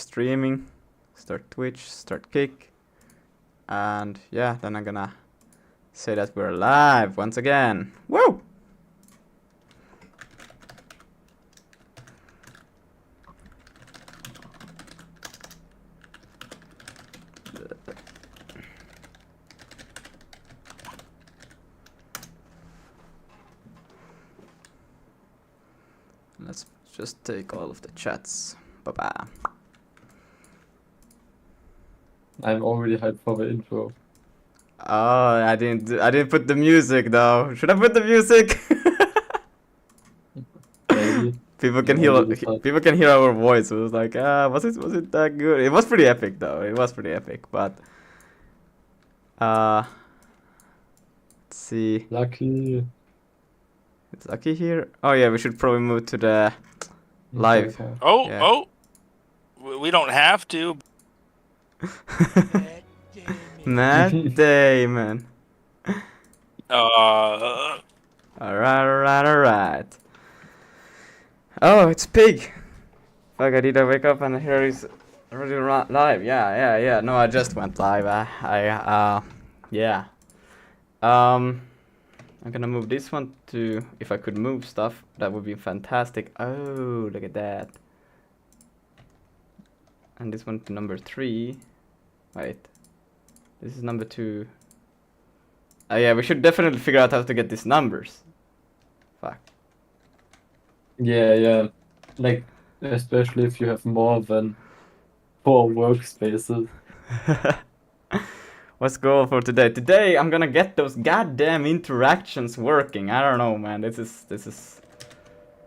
streaming, start Twitch, start Kick, and yeah, then I'm gonna say that we're live once again. Woo! Let's just take all of the chats. Bye-bye. I'm already hyped for the intro. Oh, I didn't put the music though. Should I put the music? Maybe. People can hear our voice. It was like, was it that good? It was pretty epic though. It was pretty epic, but let's see. Lucky. It's Lucky here. Oh yeah, we should probably move to the live. Okay. Oh, we don't have to. Matt Damon. Alright. Oh, it's Pig. Fuck, I did wake up and here is already live. Yeah. No, I just went live. Yeah. I'm gonna move this one to, if I could move stuff, that would be fantastic. Oh, look at that. And this one to number 3. Wait. This is number 2. Oh yeah, we should definitely figure out how to get these numbers. Fuck. Yeah. Like, especially if you have more than 4 workspaces. What's goal for today? Today I'm gonna get those goddamn interactions working. I don't know, man. This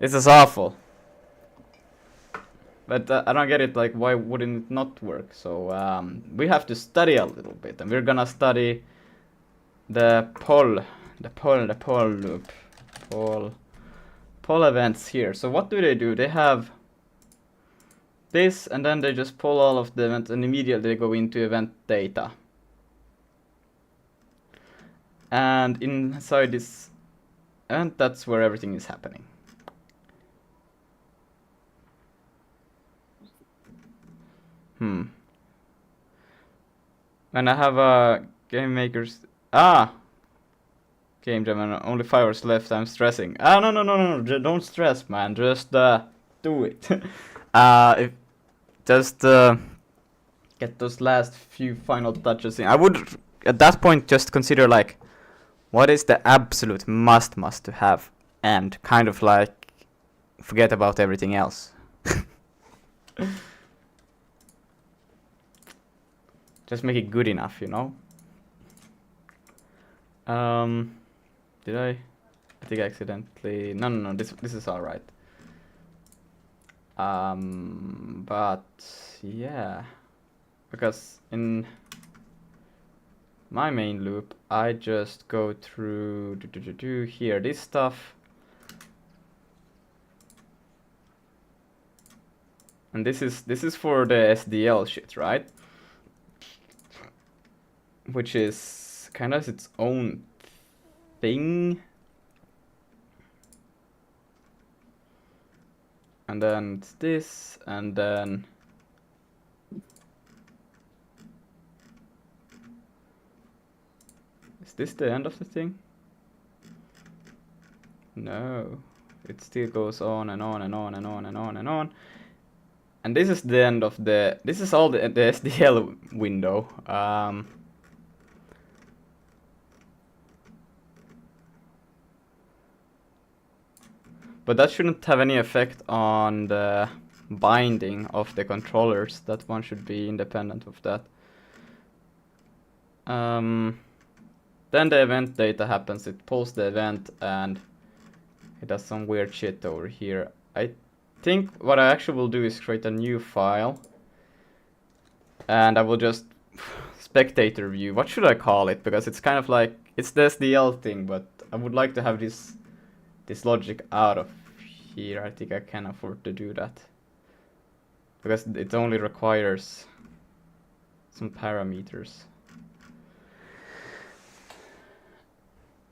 is awful. But I don't get it. Like, why wouldn't it not work? So we have to study a little bit, and we're gonna study the poll loop, poll events here. So what do? They have this, and then they just pull all of the events, and immediately they go into event data. And inside this event, that's where everything is happening. And I have a game makers. Game jam, and only 5 hours left. I'm stressing. No. Don't stress, man. Just do it. Get those last few final touches in. I would at that point just consider like, what is the absolute must to have, and kind of like forget about everything else. Just make it good enough, you know. Did I think I accidentally? No. This is all right. But yeah, because in my main loop, I just go through here this stuff, and this is for the SDL shit, right? Which is kind of its own thing. And then it's this, and then is this the end of the thing? No, it still goes on and on and on and on and on and on. And this is the end of the. This is all the SDL window. But that shouldn't have any effect on the binding of the controllers. That one should be independent of that. Then the event data happens. It pulls the event and it does some weird shit over here. I think what I actually will do is create a new file. And I will just spectator view. What should I call it? Because it's kind of like, it's the SDL thing, but I would like to have this logic out of here. I think I can afford to do that, because it only requires some parameters.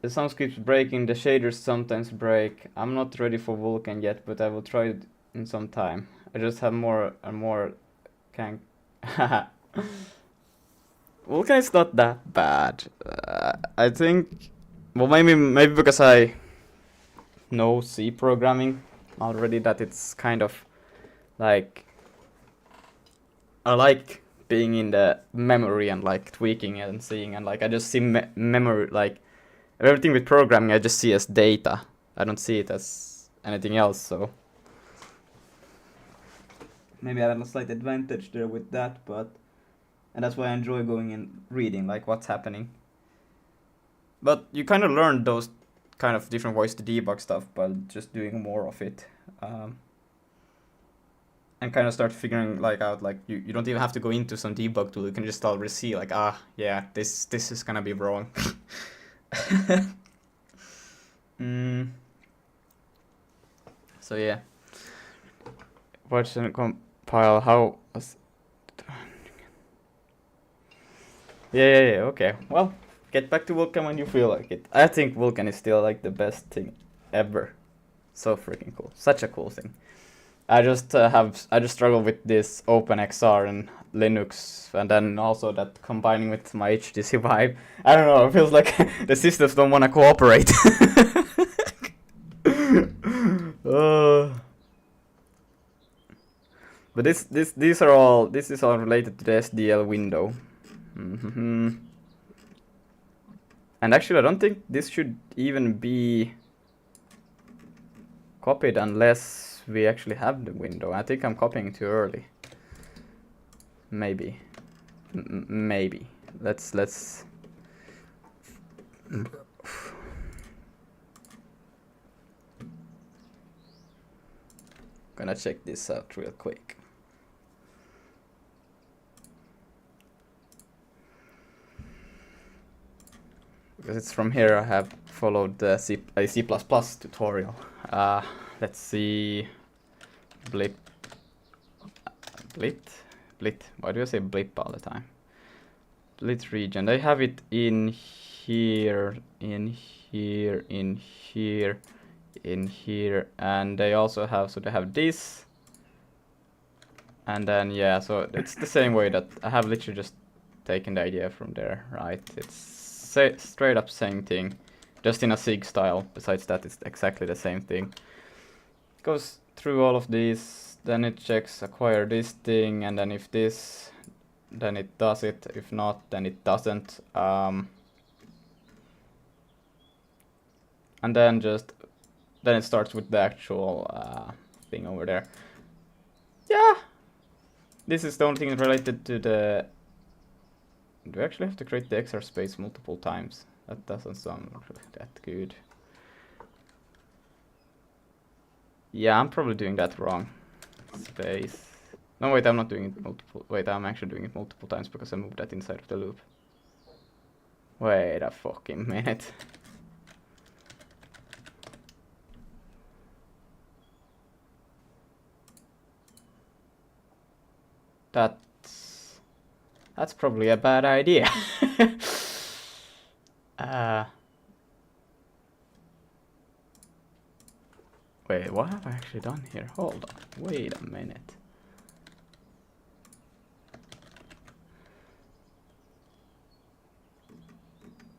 The sound keeps breaking, the shaders sometimes break. I'm not ready for Vulkan yet, but I will try it in some time. I just have more and more Can Vulkan is not that bad. I think, well, maybe because I know C programming already, that it's kind of like I like being in the memory and like tweaking it and seeing, and like I just see memory, like everything with programming I just see as data. I don't see it as anything else, so maybe I have a slight advantage there with that, but and that's why I enjoy going and reading like what's happening. But you kind of learn those kind of different ways to debug stuff by just doing more of it. And kind of start figuring like out, like you don't even have to go into some debug tool. You can just already see like, yeah, this is gonna be wrong. So yeah, watch and compile. How was yeah, okay, well, get back to Vulkan when you feel like it. I think Vulkan is still like the best thing ever. So freaking cool, such a cool thing. I just struggle with this OpenXR and Linux, and then also that combining with my HTC Vive. I don't know. It feels like the systems don't want to cooperate. But this is all related to the SDL window. And actually, I don't think this should even be copied unless we actually have the window. I think I'm copying too early. Maybe. Maybe. Let's. Gonna check this out real quick. Because it's from here I have followed the C++ tutorial. Let's see. Blit. Why do I say blip all the time? Blit region. They have it in here, in here, in here, in here, and they also have, so they have this. And then, yeah, so it's the same way that I have literally just taken the idea from there, right? It's straight up same thing, just in a SIG style. Besides that, it's exactly the same thing. It goes through all of these, then it checks acquire this thing, and then if this, then it does it. If not, then it doesn't. And then it starts with the actual thing over there. Yeah, this is the only thing related to the. Do we actually have to create the XR space multiple times? That doesn't sound that good. Yeah, I'm probably doing that wrong. Space. No, wait, I'm not doing it multiple. Wait, I'm actually doing it multiple times because I moved that inside of the loop. Wait a fucking minute. That's probably a bad idea. Wait, what have I actually done here? Hold on, wait a minute.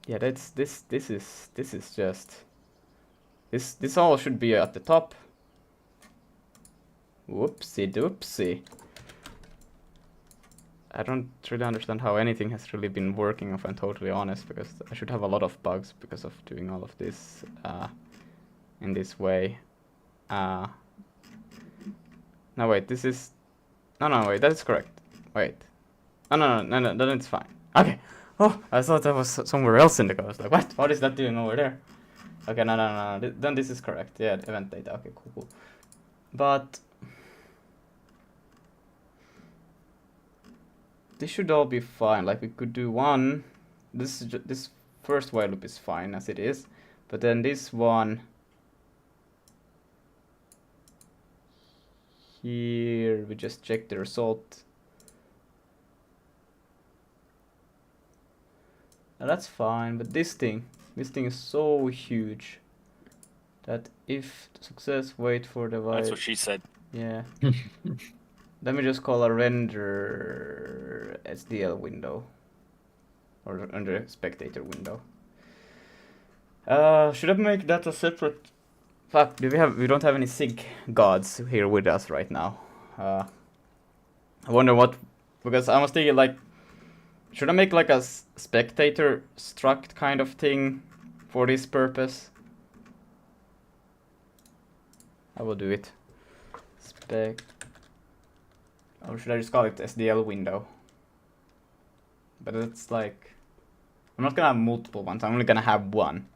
Yeah, this is just this all should be at the top. Whoopsie doopsie. I don't really understand how anything has really been working, if I'm totally honest, because I should have a lot of bugs because of doing all of this in this way. No, wait, this is... No, wait, that is correct. Wait. No, then it's fine. Okay. Oh, I thought that was somewhere else in the code. I was like, what? What is that doing over there? Okay, no. Then this is correct. Yeah, event data. Okay, cool. But... this should all be fine. Like, we could do one. This first while loop is fine as it is. But then this one... here, we just check the result. Now that's fine, but this thing is so huge that if success, wait for the That's what she said. Yeah. Let me just call a render SDL window. Or under spectator window. Should I make that a separate... Fuck, we don't have any sig gods here with us right now. I wonder what... Because I was thinking like... Should I make like a spectator struct kind of thing for this purpose? I will do it. Or should I just call it SDL window? But it's like... I'm not gonna have multiple ones, I'm only gonna have one.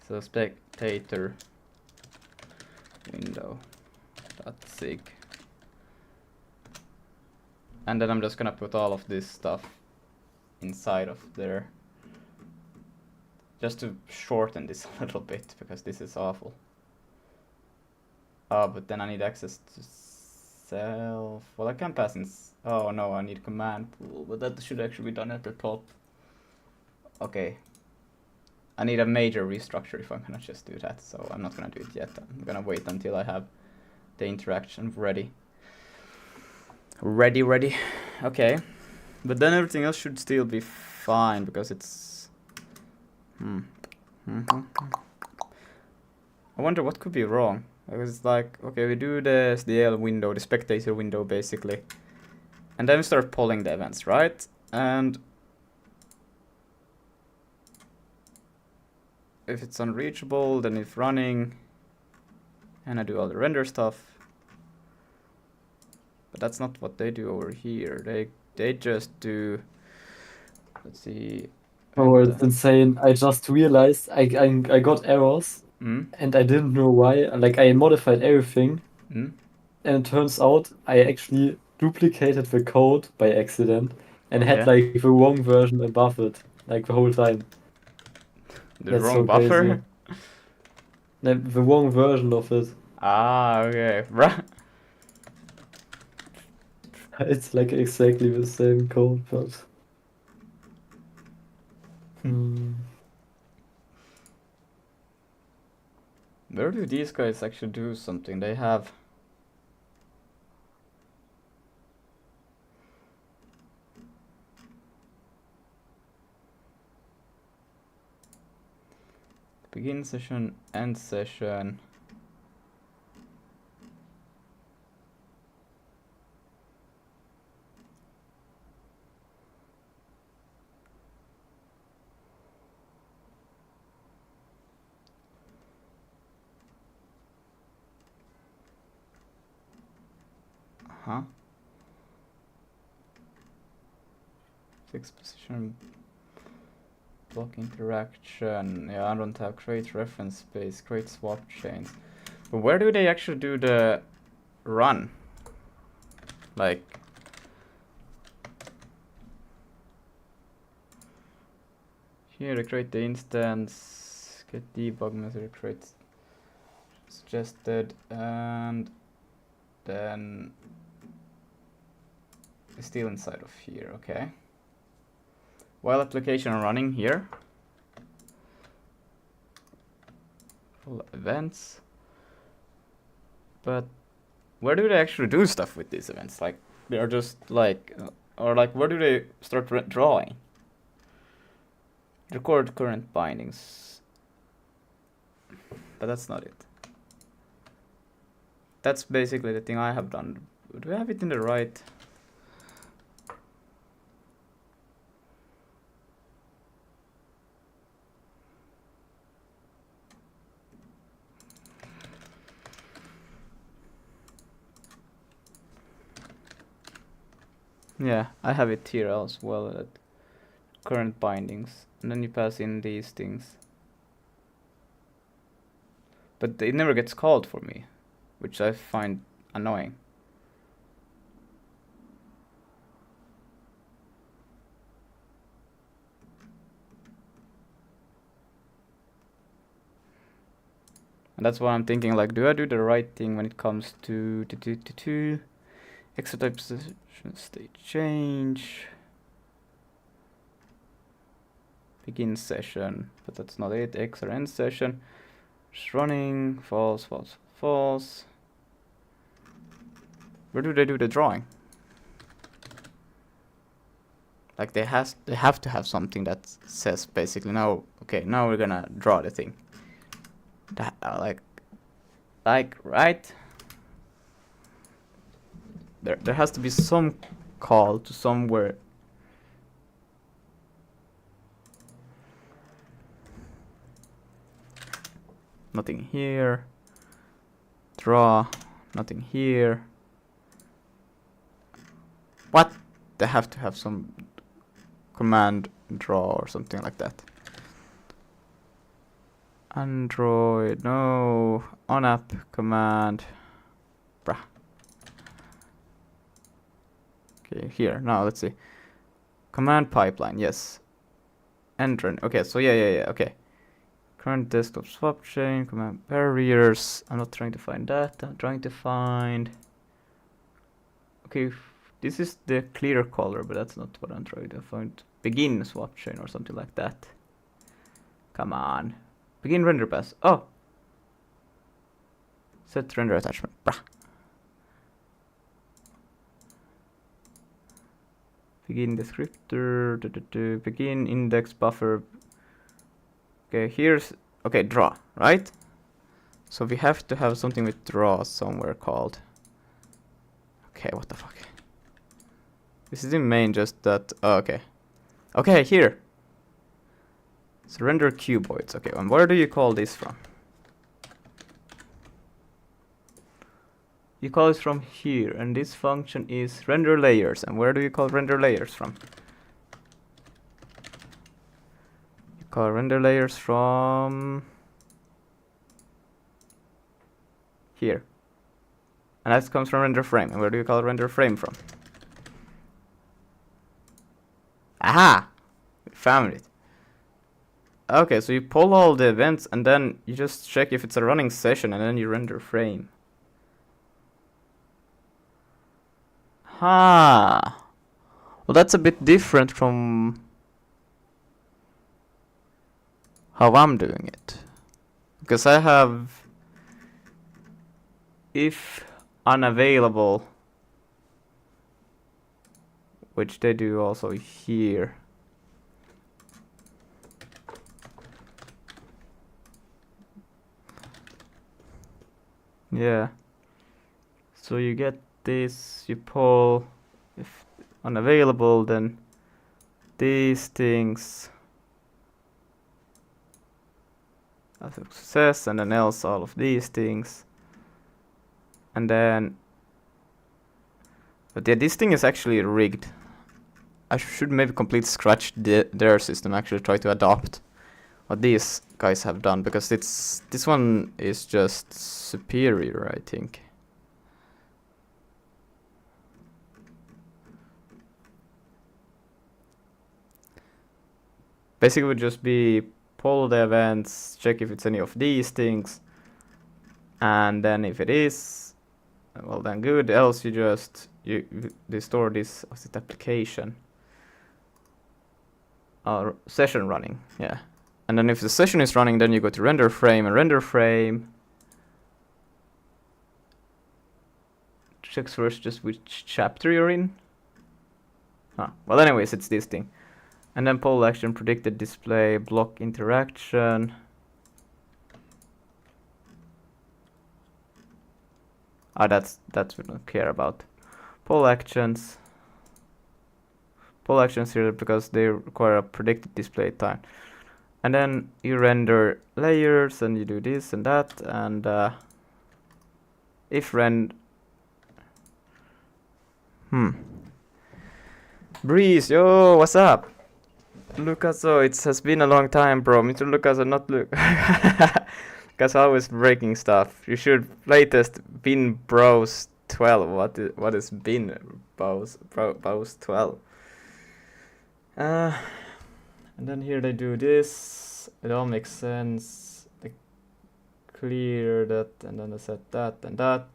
So spectator window dot sig. And then I'm just gonna put all of this stuff inside of there. Just to shorten this a little bit, because this is awful. Oh, but then I need access to self. Well, I can pass in... Oh no, I need command pool, but that should actually be done at the top. Okay. I need a major restructure if I'm gonna just do that, so I'm not gonna do it yet. I'm gonna wait until I have the interaction ready. Ready. Okay. But then everything else should still be fine, because it's... I wonder what could be wrong. Because it's like, okay, we do the SDL window, the spectator window basically. And then we start polling the events, right? And if it's unreachable, then if running, and I do all the render stuff. But that's not what they do over here. They just do, let's see. Oh, it's insane. I just realized I got errors and I didn't know why. Like I modified everything and it turns out I actually duplicated the code by accident and had like the wrong version above it, like the whole time. The wrong buffer? The wrong version of it. Ah, okay. Bruh. It's like exactly the same code, but... Where do these guys actually do something? They have... Begin session, end session. Fix position, block interaction. Yeah, I don't have create reference space, create swap chains. But where do they actually do the run? Like, here they create the instance, get debug method, create suggested, and then it's still inside of here, okay. While application running here, full events, but where do they actually do stuff with these events? Like, they are just like, or like, where do they start drawing? Record current bindings, but that's not it. That's basically the thing I have done. Do we have it in the right? Yeah, I have it here as well at current bindings, and then you pass in these things. But it never gets called for me, which I find annoying. And that's why I'm thinking, like, do I do the right thing when it comes to extra type position state change, begin session, but that's not it. X or end session, just running, false, false, false. Where do they do the drawing? Like they have to have something that says basically now, okay, now we're gonna draw the thing. That like right? There has to be some call to somewhere. Nothing here. Draw. Nothing here. What? They have to have some command draw or something like that. Android, no. On app command. Bruh. Okay, here. Now let's see. Command pipeline, yes. Enter. Okay, so yeah, okay. Current desktop swap chain, command barriers. I'm not trying to find that. I'm trying to find. Okay, this is the clear color, but that's not what I'm trying to find. Begin swap chain or something like that. Come on. Begin render pass. Oh! Set render attachment. Brah. Begin descriptor. Begin index buffer. Okay, here's. Okay, draw, right? So we have to have something with draw somewhere called. Okay, what the fuck? This is in main, just that. Oh, okay. Okay, here. So render cuboids. Okay, and where do you call this from? You call it from here, and this function is render layers. And where do you call render layers from? You call render layers from here. And that comes from render frame. And where do you call render frame from? Aha! We found it. Okay, so you pull all the events and then you just check if it's a running session and then you render frame. Ha! Well, that's a bit different from how I'm doing it. Because I have if unavailable, which they do also here. Yeah. So you get this, you pull, if unavailable, then these things as a success, and then else all of these things. And then, but yeah, this thing is actually rigged. I should maybe complete scratch their system, actually try to adopt what these guys have done, because this one is just superior, I think. Basically, it would just be pull the events, check if it's any of these things, and then if it is, well then good. Else you just they store this as it application or session running, yeah. And then if the session is running, then you go to render frame, and render frame checks first just which chapter you're in. Well, anyways, it's this thing. And then poll action, predicted display, block interaction. That's we don't care about. Poll actions. Poll actions here because they require a predicted display time. And then you render layers and you do this and that, and if rend. Breeze, yo, what's up? Lucas, it has been a long time, bro. Mr. Lucas, not Luke. Because always breaking stuff. You should playtest Bin Bros 12. What is Bin Bros 12? And then here they do this. It all makes sense. They clear that, and then they set that and that.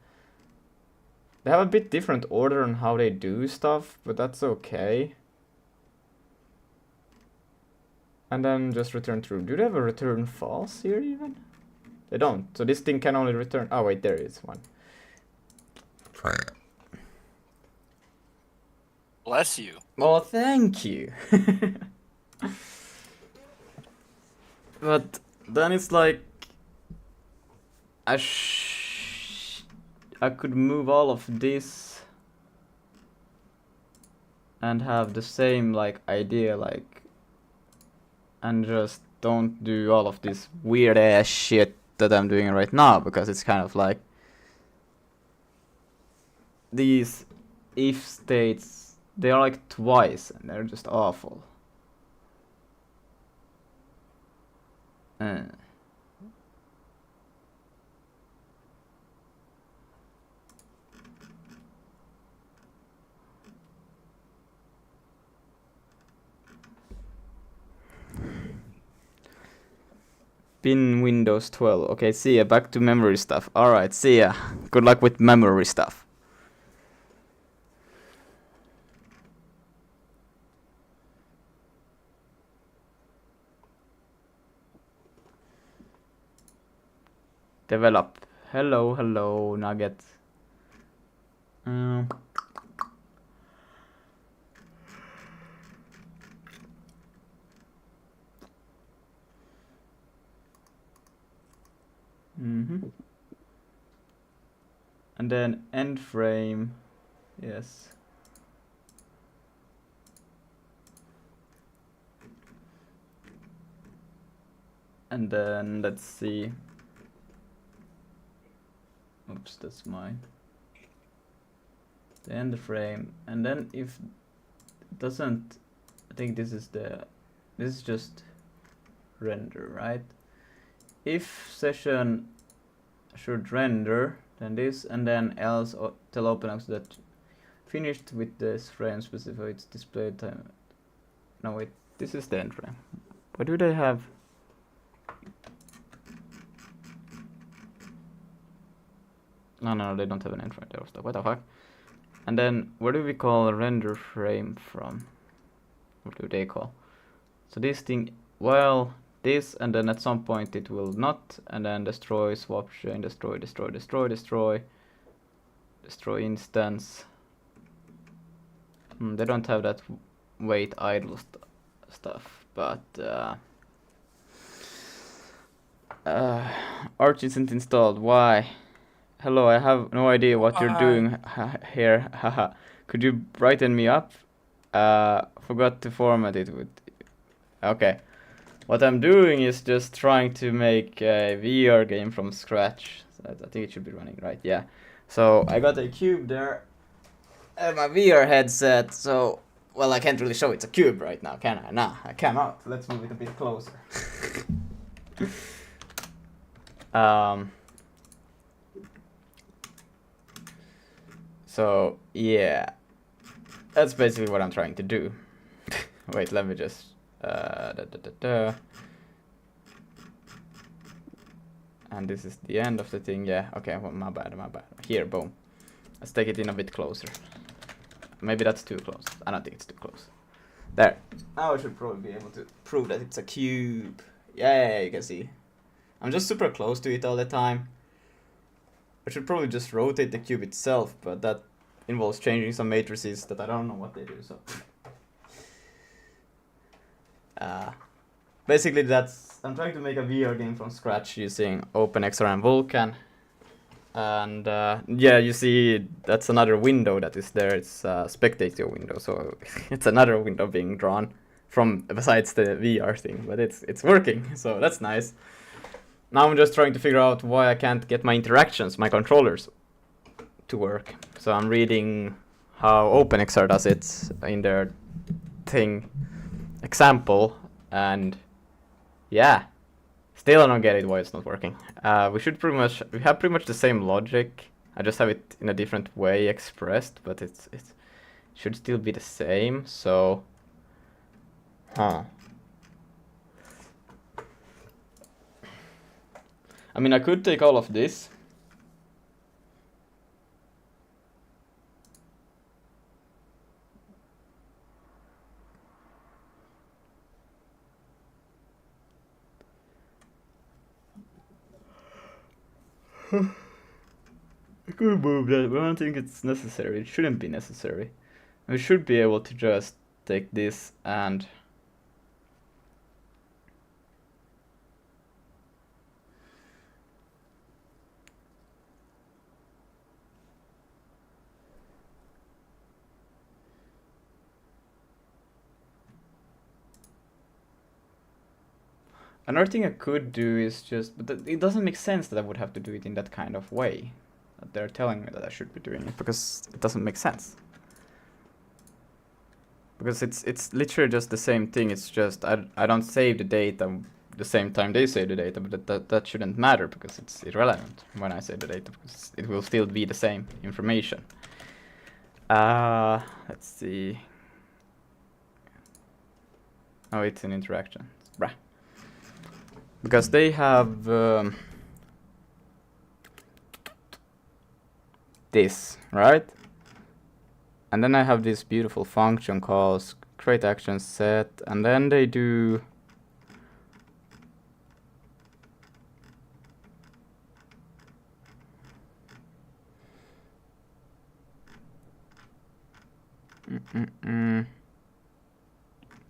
They have a bit different order on how they do stuff, but that's okay. And then just return true. Do they have a return false here even? They don't. So this thing can only return. Oh wait, there is one. Bless you. Well, thank you. But then it's like I could move all of this and have the same like idea, like, and just don't do all of this weird ass shit that I'm doing right now, because it's kind of like these if states, they are like twice and they're just awful. Pin Windows 12. Okay, see ya. Back to memory stuff. Alright, see ya. Good luck with memory stuff. Develop. Hello, hello, Nugget. And then end frame. Yes. And then let's see. Oops, that's mine. The end frame. And then if it doesn't, I think this is just render, right? If session should render, then this, and then else tell OpenX that finished with this frame specify its display time. No wait, this is the end frame. Why do they have? No, they don't have an end frame. What the fuck? And then where do we call a render frame from? What do they call? So this thing, well, this, and then at some point it will not, and then destroy, swap chain, destroy instance. They don't have that wait idle stuff, but Arch isn't installed. Why? Hello, I have no idea what you're doing here. Haha. Could you brighten me up? Forgot to format it with. Okay. What I'm doing is just trying to make a VR game from scratch. So I think it should be running right. Yeah. So I got a cube there and my VR headset. So, well, I can't really show it's a cube right now, can I? Nah, I cannot. Let's move it a bit closer. So yeah, that's basically what I'm trying to do. Wait, let me just and this is the end of the thing. Yeah, okay, well, my bad. Here, boom. Let's take it in a bit closer. Maybe that's too close. I don't think it's too close. There. Now I should probably be able to prove that it's a cube. Yeah, you can see. I'm just super close to it all the time. I should probably just rotate the cube itself, but that involves changing some matrices that I don't know what they do, so. Basically I'm trying to make a VR game from scratch using OpenXR and Vulkan. And yeah, you see that's another window that is there. It's a spectator window, so it's another window being drawn from besides the VR thing, but it's working, so that's nice. Now I'm just trying to figure out why I can't get my interactions, my controllers, to work. So I'm reading how OpenXR does it in their thing example, and yeah, still I don't get it why it's not working. We have pretty much the same logic. I just have it in a different way expressed, but it should still be the same. So, I mean, I could take all of this. I could move that, but I don't think it's necessary. It shouldn't be necessary. We should be able to just take this and another thing I could do is just, but it doesn't make sense that I would have to do it in that kind of way. That they're telling me that I should be doing it, because it doesn't make sense. Because it's literally just the same thing. It's just I don't save the data the same time they save the data, but that shouldn't matter because it's irrelevant when I save the data, because it will still be the same information. Let's see. Oh, it's an interaction. Bruh. Because they have this, right? And then I have this beautiful function called create action set, and then they do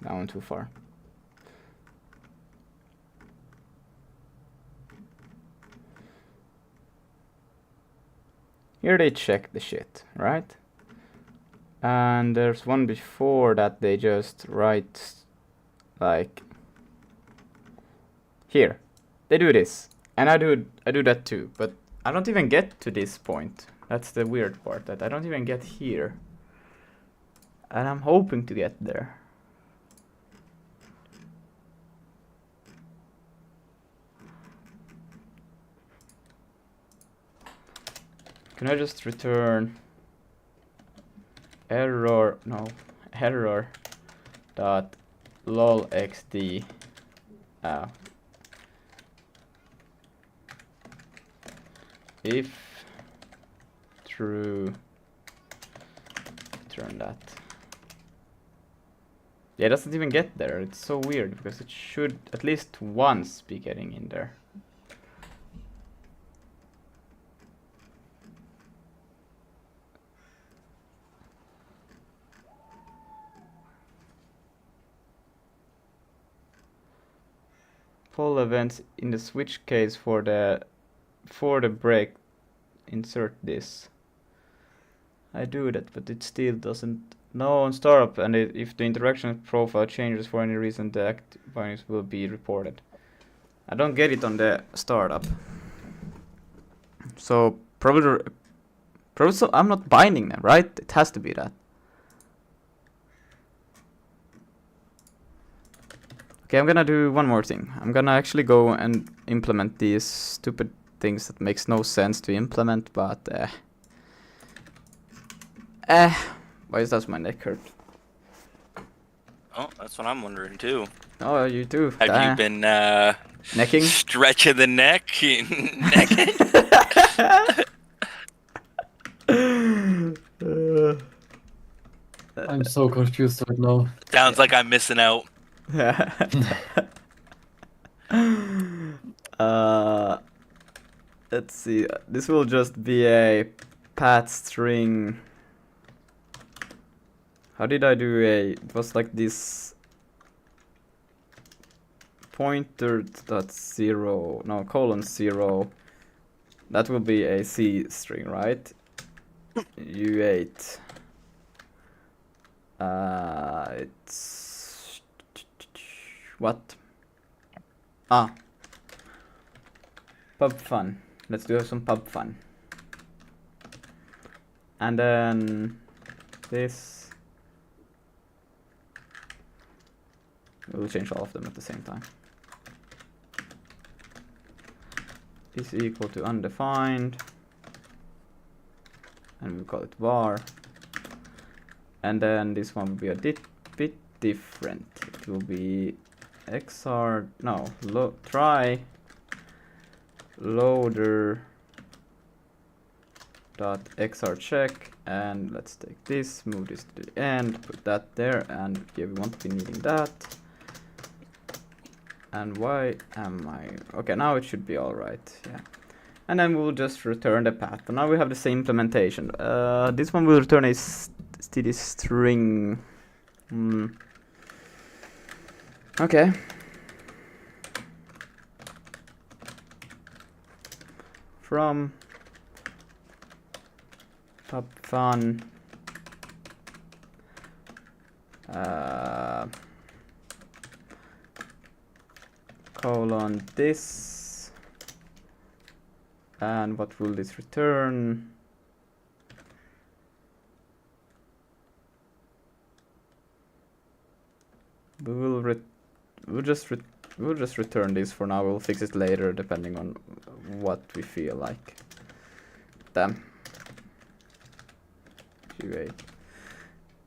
that one too far. Here they check the shit, right? And there's one before that they just write like here. They do this, and I do that too, but I don't even get to this point. That's the weird part, that I don't even get here. And I'm hoping to get there. Can I just return error dot lolxd if true, return that. Yeah, it doesn't even get there. It's so weird because it should at least once be getting in there. Poll events in the switch case for the break, insert this. I do that, but it still doesn't. No, on startup, and if the interaction profile changes for any reason, the act bindings will be reported. I don't get it on the startup. So probably so I'm not binding them, right? It has to be that. Okay, I'm gonna do one more thing. I'm gonna actually go and implement these stupid things that makes no sense to implement, but why is that my neck hurt? Oh, that's what I'm wondering too. Oh, you too. Have you been necking? Stretching the neck? Necking? I'm so confused right now. Sounds like I'm missing out. Let's see. This will just be a path string. How did I do it was like this pointer dot zero, no, colon 0. That will be a C string, right? U8. It's what? Pub fun. Let's do some pub fun. And then this. We'll change all of them at the same time. Is equal to undefined. And we'll call it var. And then this one will be a bit different. It will be xr, no, try loader dot xr check, and let's take this, move this to the end, put that there, and yeah, we want to be needing that. And why am I okay? Now it should be all right, yeah. And then we'll just return the path. And now we have the same implementation. This one will return a std string. Okay. From pub fun colon this, and what will this return? We'll just return this for now. We'll fix it later depending on what we feel like. Damn. Q8.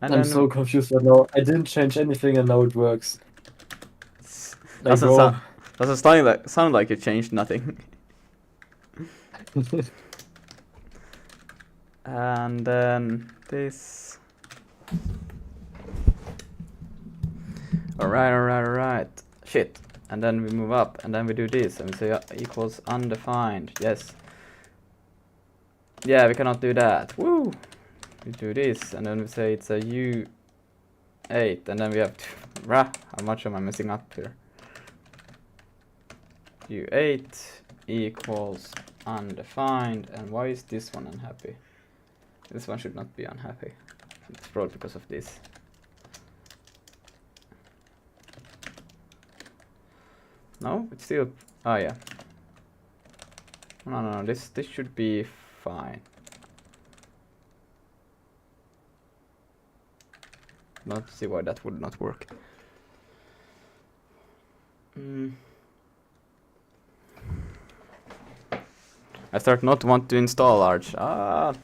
And I'm so confused right now. I didn't change anything and now it works. Like, doesn't sound like you changed nothing. And then this. Alright. Shit. And then we move up, and then we do this, and we say equals undefined. Yes. Yeah, we cannot do that. Woo! We do this, and then we say it's a U8, and then we have how much am I messing up here? U8 equals undefined, and why is this one unhappy? This one should not be unhappy. It's probably because of this. No, it's still. Oh yeah. No. This should be fine. Not see why that would not work. I start not want to install Arch. No,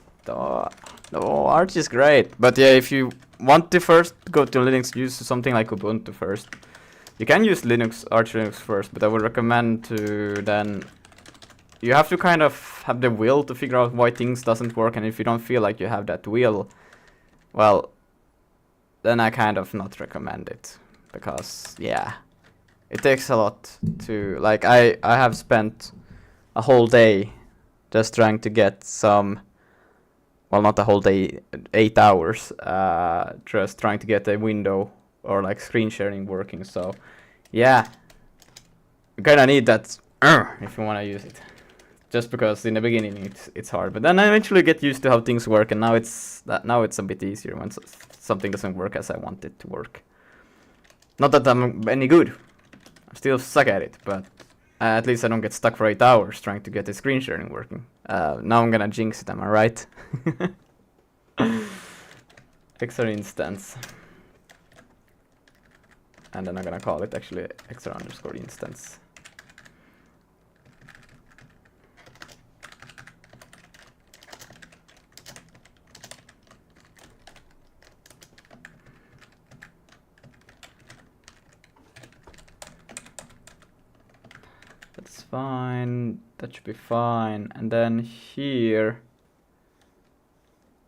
Arch is great, but yeah, if you want to first go to Linux, use something like Ubuntu first. You can use Arch Linux first, but I would recommend to then. You have to kind of have the will to figure out why things doesn't work, and if you don't feel like you have that will, well, then I kind of not recommend it, because yeah, it takes a lot to, like, I have spent a whole day just trying to get some, well, not a whole day, 8 hours, just trying to get a window or like screen sharing working. So yeah, you kind of need that if you want to use it, just because in the beginning it's hard, but then I eventually get used to how things work, and now it's a bit easier when something doesn't work as I want it to work. Not that I'm any good, I still suck at it, but at least I don't get stuck for 8 hours trying to get the screen sharing working. Now I'm gonna jinx it, am I right? Extra instance. And then I'm gonna call it actually extra underscore instance. That's fine, that should be fine. And then here,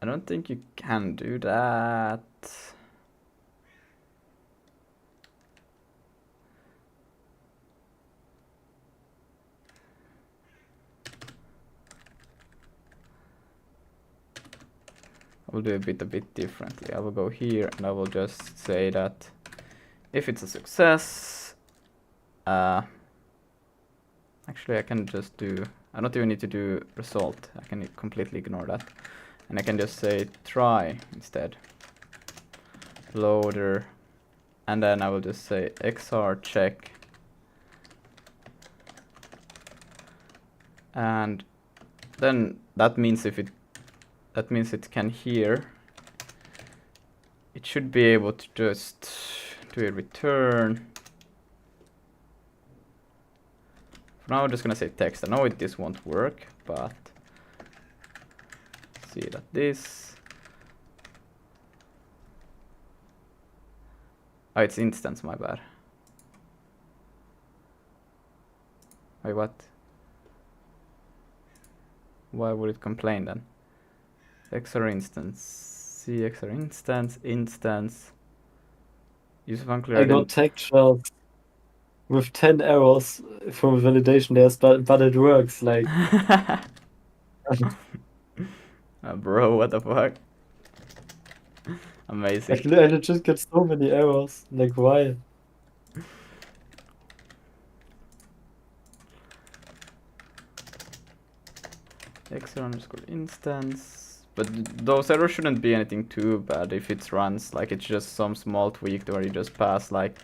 I don't think you can do that. I will do a bit differently. I will go here and I will just say that if it's a success, actually I can just do, I don't even need to do result, I can completely ignore that, and I can just say try instead, loader, and then I will just say xr check, and then that means it can hear. It should be able to just do a return. For now, I'm just gonna say text. I know this won't work, but see that this. Oh, it's instance. My bad. Wait, what? Why would it complain then? XR instance, C XR instance. Use unclear. I got tech shells with 10 errors from validation layers, but it works. Like, Bro, what the fuck? Amazing. I legit get so many errors. Like, why? Xer underscore instance. But those errors shouldn't be anything too bad if it runs. Like, it's just some small tweak where you just pass like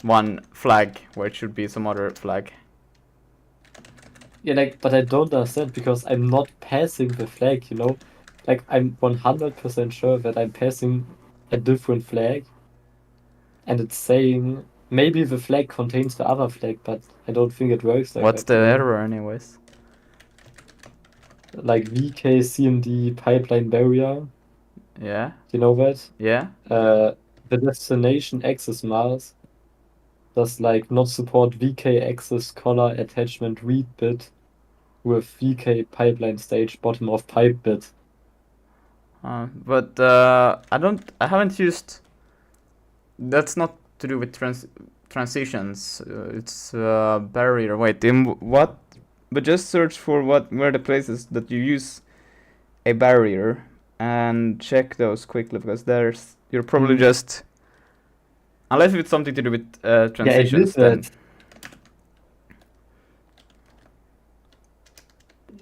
one flag where it should be some other flag. Yeah, like, but I don't understand because I'm not passing the flag, you know? Like, I'm 100% sure that I'm passing a different flag, and it's saying maybe the flag contains the other flag, but I don't think it works like What's that, the you know? error anyways? Like VK CMD pipeline barrier, Yeah, you know that? yeah. The destination access mask does like not support VK access color attachment read bit with VK pipeline stage bottom of pipe bit. But I haven't used. That's not to do with transitions. It's barrier. Wait, in what? But just search for where the places that you use a barrier and check those quickly because you're probably just, unless it's something to do with Yeah, I did transitions, then that.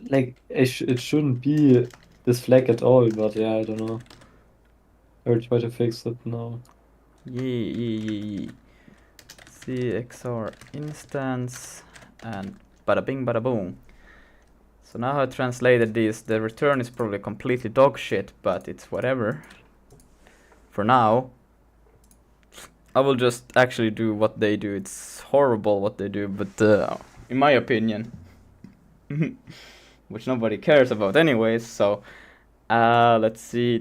Like, it shouldn't be this flag at all, but yeah, I don't know. I'll try to fix it now. yee. CXR instance and bada bing bada boom. So now I translated these. The return is probably completely dog shit, but it's whatever. For now, I will just actually do what they do. It's horrible what they do, but in my opinion, which nobody cares about anyways. So let's see.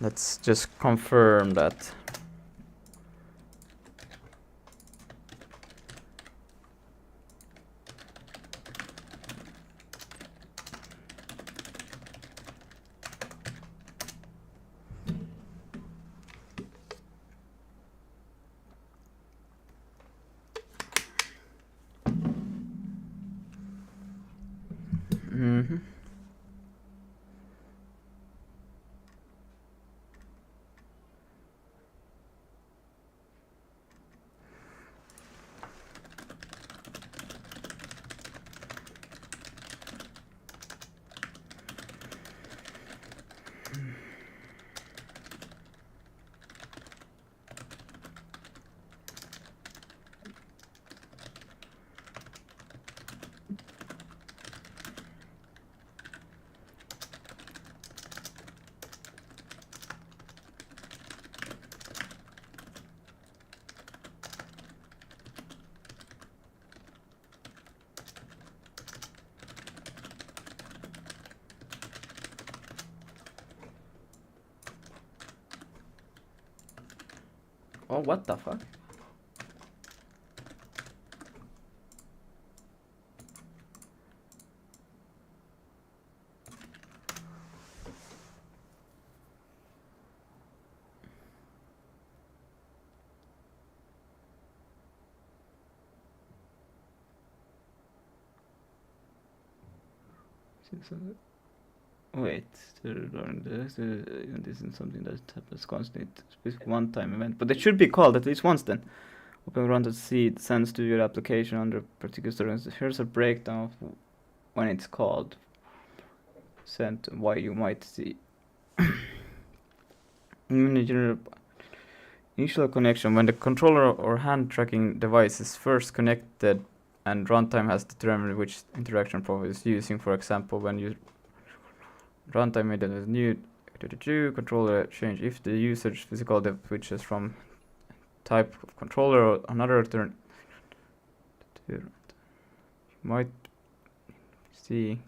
Let's just confirm that. Mm-hmm. Oh, what the fuck? Wait, this isn't something that happens constantly. Specific one-time event, but it should be called at least once then. Open run to seed sends to your application under particular circumstances. Here's a breakdown of when it's called. Sent why you might see. Initial connection when the controller or hand tracking device is first connected and runtime has determined which interaction profile is using. For example, when you runtime made a new controller change if the user's physical depth switches from type of controller or another turn. You might see.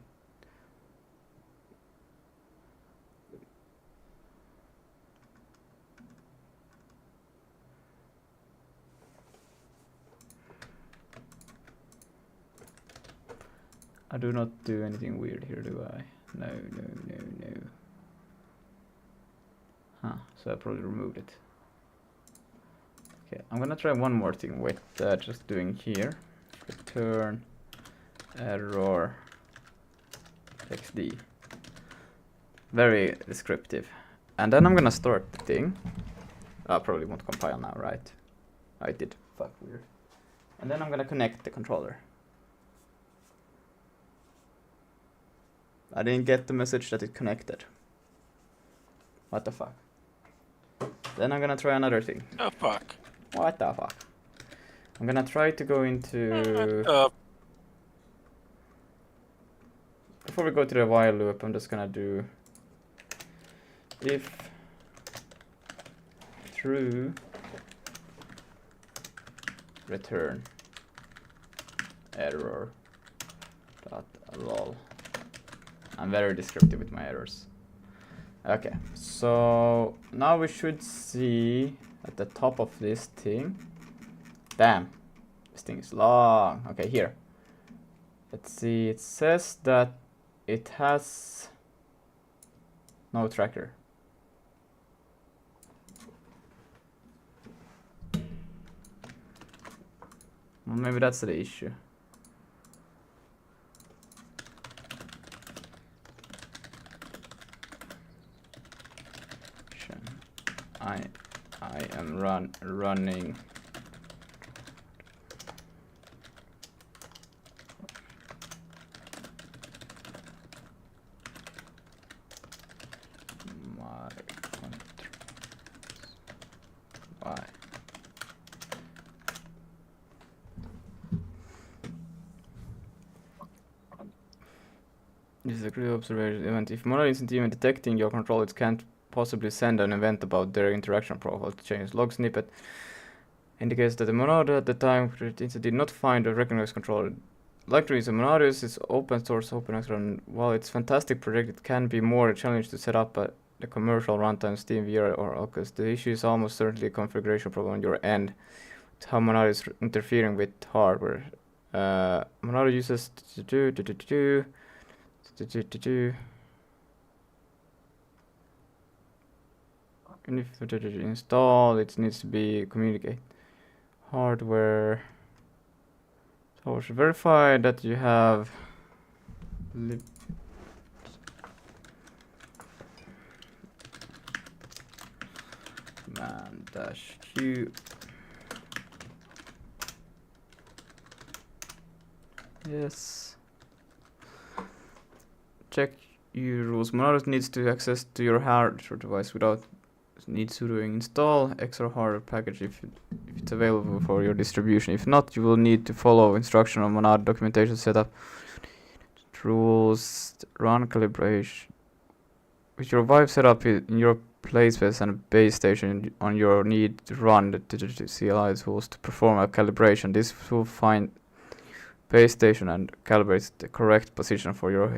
I do not do anything weird here, do I? No. Huh, so I probably removed it. Okay, I'm gonna try one more thing with just doing here. Return error xd. Very descriptive. And then I'm gonna start the thing. Probably won't compile now, right? I did. Fuck, weird. And then I'm gonna connect the controller. I didn't get the message that it connected. What the fuck? Then I'm gonna try another thing. Oh fuck. What the fuck? I'm gonna try to go into... Before we go to the while loop, I'm just gonna do if true return error dot lol. I'm very descriptive with my errors. Okay, so now we should see at the top of this thing. Damn, this thing is long. Okay, here. Let's see, it says that it has no tracker. Well, maybe that's the issue. I am running my controls. Why? This is a clear observation event. If Monad isn't even detecting your control, it can't possibly send an event about their interaction profile to change. Log snippet indicates that the Monad at the time did not find or recognize controller. Likely reason Monadus is open source OpenX, and while it's fantastic project, it can be more challenging to set up at the commercial runtime Steam VR or Oculus. The issue is almost certainly a configuration problem on your end. It's how Monad is interfering with hardware. Monad uses and if it is installed, it needs to be communicate. Hardware. So we should verify that you have man dash q. Yes. Check your rules. Monad needs to access to your hardware device without need sudoing install XR hardware package if it's available for your distribution. If not, you will need to follow instruction on Monad documentation setup rules, run calibration. With your Vive setup in your playspace and base station on your need to run the CLI tools to perform a calibration. This will find base station and calibrate the correct position for your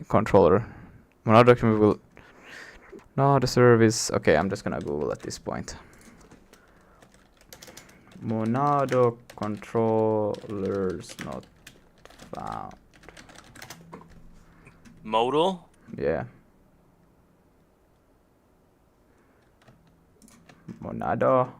controller. Monad document will the service. Okay, I'm just gonna Google at this point. Monado controllers not found. Modal? Yeah. Monado.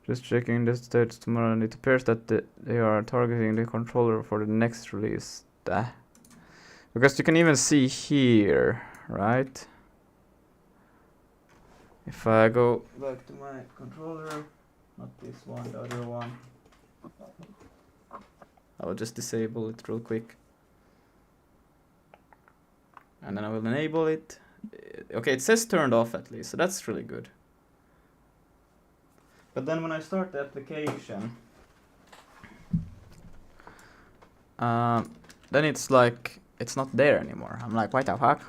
Just checking the status tomorrow, and it appears that they are targeting the controller for the next release. Because you can even see here, right? If I go back to my controller, not this one, the other one. I will just disable it real quick. And then I will enable it. Okay, it says turned off at least, so that's really good. But then when I start the application, then it's like, it's not there anymore. I'm like, what the fuck?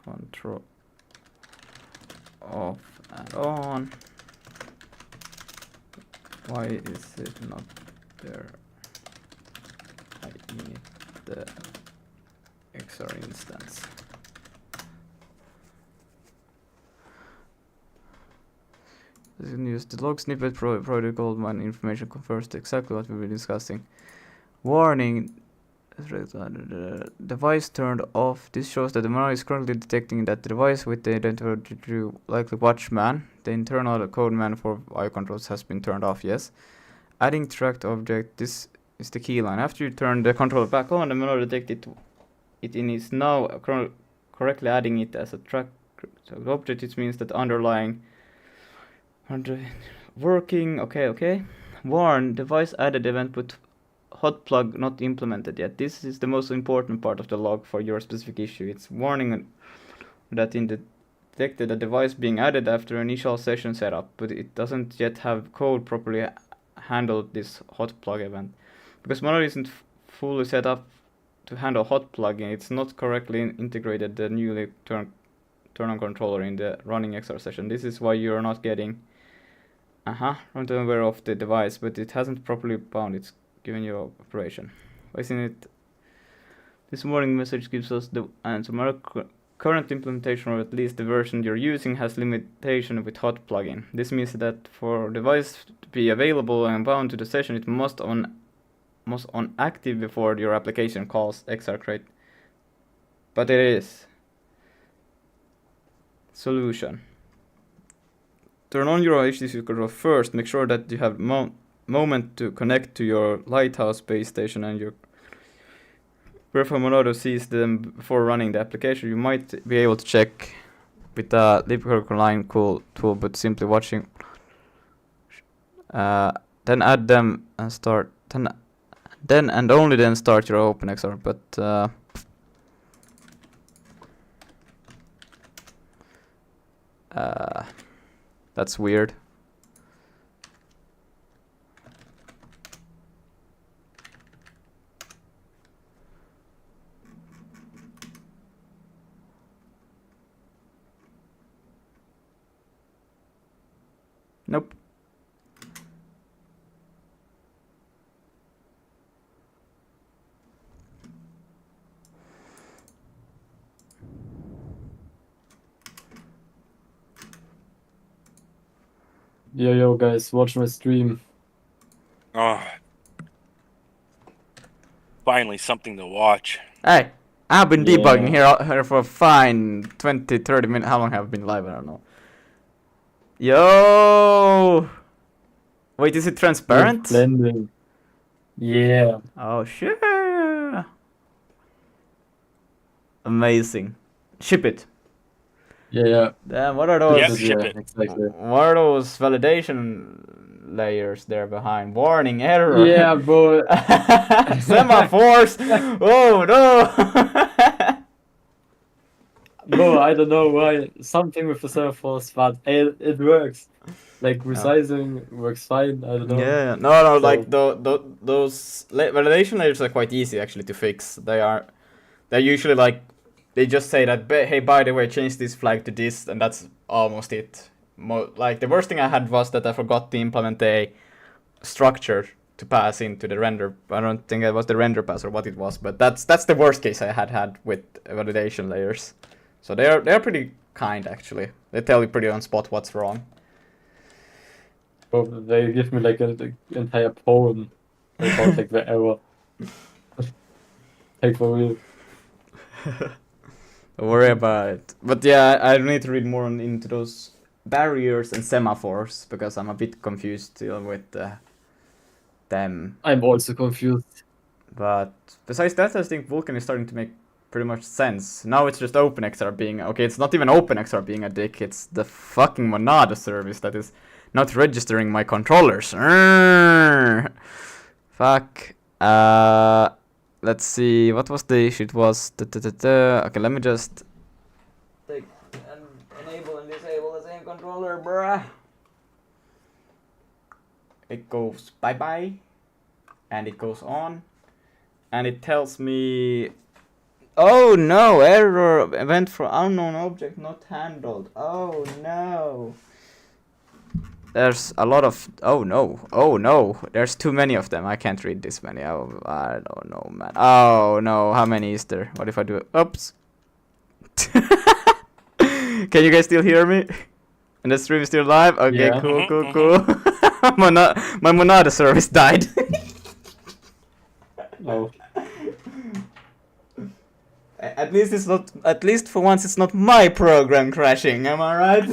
Control off and on. Why is it not there? I need the XR instance. use the log snippet protocol when information confirms to exactly what we've been discussing. Warning. Device turned off. This shows that the Monado is currently detecting that the device with the identifier likely watchman, the internal code man for eye controls, has been turned off. Yes. Adding tracked object. This is the key line. After you turn the controller back on, the Monado detected it in is now correctly adding it as a tracked object. It means that underlying working. Okay. Warn. Device added event but hot plug not implemented yet. This is the most important part of the log for your specific issue. It's warning that in the detected a device being added after initial session setup, but it doesn't yet have code properly handled this hot plug event. Because Monado isn't fully set up to handle hot plugging, it's not correctly integrated the newly turn on controller in the running XR session. This is why you're not getting runtime of the device, but it hasn't properly bound its given your operation. Isn't it? This warning message gives us the answer. Current implementation, or at least the version you're using, has limitation with hot plugin. This means that for device to be available and bound to the session, it must on active before your application calls xrcrate. But it is. Solution. Turn on your HTTP control first. Make sure that you have moment to connect to your Lighthouse base station and your verify Monado sees them before running the application. You might be able to check with the libcurl tool, but simply watching. Then add them and start. Then and only then start your OpenXR. But that's weird. Nope. Yo guys, watch my stream. Oh. Finally something to watch. Hey, I've been debugging here for a fine 20, 30 minutes. How long have I been live? I don't know. Yo! Wait, is it transparent? Blending. Yeah. Oh shit! Amazing. Ship it. Yeah. Damn, what are those? Yep, ship it. Exactly. What are those validation layers there behind? Warning, error. Yeah, bro. Semaphores. Oh no. Bro, I don't know why. Something with the semaphores, but it works. Like resizing works fine. I don't know. Yeah, no, like those validation layers are quite easy actually to fix. They're usually like they just say that hey, by the way, change this flag to this, and that's almost it. Like the worst thing I had was that I forgot to implement a structure to pass into the render. I don't think it was the render pass or what it was, but that's the worst case I had with validation layers. So they're pretty kind actually. They tell you pretty on spot what's wrong. Bro, they give me like an entire poem about like the error. Like for real. Don't worry about it. But yeah, I need to read more into those barriers and semaphores because I'm a bit confused still with them. I'm also confused. But besides that, I think Vulkan is starting to make pretty much sense. Now it's just OpenXR being okay. It's not even OpenXR being a dick. It's the fucking Monado service that is not registering my controllers. Fuck. Let's see. What was the issue? It was okay. Let me just take and enable and disable the same controller, bruh. It goes bye bye, and it goes on, and it tells me, oh no, error event for unknown object not handled. Oh no. There's a lot of, oh no, there's too many of them. I can't read this many. Oh, I don't know, man. Oh no, how many is there? What if I do it? Oops. Can you guys still hear me? And the stream is still live? Okay, Yeah. cool. My Monado service died. Oh. At least it's not. At least for once, it's not my program crashing. Am I right?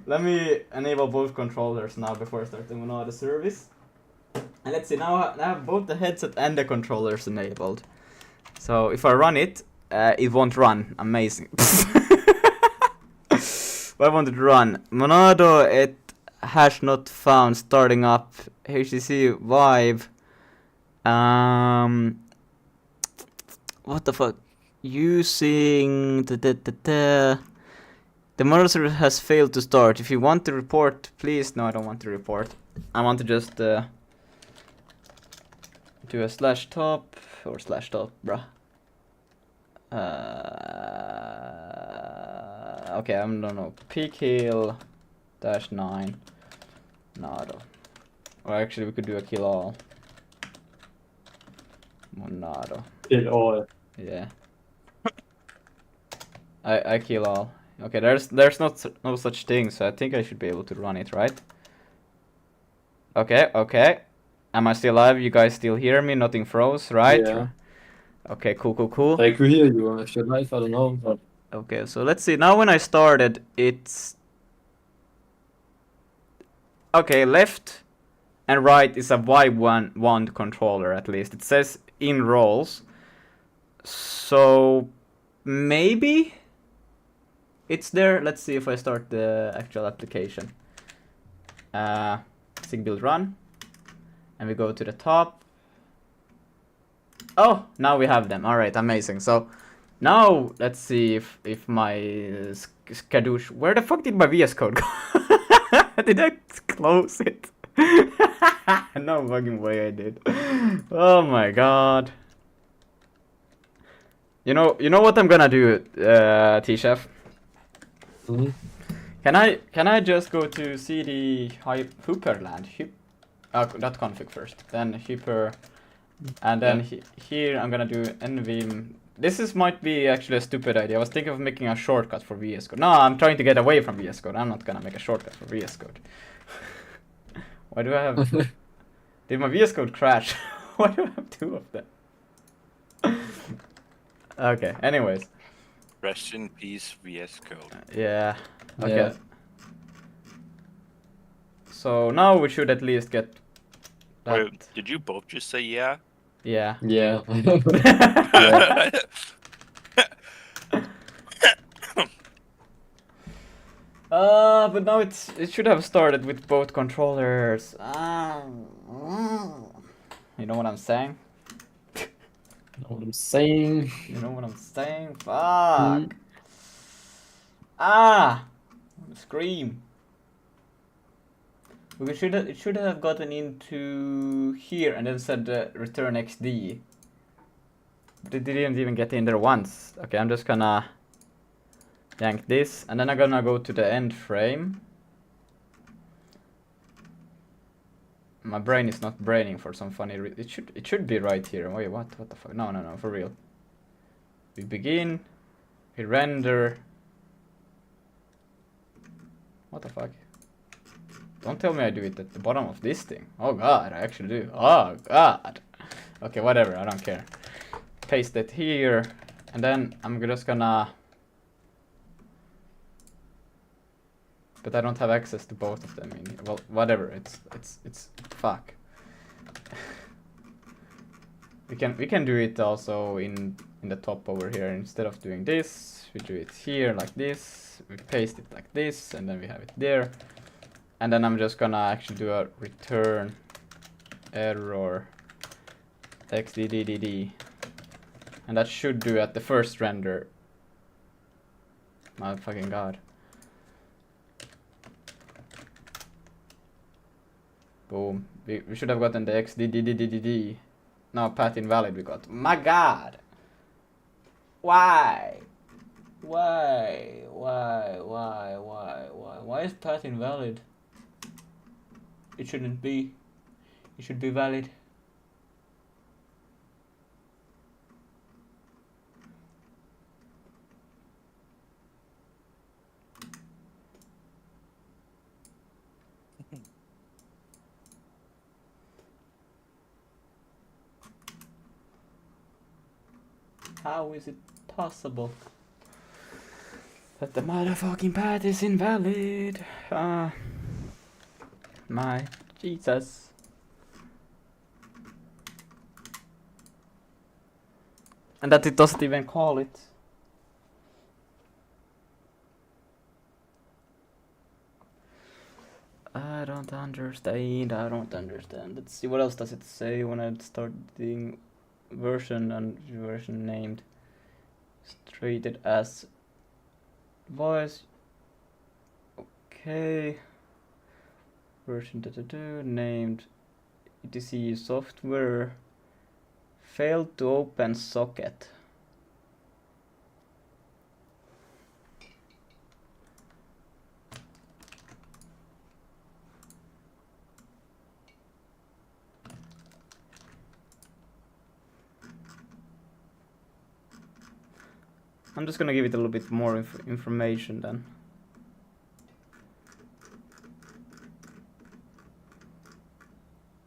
Let me enable both controllers now before I start the Monado service. And let's see. Now I have both the headset and the controllers enabled. So if I run it, it won't run. Amazing. Why won't it run? Monado, it hash not found. Starting up. HTC Vive. What the fuck? Using the model server has failed to start. If you want to report, please. No, I don't want to report. I want to just do a /top or /top, bruh. Okay, I don't know. Pkill -9 Monado. Or actually, we could do a kill all. Monado. Kill all. Yeah. I kill all. Okay, there's no such thing, so I think I should be able to run it, right? Okay. Am I still alive? You guys still hear me? Nothing froze, right? Yeah. Okay, cool. Like we hear you. If you're live, I don't know. But... Okay, so let's see. Now when I started, it's... Okay, left and right is a Y1 controller, at least. It says in roles. So... Maybe... It's there. Let's see if I start the actual application. Sig build run. And we go to the top. Oh, now we have them. Alright, amazing. So now let's see if my skadoosh... Where the fuck did my VS Code go? Did I close it? No fucking way I did. Oh my god. You know what I'm gonna do, T-Chef? Mm-hmm. Can I just go to cd hooperland .config first, then hooper, and then here I'm gonna do nvim. This might be actually a stupid idea. I was thinking of making a shortcut for VS Code. No, I'm trying to get away from VS Code. I'm not gonna make a shortcut for VS Code. Why do I have... Did my VS Code crash? Why do I have two of them? Okay, anyways. Rest in peace, VS Code. Yeah. Okay. Yeah. So now we should at least get that. Wait, did you both just say yeah? Yeah. Yeah. But now it should have started with both controllers. You know what I'm saying? Know what I'm saying? You know what I'm saying? Fuck. I wanna scream. It should have gotten into here and then said return XD. But it didn't even get in there once. Okay, I'm just gonna yank this and then I'm gonna go to the end frame. My brain is not braining for some funny reason. It should be right here. Wait, what the fuck? No, for real. We begin. We render. What the fuck? Don't tell me I do it at the bottom of this thing. Oh god, I actually do. Oh god. Okay, whatever, I don't care. Paste it here, and then I'm just gonna... But I don't have access to both of them in here. Well, whatever, it's fuck. we can do it also in the top over here. Instead of doing this, we do it here like this. We paste it like this, and then we have it there. And then I'm just gonna actually do a return error xddd, and that should do at the first render. My fucking god. Boom. We should have gotten the xddd. No, path invalid we got. My god. Why? Why is path invalid? It shouldn't be. It should be valid. How is it possible that the motherfucking path is invalid? My Jesus. And that it doesn't even call it. I don't understand. Let's see, what else does it say when I start the version and version named. Treated as voice. Okay. Version named etc software. Failed to open socket. I'm just gonna give it a little bit more information then.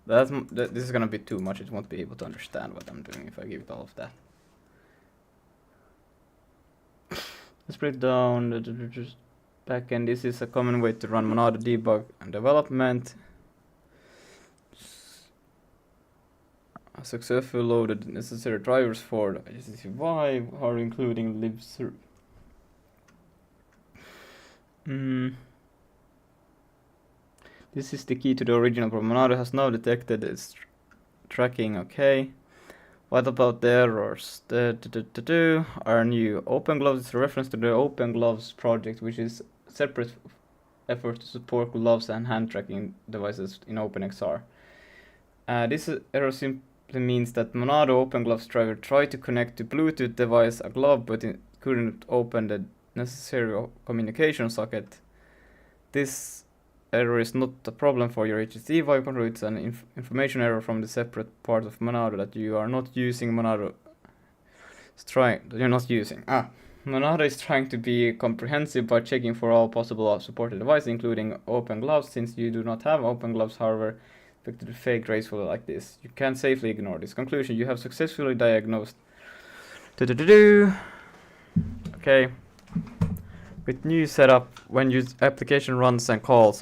This is gonna be too much. It won't be able to understand what I'm doing if I give it all of that. Let's break down the backend. This is a common way to run Monado debug and development. A successfully loaded necessary drivers for the ICC5 are including libs. This is the key to the original problem. Monado has now detected its tracking. Okay. What about the errors? Are new. OpenGloves is a reference to the OpenGloves project, which is a separate effort to support gloves and hand tracking devices in OpenXR. This error simply means that Monado OpenGloves driver tried to connect to Bluetooth device a glove, but it couldn't open the necessary communication socket. This error is not a problem for your HTTP Vibe controller. It's an information error from the separate part of Monado that you are not using. Monado is trying to be comprehensive by checking for all possible supported devices, including OpenGloves. Since you do not have OpenGloves, however, affected fake gracefully like this, you can safely ignore this. Conclusion: you have successfully diagnosed. Okay. With new setup, when your application runs and calls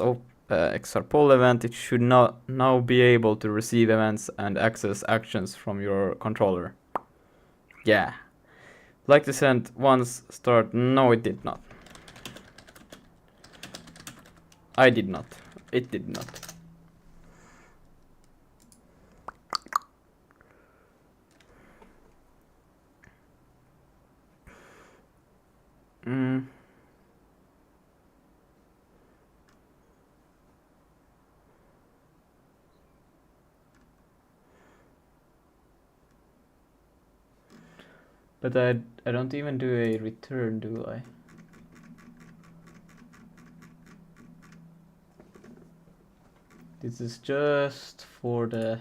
XR poll event, it should now be able to receive events and access actions from your controller. Yeah. Like to send once start. No, it did not. I did not. It did not. But I don't even do a return, do I? This is just for the...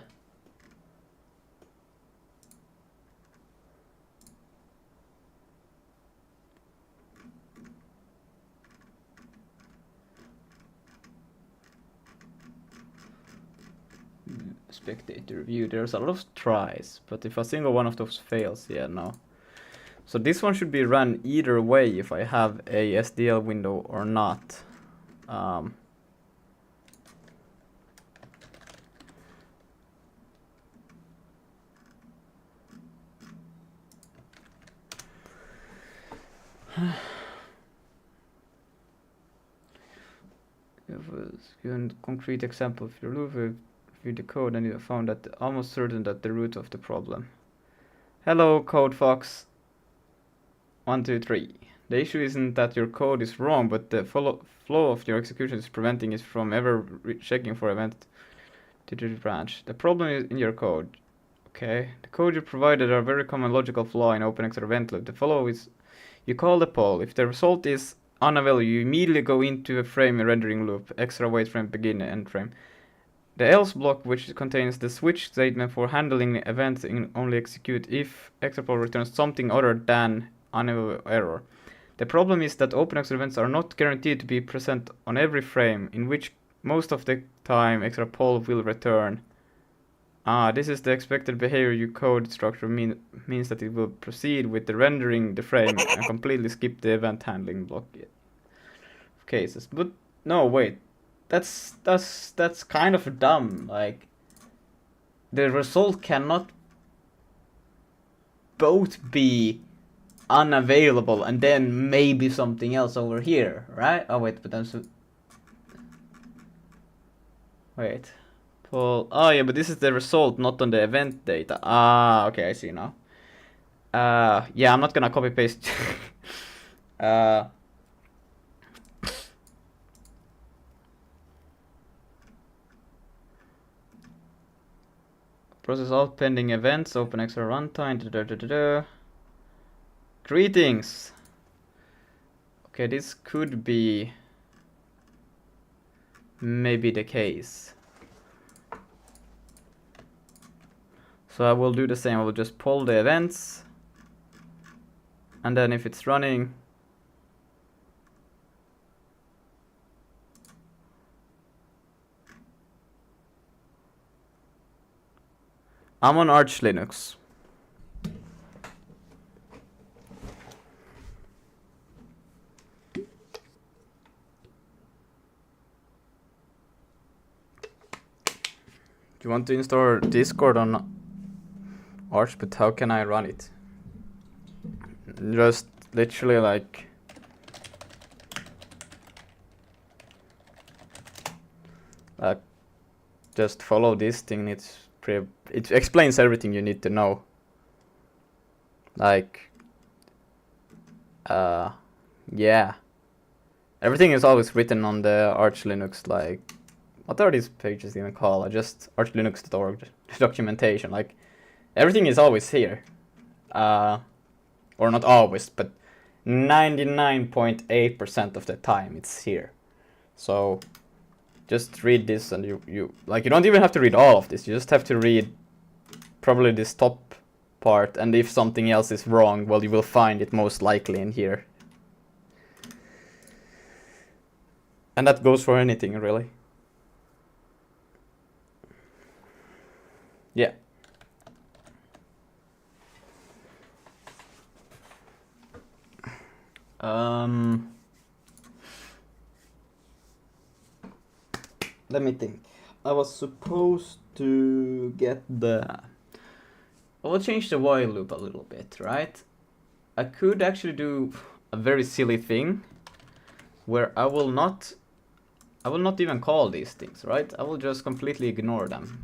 spectator view. There's a lot of tries, but if a single one of those fails, yeah, no. So this one should be run either way if I have a SDL window or not. Give a concrete example. If you review the code and you found that almost certain that the root of the problem. Hello, CodeFox 123. The issue isn't that your code is wrong, but the flow of your execution is preventing it from ever checking for event to the branch. The problem is in your code. Okay, the code you provided are a very common logical flaw in OpenXR event loop. The follow is you call the poll. If the result is unavailable, you immediately go into a frame rendering loop, extra wait frame, begin, end frame. The else block, which contains the switch statement for handling events, only execute if extra returns something other than unavailable error. The problem is that OpenXR events are not guaranteed to be present on every frame, in which most of the time extra poll will return This is the expected behavior. Your code structure means that it will proceed with the rendering the frame and completely skip the event handling block of cases. But no, wait, that's kind of dumb. Like, the result cannot both be unavailable and then maybe something else over here, right? Oh wait, but I'm wait. Pull. Oh yeah, but this is the result, not on the event data. Ah, okay, I see now. Yeah, I'm not gonna copy paste. Process all pending events. Open extra runtime. Greetings. Okay, this could be maybe the case. So I will do the same. I will just pull the events, and then if it's running, I'm on Arch Linux. Do you want to install Discord on Arch, but how can I run it? Just literally like just follow this thing. It explains everything you need to know. Like yeah, everything is always written on the Arch Linux. Like, what are these pages even called? Just archlinux.org documentation. Like, everything is always here. Or not always, but 99.8% of the time it's here. So just read this, and you don't even have to read all of this. You just have to read probably this top part, and if something else is wrong, well, you will find it most likely in here. And that goes for anything, really. Yeah. Let me think. I was supposed to get I will change the while loop a little bit, right? I could actually do a very silly thing where I will not even call these things, right? I will just completely ignore them.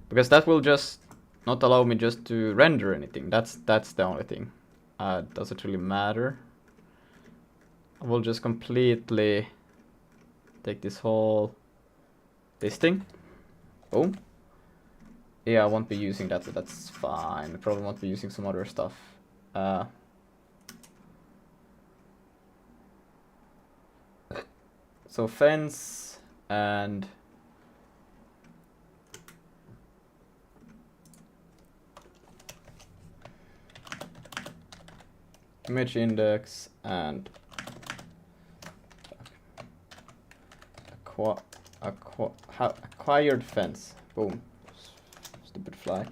Because that will just not allow me just to render anything. That's the only thing. Does it really matter? I will just completely take this thing. Boom. Yeah, I won't be using that, but that's fine. I probably won't be using some other stuff. So fence and image index and acquired fence. Boom. Stupid fly.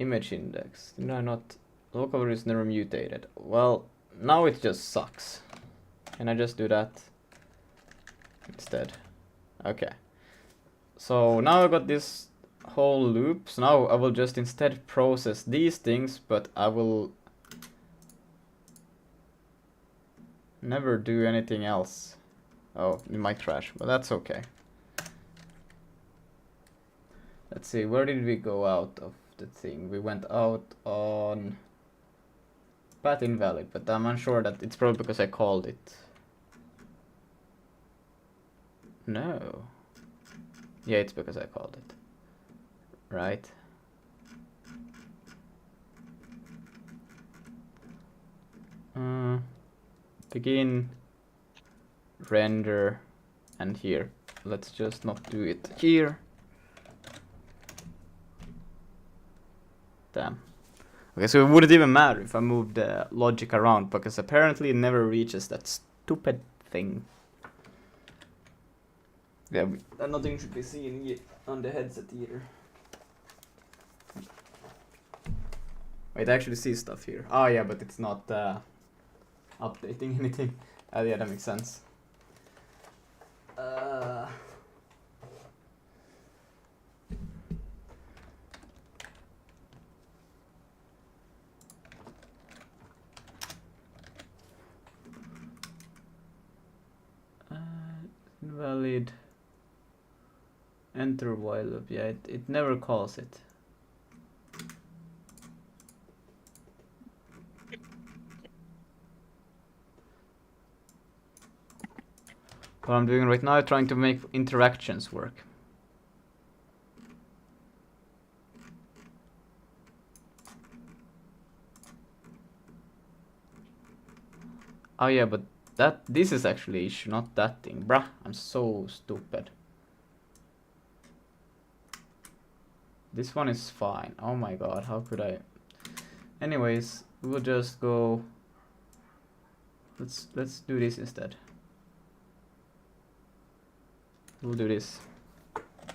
Image index. Did I not? Local variable is never mutated. Well, now it just sucks. Can I just do that instead? Okay. So now I got this whole loop. So now I will just instead process these things, but I will never do anything else. Oh, it might crash, but that's okay. Let's see, where did we go out of the thing? We went out on path invalid, but I'm unsure that it's probably because I called it. No. Yeah, it's because I called it. Right? Begin, render, and here. Let's just not do it here. Damn. Okay, so it wouldn't even matter if I moved the logic around, because apparently it never reaches that stupid thing. Yeah, nothing should be seen yet. on the headset either. Wait, I actually see stuff here. Oh yeah, but it's not updating anything. Yeah, that makes sense. Invalid. Enter while loop. Yeah, it never calls it. What I'm doing right now is trying to make interactions work. Oh yeah, but this is actually issue, not that thing. Bruh, I'm so stupid. This one is fine. Oh my god, how could I? Anyways, we'll just go. Let's do this instead. We'll do this.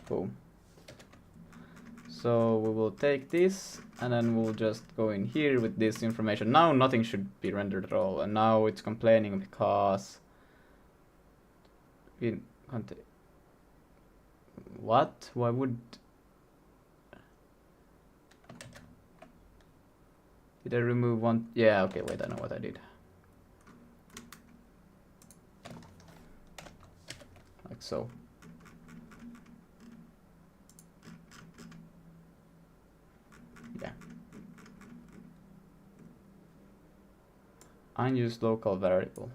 Boom. So we will take this and then we'll just go in here with this information. Now nothing should be rendered at all, and now it's complaining because we can't. What? Why would? Did I remove one? Yeah, okay, wait, I know what I did. Like so. Yeah. Unused local variable.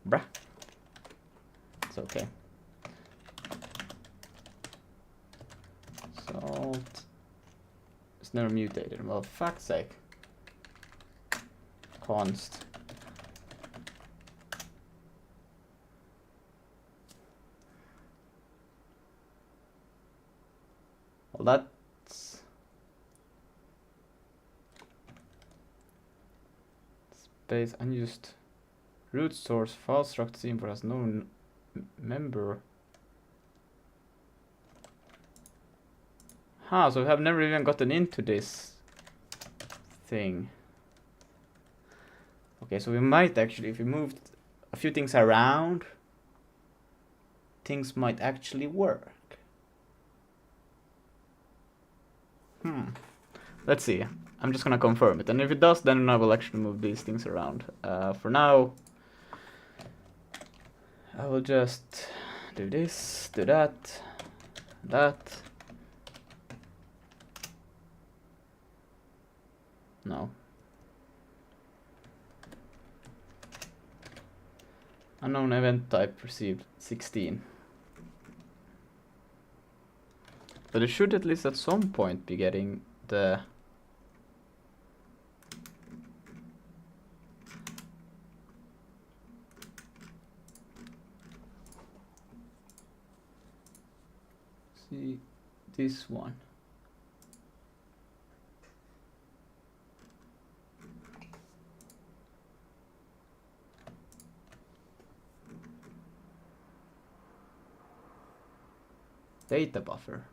Bruh. It's okay. Salt. It's never mutated. Well, fuck's sake. Const. Well, that's space unused root source file struct import has no member. Huh, so we have never even gotten into this thing. Okay, so we might actually, if we moved a few things around, things might actually work. Let's see. I'm just gonna confirm it, and if it does, then I will actually move these things around. For now, I will just do this, do that, that. No. Unknown event type received 16. But it should at least at some point be getting the see this one. Data buffer.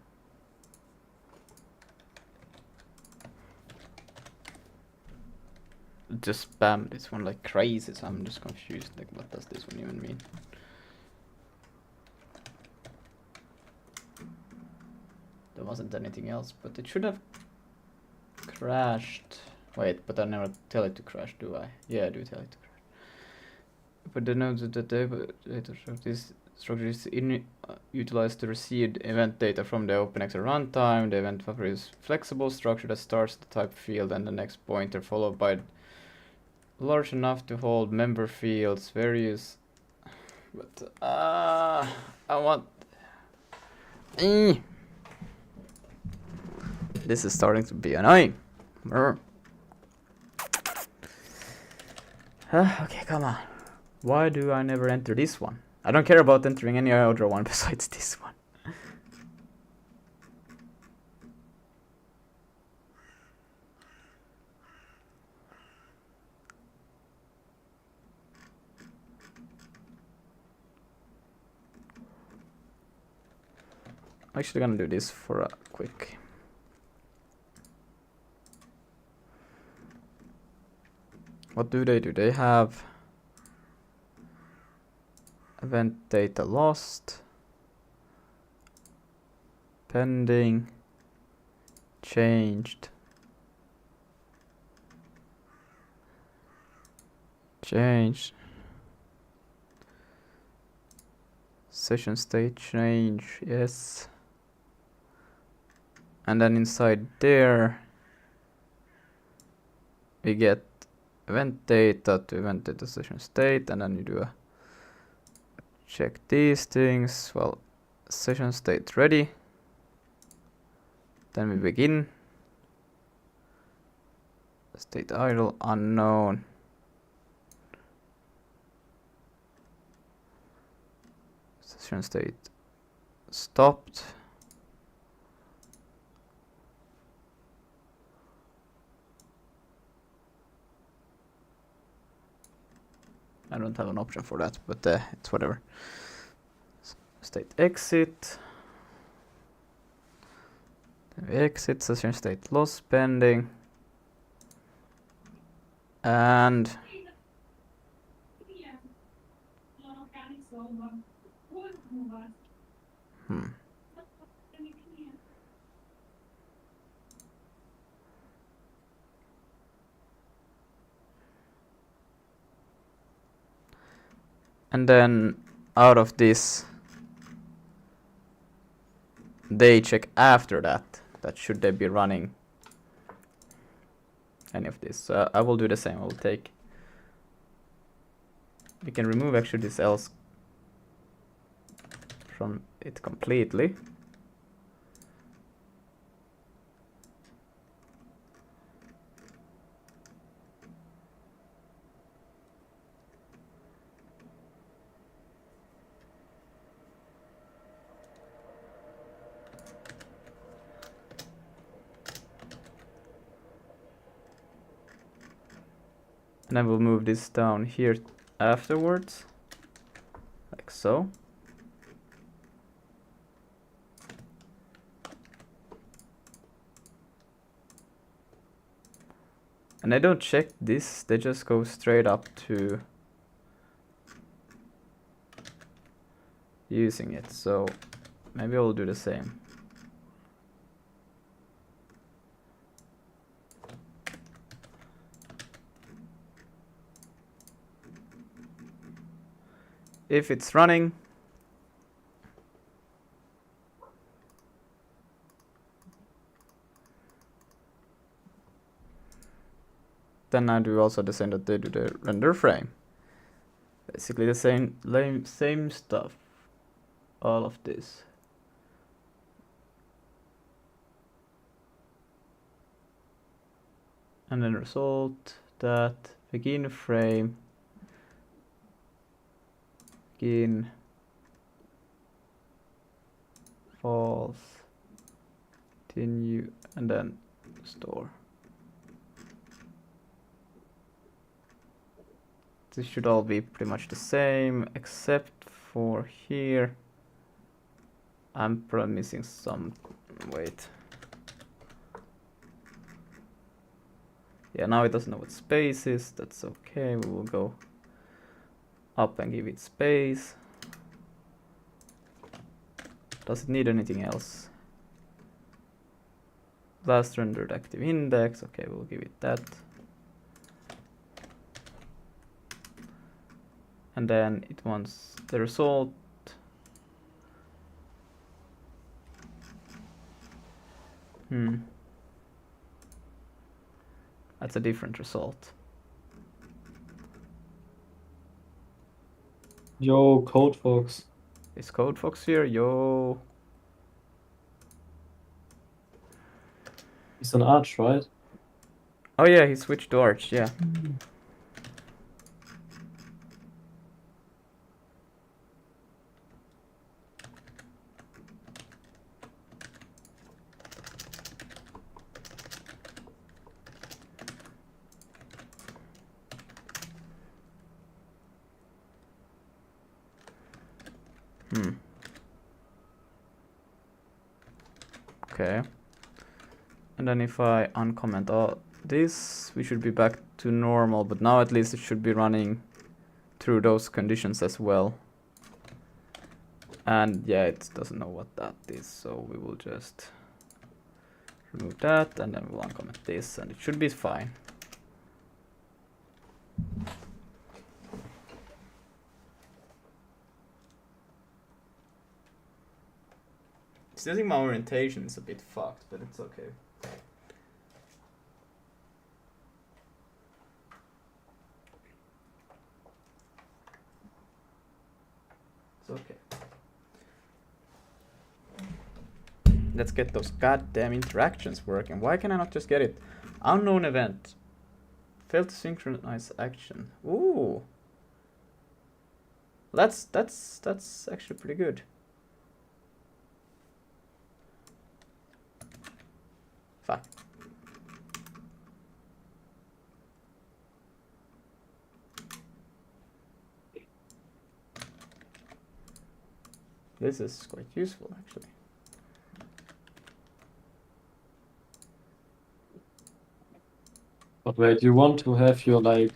Just spam this one like crazy, so I'm just confused. Like, what does this one even mean? There wasn't anything else, but it should have crashed. Wait, but I never tell it to crash, do I? Yeah, I do tell it to crash. But the nodes that the data this structure is utilized to receive event data from the OpenXR runtime. The event buffer is flexible structure that starts the type field and the next pointer, followed by large enough to hold member fields, various. But I want. This is starting to be annoying. Okay, come on. Why do I never enter this one? I don't care about entering any other one besides this one. I'm actually gonna do this for a quick. What do? They have event data lost, pending, changed, session state change, yes. And then inside there we get event data to event data session state, and then you do a check these things. Well, session state ready. Then we begin. State idle unknown. Session state stopped. I don't have an option for that, but it's whatever. State exit. Then we exit, session state lost pending. And and then out of this they check after that should they be running any of this. So I will do the same. I will take, we can remove actually this else from it completely. And then we'll move this down here afterwards, like so. And they don't check this, they just go straight up to using it. So maybe I'll do the same. If it's running, then I do also the same that they do the render frame. Basically the same stuff. All of this. And then result that begin frame, begin false, continue, and then store. This should all be pretty much the same, except for here. I'm probably missing some, wait. Yeah, now it doesn't know what space is, that's okay, we will go up and give it space. Does it need anything else? Last rendered active index, okay, we'll give it that. And then it wants the result. That's a different result. Yo, CodeFox. Is CodeFox here? Yo. He's on Arch, right? Oh yeah, he switched to Arch, yeah. Okay. And then if I uncomment all this, we should be back to normal, but now at least it should be running through those conditions as well. And yeah, it doesn't know what that is, so we will just remove that, and then we'll uncomment this, and it should be fine. Still think my orientation is a bit fucked, but it's okay. It's okay. Let's get those goddamn interactions working. Why can I not just get it? Unknown event. Failed to synchronize action. Ooh. That's actually pretty good. Fuck. This is quite useful, actually. But wait, you want to have your like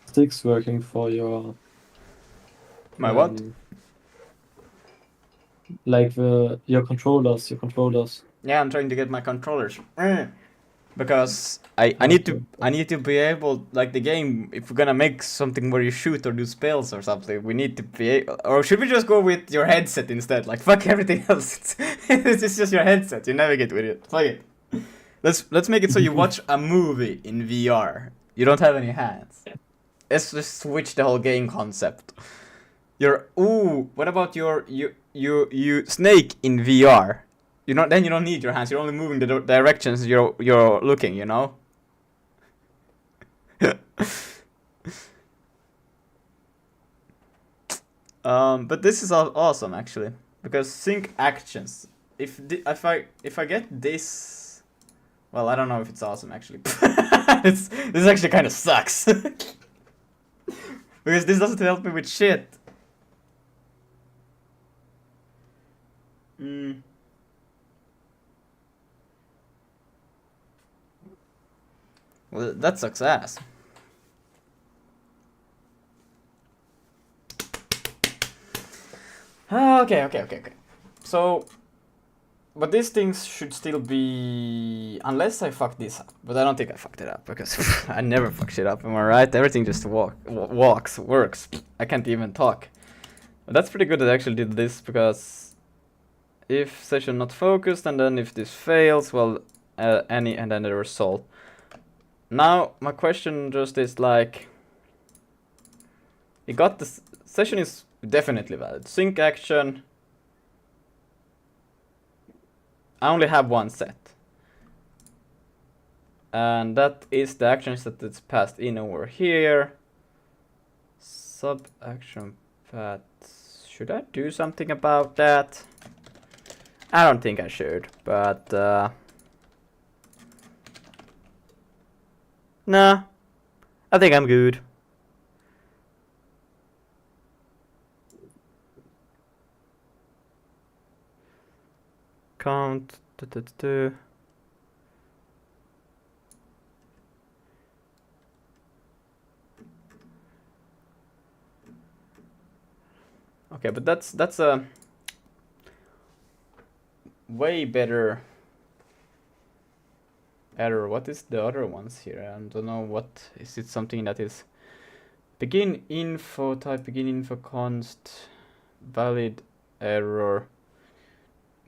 sticks working for your My what? Like your controllers. Yeah, I'm trying to get my controllers. Because I need to be able, like, the game, if we're gonna make something where you shoot or do spells or something, we need to be or should we just go with your headset instead? Like, fuck everything else. It's just your headset, you navigate with it. Fuck it. Let's make it so you watch a movie in VR. You don't have any hands. Let's just switch the whole game concept. What about you Snake in VR? Then you don't need your hands. You're only moving the directions you're looking, you know? But this is awesome actually, because sync actions. If I get this, well, I don't know if it's awesome actually. This actually kind of sucks. Because this doesn't help me with shit. Well, that sucks ass. Okay. So, but these things should still be, unless I fuck this up. But I don't think I fucked it up, because I never fuck shit up. Am I right? Everything just works. I can't even talk. But that's pretty good that I actually did this, because if session not focused, and then if this fails, well, and then the result. Now, my question just is like, you got this session is definitely valid. Sync action, I only have one set. And that is the actions that it's passed in over here. Sub action paths. Should I do something about that? I don't think I should, but nah, I think I'm good. Count. Okay, but that's a way better error. What is the other ones here? I don't know. What is it? Something that is begin info type, begin info const, valid error,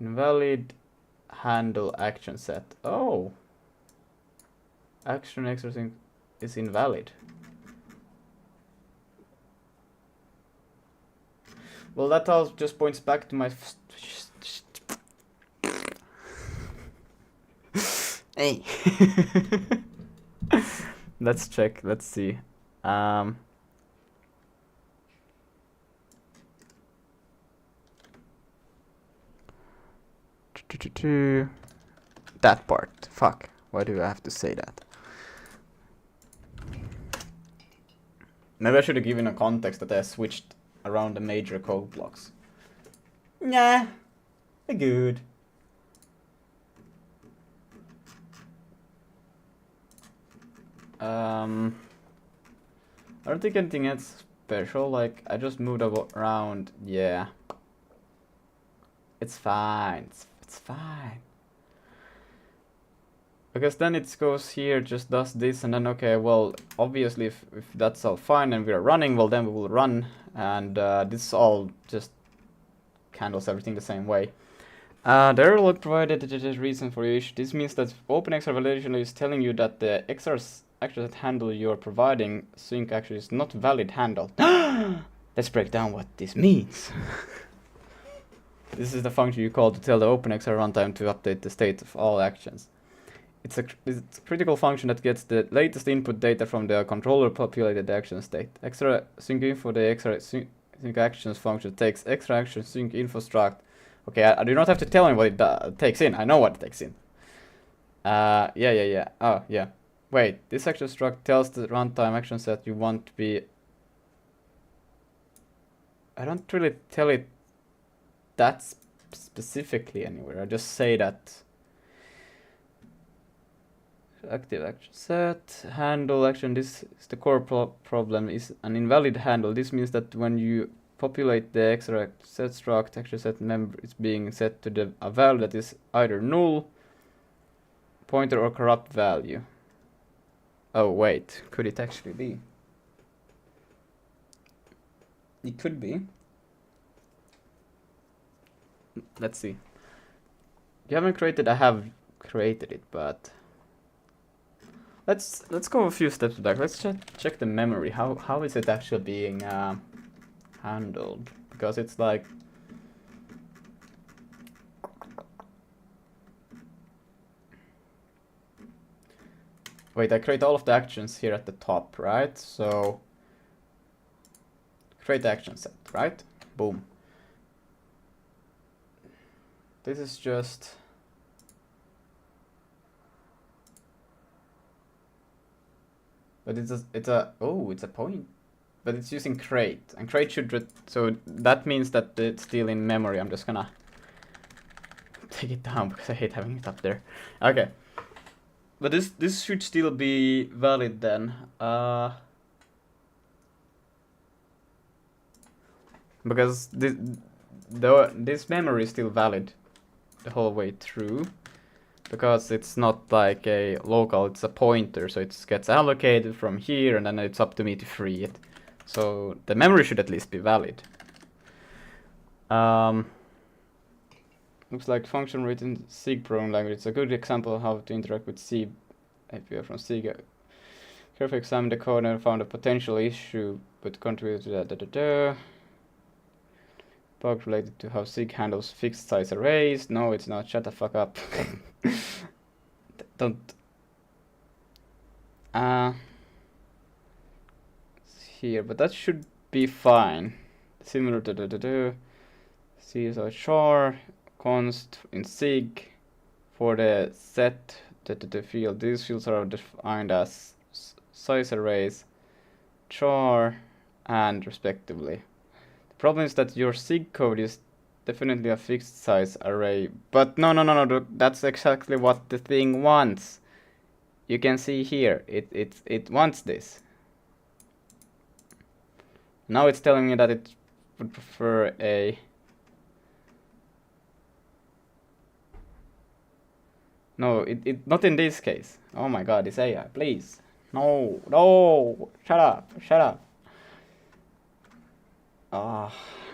invalid handle action set. Oh, action exercising is invalid. Well, that all just points back to my hey. Let's check. Let's see. That part. Fuck. Why do I have to say that? Maybe I should have given a context that I switched around the major code blocks. Nah. Good. I don't think anything else special. Like I just moved around. Yeah, it's fine. It's fine. Because then it goes here, just does this, and then okay, well, obviously if that's all fine and we're running, well then we will run, and this all just handles everything the same way. The error log provided a reason for each. This means that OpenXR validation is telling you that the XR access handle you are providing sync actually is not valid handle. Let's break down what this means. This is the function you call to tell the OpenXR runtime to update the state of all actions. It's a critical function that gets the latest input data from the controller populated action state. Extra sync info, the extra sync actions function takes extra action sync info struct. Okay, I do not have to tell him what it takes in. I know what it takes in. Yeah. Oh, yeah. Wait, this action struct tells the runtime action set you want to be. I don't really tell it that specifically anywhere. I just say that. Active action set, handle action, this is the core problem, is an invalid handle. This means that when you populate the extra set struct, action set member is being set to a value that is either null, pointer, or corrupt value. Oh wait, could it actually be? It could be. Let's see. You haven't created, I have created it, but let's go a few steps back. Let's check the memory. How is it actually being handled? Because it's like wait, I create all of the actions here at the top, right? So create action set, right? Boom. This is just but it's a point. But it's using crate, and crate should so that means that it's still in memory. I'm just gonna take it down because I hate having it up there. Okay, but this should still be valid then. Because this memory is still valid the whole way through. Because it's not like a local, it's a pointer, so it gets allocated from here and then it's up to me to free it. So the memory should at least be valid. Looks like function written SIG program language. It's a good example of how to interact with C API from SIG. Carefully examined the code and found a potential issue, but contributed to that. Bug related to how SIG handles fixed size arrays. No, it's not. Shut the fuck up. Don't. Here, but that should be fine. Similar to C is a char const in SIG for the set the field. These fields are defined as size arrays, char, and respectively. Problem is that your SIG code is definitely a fixed size array, but no, that's exactly what the thing wants. You can see here, it wants this. Now it's telling me that it would prefer a no, it not in this case. Oh my god, this AI, please. No, shut up.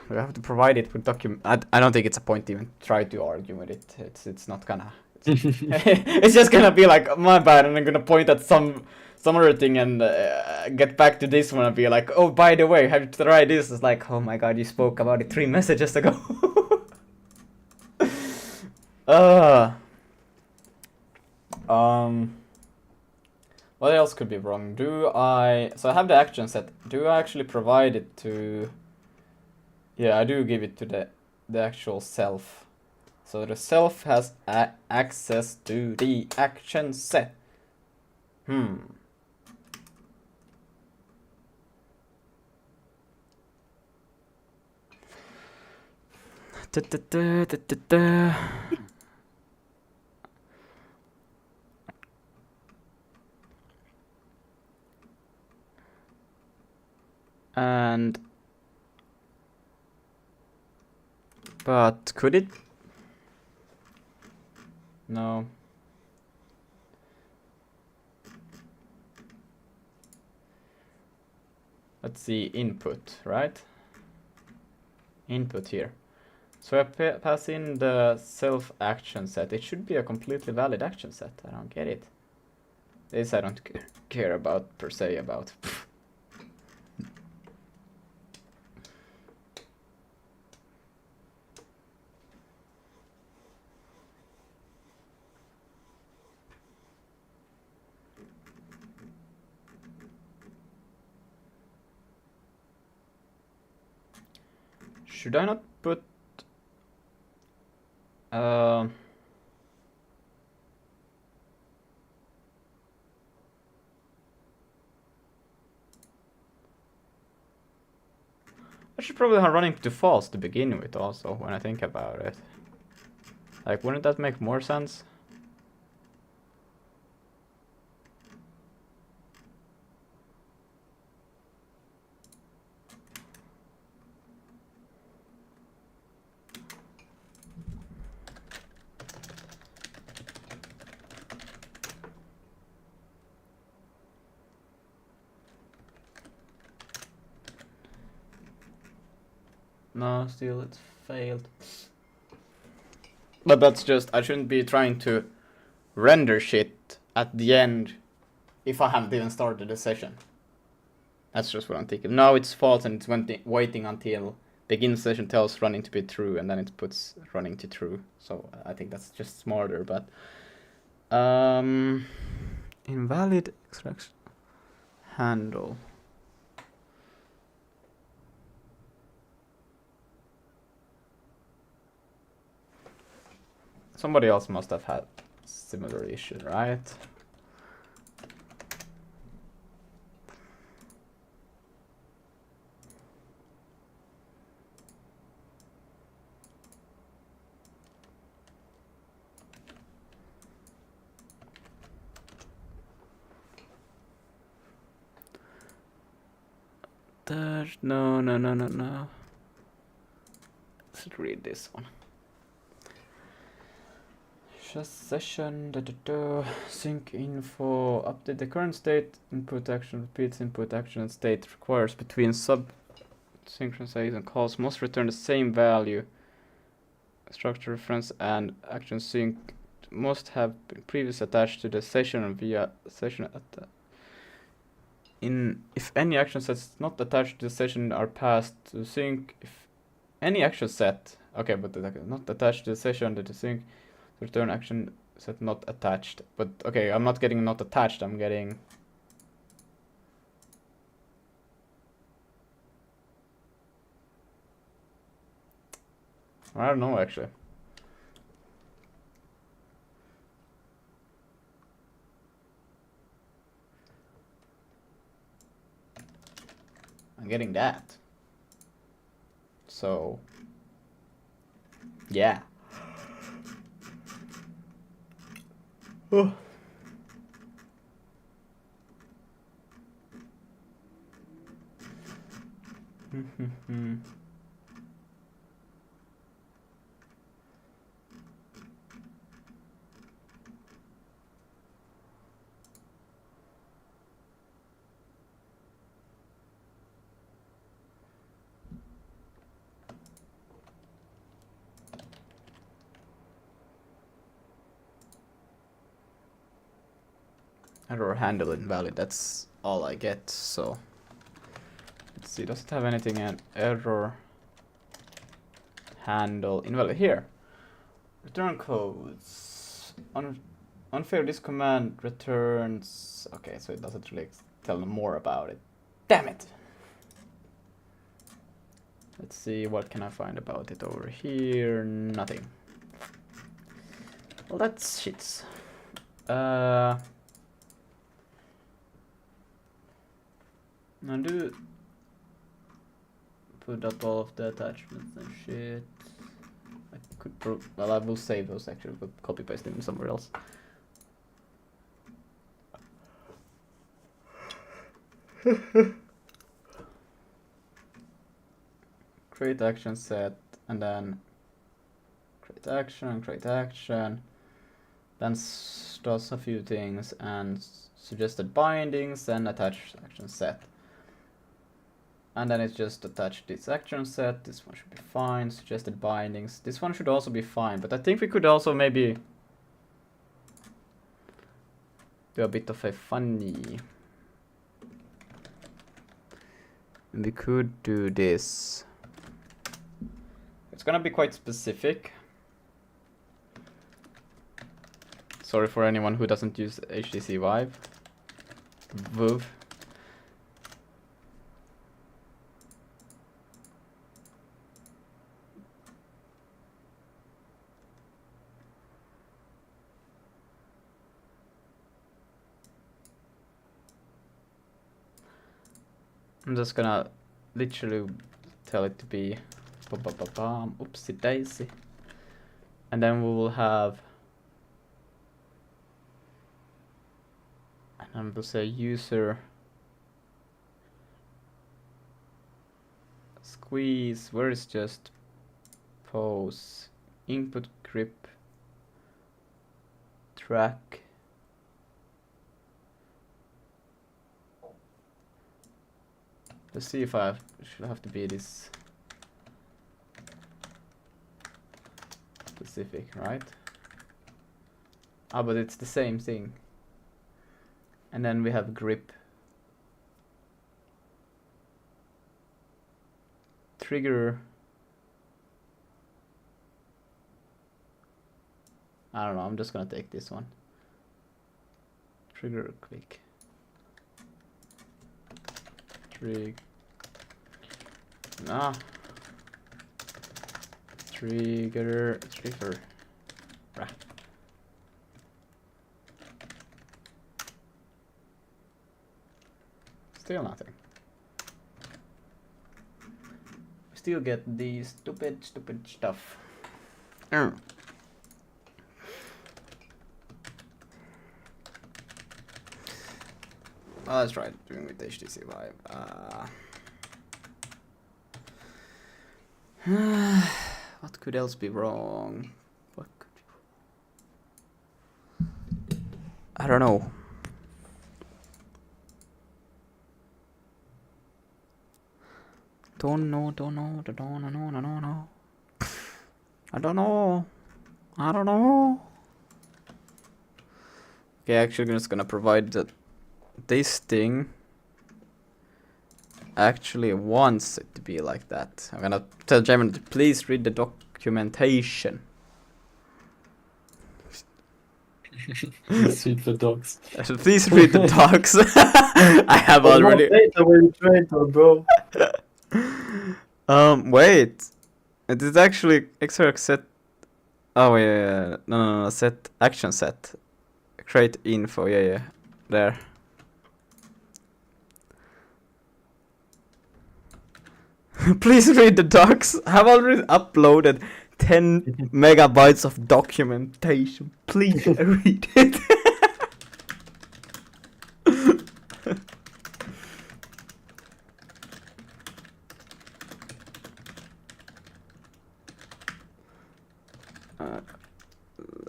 We have to provide it with document. I don't think it's a point even try to argue with it. It's not gonna. It's just gonna be like my bad, and I'm gonna point at some other thing and get back to this one and be like, oh, by the way, have you tried this? It's like, oh my god, you spoke about it 3 messages ago. What else could be wrong? So I have the action set. Do I actually provide it to? Yeah, I do give it to the actual self. So the self has access to the action set. And but could it? No. Let's see, input, right? Input here. So I pass in the self action set. It should be a completely valid action set. I don't get it. This I don't care about per se about. Should I not put I should probably have running to false to begin with also, when I think about it. Like, wouldn't that make more sense? No, still it's failed. But that's just, I shouldn't be trying to render shit at the end if I haven't even started the session. That's just what I'm thinking. No, it's false and it's waiting until begin session tells running to be true and then it puts running to true. So I think that's just smarter, but invalid extraction handle. Somebody else must have had similar issue, right? No. Let's read this one. Just session, sync info, update the current state, input action, repeats input action and state requires between synchronization calls must return the same value. Structure reference and action sync must have been previously attached to the session and via session if any action sets not attached to the session are passed to sync. If any action set, okay, but not attached to the session to the sync, return action set not attached. But okay, I'm not getting not attached, I'm getting I don't know actually. I'm getting that. So yeah. Oh. Error handle invalid, that's all I get, so let's see, does it have anything in error handle invalid here? Return codes. Unfair, this command returns. Okay, so it doesn't really tell them more about it. Damn it! Let's see, what can I find about it over here? Nothing. Well, that's shits. I do put up all of the attachments and shit. I could well, I will save those actually, but copy paste them somewhere else. create action set, and then create action, then does a few things, and suggested bindings, then attach action set. And then it's just attach this action set, this one should be fine, suggested bindings, this one should also be fine, but I think we could also maybe do a bit of a funny. And we could do this. It's gonna be quite specific. Sorry for anyone who doesn't use HTC Vive. Vive. I'm just gonna literally tell it to be oopsie daisy. And then we will have, and I'm gonna say user squeeze, where is just pose, input grip, track. Let's see if I should have to be this specific, right? Ah, but it's the same thing. And then we have grip. Trigger. I don't know, I'm just gonna take this one. Trigger click. Trigger. Rah. Still nothing. Still get the stupid stuff. Oh, let's try doing with HTC Vive. What could else be wrong? What could be... I don't know. Don't know. I don't know. Okay, actually, I'm just gonna provide that this thing actually wants it to be like that. I'm gonna tell Gemini to please read the documentation. Please read the docs. Please read the docs. I have already. What data were you trained on, bro? Wait. It is actually extract set. Oh yeah. No. Set action set. Create info. Yeah. There. Please read the docs. I have already uploaded 10 megabytes of documentation. Please read it.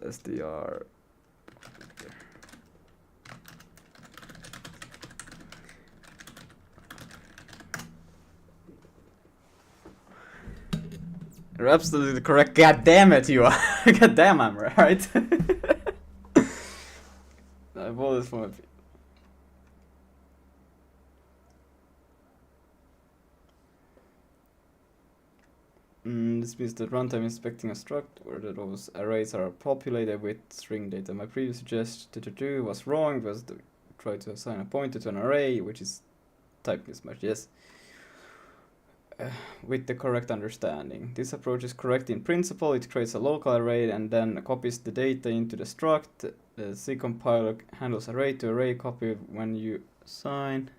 SDR. You're absolutely correct. God damn it, you are. God damn, I'm right. I've always wanted. This means that runtime inspecting a struct where those arrays are populated with string data. My previous suggestion to do was wrong, was to try to assign a pointer to an array, which is type mismatch. Yes. With the correct understanding. This approach is correct in principle. It creates a local array and then copies the data into the struct. The C compiler handles array to array copy when you assign.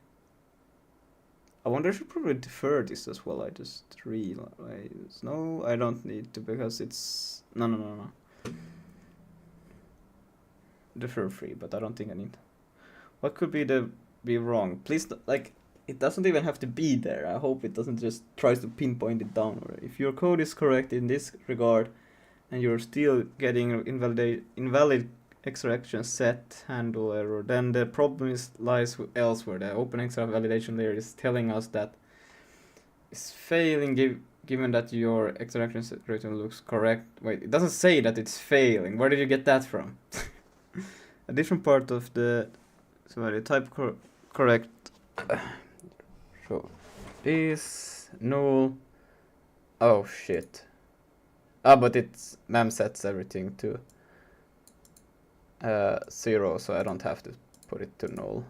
I wonder if I should probably defer this as well. I just realized. No, I don't need to because it's... No. Defer free, but I don't think I need. What could be wrong? Please, like, it doesn't even have to be there. I hope it doesn't just try to pinpoint it down. Or if your code is correct in this regard, and you're still getting invalid extraction set handle error, then the problem lies elsewhere. The OpenXR validation layer is telling us that it's failing given that your extraction return looks correct. Wait, it doesn't say that it's failing. Where did you get that from? A different part of the type correct. So this null. Oh shit. But it's mem sets everything to 0, so I don't have to put it to null.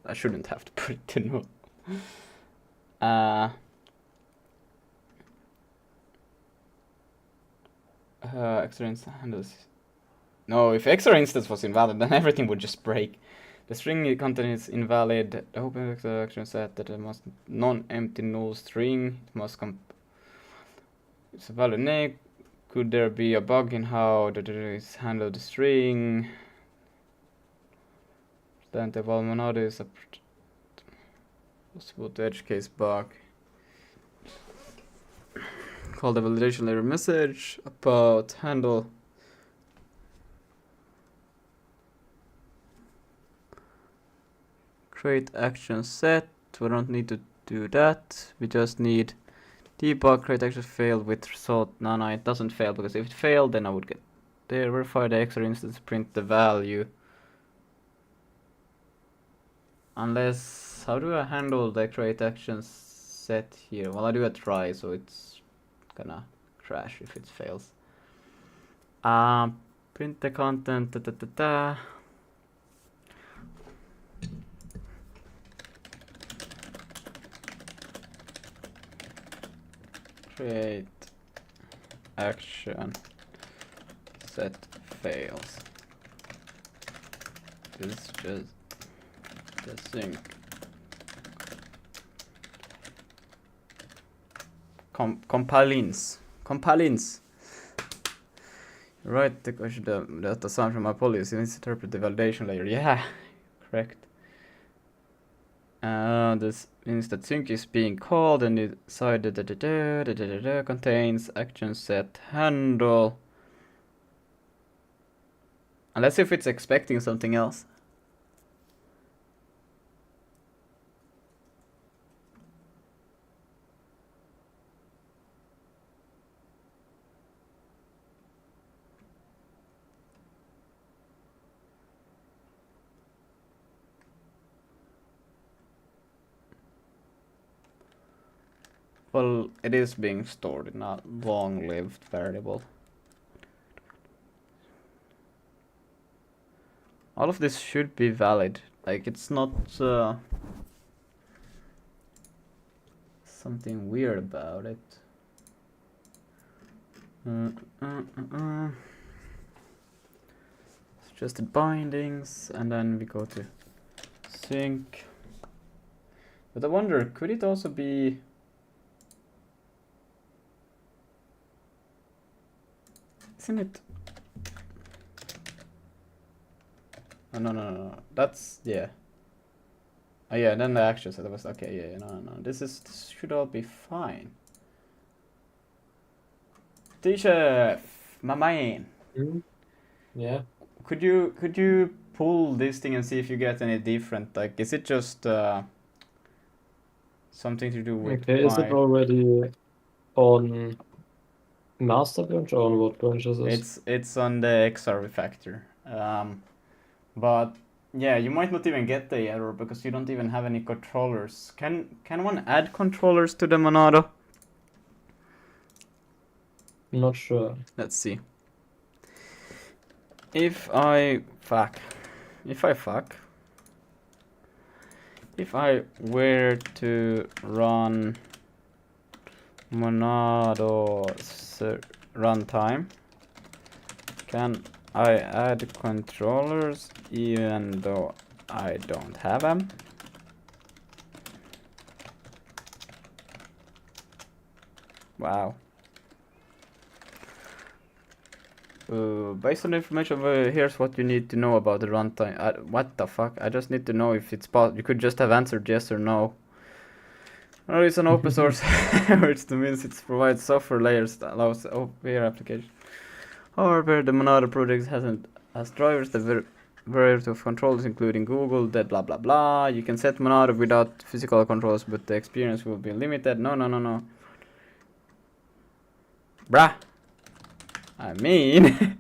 I shouldn't have to put it to null. Extra instance handles. No, if extra instance was invalid, then everything would just break. The string content is invalid. The open extraction set that it must non-empty null string. It must it's a valid name. Could there be a bug in how that it is handled the string? Then the Valmonado is a possible edge case bug. Call the validation layer message about handle. Create action set. We don't need to do that. We just need debug create action failed with result. No, it doesn't fail, because if it failed, then I would get there, verify the extra instance, print the value. Unless, how do I handle the create action set here? Well, I do a try, so it's gonna crash if it fails. Print the content. Create action set fails. This is just the sync. Compilins. Right, the question that the sound from my policy needs to interpret the validation layer. Yeah, correct. This means that sync is being called and inside contains action set handle. And let's see if it's expecting something else. Well, it is being stored in a long-lived variable. All of this should be valid. Like, it's not something weird about it. Suggested bindings, and then we go to sync. But I wonder, could it also be... Isn't it? Oh, no. That's, yeah. Oh yeah, then the action set was, okay, yeah, no. This should all be fine. T-Chef, my man. Yeah. Could you pull this thing and see if you get any different? Like, is it just something to do with? Okay, is it already on master branch or on what branch is it? It's on the XR refactor. But yeah, you might not even get the error because you don't even have any controllers. Can one add controllers to the Monado? Not sure. Let's see. If I were to run Monado runtime, can I add controllers even though I don't have them? Wow. Based on the information, here's what you need to know about the runtime. What the fuck? I just need to know if it's possible. You could just have answered yes or no. Or it's an open source, which means it provides software layers that allows OpenAI application. However, the Monado project has drivers that variety of controls, including Google, that blah blah blah. You can set Monado without physical controls, but the experience will be limited. No. Bruh. I mean,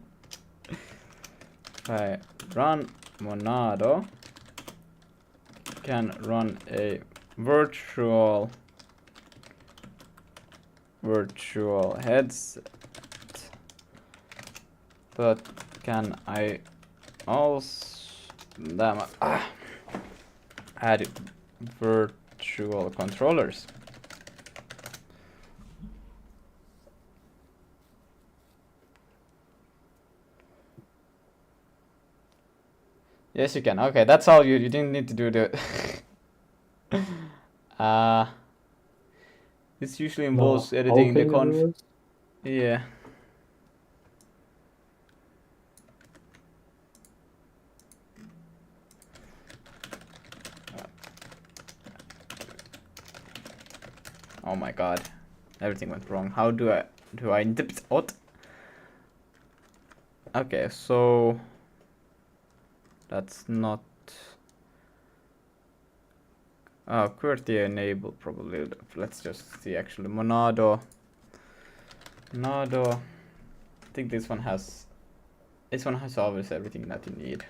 if I run Monado, can run a virtual headset, but can I also add virtual controllers? Yes, you can. Okay, that's all. You didn't need to do the. This usually involves editing the conf. Yeah. Oh my god, everything went wrong. How do I dip it out? Okay, so that's not. QWERTY enable probably. Let's just see actually. Monado. I think this one has obviously everything that you need.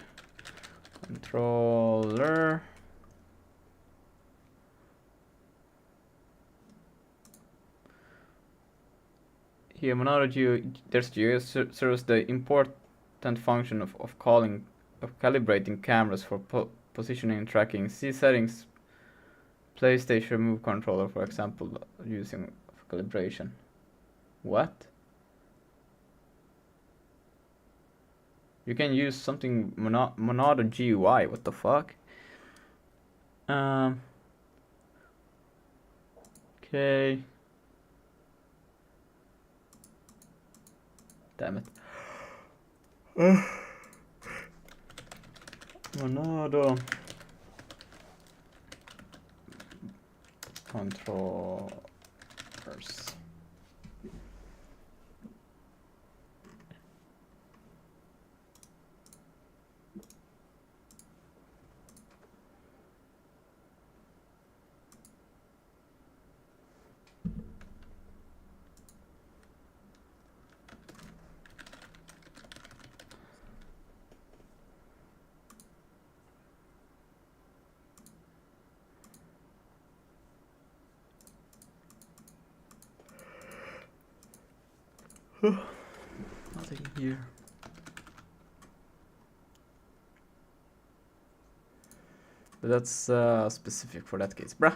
Controller. Here, Monado serves the important function of calibrating cameras for positioning and tracking. See settings. PlayStation Move controller, for example, using calibration. What? You can use something Monado GUI. What the fuck? Okay. Damn it. Monado controllers. Nothing here. But that's specific for that case, bruh.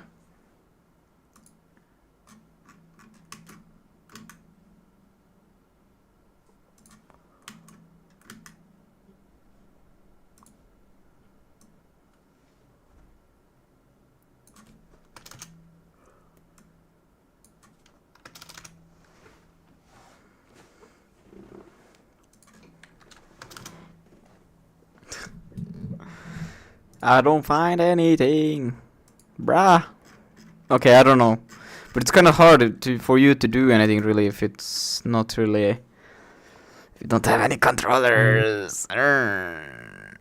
I don't find anything, bruh. Okay, I don't know, but it's kind of hard for you to do anything really if it's not really. If you don't have any controllers. I'm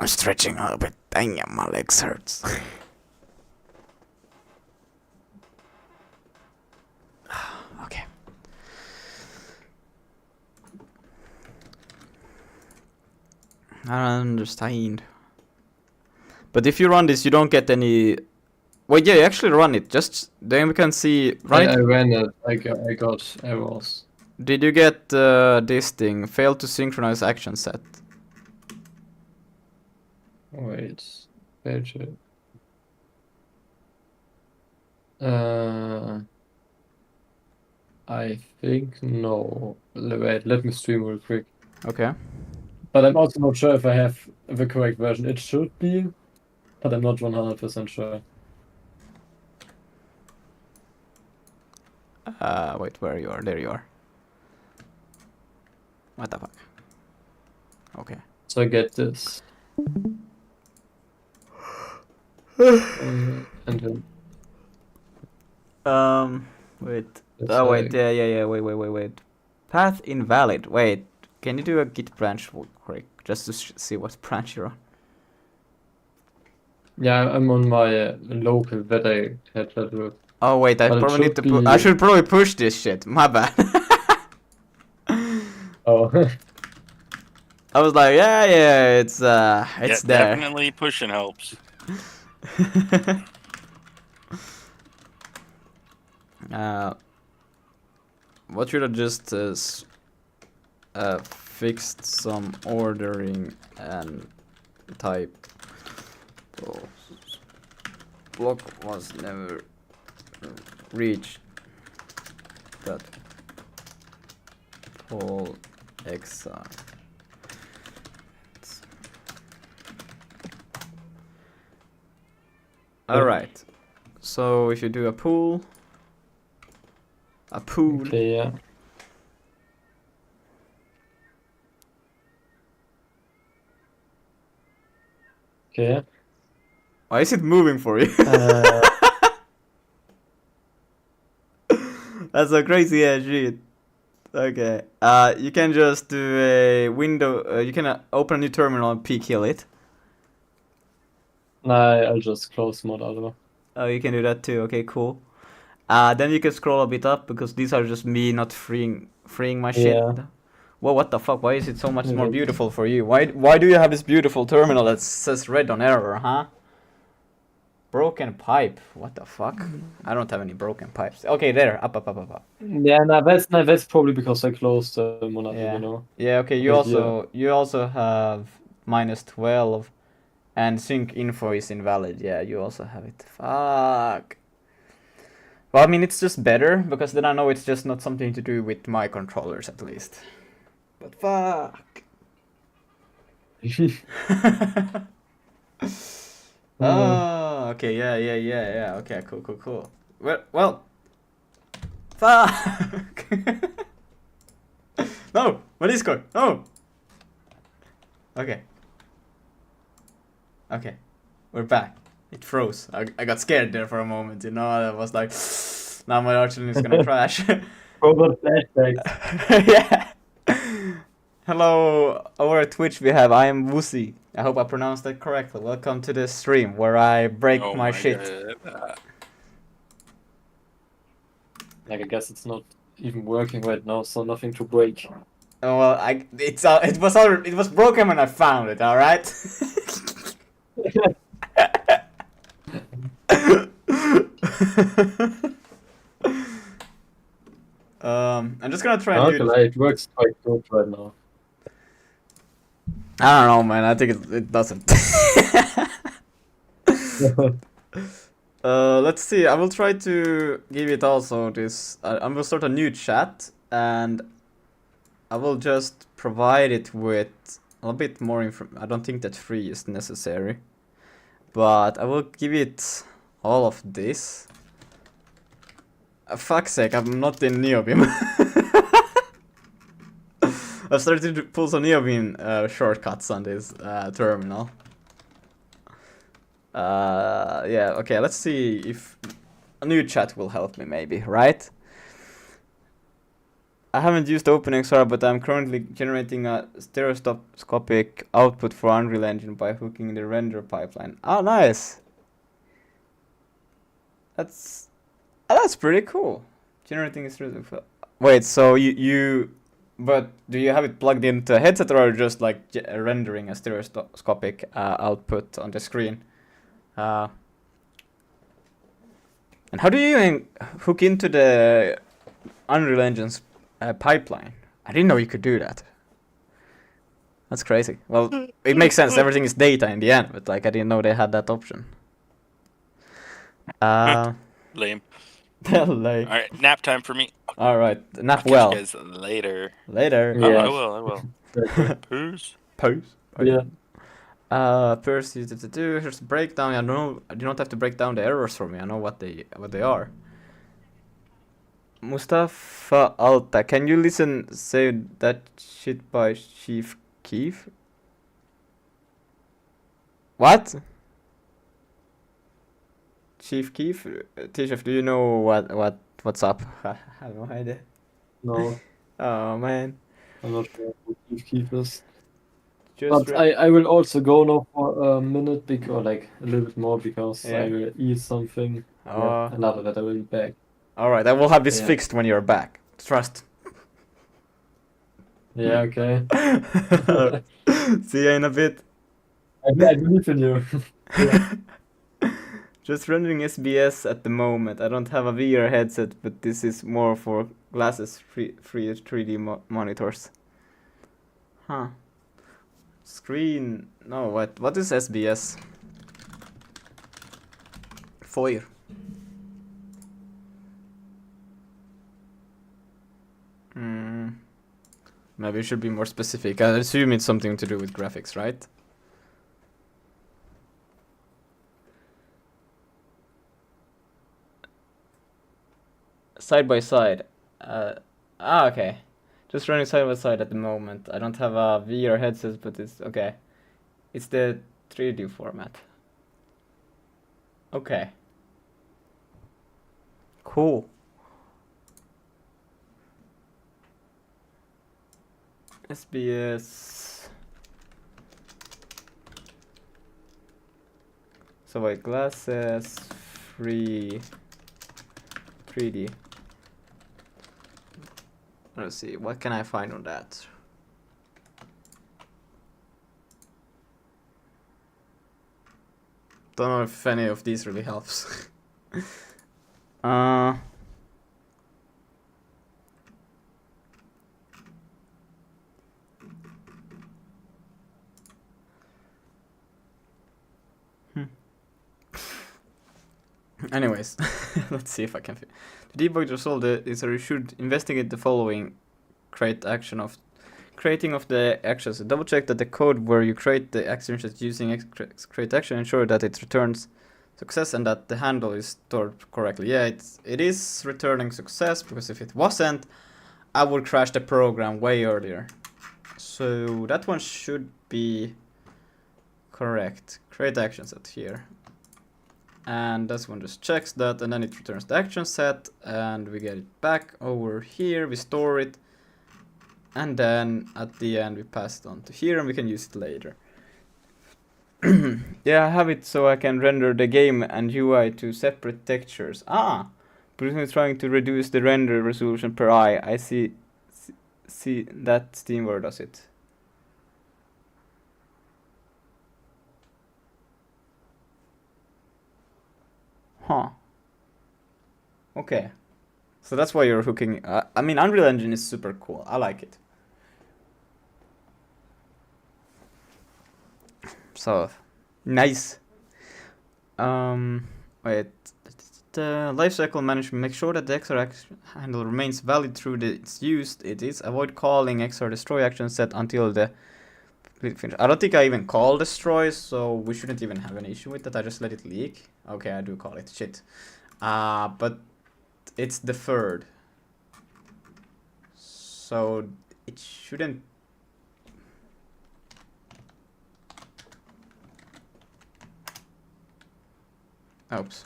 stretching a little bit. Dang, my legs hurts. Okay. I don't understand. But if you run this, you don't get any. Well, yeah, you actually run it. Just then we can see. I ran it. I got errors. Did you get this thing? Failed to synchronize action set. Wait. Page it. I think no. Wait, let me stream real quick. Okay. But I'm also not sure if I have the correct version. It should be, but I'm not 100% sure. Wait, where you are? There you are. What the fuck? Okay. So I get this. And then Wait. it's Oh, wait. like, Yeah. Wait. Path invalid. Wait. Can you do a git branch quick? Just to see what branch you're on. yeah, I'm on my local that I had that with. Oh, wait. I But it probably need should to be. I should probably push this shit. My bad. Oh. I was like, yeah, it's there. Definitely pushing helps. What should I just fixed some ordering and type. Oh, block was never reached. That Paul exile. Alright. So if you do a pool. Okay, yeah. Okay. Why is it moving for you? That's a crazy ass shit. Okay. You can just do a window. You can open a new terminal and p-kill it. Nah, I'll just close mod other. Oh, you can do that too. Okay, cool. Then you can scroll a bit up because these are just me not freeing my shit. Yeah. Well, what the fuck? Why is it so much more beautiful for you? Why do you have this beautiful terminal that says red on error, huh? Broken pipe. What the fuck? I don't have any broken pipes. Okay, there. Up. Yeah, that's probably because I closed the mod, Yeah. you know. Yeah. Okay. You also have -12, and sync info is invalid. Yeah, you also have it. Fuck. Well, I mean, it's just better because then I know it's just not something to do with my controllers at least. But fuck. Oh, okay, yeah. Okay, cool. Well, fuck. No, my Discord. No. Okay, we're back. It froze. I got scared there for a moment. You know, I was like, now my Archon is gonna crash. Robot flashbacks. Yeah. Hello, over at Twitch we have I am Wussy. I hope I pronounced that correctly. Welcome to the stream where I break my shit. Like, I guess it's not even working right now, so nothing to break. Oh, well, it was broken when I found it. All right. I'm just gonna try and Okay, like, it works quite good right now. I don't know, man. I think it doesn't. Let's see. I will try to give it also this. I will start a new chat and I will just provide it with a bit more info. I don't think that 3 is necessary, but I will give it all of this. Fuck's sake, I'm not in Neobim. I've started to pull some Neobim shortcuts on this terminal. Yeah, okay, let's see if a new chat will help me maybe, right? I haven't used OpenXR, but I'm currently generating a stereoscopic output for Unreal Engine by hooking the render pipeline. Oh, nice! That's pretty cool. Generating a stereoscopic... Wait, so but do you have it plugged into a headset or just like rendering a stereoscopic output on the screen? And how do you hook into the Unreal Engine's pipeline? I didn't know you could do that. That's crazy. Well, it makes sense. Everything is data in the end, but like I didn't know they had that option. Lame. Like. All right, nap time for me. All right, nap I'll well. catch you guys later. Later. Yeah. I will. Peace. Yeah. First, here's the breakdown. I know you don't have to break down the errors for me. I know what they are. Mustafa Alta, can you listen say that shit by Chief Keef? What? Chief Keef? Tishaf, do you know what's up? I have no idea. No, Oh man. I'm not sure who Keith is. Just But I will also go now for a minute or like a little bit more because Yeah. I will eat something. Oh. And after that I will be back. Alright, I will have this Yeah. fixed when you're back. Trust. Yeah, okay. See you in a bit. I believe in you. Yeah. Just rendering SBS at the moment. I don't have a VR headset, but this is more for glasses free 3D monitors. Huh. Screen. No, what is SBS? Foyer. Maybe it should be more specific. I assume it's something to do with graphics, right? Side by side. Okay. Just running side by side at the moment. I don't have a VR headset, but it's okay. It's the 3D format. Okay. Cool. SBS. So wait, glasses, free 3D. Let's see, what can I find on that? Don't know if any of these really helps. Anyways, let's see if I can. To debug the result, you should investigate the following: create action of creating of the actions. Double check that the code where you create the action is using create action. Ensure that it returns success and that the handle is stored correctly. Yeah, it is returning success, because if it wasn't, I would crash the program way earlier. So that one should be correct. Create action set here. And this one just checks that, and then it returns the action set, and we get it back over here, we store it, and then at the end we pass it on to here, and we can use it later. Yeah, I have it so I can render the game and UI to separate textures. Presumably trying to reduce the render resolution per eye. I see that Steamware does it. Huh. Okay. So that's why you're hooking. I mean, Unreal Engine is super cool. I like it. So, nice. Wait. Lifecycle management. Make sure that the XR handle remains valid through its use. It is. Avoid calling XR destroy action set until the finish. I don't think I even call destroy, so we shouldn't even have an issue with that. I just let it leak. Okay, I do call it. Shit. But it's deferred. So it shouldn't. Oops.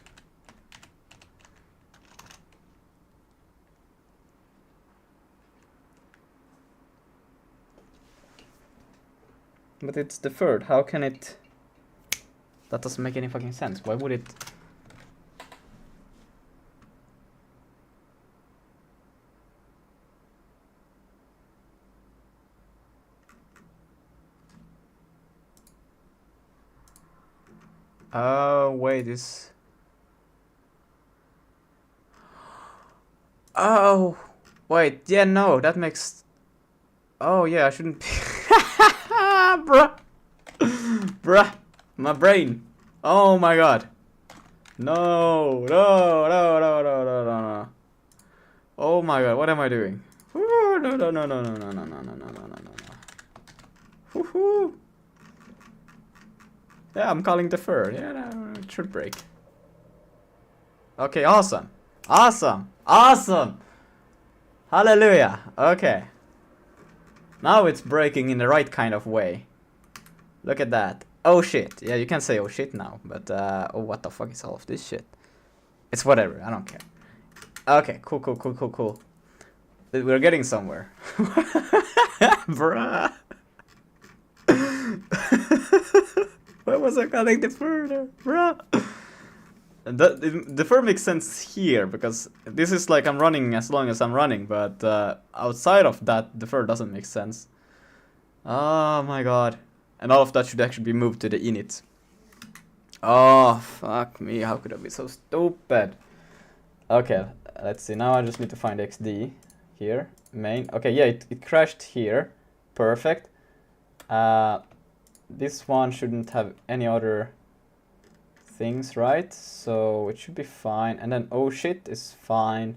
But it's deferred. How can it? That doesn't make any fucking sense. Why would it? Oh, wait, this. Oh, wait, yeah, no, that makes. Oh, yeah, I shouldn't be. Bruh. Bruh. My brain. Oh my god. No, no, no, no, no, no, no, no. Oh my god, what am I doing? Ooh, no, no, no, no, no, no, no, no, no, no, no, no, no. Woohoo. Yeah, I'm calling defer. Yeah, no, it should break. Okay, awesome. Awesome. Awesome. Hallelujah. Okay. Now it's breaking in the right kind of way. Look at that. Oh shit. Yeah, you can say oh shit now, but oh, what the fuck is all of this shit? It's whatever, I don't care. Okay, cool. We're getting somewhere. Bruh. Why was I cutting the fur? Bruh. The fur makes sense here, because this is like I'm running as long as I'm running, but outside of that, the fur doesn't make sense. Oh my god. And all of that should actually be moved to the init. Oh, fuck me, how could I be so stupid? Okay, let's see, now I just need to find XD here, main. Okay, yeah, it crashed here, perfect. This one shouldn't have any other things, right? So it should be fine, and then oh shit is fine.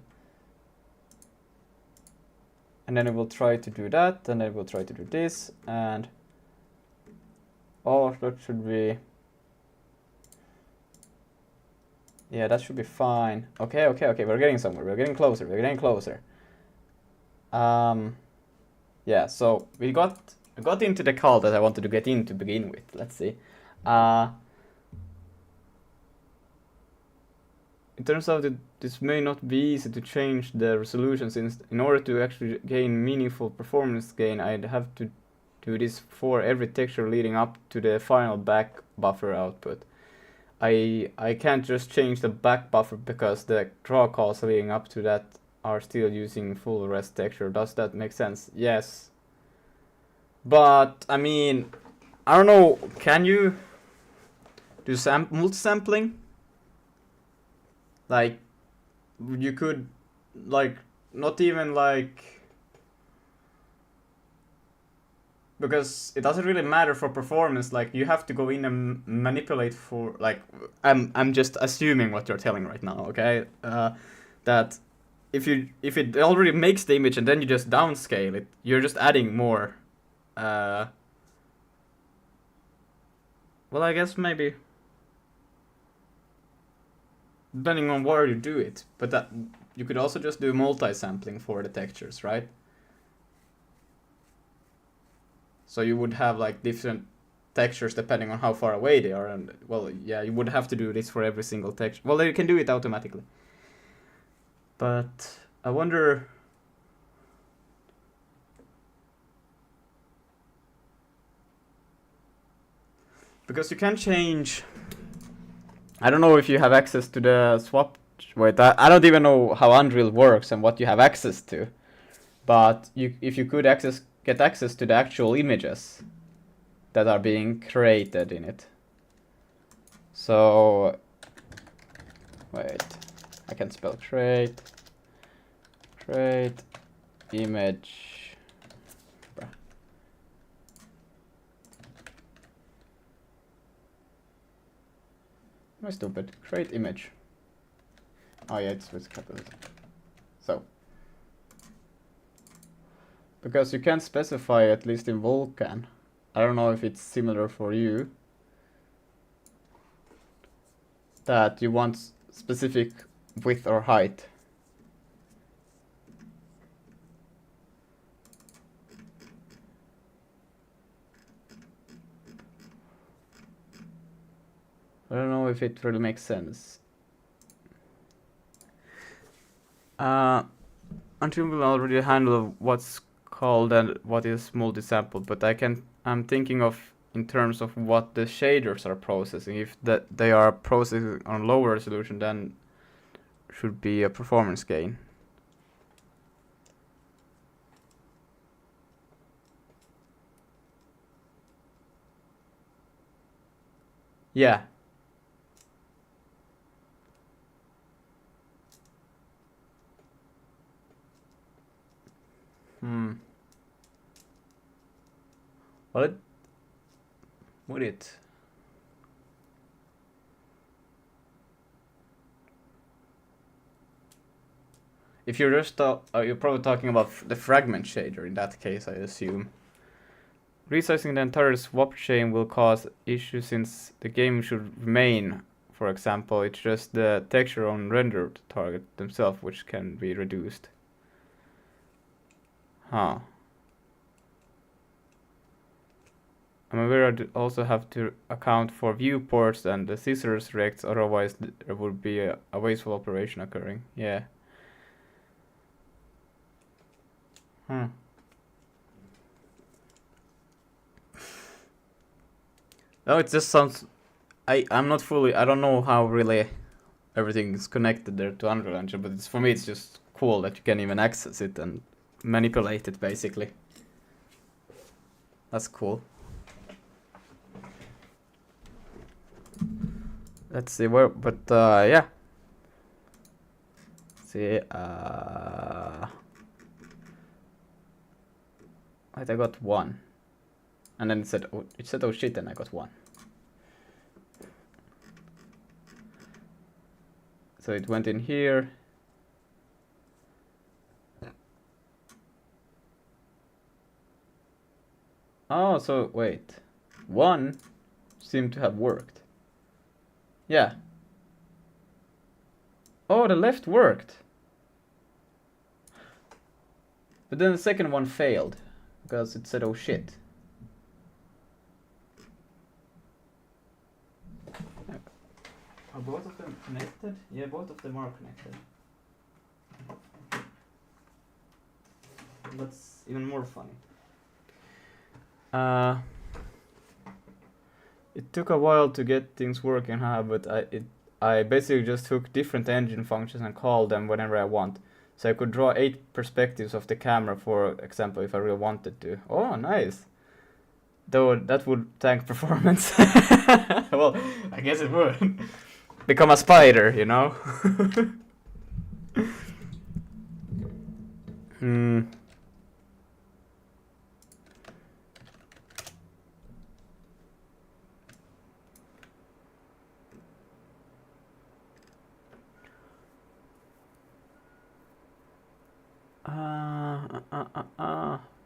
And then it will try to do that, and then it will try to do this, and oh, that should be... Yeah, that should be fine. Okay, we're getting somewhere. We're getting closer. Yeah, so we got into the call that I wanted to get in to begin with. Let's see. It turns out that this may not be easy to change the resolution, since in order to actually gain meaningful performance gain, I'd have to do this for every texture leading up to the final back buffer output. I can't just change the back buffer because the draw calls leading up to that are still using full rest texture. Does that make sense? Yes. But, I mean, I don't know, can you do multi-sampling? Like, you could, like, not even like... Because it doesn't really matter for performance, like you have to go in and manipulate for, like, I'm just assuming what you're telling right now, okay? That if it already makes the image and then you just downscale it, you're just adding more. Well, I guess maybe depending on where you do it, but that you could also just do multi-sampling for the textures, right? So you would have like different textures depending on how far away they are, and well, yeah, you would have to do this for every single texture. Well, you can do it automatically, but I wonder. Because you can change. I don't know if you have access to the swap. Wait, I don't even know how Unreal works and what you have access to, but if you could get access to the actual images that are being created in it. So, wait, I can spell create image. Bruh. Am I stupid? Create image. Oh yeah, it's with capitals. So, because you can specify, at least in Vulkan, I don't know if it's similar for you, that you want specific width or height. I don't know if it really makes sense. Until we'll already handle what's called and what is multi-sampled, but I'm thinking of in terms of what the shaders are processing. If they are processing on lower resolution, then should be a performance gain. Yeah. Well, would it? If you're just you're probably talking about the fragment shader in that case, I assume. Resizing the entire swap chain will cause issues since the game should remain. For example, it's just the texture on rendered target themselves which can be reduced. Huh. I'm aware I also have to account for viewports and the scissors rects, otherwise there would be a wasteful operation occurring. Yeah. Hmm. No, it just sounds... I'm not fully... I don't know how really everything is connected there to Unreal Engine, but for me it's just cool that you can even access it and manipulate it, basically. That's cool. Let's see where... But, yeah. See, wait, I got 1. And then it said, oh shit, and I got 1. So it went in here. Oh, so wait. 1 seemed to have worked. Yeah. Oh, the left worked. But then the second one failed. Because it said, oh shit. Are both of them connected? Yeah, both of them are connected. That's even more funny. It took a while to get things working, but I basically just took different engine functions and called them whenever I want. So I could draw 8 perspectives of the camera, for example, if I really wanted to. Oh, nice. Though that would tank performance. Well, I guess it would. Become a spider, you know? Hmm.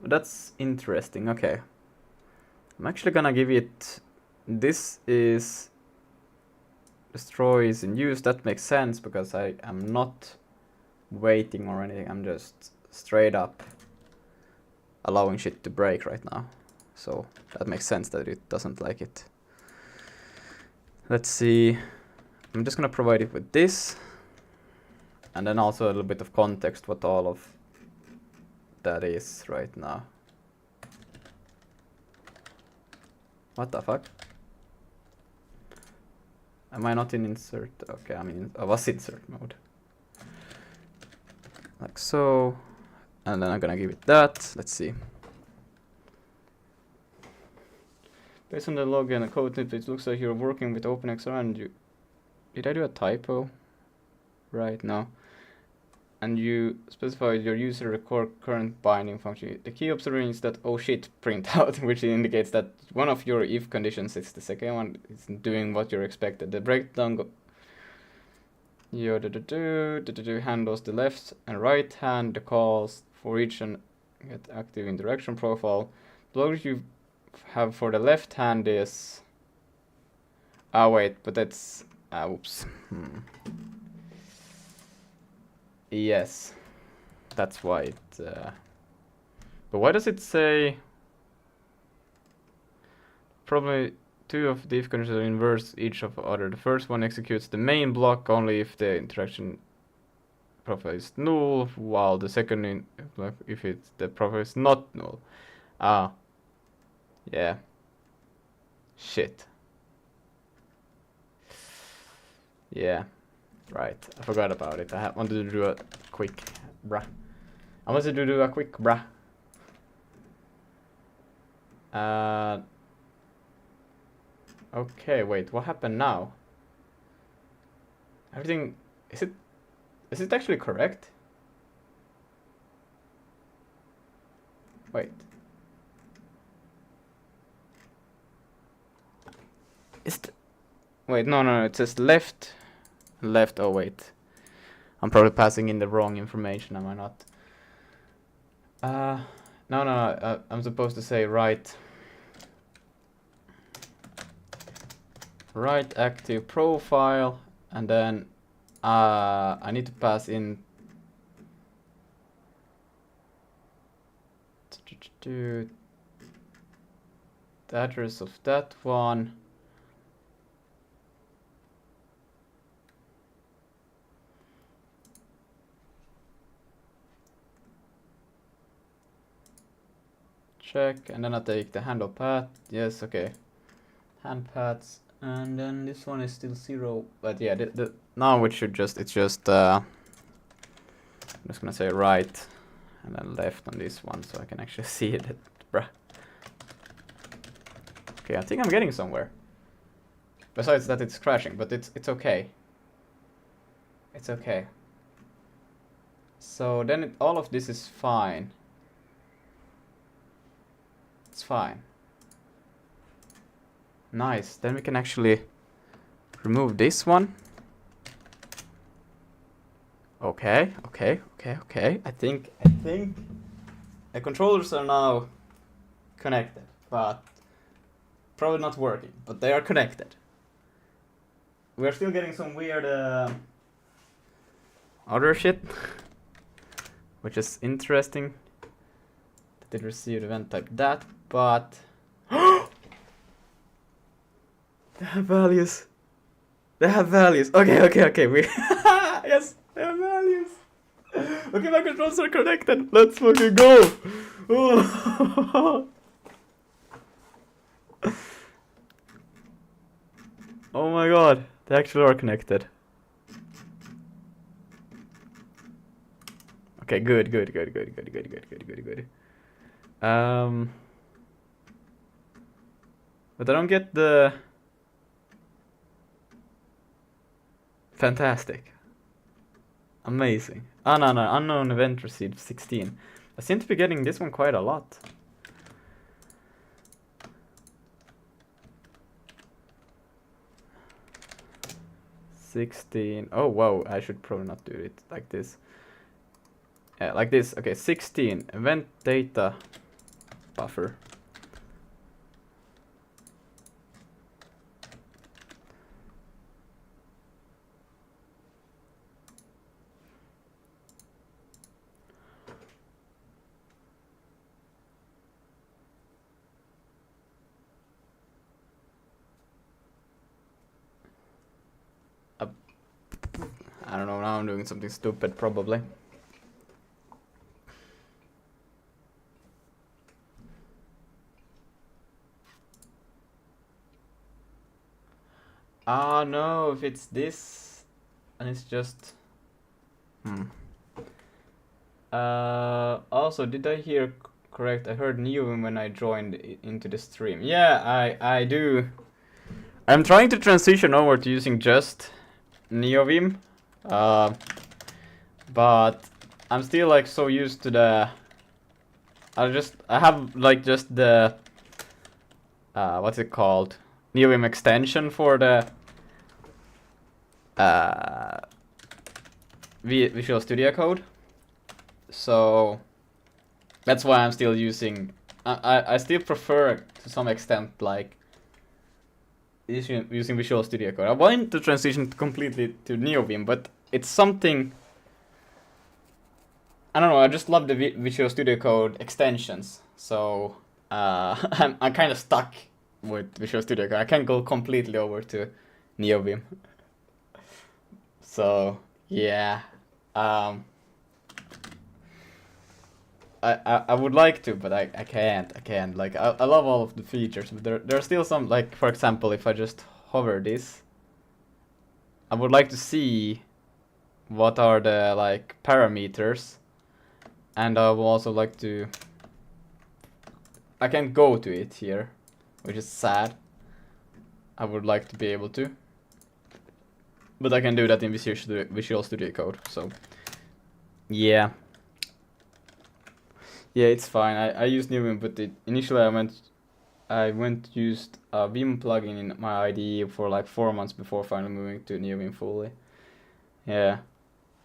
That's interesting. Okay. I'm actually gonna give it... This is... Destroy is in use. That makes sense because I am not waiting or anything. I'm just straight up allowing shit to break right now. So that makes sense that it doesn't like it. Let's see. I'm just gonna provide it with this. And then also a little bit of context what all of that is right now. What the fuck? Am I not in insert? Okay, I was insert mode. Like so. And then I'm gonna give it that. Let's see. Based on the log and the code snippet, it looks like you're working with OpenXR and you... Did I do a typo? Right, no. And you specified your user record current binding function. The key observation is that oh shit printout, which indicates that one of your if conditions is the second one is doing what you're expected. The breakdown handles the left and right hand, the calls for each and get active interaction profile. The logic you have for the left hand is... Ah wait, but that's... oops. Yes, that's why it... But why does it say... Probably 2 of the if conditions are inverse each of the other. The first one executes the main block only if the interaction profile is null, while the second if the profile is not null. Ah. Yeah. Shit. Yeah. Right, I forgot about it. I wanted to do a quick bruh. I wanted to do a quick bruh. Okay, wait, what happened now? Everything... Is it actually correct? Wait. Wait, no, it says left... Left, oh wait. I'm probably passing in the wrong information, am I not? No, I'm supposed to say right. Right active profile, and then I need to pass in... The address of that one. Check, and then I take the handle path. Yes, okay. Hand paths, and then this one is still 0. But yeah, now it should just, it's just I'm just gonna say right and then left on this one so I can actually see it. Bruh. Okay, I think I'm getting somewhere. Besides that it's crashing, but it's okay. It's okay. So then all of this is fine. It's fine. Nice. Then we can actually remove this one. Okay. I think the controllers are now connected, but probably not working, but they are connected. We're still getting some weird other shit, which is interesting. That it received event type that, but they have values. They have values. Okay. We yes, they have values. Okay, my controls are connected. Let's fucking go. Oh. Oh my god, they actually are connected. Okay, good. But I don't get the fantastic. Amazing. Oh no, unknown event received 16. I seem to be getting this one quite a lot. Oh wow, I should probably not do it like this. Yeah, like this. Okay, 16 event data buffer. I don't know, now I'm doing something stupid probably. Ah no, if it's this and it's just also, did I hear correct? I heard Neovim when I joined into the stream. Yeah, I do. I'm trying to transition over to using just Neovim, but I'm still like so used to the. I have like just the what's it called? Neovim extension for the Visual Studio Code. So that's why I'm still using. I still prefer to some extent like using Visual Studio Code. I want to transition completely to Neovim, but it's something. I don't know. I just love the Visual Studio Code extensions. So I'm kind of stuck with Visual Studio Code. I can't go completely over to Neovim. So yeah. I would like to, but I can't. Like I love all of the features, but there are still some, like for example, if I just hover this, I would like to see what are the like parameters, and I would also like to. I can't go to it here, which is sad. I would like to be able to, but I can do that in Visual Studio Code. So yeah. Yeah, it's fine. I use Neovim, but initially I used a Vim plugin in my IDE for like 4 months before finally moving to Neovim fully. Yeah,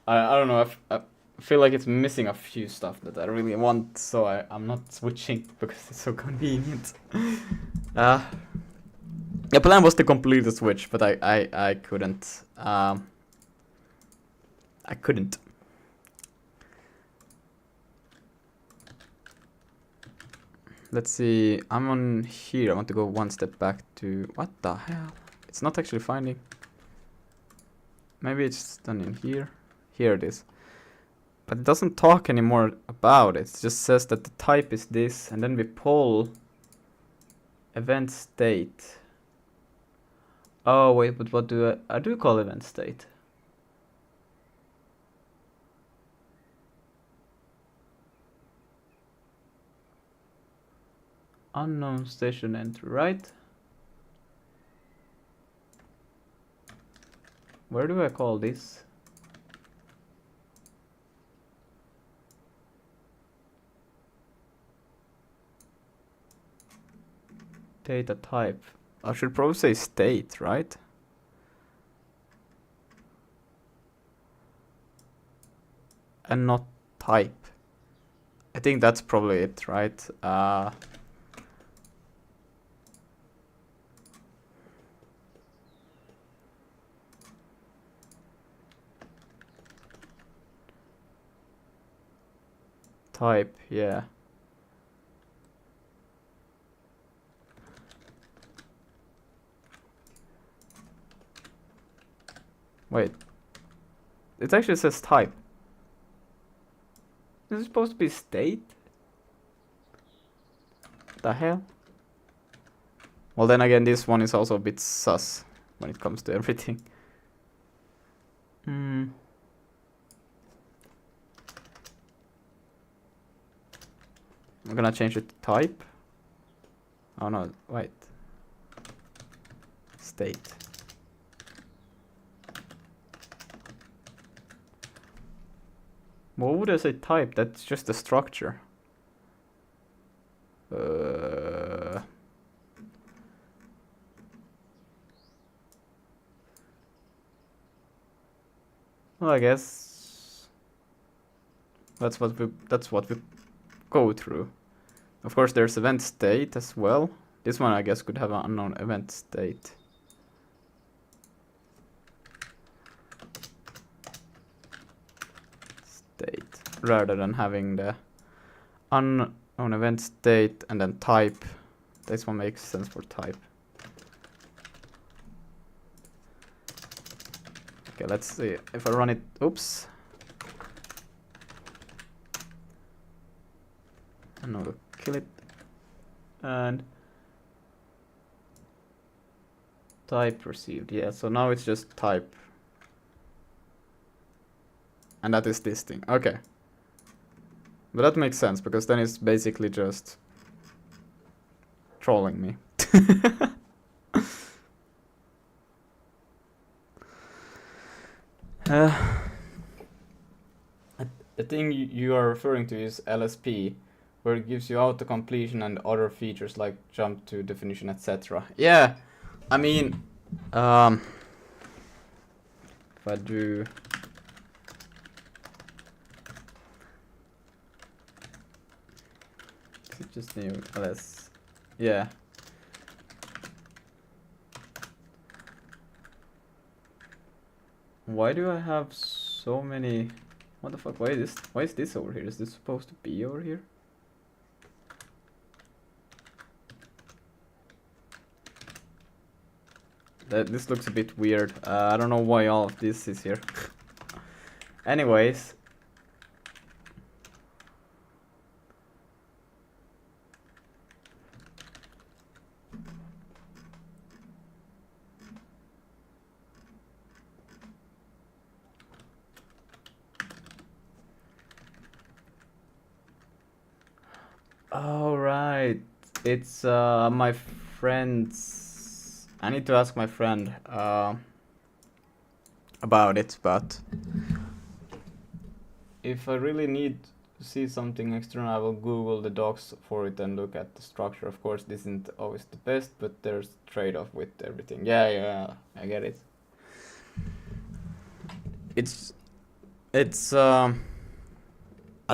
I don't know. I feel like it's missing a few stuff that I really want, so I'm not switching because it's so convenient. The plan was to complete the switch, but I couldn't. I couldn't. Let's see, I'm on here. I want to go one step back to... What the hell? It's not actually finding. Maybe it's done in here. Here it is. But it doesn't talk anymore about it. It just says that the type is this, and then we pull event state. Oh wait, but what do I do call event state? Unknown station entry, right? Where do I call this? Data type. I should probably say state, right? And not type. I think that's probably it, right? Type, yeah. Wait. It actually says type. Is it supposed to be state? The hell? Well, then again, this one is also a bit sus when it comes to everything. I'm gonna change it to type. Oh no, wait. State. What would I say type? That's just a structure. Well, I guess that's what we go through. Of course, there's event state as well. This one, I guess, could have an unknown event state. State, rather than having the unknown event state and then type. This one makes sense for type. Okay, let's see if I run it. Oops. And now we'll kill it. And type received. Yeah, so now it's just type. And that is this thing. Okay. But that makes sense, because then it's basically just trolling me. The thing you are referring to is LSP, where it gives you auto completion and other features like jump to definition, etc. Yeah, I mean, if I do just new ls, yeah. Why do I have so many? What the fuck? Why is this over here? Is this supposed to be over here? This looks a bit weird. I don't know why all of this is here. Anyways. Oh, right. It's my friend's. I need to ask my friend about it, but if I really need to see something external, I will Google the docs for it and look at the structure. Of course, this isn't always the best, but there's trade-off with everything. Yeah, I get it. It's I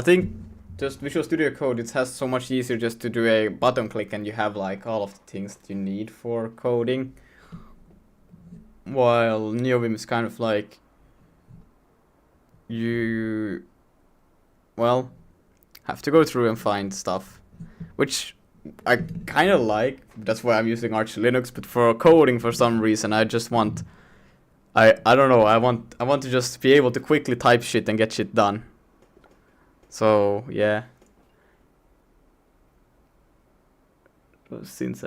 think just Visual Studio Code, it has so much easier just to do a button click and you have like all of the things that you need for coding. While NeoVim is kind of like you, well, have to go through and find stuff, which I kind of like. That's why I'm using Arch Linux. But for coding, for some reason, I just want. I don't know. I want to just be able to quickly type shit and get shit done. So yeah. Since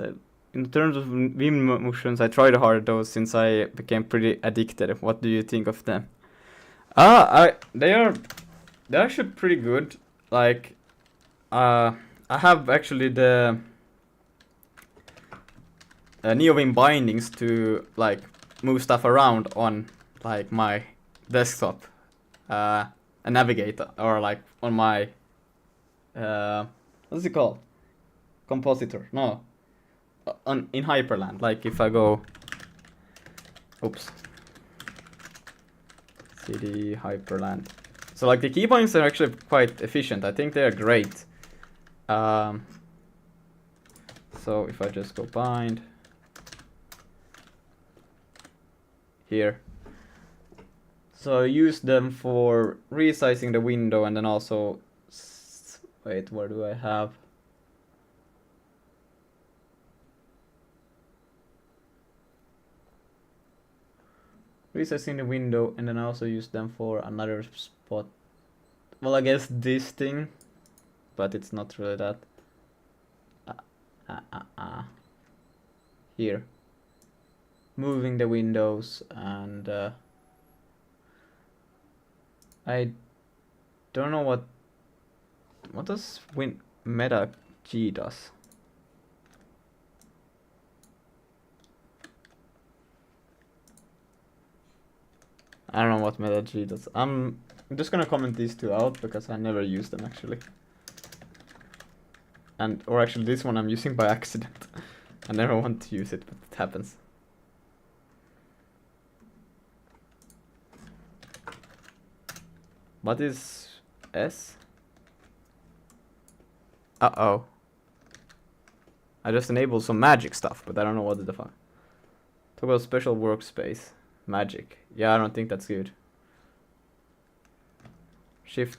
in terms of Vim motions, I tried hard those since I became pretty addicted. What do you think of them? They're actually pretty good. Like, I have actually the NeoVim bindings to like move stuff around on like my desktop, a navigator, or like on my what's it called? Compositor? No, in Hyperland. Like if I go, oops, cd Hyperland. So like the keybinds are actually quite efficient. I think they are great. So if I just go bind here. So I use them for resizing the window, and then also, wait, where do I have? Resizing the window, and then I also use them for another spot. Well, I guess this thing, but it's not really that. Here. Moving the windows, and I don't know what does meta G does. I don't know what meta G does. I'm just gonna comment these two out because I never use them actually. Or actually this one I'm using by accident. I never want to use it, but it happens. What is S? Uh-oh. I just enabled some magic stuff, but I don't know what the fuck. Talk about special workspace. Magic. Yeah, I don't think that's good. Shift.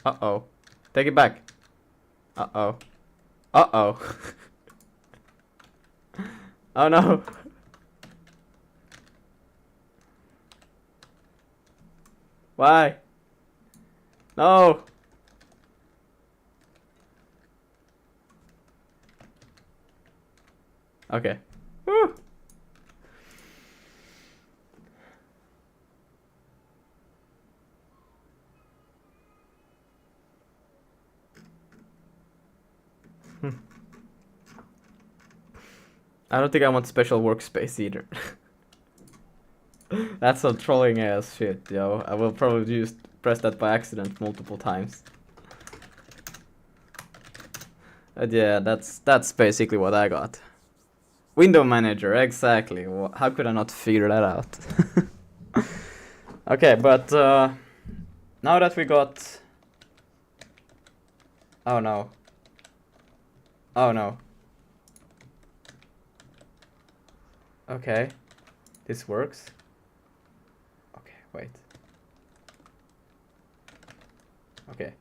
Uh-oh. Take it back. Uh-oh. Uh-oh. Oh no. Why? No. Okay. Woo. I don't think I want special workspace either. That's some trolling ass shit, yo. I will probably just press that by accident multiple times. But yeah, that's basically what I got. Window manager, exactly. How could I not figure that out? Okay, but now that we got... Oh no. Oh no. Okay. This works. Okay, wait. Okay.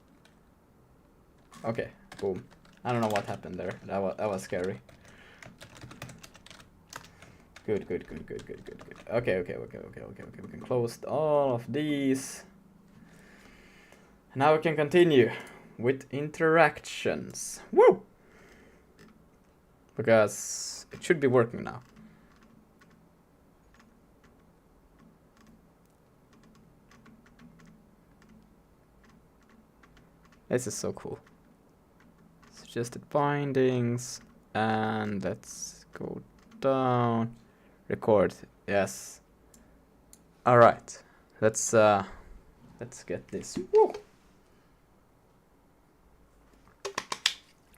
Okay, boom. I don't know what happened there. That was scary. Good. Okay. We can close all of these. Now we can continue with interactions. Woo! Because it should be working now. This is so cool. Suggested bindings, and let's go down. Record, yes. All right, let's get this. Woo!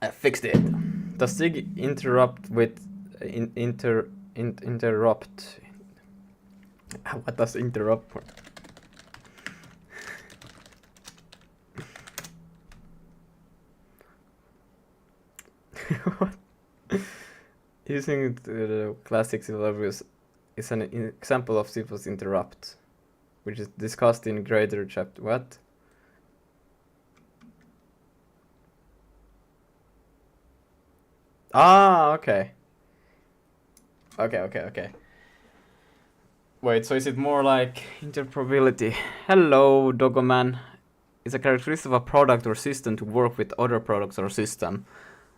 I fixed it. Does Sig interrupt with interrupt? What does interrupt for? What? Using the classic C++ is an example of C++ interrupt, which is discussed in greater chapter. What? Ah, okay. Okay. Wait, so is it more like interoperability? Hello, Dogoman. It's a characteristic of a product or system to work with other products or system.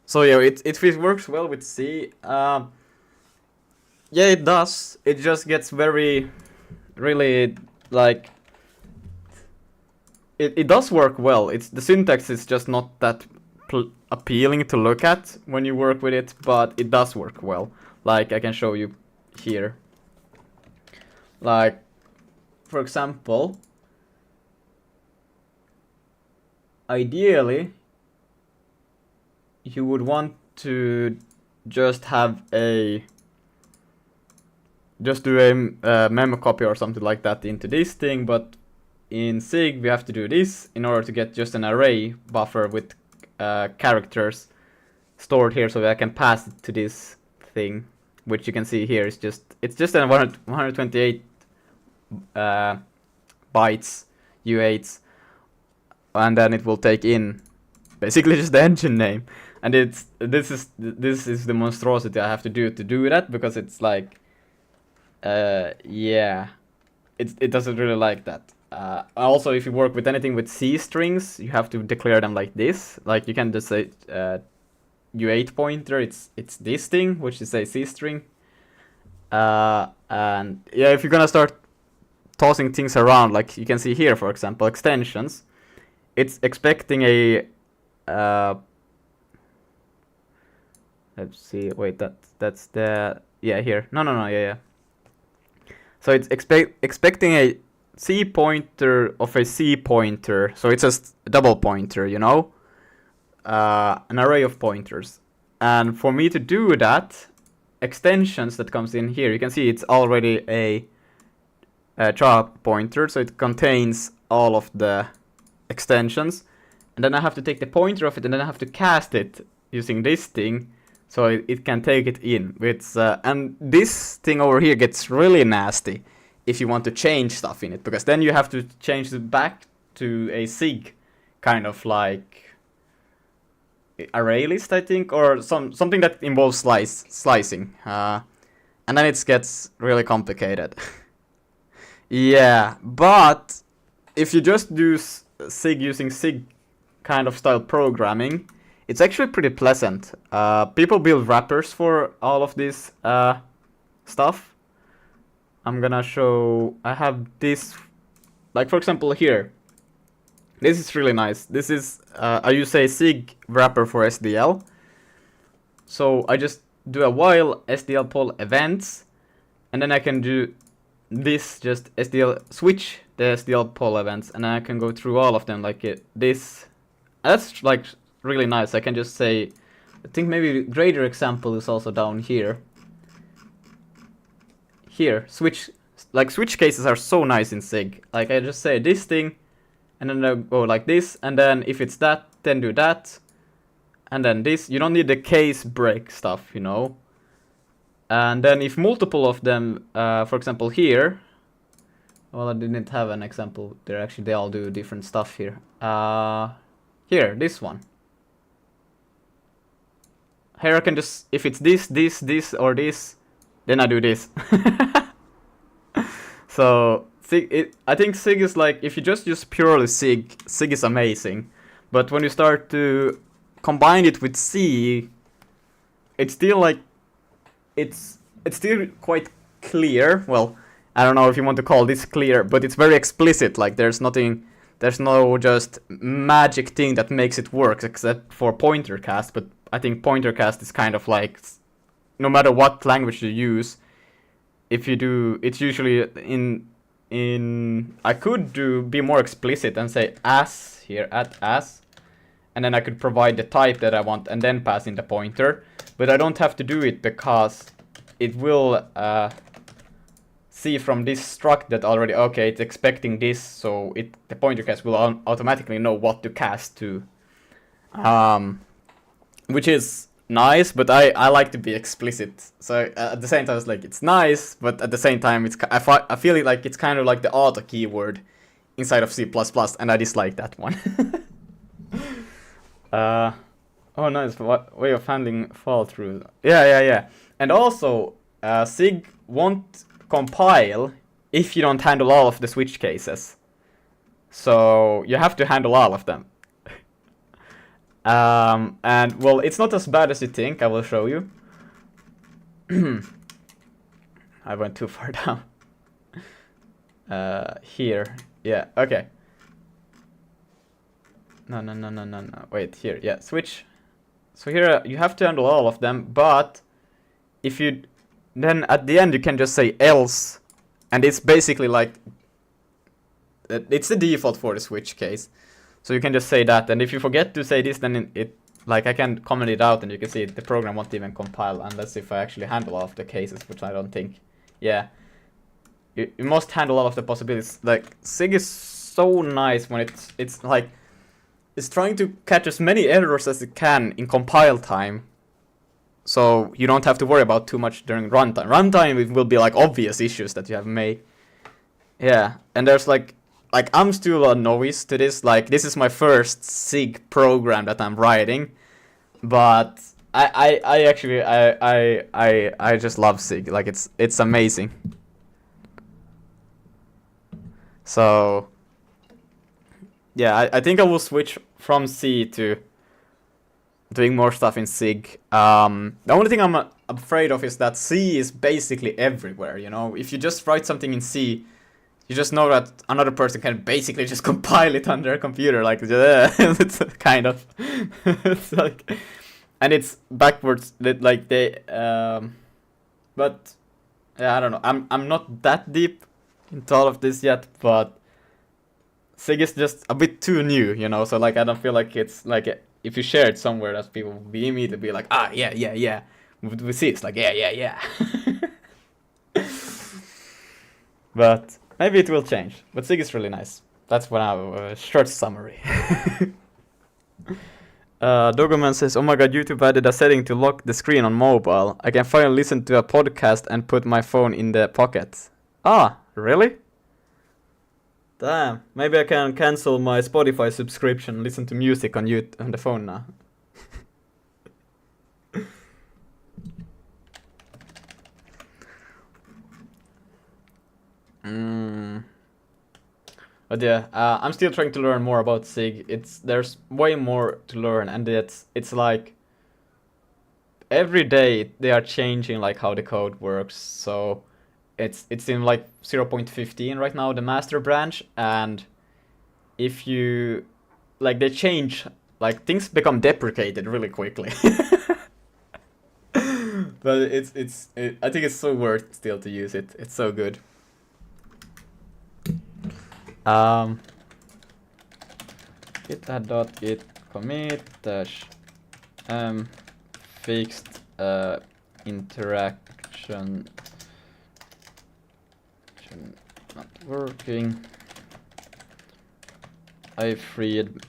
So yeah, it works well with C. Yeah, it does. It just gets very, really like. It does work well. It's the syntax is just not that appealing to look at when you work with it, but it does work well. Like I can show you here. Like, for example, ideally, you would want to just have just do a memo copy or something like that into this thing, but in SIG we have to do this in order to get just an array buffer with characters stored here, so I can pass it to this thing, which you can see here is it's just a 128 bytes U8s, and then it will take in basically just the engine name, and this is the monstrosity I have to do that, because it's like yeah, it doesn't really like that. Also, if you work with anything with C strings, you have to declare them like this. Like you can just say U8 pointer, it's this thing, which is a C string. And yeah, if you're gonna start tossing things around, like you can see here, for example, extensions, it's expecting a let's see, wait, that's the, yeah, here, no, yeah. So it's expecting a C pointer of a C pointer, so it's just a double pointer, you know, an array of pointers. And for me to do that, extensions that comes in here, you can see it's already a char pointer, so it contains all of the extensions, and then I have to take the pointer of it, and then I have to cast it using this thing, so it can take it in. It's and this thing over here gets really nasty if you want to change stuff in it, because then you have to change it back to a SIG kind of like array list, I think, or something that involves slicing, and then it gets really complicated. Yeah, but if you just do SIG using SIG kind of style programming, it's actually pretty pleasant. People build wrappers for all of this stuff. I'm gonna show, I have this, like for example here. This is really nice. This is, I use a SIG wrapper for SDL. So I just do a while SDL poll events, and then I can do this, just SDL, switch the SDL poll events, and then I can go through all of them like this. That's like really nice. I can just say, I think maybe a greater example is also down here. Here, switch cases are so nice in SIG. Like I just say this thing, and then I go like this, and then if it's that, then do that, and then this. You don't need the case break stuff, you know. And then if multiple of them, for example here, well, I didn't have an example. They all do different stuff here. Here, this one. Here I can just, if it's this, or this, then I do this. So I think SIG is like, if you just use purely SIG is amazing. But when you start to combine it with C, it's still like, it's still quite clear. Well, I don't know if you want to call this clear, but it's very explicit. Like there's no just magic thing that makes it work except for pointer cast. But I think pointer cast is kind of like, no matter what language you use, if you do, it's usually in I could be more explicit and say as here, at as, and then I could provide the type that I want and then pass in the pointer. But I don't have to do it because it will see from this struct that already, okay, it's expecting this, so the pointer cast will automatically know what to cast to, which is nice. But I like to be explicit, so at the same time it's like, it's nice, but at the same time I feel it like it's kind of like the auto keyword inside of C++, and I dislike that one. Oh, nice way of handling fall through. Yeah. And also, SIG won't compile if you don't handle all of the switch cases. So you have to handle all of them. And well, it's not as bad as you think. I will show you. I went too far down. Here. Yeah, okay. No. Wait, here. Yeah, switch. So here you have to handle all of them, but if you then at the end you can just say else, and it's basically like it's the default for the switch case. So you can just say that, and if you forget to say this, then it like I can comment it out, and you can see the program won't even compile unless if I actually handle all of the cases, which I don't think. Yeah, you must handle all of the possibilities. Like SIG is so nice when it's like it's trying to catch as many errors as it can in compile time, so you don't have to worry about too much during runtime. Runtime it will be like obvious issues that you have made. Yeah, and there's like I'm still a novice to this. Like this is my first SIG program that I'm writing, but I actually I just love SIG. Like it's amazing. So yeah, I think I will switch from C to doing more stuff in SIG. The only thing I'm afraid of is that C is basically everywhere, you know? If you just write something in C, you just know that another person can basically just compile it on their computer, like, it's kind of, it's like, and it's backwards, like they, but, yeah, I don't know, I'm not that deep into all of this yet, but SIG is just a bit too new, you know, so like I don't feel like it's like if you share it somewhere that people will be immediately be like, ah, yeah. We see it's like, yeah. But maybe it will change. But SIG is really nice. That's what our short summary. Dogoman says, oh my god, YouTube added a setting to lock the screen on mobile. I can finally listen to a podcast and put my phone in the pocket. Ah, really? Damn, maybe I can cancel my Spotify subscription and listen to music on on the phone now. But yeah, I'm still trying to learn more about SIG. There's way more to learn, and it's like every day they are changing like how the code works. So it's in like 0.15 right now, the master branch, and if you like they change, like things become deprecated really quickly. But I think it's so worth still to use it. It's so good. github.git commit dash fixed interaction not working. I freed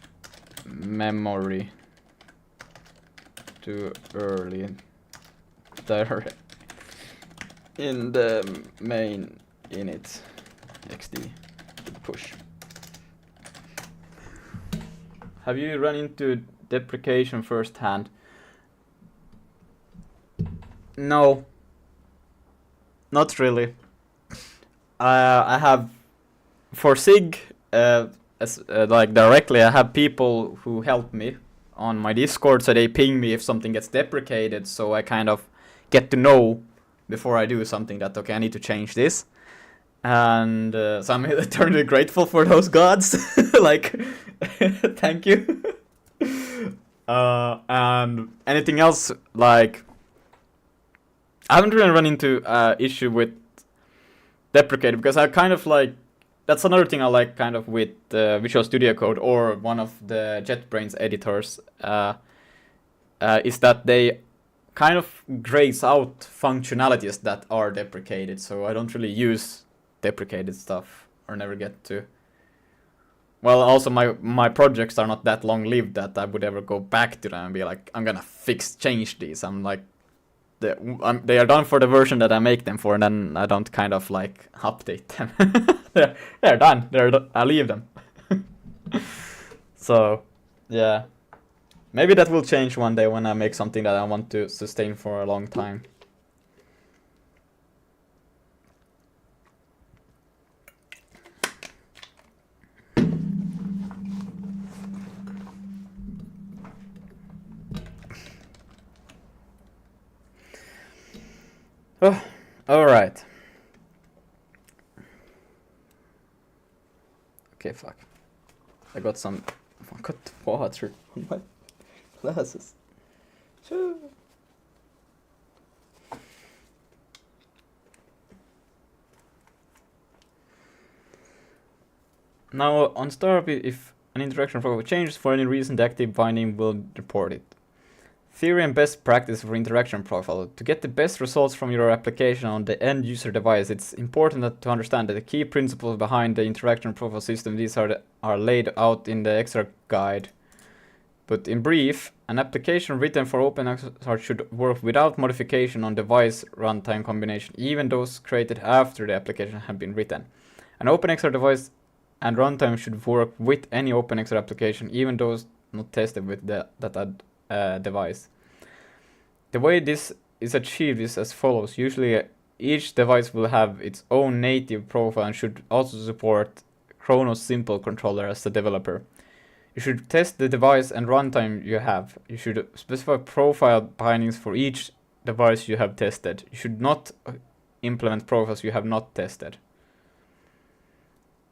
memory too early there in the main init xd push. Have you run into deprecation firsthand? No, not really. I have for SIG like directly. I have people who help me on my Discord, so they ping me if something gets deprecated, so I kind of get to know before I do something that okay, I need to change this. And so I'm eternally grateful for those gods. Like, thank you. And anything else, like, I haven't really run into issue with deprecated because I kind of like, that's another thing I like kind of with Visual Studio Code or one of the JetBrains editors is that they kind of grays out functionalities that are deprecated, so I don't really use deprecated stuff or never get to. Well, also my projects are not that long lived that I would ever go back to them and be like, I'm gonna change these. I'm like, they are done for the version that I make them for, and then I don't kind of like update them. they're done. I leave them. So, yeah, Maybe that will change one day when I make something that I want to sustain for a long time. Oh, alright. Okay, fuck. I got water on my glasses. Now, on startup, if an interaction profile changes for any reason, the active binding will report it. Theory and best practice for interaction profile. To get the best results from your application on the end user device, it's important to understand that the key principles behind the interaction profile system, these are laid out in the extra guide. But in brief, an application written for OpenXR should work without modification on device runtime combination, even those created after the application have been written. An OpenXR device and runtime should work with any OpenXR application, even those not tested with that device. The way this is achieved is as follows. Usually each device will have its own native profile and should also support Chronos Simple controller as the developer. You should test the device and runtime you have. You should specify profile bindings for each device you have tested. You should not implement profiles you have not tested.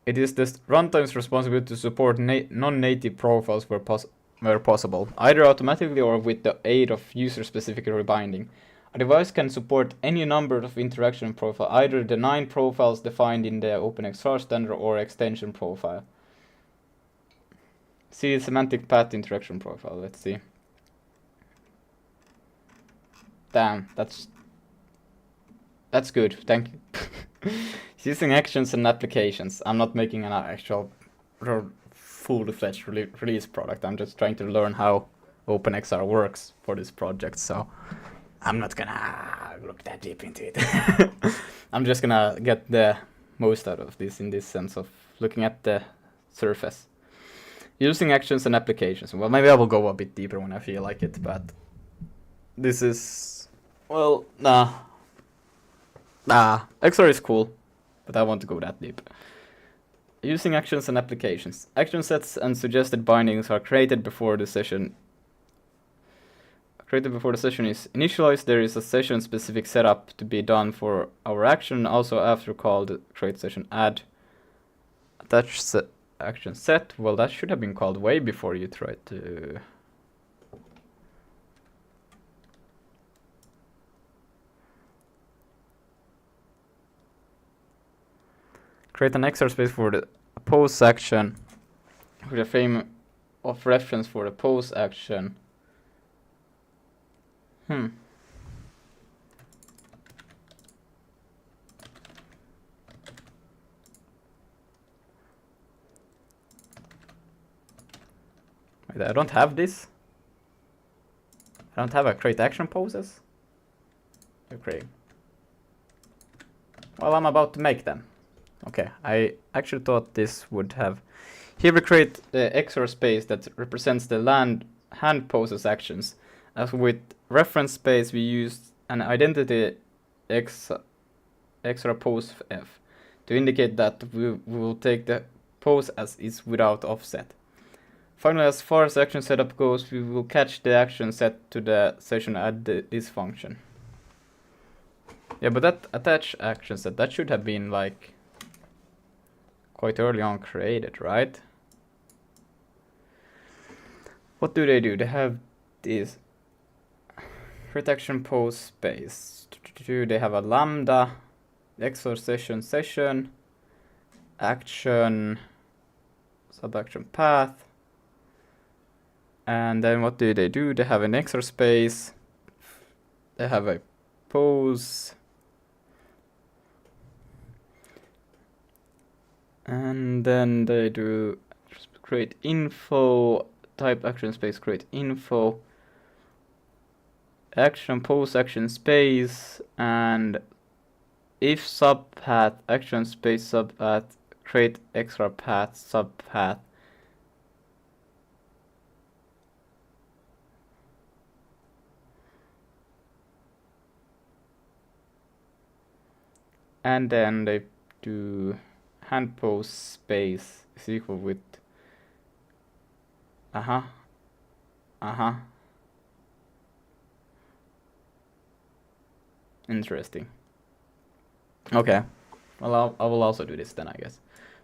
It is the runtime's responsibility to support non-native profiles where possible, either automatically or with the aid of user-specific rebinding. A device can support any number of interaction profile, either the 9 profiles defined in the OpenXR standard or extension profile. See semantic path interaction profile, let's see. Damn, that's good, thank you. Using actions and applications. I'm not making an actual fully-fledged release product. I'm just trying to learn how OpenXR works for this project, so I'm not gonna look that deep into it. I'm just gonna get the most out of this in this sense of looking at the surface. Using actions and applications. Well, maybe I will go a bit deeper when I feel like it, but this is... well, nah. XR is cool, but I want to go that deep. Using actions and applications. Action sets and suggested bindings are created before the session is initialized. There is a session-specific setup to be done for our action. Also, after called create session add attach action set. Well, that should have been called way before you tried to... create an XR space for the pose action with a frame of reference for the pose action. Wait, I don't have this. I don't have a create action poses. Okay. Well, I'm about to make them. Okay, I actually thought this would have... Here we create the XR space that represents the hand poses actions. As with reference space, we use an identity XR pose F to indicate that we will take the pose as is without offset. Finally, as far as action setup goes, we will catch the action set to the session at this function. Yeah, but that attach action set, that should have been like quite early on created, right? What do? They have this create action pose space. They have a lambda, XOR session, action, subaction path. And then what do? They have an XOR space. They have a pose. And then they do create info, type action space, create info, action pose action space, and if subpath action space subpath, create extra path subpath. And then they do hand pose space is equal with Interesting. Okay. Well, I will also do this then, I guess.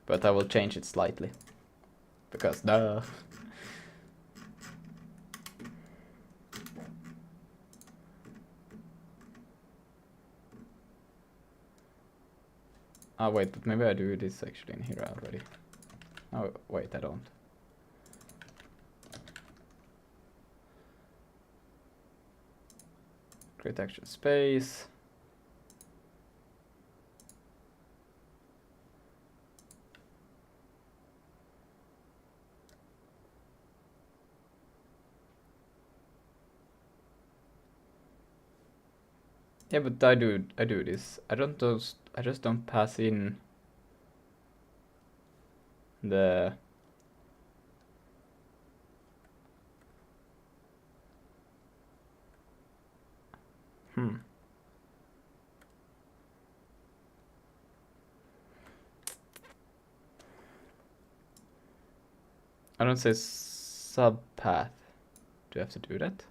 But I will change it slightly. Because duh. Ah, wait, but maybe I do this actually in here already. Oh, wait, I don't. Create action space. Yeah, but I do this. I just don't pass in the I don't say subpath. Do you have to do that?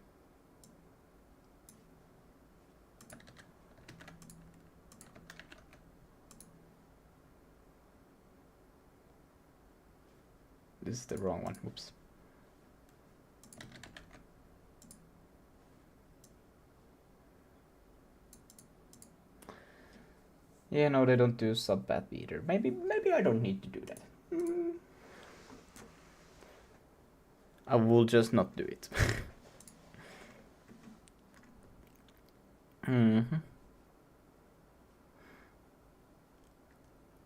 This is the wrong one. Oops. Yeah, no, they don't do subpath either. Maybe I don't need to do that. I will just not do it.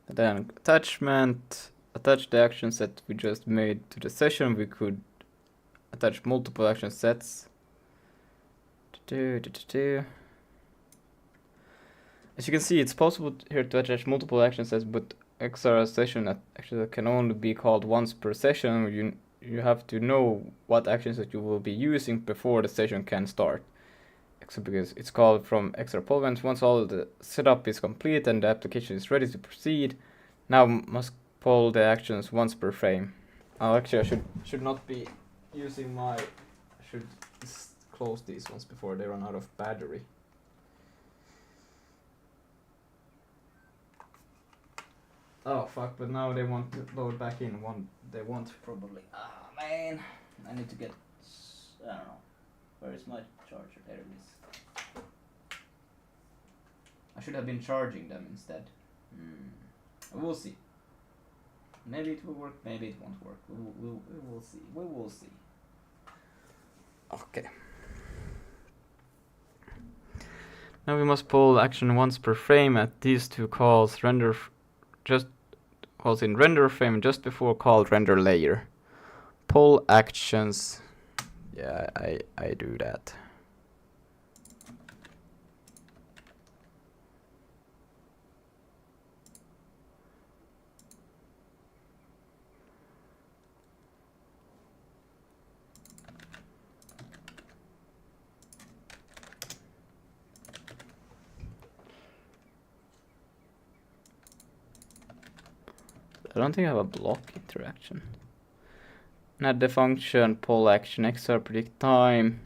Then attachment. Attach the action set we just made to the session. We could attach multiple action sets. As you can see, it's possible here to attach multiple action sets, but XR session actually can only be called once per session. You have to know what actions that you will be using before the session can start. Because it's called from XR poll events. Once all the setup is complete and the application is ready to proceed, now must poll the actions once per frame. Oh, actually, I should not be using my. I should close these ones before they run out of battery. Oh fuck! But now they want to load back in. They want probably. Ah man, I need to get. I don't know. Where is my charger? There it is. I should have been charging them instead. We'll see. Maybe it will work. Maybe it won't work. We will see. We will see. Okay. Now we must pull action once per frame at these two calls. Just calls in render frame just before called render layer. Pull actions. Yeah, I do that. I don't think I have a block interaction. Add the function poll action XR predict time.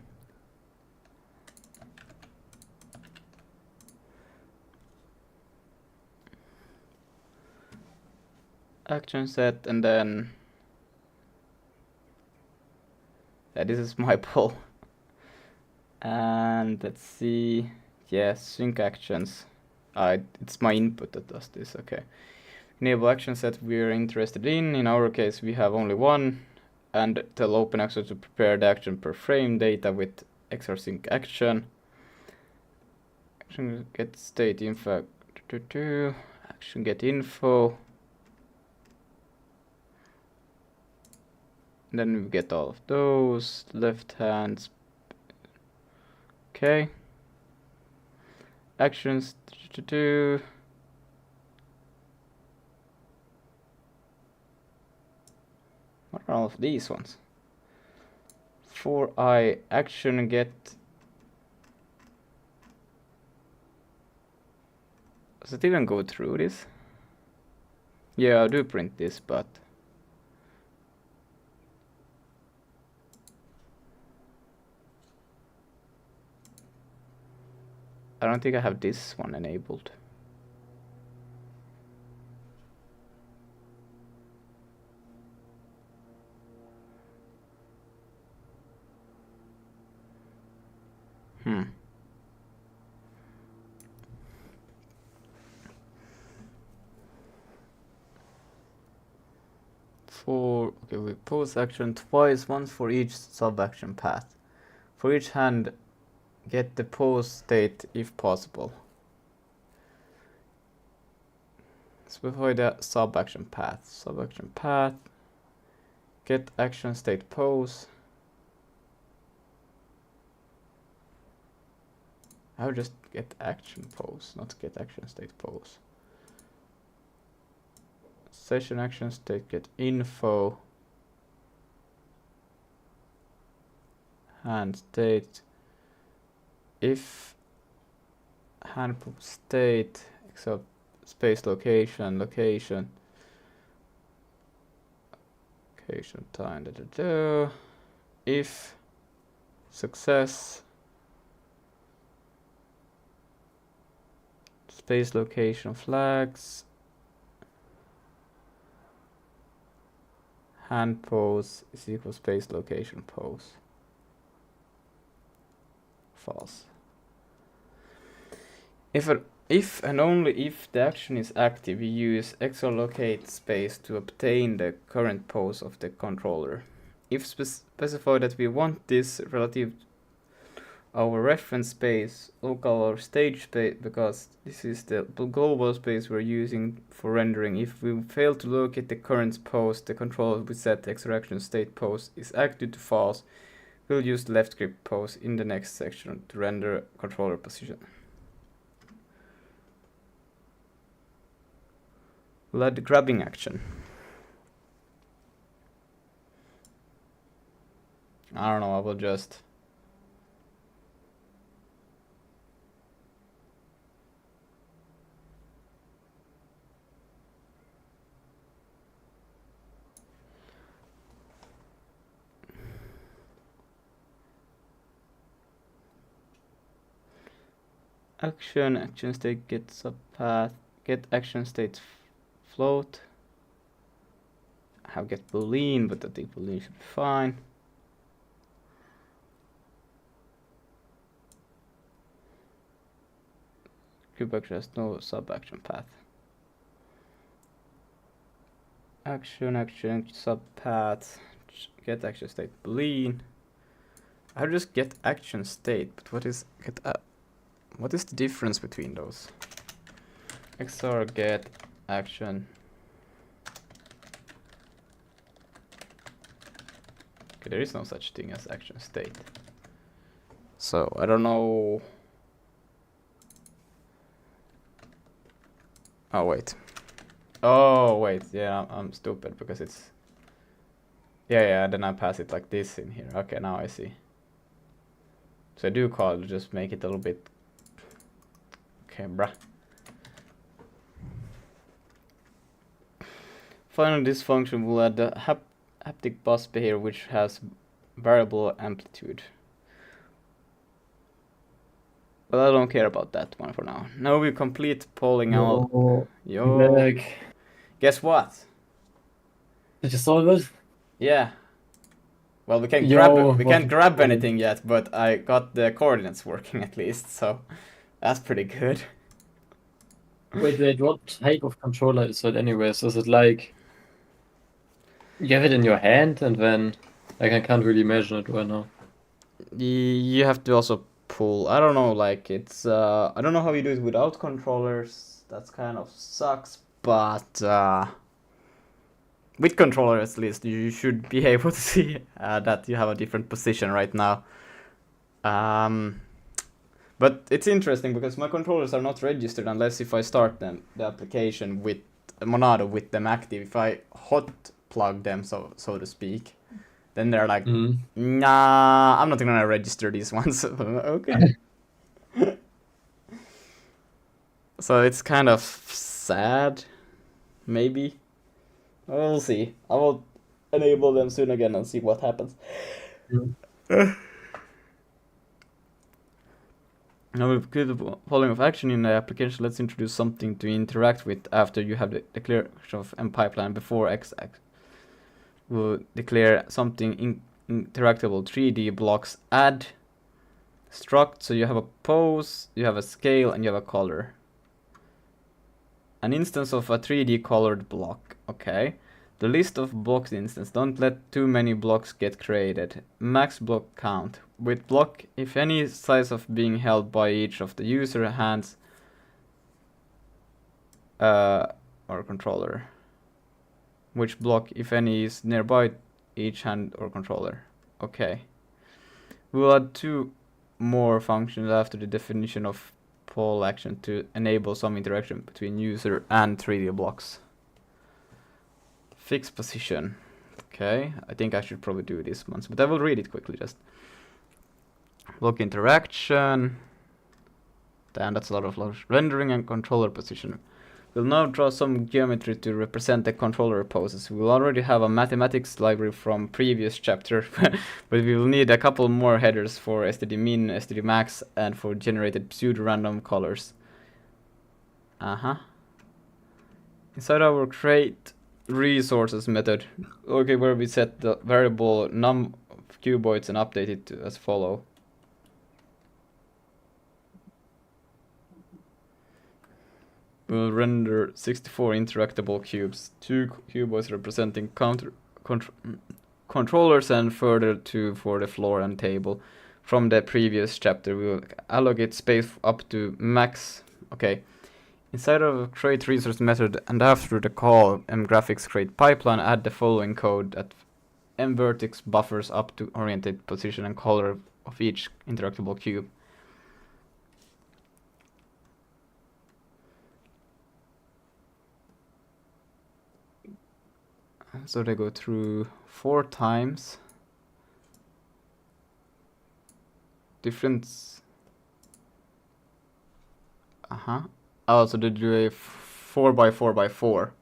Action set and then this is my poll. And let's see. Yes, sync actions. It's my input that does this. Okay. Enable action set we're interested in. In our case, we have only one. And tell OpenAxle to prepare the action per frame data with XR sync action. Action get state info. Action get info. Then we get all of those. Left hands. Okay. Actions. What are all of these ones? For I action get Does it even go through this? Yeah, I do print this, but I don't think I have this one enabled. Okay, we pose action twice, once for each sub-action path. For each hand, get the pose state if possible. Specify the sub-action path. Sub-action path, get action state pose. I would just get action pose, not get action state pose. Session action state, get info. Hand state. If hand state, except space location time, if success, space location flags, hand pose is equal space location pose. False. If and only if the action is active, we use exolocate space to obtain the current pose of the controller. If specify that we want this relative our reference space, local or stage space, because this is the global space we're using for rendering. If we fail to locate the current pose, the controller will set the extraction state pose is active to false. We'll use the left grip pose in the next section to render controller position. We'll add the grabbing action. I don't know, I will just action state get subpath, get action state float. I have get boolean, but I think boolean should be fine. Cube action has no sub action path. Action sub path, get action state boolean. I just get action state, but what is the difference between those? XR get action. Okay, there is no such thing as action state. So I don't know. Oh wait. Yeah, I'm stupid because it's. Yeah. Then I pass it like this in here. Okay, now I see. So I do call it, just make it a little bit. Okay, bruh. Finally, this function will add the haptic bus behavior, which has variable amplitude. But I don't care about that one for now. Now we complete polling out. Yo. Guess what? Did you solve it? Yeah. Well, we can't grab anything yet, but I got the coordinates working at least, so that's pretty good. Wait, what type of controller is it anyways? Is it like you have it in your hand and then like I can't really imagine it right now. You have to also pull. I don't know, like it's I don't know how you do it without controllers. That's kind of sucks, but with controllers at least you should be able to see that you have a different position right now. But it's interesting because my controllers are not registered unless if I start the application with Monado with them active. If I hot plug them, so to speak, then they're like, nah, I'm not gonna register these ones. Okay. So it's kind of sad, maybe. We'll see. I will enable them soon again and see what happens. Now we've created the following of action in the application. Let's introduce something to interact with after you have the declaration of M pipeline before X. We'll declare something interactable 3D blocks add struct. So you have a pose, you have a scale, and you have a color. An instance of a 3D colored block. Okay. The list of blocks instance. Don't let too many blocks get created. Max block count. With block, if any size of being held by each of the user hands or controller. Which block, if any, is nearby each hand or controller. Okay. We'll add 2 more functions after the definition of poll action to enable some interaction between user and 3D blocks. Fix position. Okay, I think I should probably do this once, but I will read it quickly just. Block interaction. Damn, that's a lot of rendering and controller position. We'll now draw some geometry to represent the controller poses. We'll already have a mathematics library from previous chapter, but we will need a couple more headers for std_min, std_max, and for generated pseudo-random colors. Inside our create resources method, okay, where we set the variable num of cuboids and update it as follow. We'll render 64 interactable cubes, 2 cuboids representing controllers and further 2 for the floor and table. From the previous chapter, we will allocate space up to max. Okay. Inside of create resource method and after the call mgraphics create pipeline, add the following code that mvertex buffers up to oriented position and color of each interactable cube. So they go through 4 times. Difference. Oh, so they do a 4x4x4.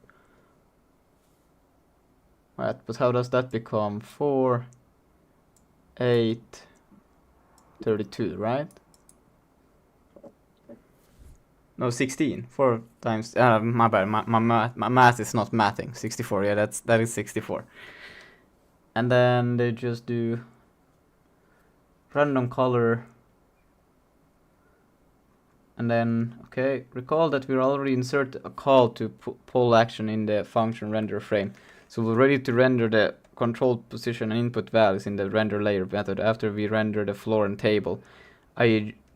Right, but how does that become 4, 8, 32, right? No, 16. 4 times. My bad. My math is not mathing. 64. Yeah, that is 64. And then they just do random color. And then, okay, recall that we already insert a call to poll action in the function render frame. So we're ready to render the control position and input values in the render layer method after we render the floor and table.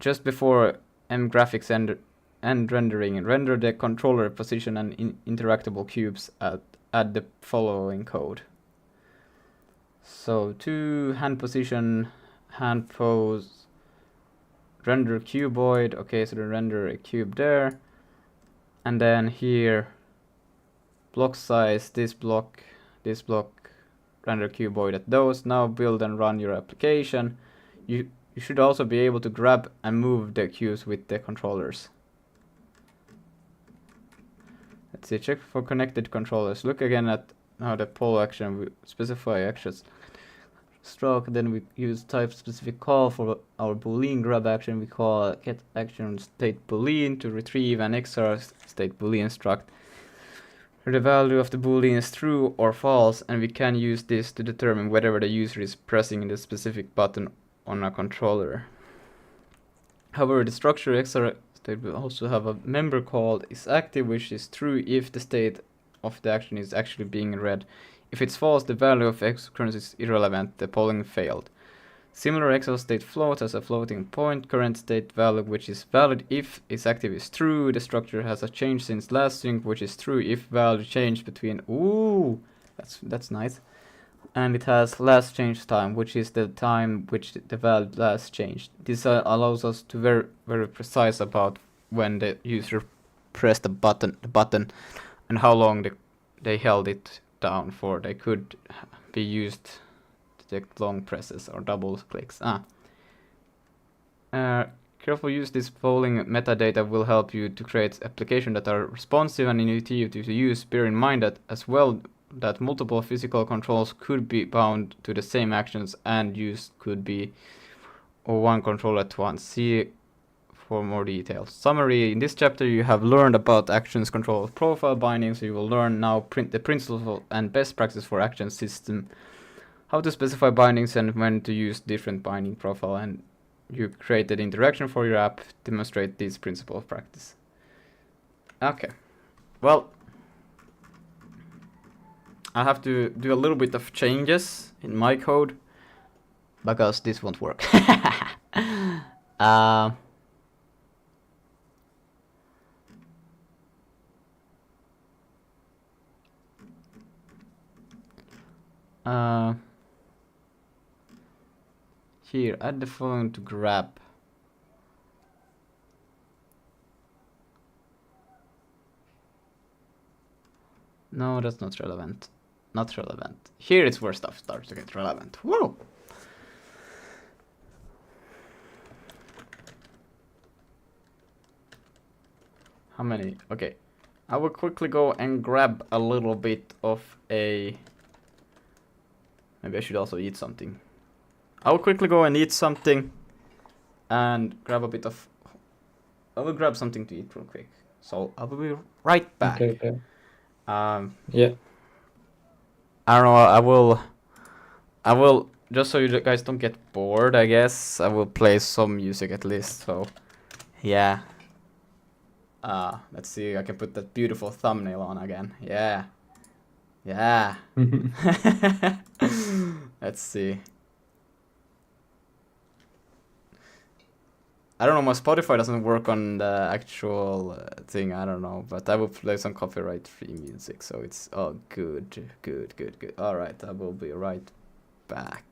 Just before mgraphics and rendering, render the controller position and interactable cubes at the following code. So to hand position, hand pose, render cuboid. Okay, so then render a cube there, and then here block size, this block, render cuboid at those. Now build and run your application. You should also be able to grab and move the cubes with the controllers. Let's see, check for connected controllers. Look again at how the poll action, we specify actions stroke, then we use type specific call for our boolean grab action. We call get action state boolean to retrieve an XOR state boolean struct. The value of the boolean is true or false, and we can use this to determine whether the user is pressing the specific button on a controller. However, the structure XOR state will also have a member called is active, which is true if the state of the action is actually being read. If it's false, the value of X current is irrelevant, the polling failed. Similar XOR state float has a floating point current state value, which is valid if is active is true. The structure has a change since last sync, which is true if value changed between. Ooh, that's nice. And it has last change time, which is the time which the value last changed. This allows us to very very precise about when the user pressed the button, and how long they held it down for. They could be used to take long presses or double clicks. Careful use this following metadata will help you to create applications that are responsive and intuitive to use. Bear in mind that as well that multiple physical controls could be bound to the same actions and used could be or one control at once. See for more details. Summary: in this chapter you have learned about actions control profile binding, so you will learn now the principle and best practice for action system, how to specify bindings and when to use different binding profile, and you created interaction for your app, demonstrate this principle of practice. Okay, well, I have to do a little bit of changes in my code because this won't work. Here, add the following to grab. No, that's not relevant. Not relevant. Here it's where stuff starts to get relevant. Whoa! How many? Okay. I will quickly go and grab a little bit of a... Maybe I should also eat something. I will quickly go and eat something and grab a bit of... I will grab something to eat real quick. So I will be right back. Okay. Yeah. I don't know, I will, just so you guys don't get bored, I guess, I will play some music at least, so, yeah. Let's see, I can put that beautiful thumbnail on again, yeah. Yeah. Let's see. I don't know, my Spotify doesn't work on the actual thing, I don't know, but I will play some copyright-free music, so it's all good. Alright, I will be right back.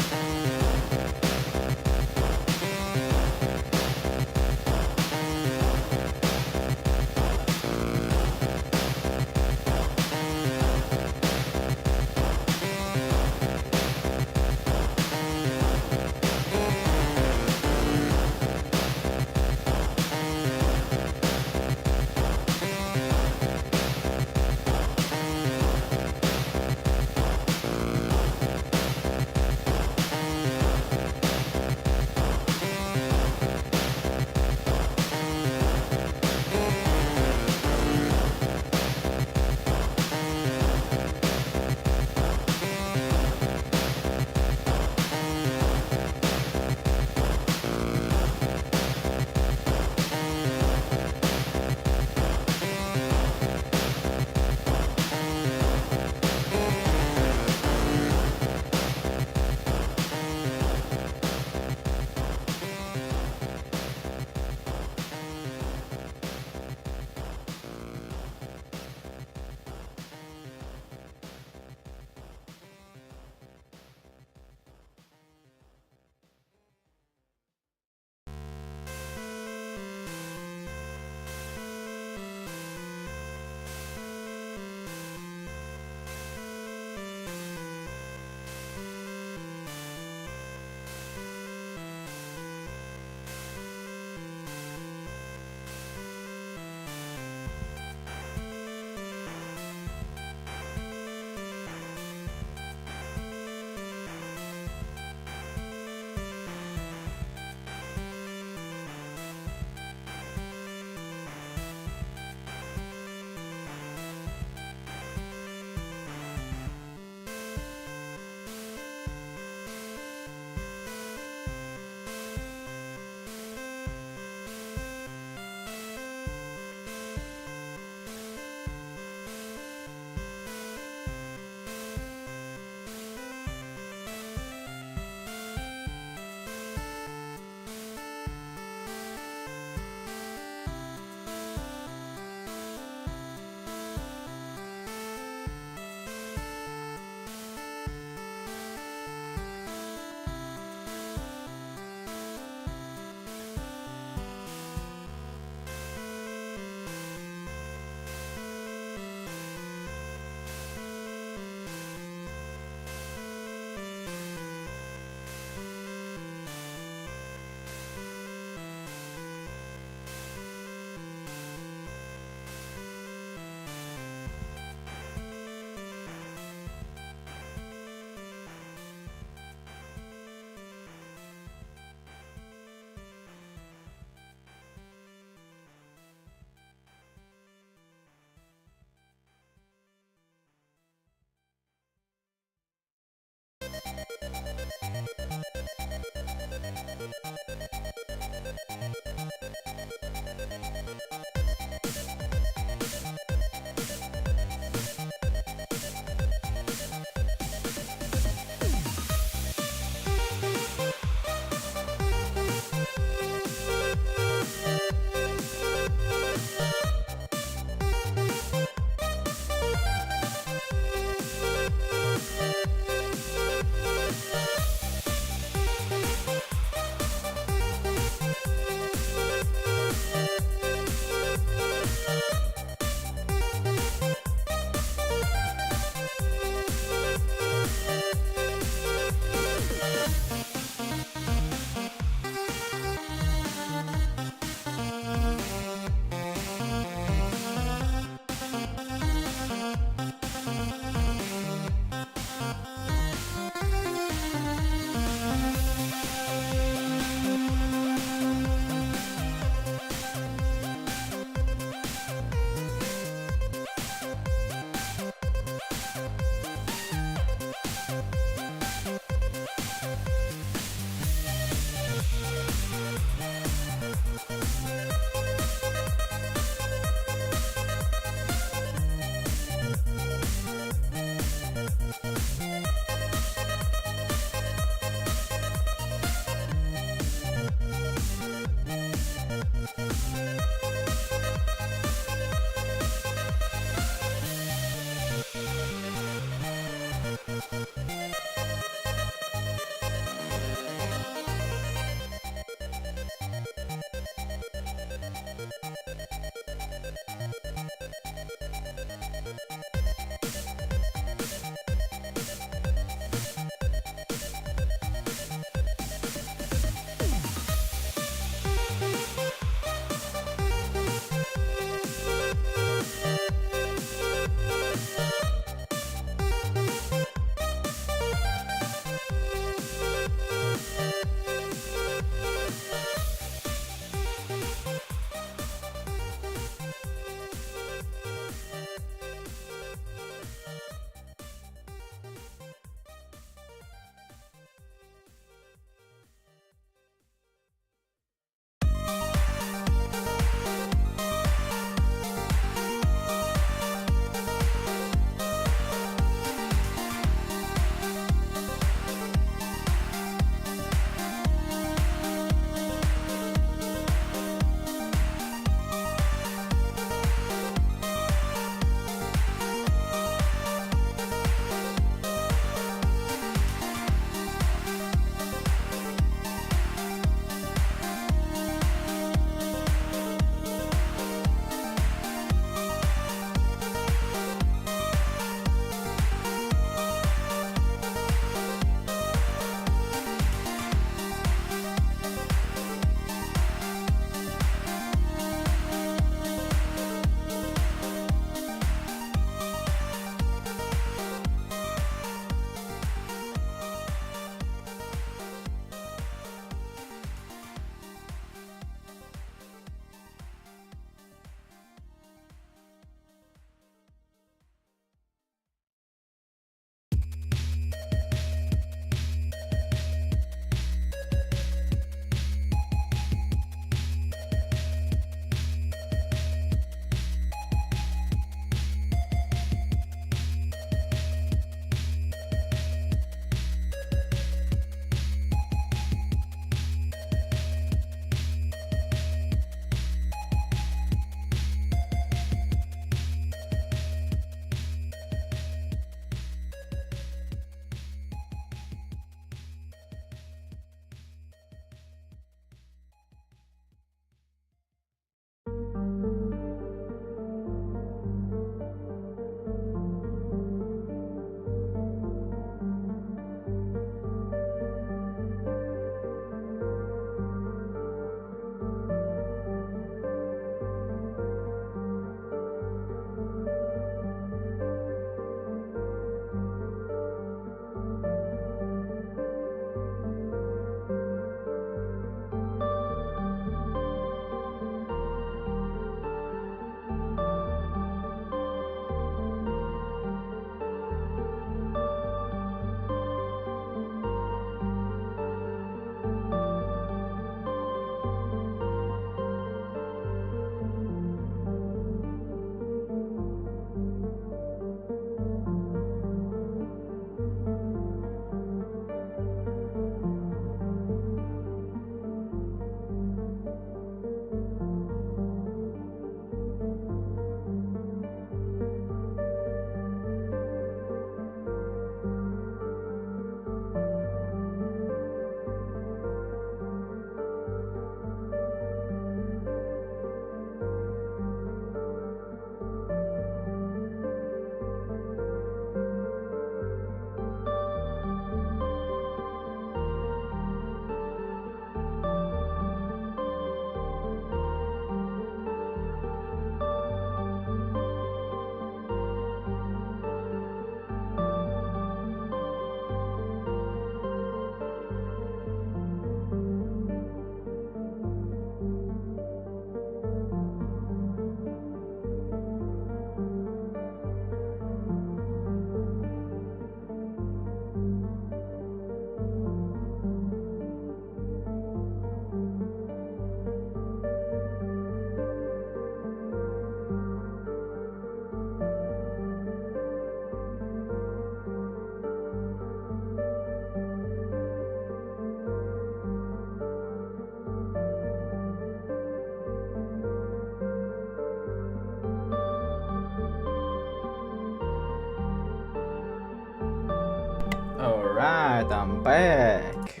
Alright, I'm back.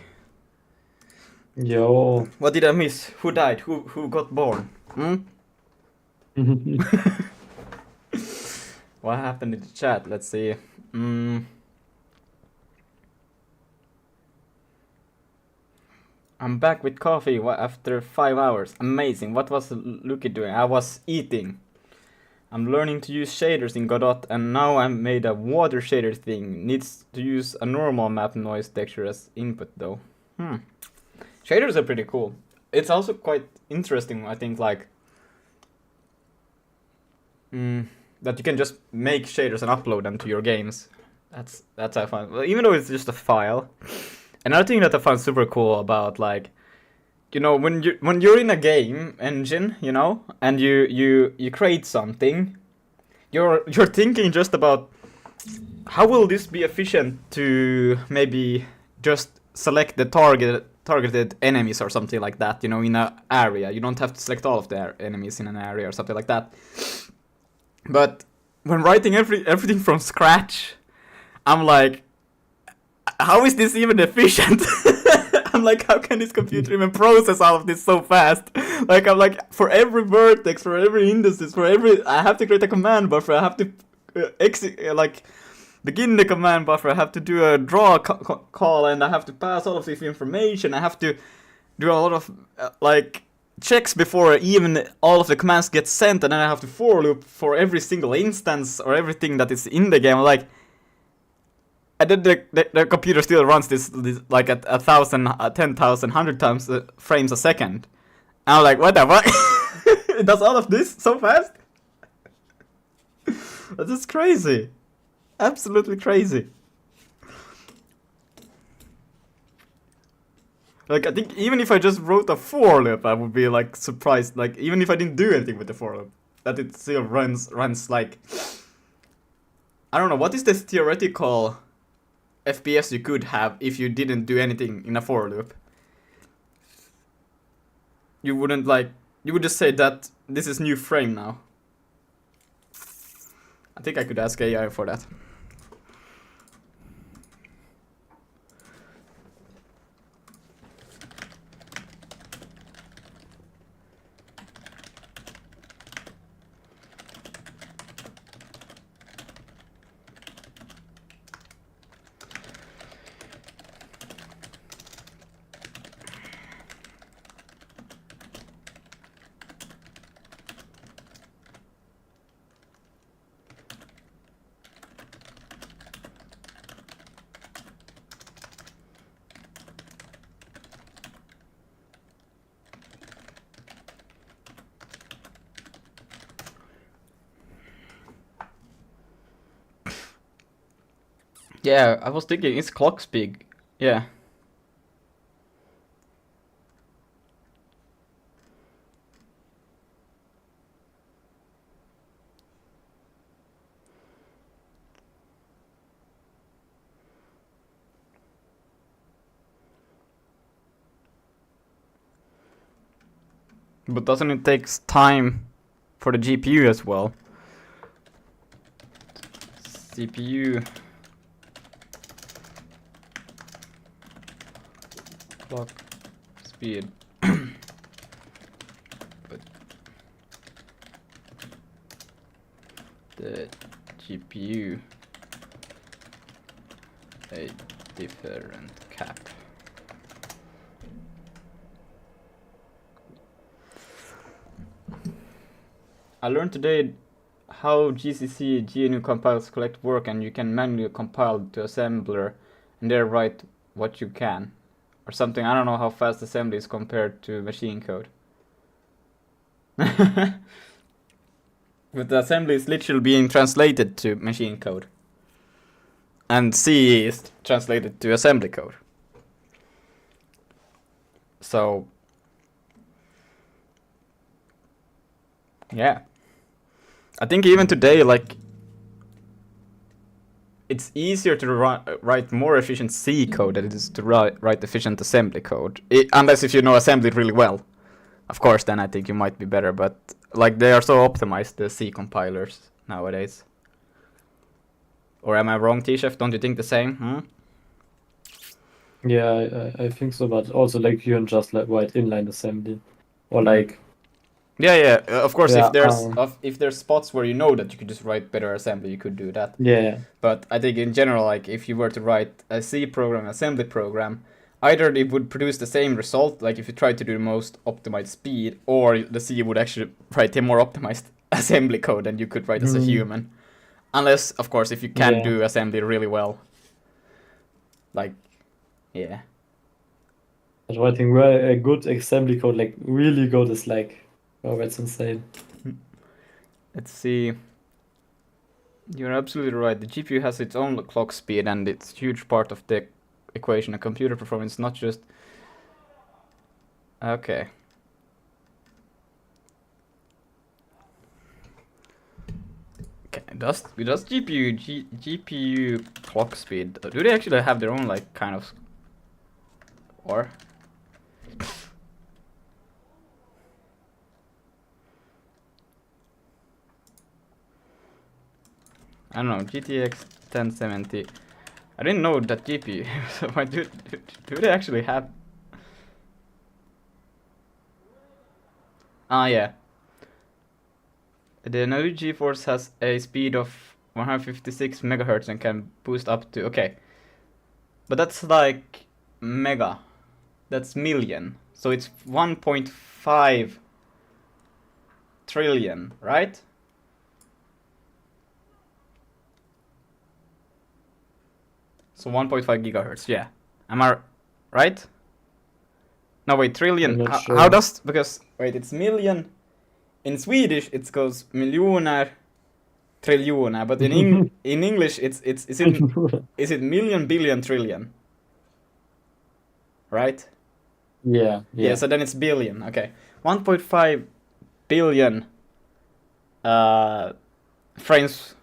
Yo. What did I miss? Who died? Who got born? What happened in the chat? Let's see. I'm back with coffee after 5 hours. Amazing. What was Lucky doing? I was eating. I'm learning to use shaders in Godot, and now I made a water shader thing. Needs to use a normal map noise texture as input though. Shaders are pretty cool. It's also quite interesting, I think, like that you can just make shaders and upload them to your games. That's I find. Well, even though it's just a file. Another thing that I find super cool about, like, you know, when you're in a game engine, you know, and you create something, you're thinking just about how will this be efficient to maybe just select the targeted enemies or something like that, you know, in an area. You don't have to select all of the enemies in an area or something like that. But when writing everything from scratch, I'm like, how is this even efficient? I'm like, how can this computer even process all of this so fast? Like, I'm like, for every vertex, for every indices, I have to create a command buffer. I have to begin the command buffer. I have to do a draw call, and I have to pass all of this information. I have to do a lot of checks before even all of the commands get sent, and then I have to for loop for every single instance or everything that is in the game. Like, and then the computer still runs this like at 1,000, 10,000, 100 times frames a second. And I'm like, what the fuck? It does all of this so fast? That's just crazy. Absolutely crazy. Like, I think even if I just wrote a for loop, I would be like surprised. Like, even if I didn't do anything with the for loop, that it still runs like, I don't know, what is the theoretical FPS you could have if you didn't do anything in a for loop? You wouldn't you would just say that this is new frame now. I think I could ask AI for that. Yeah, I was thinking, is clock speed? Yeah. But doesn't it take time for the GPU as well? CPU clock speed. But the GPU a different cap. I learned today how GCC GNU compiles collect work, and you can manually compile to assembler and there write what you can. Or something. I don't know how fast assembly is compared to machine code. But the assembly is literally being translated to machine code. And C is translated to assembly code. So, yeah. I think even today, like, it's easier to write more efficient C code than it is to write efficient assembly code. Unless if you know assembly really well. Of course, then I think you might be better, but like they are so optimized, the C compilers nowadays. Or am I wrong, T-Chef? Don't you think the same? Yeah, I think so, but also like you can just like write inline assembly, or like Yeah. Of course, yeah, if there's spots where you know that you could just write better assembly, you could do that. yeah, But I think in general, like if you were to write a C program, assembly program, either it would produce the same result, like if you tried to do the most optimized speed, or the C would actually write a more optimized assembly code than you could write as a mm, human. Unless, of course, if you can yeah. do assembly really well. Like, yeah. But writing a good assembly code, like really good, is like, oh, that's insane. Let's see. You're absolutely right. The GPU has its own clock speed, and it's a huge part of the equation. A computer performance, not just. Okay. Okay. Does GPU clock speed? Do they actually have their own like kind of, or? I don't know. GTX 1070. I didn't know that GPU. So why do they actually have? Ah, yeah. The new GeForce has a speed of 156 megahertz and can boost up to. Okay. But that's like mega. That's million. So it's 1.5 trillion, right? So 1.5 gigahertz, yeah. Am I right? No, wait, I'm trillion. not How sure. does. Because, wait, it's million. In Swedish, it goes miljoner, triljoner. But in English, is it million, billion, trillion? Right? Yeah, Yeah, yeah. so then it's billion. Okay. 1.5 billion uh, frames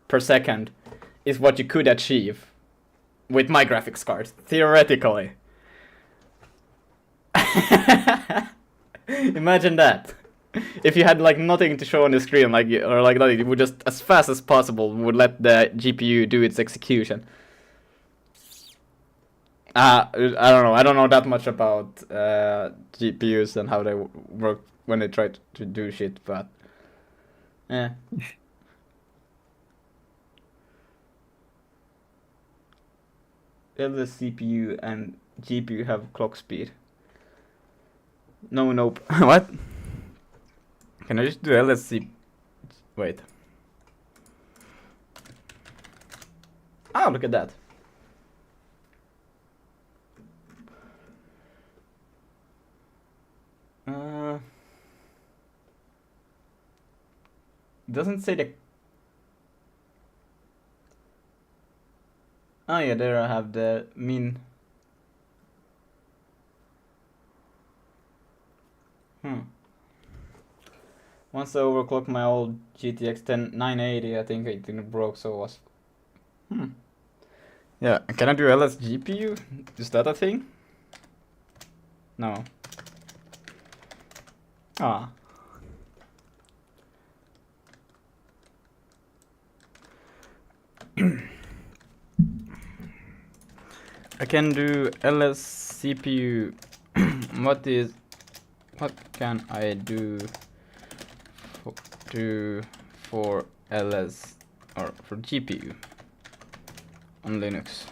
per second is what you could achieve with my graphics card, theoretically. Imagine that. If you had like nothing to show on the screen, like or like nothing, it would just as fast as possible would let the GPU do its execution. I don't know. I don't know that much about GPUs and how they work when they try to do shit, but yeah. The CPU and GPU have clock speed. No, nope. What? Can I just do LSC? Wait. Oh, look at that. Doesn't say the. Oh yeah, there I have the min. Once I overclocked my old GTX 980, I think it didn't broke, so it was. Yeah, can I do LS GPU? Is that a thing? No. Ah. I can do LS CPU. What can I do for LS or for GPU on Linux?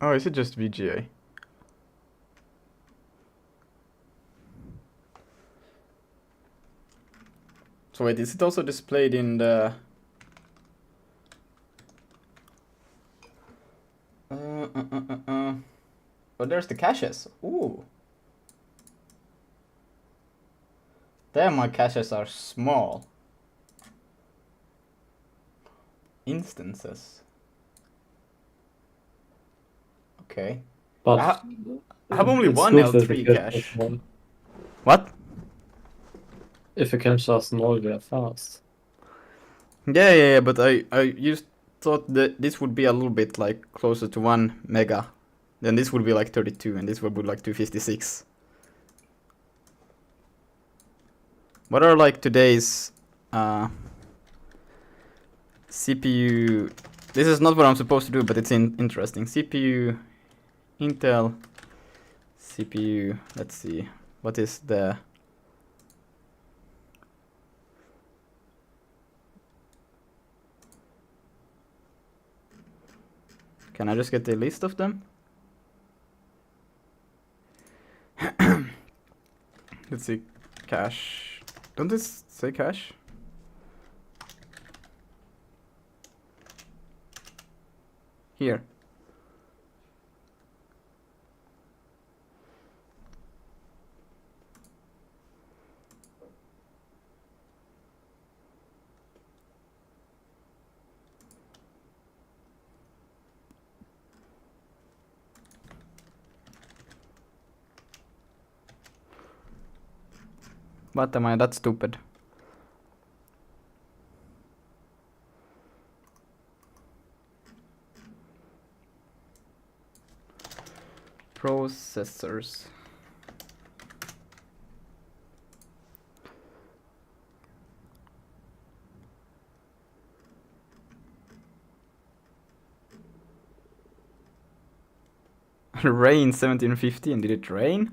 Oh, is it just VGA? So wait, is it also displayed in the... Oh, there's the caches. Ooh. Damn, my caches are small. Instances. Okay. But I have only it's one good that the L3 cache are cache. small. What? If the caches are small, they're fast. Yeah, but I just thought that this would be a little bit like closer to 1 mega. Then this would be like 32 and this would be like 256. What are like today's CPU? This is not what I'm supposed to do, but it's interesting. CPU, Intel, CPU. Let's see. What is the... Can I just get the list of them? Let's see. Cache. Don't this say cache? Here. What am I that stupid? Processors. Rain 1715. Did it rain?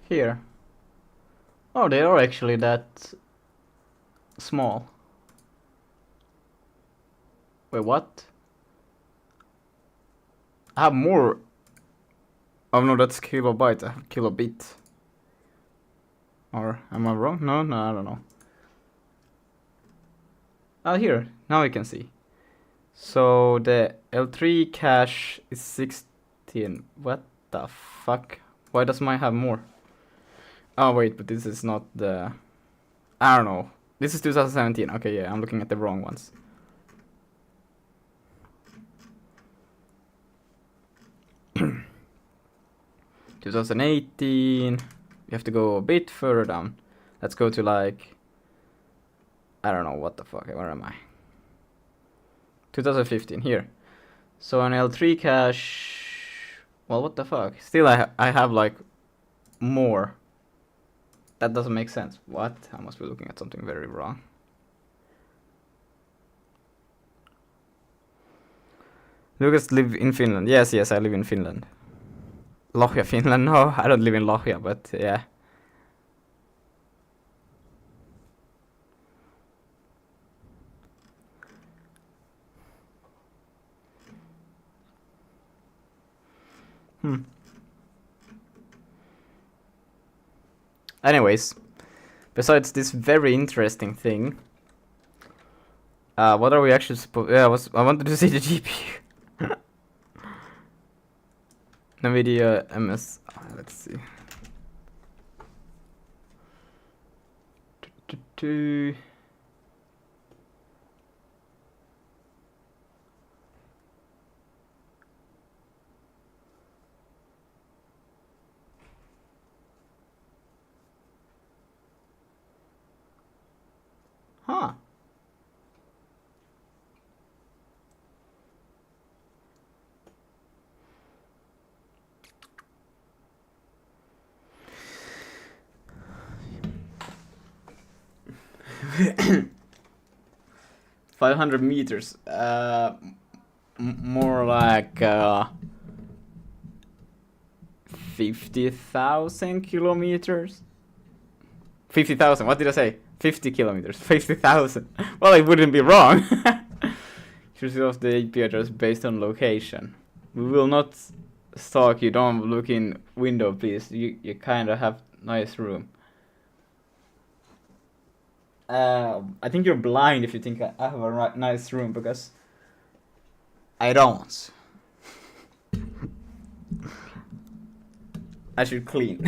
Here. Oh, they are actually that small. Wait, what? I have more. Oh no, that's kilobyte. I have kilobit. Or am I wrong? No, I don't know. Ah, here. Now I can see. So the L3 cache is 16. What the fuck? Why does mine have more? Oh wait, but this is not the... I don't know. This is 2017. Okay, yeah, I'm looking at the wrong ones. ...2018... We have to go a bit further down. Let's go to like... I don't know, what the fuck, where am I? 2015, here. So an L3 cache... Well, what the fuck? Still I have like... more. That doesn't make sense. What? I must be looking at something very wrong. Lucas live in Finland. Yes, I live in Finland. Lohja, Finland? No, I don't live in Lohja, but yeah. Anyways, besides this very interesting thing, what are we actually supposed? Yeah, I wanted to see the GPU. NVIDIA MS. Let's see. Huh. ...500 meters. More like 50,000 kilometers. 50,000. What did I say? 50 kilometers. 50,000. Well, I wouldn't be wrong. Choose off the IP address based on location. We will not stalk you. Don't look in window, please. You kind of have nice room. I think you're blind if you think I have a nice room, because I don't. I should clean.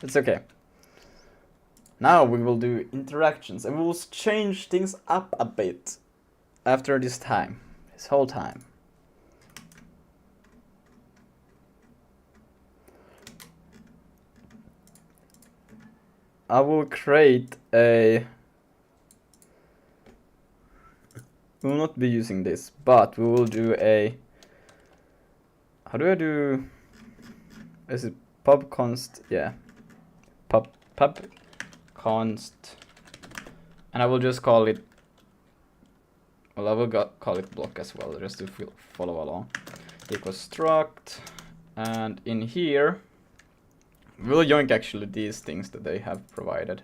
It's okay. Now we will do interactions and we will change things up a bit after this time, this whole time. I will create a... We will not be using this, but we will do a... How do I do... Is it pub const? Yeah. Pub const. And I will just call it... Well, I will call it block as well, just to follow along. Equals struct. And in here, we'll yoink actually these things that they have provided.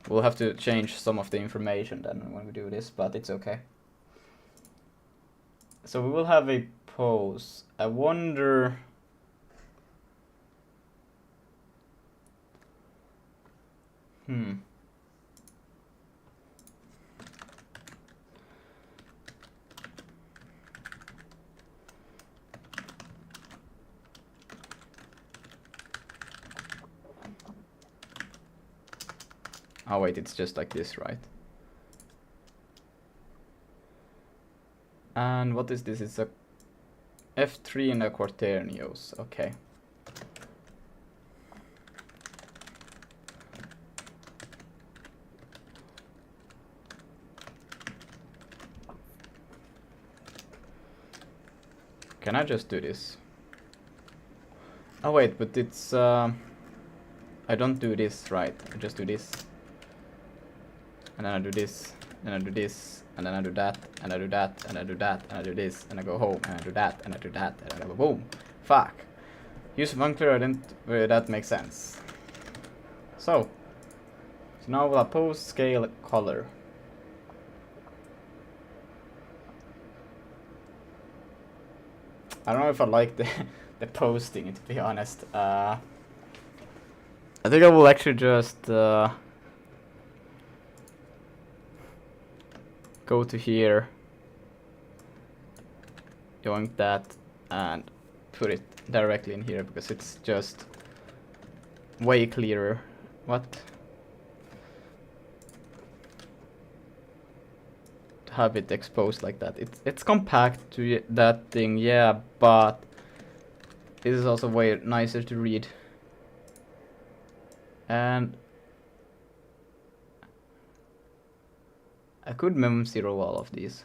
We'll have to change some of the information then when we do this, but it's okay. So we will have a pose. I wonder... Oh wait, it's just like this, right? And what is this? It's a F3 and a quaternios. Okay. Can I just do this? Oh wait, but it's I don't do this, right? I just do this. And then I do this, and I do this, and then I do that, and I do that, and I do that, and I do this, and I go home, and I do that, and I do that, and I go boom. Fuck. Use of unclear identity, that makes sense. So now we'll pose scale color. I don't know if I like the posting, to be honest. I think I will actually just go to here, yoink that, and put it directly in here because it's just way clearer. What? To have it exposed like that. It's compact to that thing, yeah, but this is also way nicer to read. And I could mem zero all of these.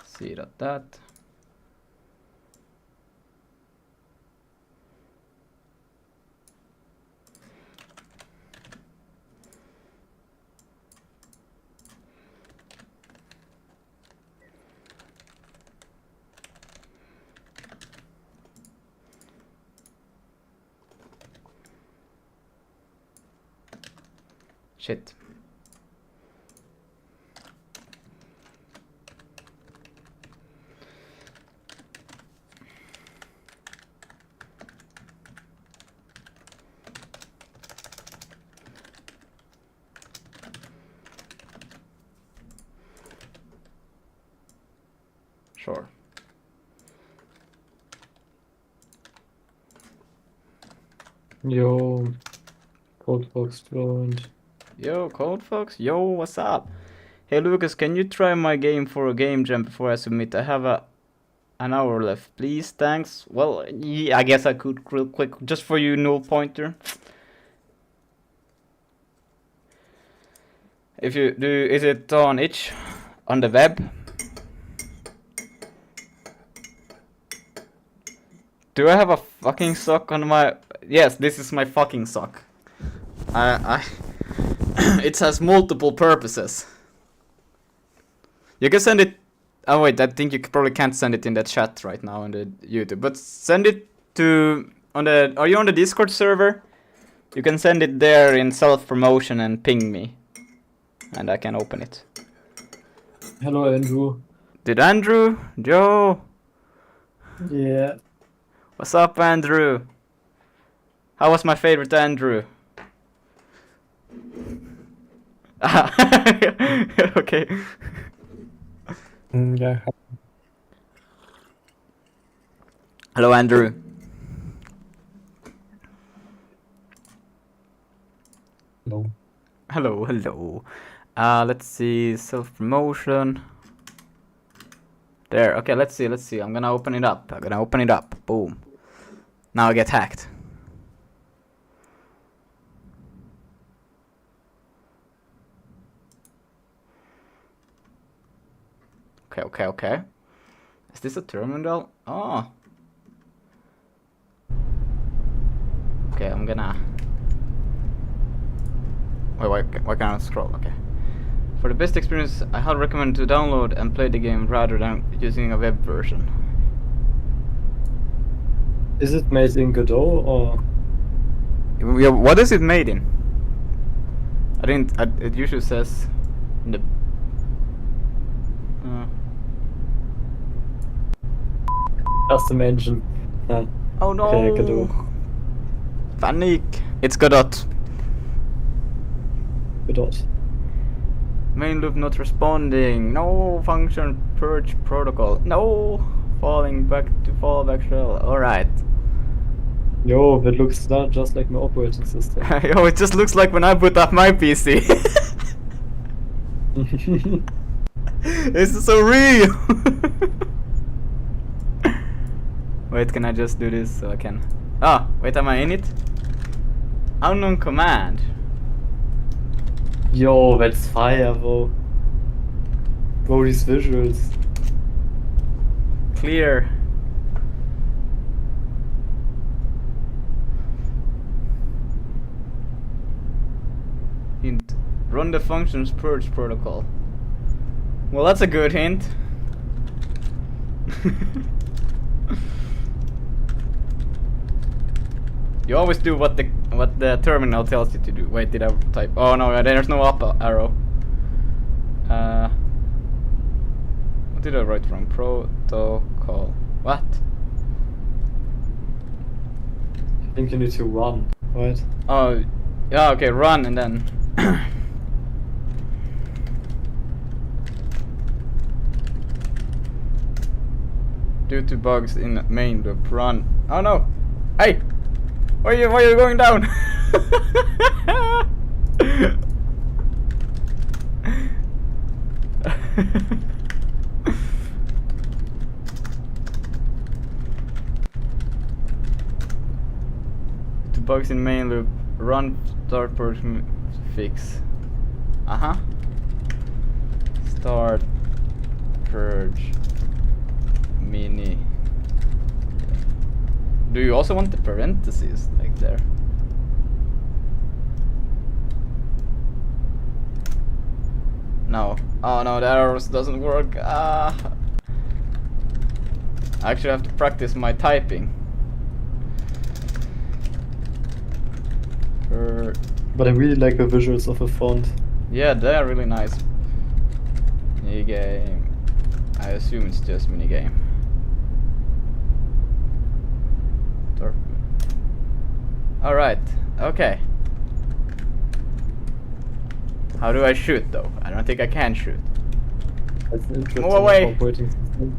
See that. Shit. Sure. Yo, CodeFox joined. Yo, CodeFox. Yo, what's up? Hey, Lucas, can you try my game for a game jam before I submit? I have an hour left, please. Thanks. Well, yeah, I guess I could real quick, just for you, null pointer. If you do, is it on itch on the web? Do I have a fucking sock on my... Yes, this is my fucking sock. It has multiple purposes. You can send it... Oh wait, I think you probably can't send it in the chat right now on the YouTube. But send it to... on the... Are you on the Discord server? You can send it there in self-promotion and ping me. And I can open it. Hello, Andrew. Did Andrew? Joe? Yeah. What's up, Andrew? How was my favorite Andrew? Okay. Yeah. Hello, Andrew. No. Hello, hello. Let's see, self-promotion. There, okay, let's see. I'm gonna open it up. Boom. Now I get hacked. Okay. Is this a terminal? Oh. Okay, I'm gonna... Wait, why can't I scroll? Okay. For the best experience, I highly recommend to download and play the game rather than using a web version. Is it made in Godot or? Yeah, what is it made in? It usually says in the... Custom engine. Oh no! Okay, Godot. Panic! It's Godot. Godot. Main loop not responding. No function purge protocol. No! Falling back to fallback shell. Alright. Yo, that looks not just like my operating system. Yo, it just looks like when I boot up my PC. This is so real! Wait, can I just do this so I can... Ah, wait, am I in it? Unknown command. Yo, that's fire, bro. Bro, these visuals. Clear. Hint. Run the functions purge protocol. Well, that's a good hint. You always do what the terminal tells you to do. Wait, did I type? Oh no, there's no up arrow. What did I write from? Protocol. What? I think you need to run, right? Oh, yeah. Okay, run and then. Due to bugs in main loop, run. Oh no! Hey! Why are you going down? To bugs in main loop, run start purge fix. Start purge mini. Do you also want the parentheses like there? No. Oh no, the arrows doesn't work. I actually have to practice my typing. But I really like the visuals of a font. Yeah, they're really nice. Minigame. I assume it's just minigame. Alright, okay. How do I shoot though? I don't think I can shoot. That's an interesting Move away. operating system.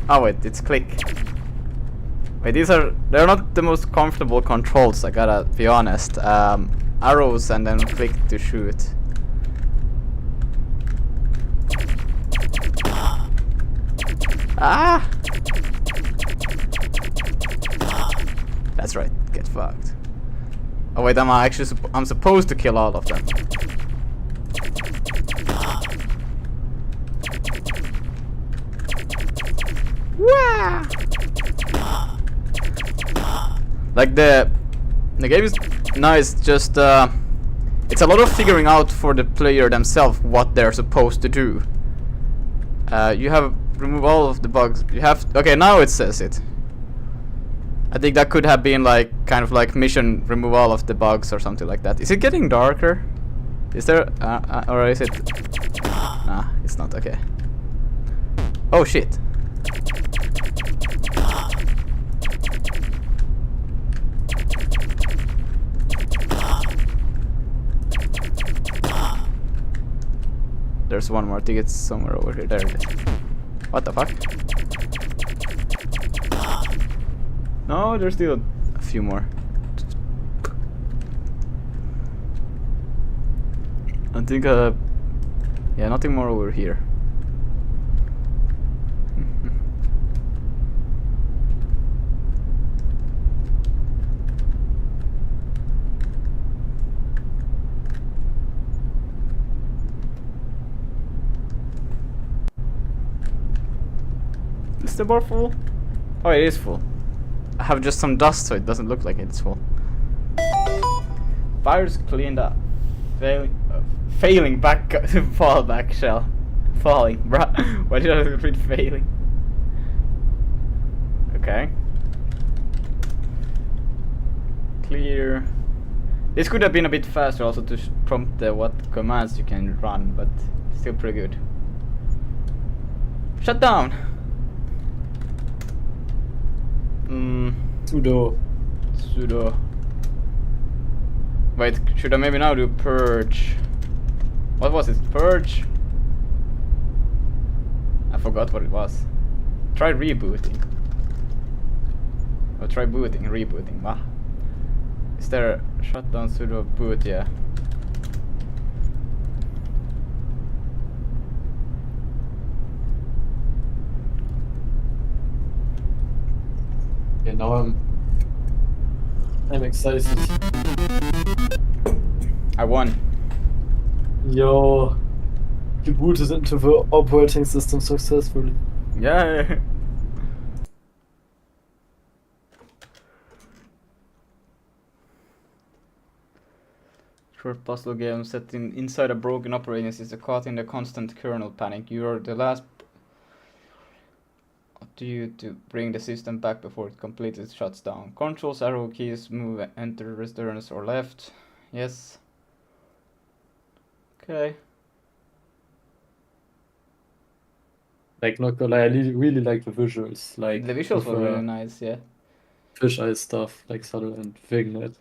Oh wait, it's click. Wait, they're not the most comfortable controls, I gotta be honest. Arrows and then click to shoot. Ah! That's right, get fucked. Oh wait, I'm supposed to kill all of them. Wah! Like the game is nice, just it's a lot of figuring out for the player themselves what they're supposed to do. You have remove all of the bugs. You have okay, now it says it. I think that could have been like kind of like mission remove all of the bugs or something like that. Is it getting darker? Is there or is it? Nah, it's not. Okay. Oh shit. There's one more. I think it's somewhere over here. There it is. What the fuck? No, there's still a few more. I think, yeah, nothing more over here. Is the bar full? Oh, it is full. I have just some dust, so it doesn't look like it's full. Virus cleaned up. Failing back fall back shell. Falling, bruh. Why did I read failing? Okay. Clear. This could have been a bit faster also to prompt what commands you can run, but still pretty good. Shut down! Sudo. Wait, should I maybe now do purge? What was it? Purge? I forgot what it was. Try rebooting. Or try booting, rebooting. Wow. Is there a shutdown sudo boot? Yeah. Yeah, now I'm excited. I won. Yo, you booted into the operating system successfully. Yeah. Short puzzle game set inside a broken operating system caught in the constant kernel panic. You are the last to you to bring the system back before it completely shuts down. Controls, arrow keys, move, enter, returns, or left. Yes. Okay. Like, not gonna lie, I really like the visuals. Like, The visuals were really nice, yeah. Fisheye stuff, like subtle and Vignet.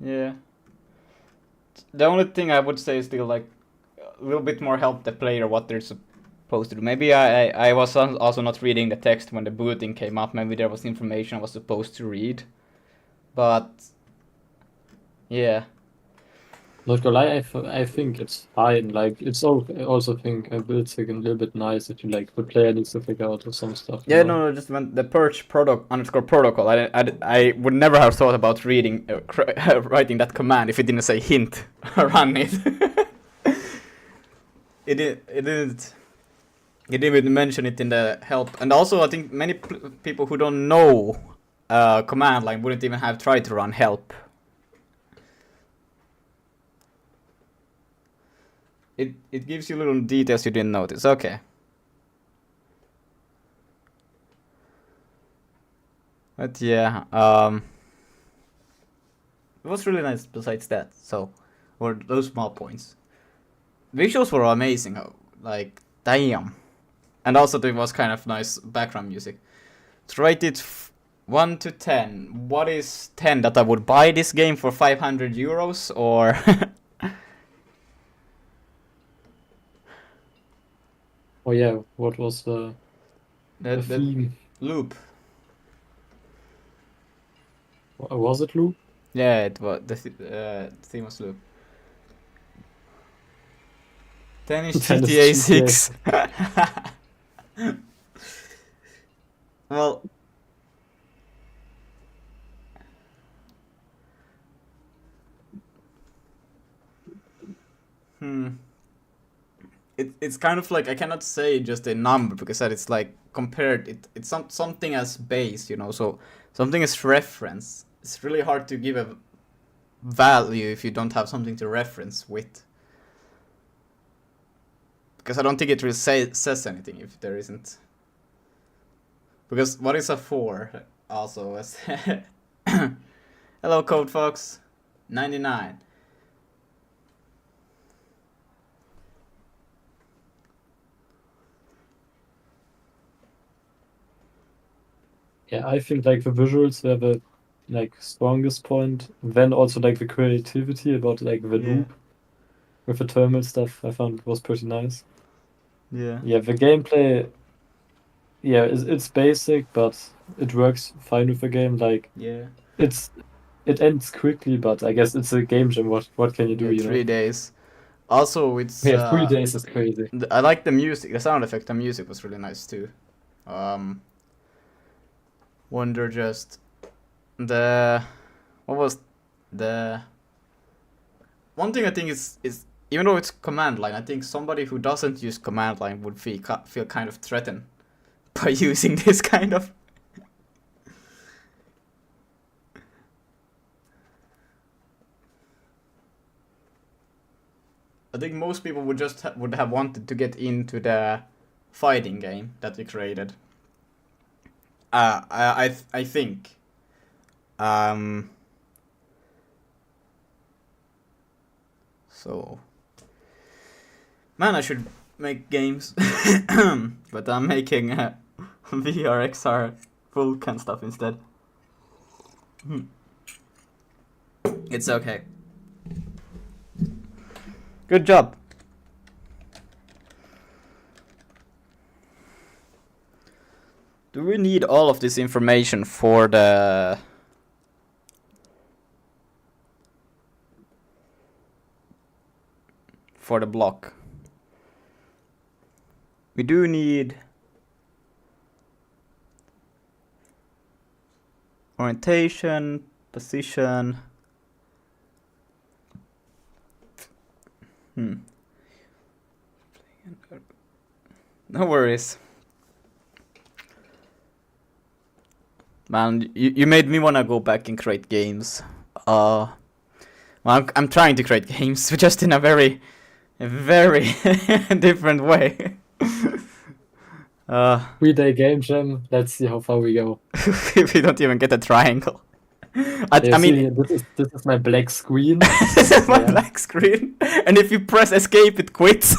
Yeah. The only thing I would say is still like a little bit more help the player what they're supposed to do. Maybe I was also not reading the text when the booting came up. Maybe there was information I was supposed to read. But yeah. Not gonna lie, I think it's fine. Like, it's also think I built it a little bit nice if you like the player needs to figure out some stuff. Yeah, no, just when the purge protocol. I would never have thought about reading writing that command if it didn't say hint run it. It didn't. It didn't even mention it in the help, and also I think many people who don't know command line wouldn't even have tried to run help. It gives you little details you didn't notice. Okay. But yeah, it was really nice besides that. So, or those small points. Visuals were amazing. Like, damn. And also there was kind of nice background music. To rate it 1 to 10, what is 10? That I would buy this game for 500 euros or... Oh yeah, what was the theme? Loop. Was it loop? Yeah, it was. The theme was loop. 10 is 10 is GTA GTA. 6. Well... It's kind of like I cannot say just a number because that it's like compared it's something as base, you know, so something as reference. It's really hard to give a value if you don't have something to reference with. Because I don't think it really says anything if there isn't. Because what is a 4 also? Hello Code Fox 99. Yeah, I think like the visuals were the like strongest point. Then also like the creativity about like the loop with the terminal stuff I found was pretty nice. Yeah. Yeah, the gameplay, yeah, it's basic, but it works fine with the game. Like, Yeah. it ends quickly, but I guess it's a game jam. What can you do, Yeah, you know? 3 days. Also, it's Yeah, 3 days is crazy. I like the music. The sound effect, the music was really nice too. Wonder just the what was the one thing I think is even though it's command line, I think somebody who doesn't use command line would feel kind of threatened by using this kind of. I think most people would just would have wanted to get into the fighting game that we created. I think. So, man, I should make games, but I'm making VR, XR, Vulkan stuff instead. It's okay. Good job. Do we need all of this information for the block? We do need orientation, position. No worries. Man, you made me wanna go back and create games. Well, I'm trying to create games, just in a very different way. 3-day game jam. Let's see how far we go. We don't even get a triangle. Yeah, I mean, see, this is my black screen. this is my black screen, and if you press escape, it quits.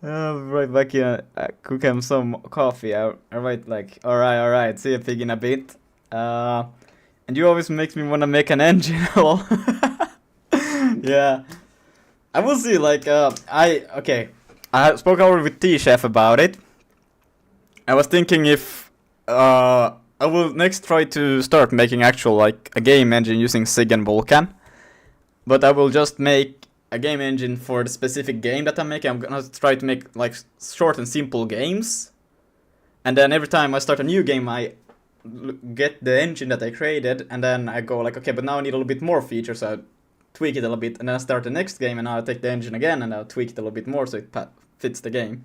Right back here, cook him some coffee. I write like, alright, see you pig in a bit. And you always make me wanna make an engine. Yeah, I will see. Like, I spoke over with T-Chef about it. I was thinking if I will next try to start making actual like a game engine using Sig and Vulkan, but I will just make a game engine for the specific game that I'm making. I'm gonna try to make like short and simple games, and then every time I start a new game, I get the engine that I created, and then I go like, okay, but now I need a little bit more features, so I tweak it a little bit, and then I start the next game, and now I take the engine again, and I'll tweak it a little bit more so it fits the game.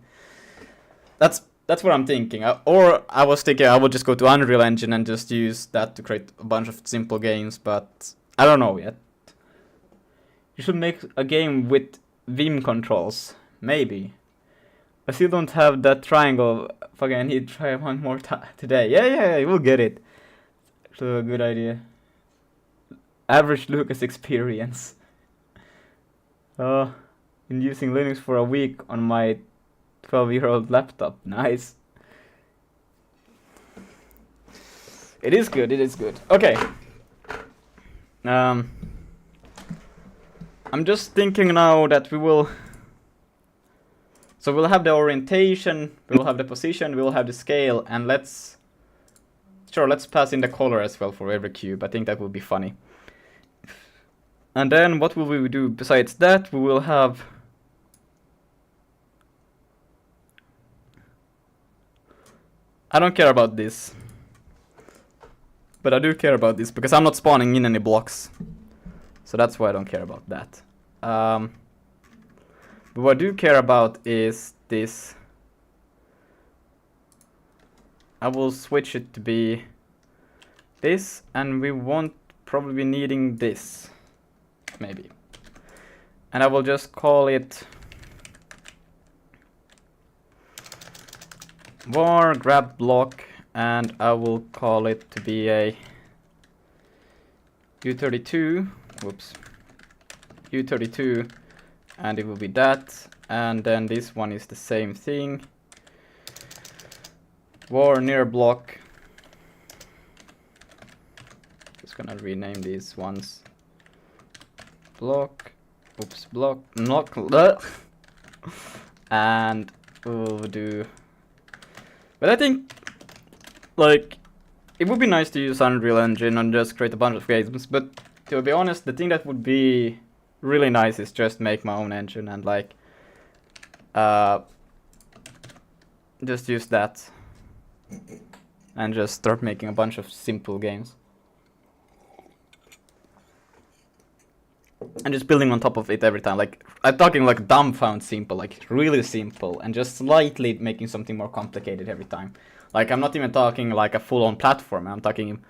That's what I'm thinking. Or I was thinking I would just go to Unreal Engine and just use that to create a bunch of simple games, but I don't know yet. You should make a game with Vim controls. Maybe. I still don't have that triangle. Fucking I need to try one more time today. Yeah, we'll get it. Actually a good idea. Average Lucas experience. Been using Linux for a week on my 12-year-old laptop. Nice. It is good. Okay. I'm just thinking now that we will... So we'll have the orientation, we'll have the position, we'll have the scale, and let's pass in the color as well for every cube. I think that will be funny. And then what will we do besides that? We will have... I don't care about this. But I do care about this, because I'm not spawning in any blocks. So that's why I don't care about that. But what I do care about is this. I will switch it to be this, and we won't probably be needing this. Maybe. And I will just call it var grab block, and I will call it to be a U32. Whoops. U32, and it will be that, and then this one is the same thing. Var near block, just gonna rename these ones. Block. Oops, block. And we'll do. But I think, like, it would be nice to use Unreal Engine and just create a bunch of games. But to be honest, the thing that would be really nice is just make my own engine and like, just use that and just start making a bunch of simple games. And just building on top of it every time. Like, I'm talking like dumbfound simple, like really simple, and just slightly making something more complicated every time. Like, I'm not even talking like a full-on platform. I'm talking,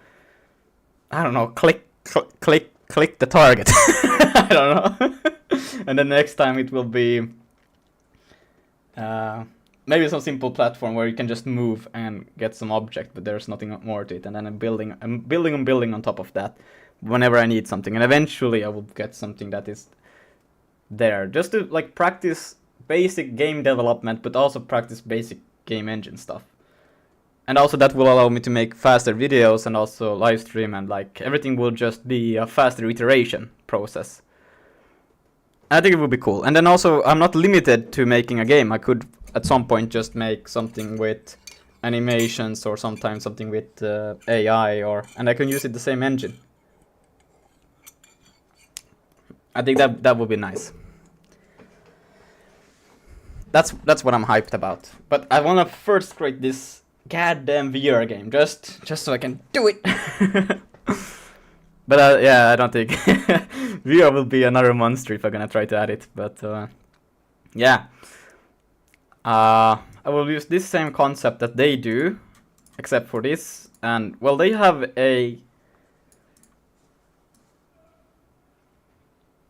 I don't know, click the target. I don't know. And then next time it will be maybe some simple platform where you can just move and get some object, but there's nothing more to it. And then I'm building on top of that whenever I need something. And eventually I will get something that is there, just to like practice basic game development, but also practice basic game engine stuff. And also that will allow me to make faster videos and also live stream, and like everything will just be a faster iteration process. I think it would be cool. And then also I'm not limited to making a game. I could at some point just make something with animations, or sometimes something with AI, and I can use it the same engine. I think that would be nice. That's what I'm hyped about. But I wanna first create this goddamn VR game, just so I can do it. But yeah, I don't think VR will be another monster if I'm gonna try to add it. But yeah, I will use this same concept that they do, except for this. And well, they have a.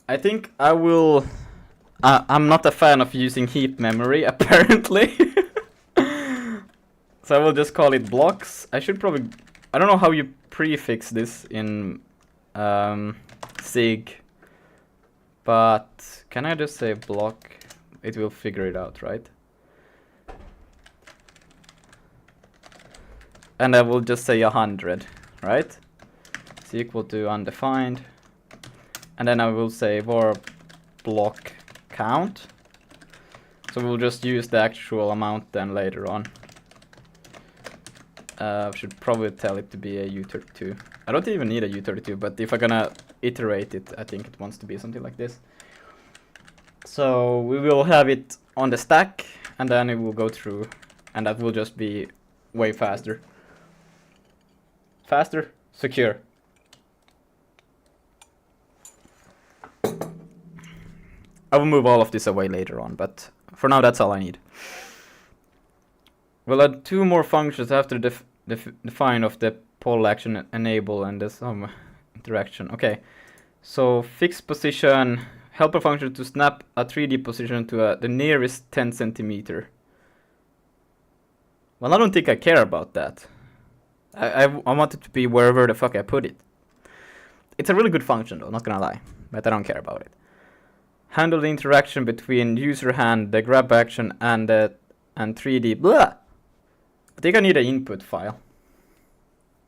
I think I will. I'm not a fan of using heap memory, apparently. So I will just call it blocks. I should probably. I don't know how you prefix this in SIG, but can I just say block? It will figure it out, right? And I will just say 100, right? It's equal to undefined. And then I will say var block count. So we'll just use the actual amount then later on. Should probably tell it to be a U32. I don't even need a U32, but if I'm gonna iterate it, I think it wants to be something like this. So we will have it on the stack, and then it will go through, and that will just be way faster. Faster, secure. I will move all of this away later on, but for now that's all I need. We'll add two more functions after define of the poll action enable and the some interaction. Okay, so fixed position, helper function to snap a 3D position to the nearest 10 centimeter. Well, I don't think I care about that. I want it to be wherever the fuck I put it. It's a really good function though, not gonna lie, but I don't care about it. Handle the interaction between user hand, the grab action, and 3D. Blah! I think I need an input file.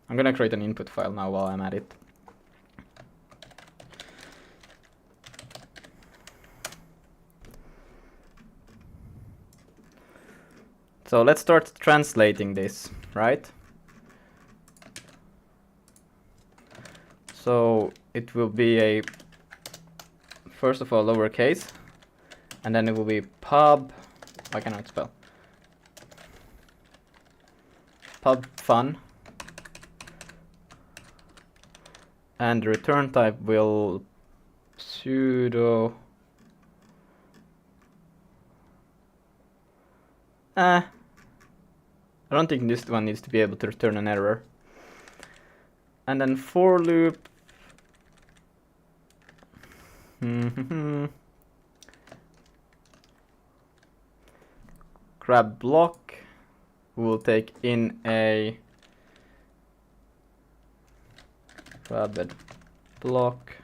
I'm gonna create an input file now while I'm at it. So let's start translating this, right? So it will be a, first of all, lowercase, and then it will be pub, I cannot spell, pub fun, and the return type will pseudo, I don't think this one needs to be able to return an error. And then for loop, grab block, we will take in a grabbed block,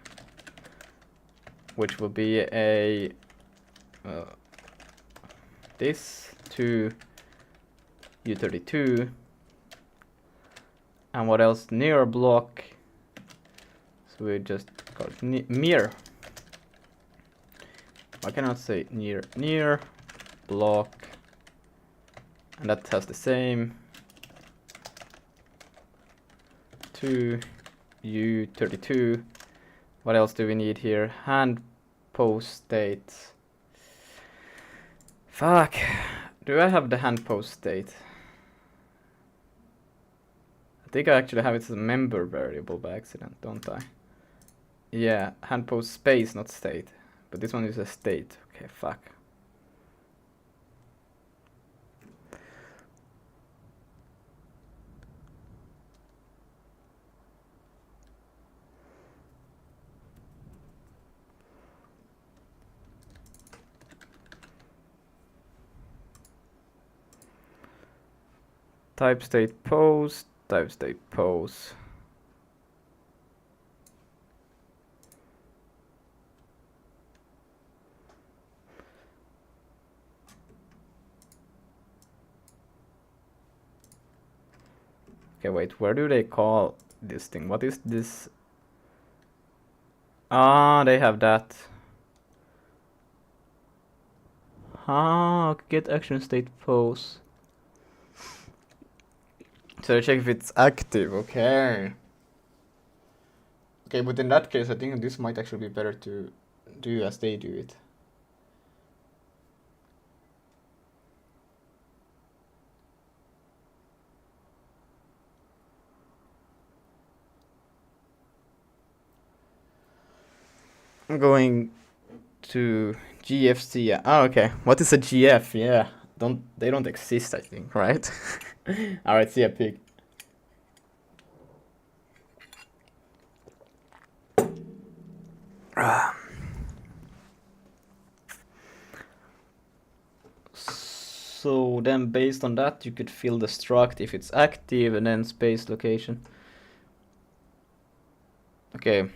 which will be a this to U32, and what else? Near block So we just call it near. I cannot say near block, and that has the same to u32. What else do we need here? Hand post state. Fuck. Do I have the hand post state? I think I actually have it as a member variable by accident, don't I? Yeah, hand post space, not state. But this one is a state. Okay, fuck. Type state pose, type state pose. Okay, wait, where do they call this thing? What is this? Ah, they have that. Ah, get action state pose. So check if it's active, okay. Okay, but in that case, I think this might actually be better to do as they do it. I'm going to GFC. Oh, okay. What is a GF? Yeah, they don't exist, I think, right? All right, see a pig. So then, based on that, you could fill the struct if it's active, and then space location. Okay.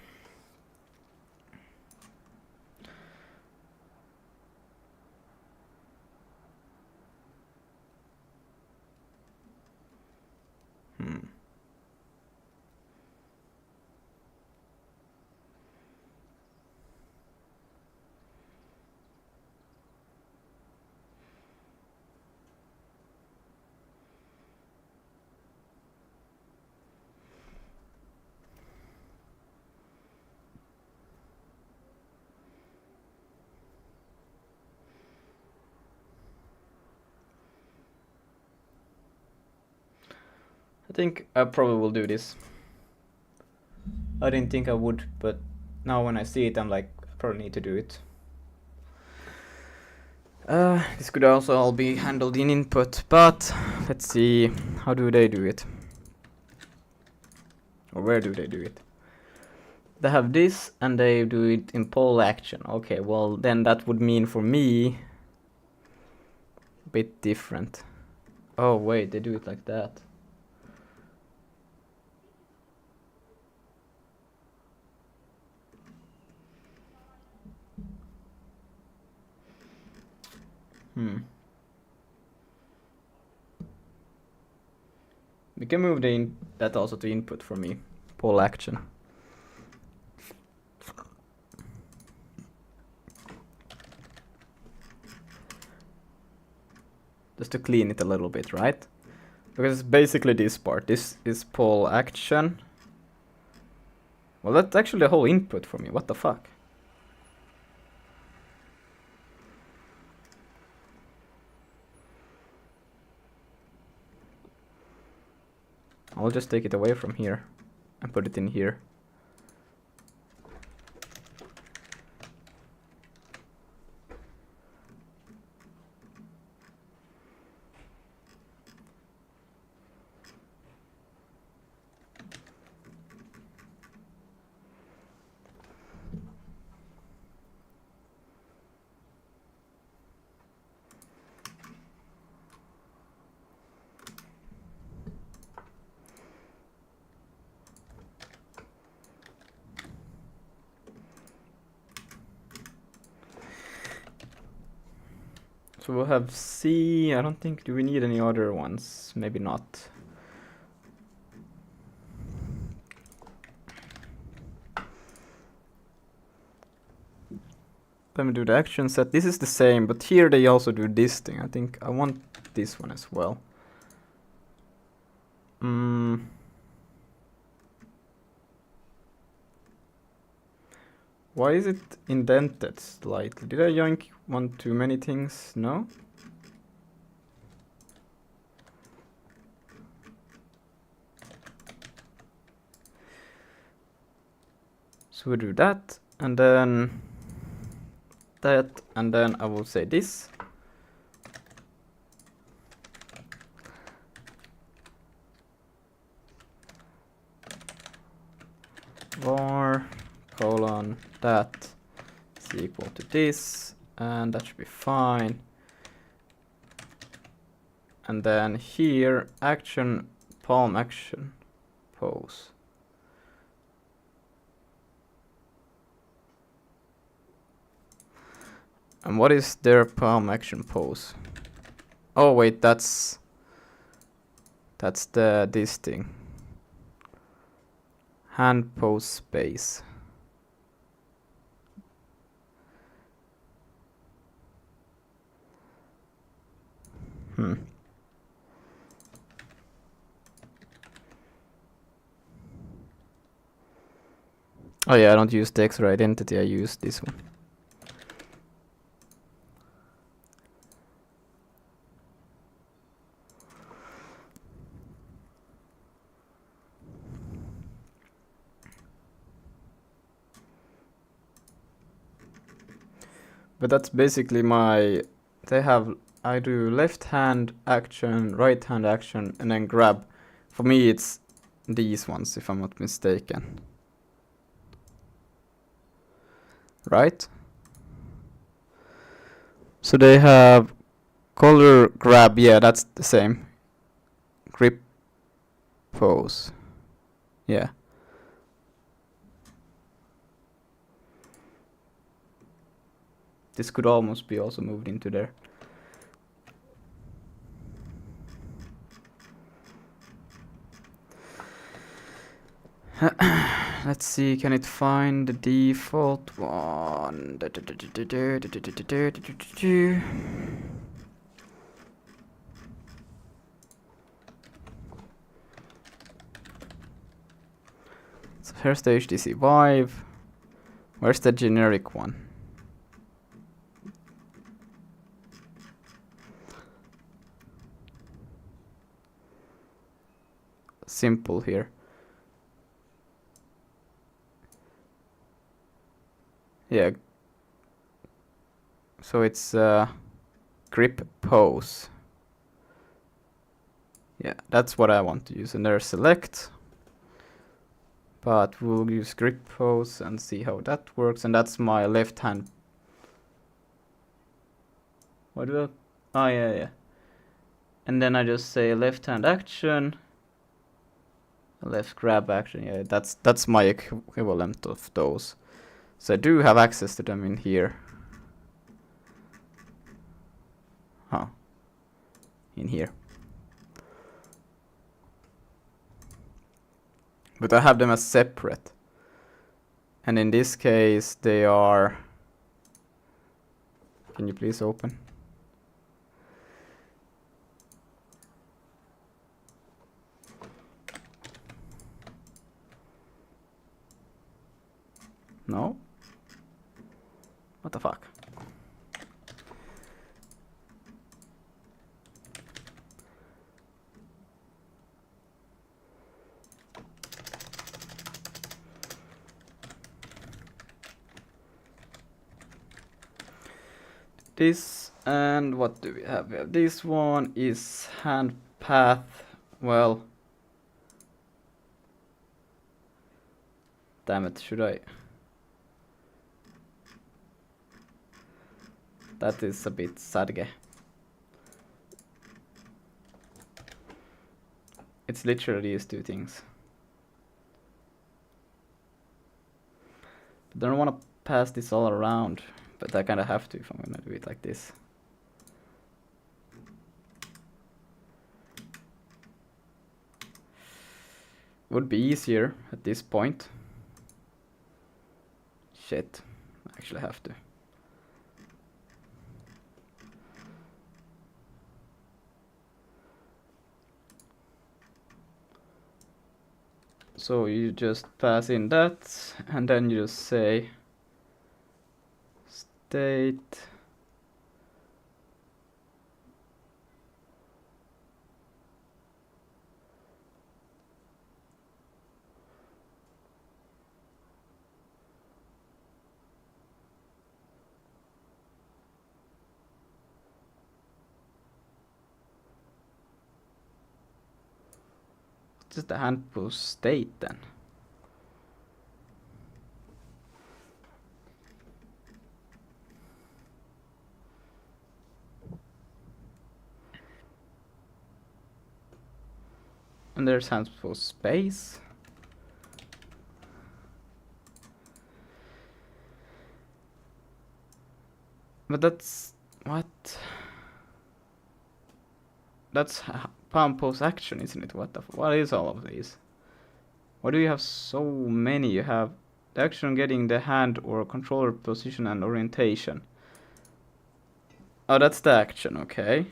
I think I probably will do this. I didn't think I would, but now when I see it, I'm like, I probably need to do it. This could also all be handled in input, but let's see, how do they do it? Or where do they do it? They have this, and they do it in poll action. Okay, well, then that would mean for me a bit different. Oh, wait, they do it like that. We can move that also to input for me. Poll action. Just to clean it a little bit, right? Because it's basically this part. This is poll action. Well, that's actually a whole input for me. What the fuck? I'll just take it away from here and put it in here. So we'll have C. I don't think, do we need any other ones? Maybe not. let me do the action set. This is the same, but here they also do this thing. I think I want this one as well. Why is it indented slightly? Did I yoink one too many things? No? So we do that, and then that, and then I will say this. Var colon that is equal to this, and that should be fine. And then here, action, palm action, pose. And what is their palm action pose? Oh wait, that's this thing. Hand pose space. Oh yeah, I don't use the X-ray identity, I use this one. But that's basically my, I do left hand action, right hand action, and then grab. For me it's these ones, if I'm not mistaken. Right? So they have color grab, yeah, that's the same. Grip pose. Yeah. This could almost be also moved into there. Let's see, can it find the default one? So here's the HTC Vive. Where's the generic one? Simple here. Yeah. So it's grip pose. Yeah, that's what I want to use. And there's select. But we'll use grip pose and see how that works. And that's my left hand. What do I? Oh yeah, yeah. And then I just say left hand action. Left grab action. Yeah, that's my equivalent of those. So I do have access to them in here. Huh. In here. But I have them as separate. And in this case they are... Can you please open? No? What the fuck? This, and what do we have? We have this one is hand path. Well, damn it, should I? That is a bit sarge. It's literally these two things. But I don't want to pass this all around, but I kind of have to if I'm gonna do it like this. Would be easier at this point. Shit, I actually have to. So you just pass in that, and then you just say state what is the hand post state then? And there's hand post space. But that's what? That's palm post action, isn't it? What is all of these? Why do you have so many? You have the action getting the hand or controller position and orientation. Oh, that's the action, okay.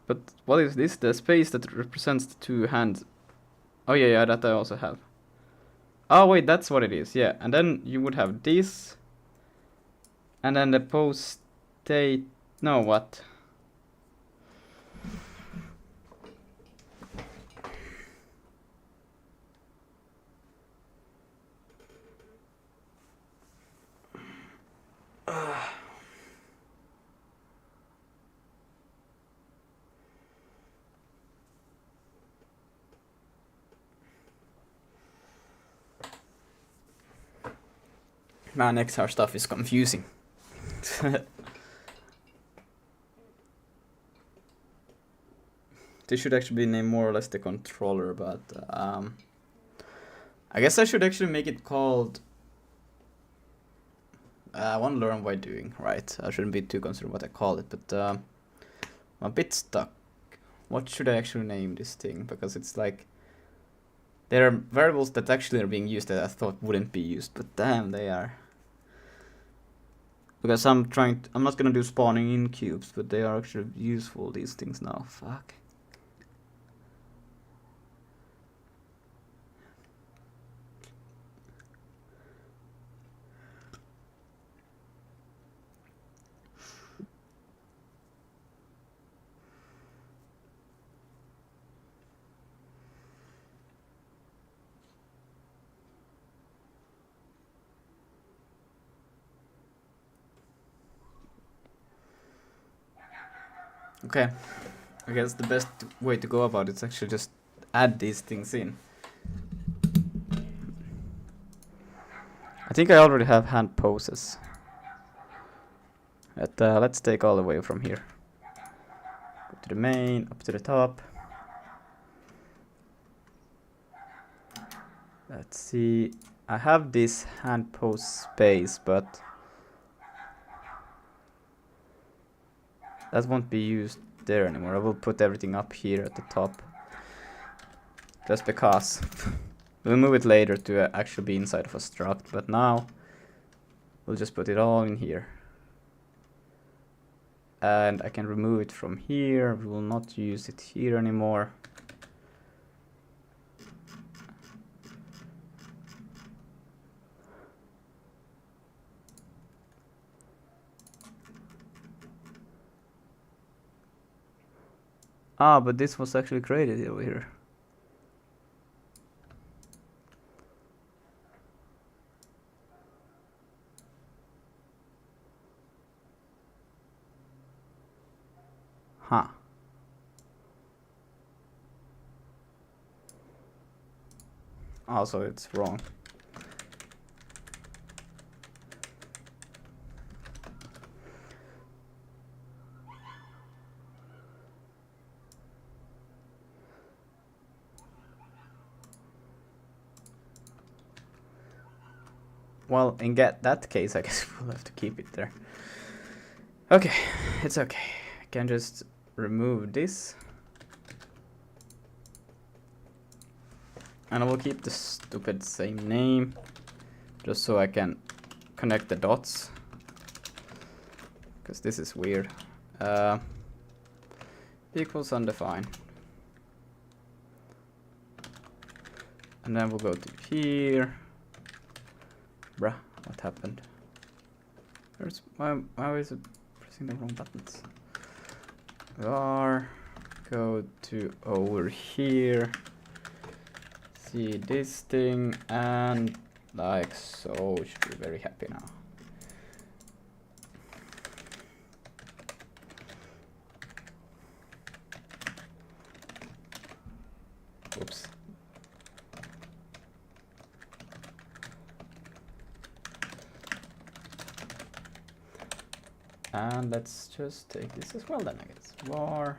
But what is this? The space that represents the two hands. Oh yeah, that I also have. Oh wait, that's what it is, yeah. And then you would have this. And then the post state. No, what? Man, XR stuff is confusing. This should actually be named more or less the controller, but I guess I should actually make it called. I want to learn by doing, right? I shouldn't be too concerned what I call it, but I'm a bit stuck. What should I actually name this thing? Because it's like there are variables that actually are being used that I thought wouldn't be used, but damn, they are. Because I'm not gonna do spawning in cubes, but they are actually useful, these things now. Fuck. Okay, I guess the best way to go about it is actually just add these things in. I think I already have hand poses. Let's take all the way from here. Go to the main, up to the top. Let's see. I have this hand pose space, but that won't be used there anymore. I will put everything up here at the top. Just because. We'll move it later to actually be inside of a struct, but now we'll just put it all in here. And I can remove it from here. We will not use it here anymore. Ah, but this was actually created over here. Huh. Also, it's wrong. Well, in that case, I guess we'll have to keep it there. Okay, it's okay. I can just remove this. And I will keep the stupid same name, just so I can connect the dots. Because this is weird. Equals undefined. And then we'll go to here. Bruh, what happened? Why is it pressing the wrong buttons? Go to over here. See this thing and like so. Should be very happy now. Oops. And let's just take this as well then, I guess. Var.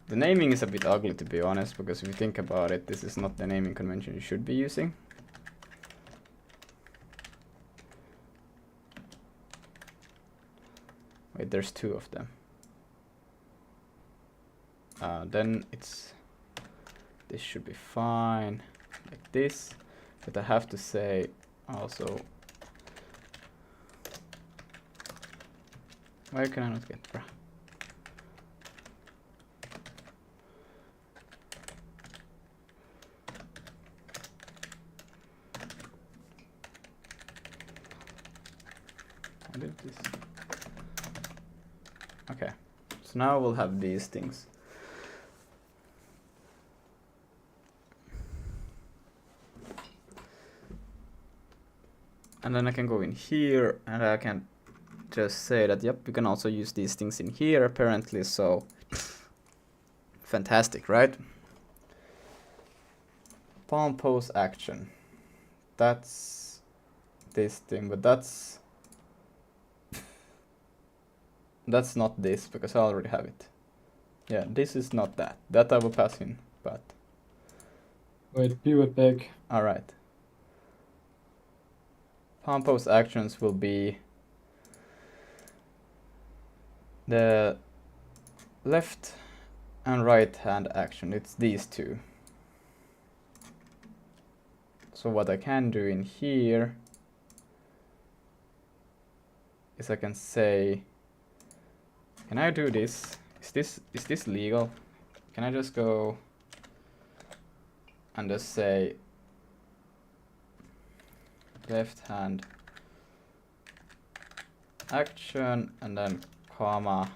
The naming is a bit ugly, to be honest, because if you think about it, this is not the naming convention you should be using. Wait, there's two of them. Then this should be fine, like this, but I have to say also, why can I not get, bruh? I did this. Okay, so now we'll have these things. And then I can go in here and I can just say that, yep, you can also use these things in here apparently, so fantastic, right? Palm pose action. That's this thing, but that's not this because I already have it. Yeah, this is not that. That I will pass in, but... Wait, be right back. Alright. Palm pose actions will be the left and right hand action. It's these two. So what I can do in here is I can say, can I do this? Is this legal? Can I just go and just say left hand action and then comma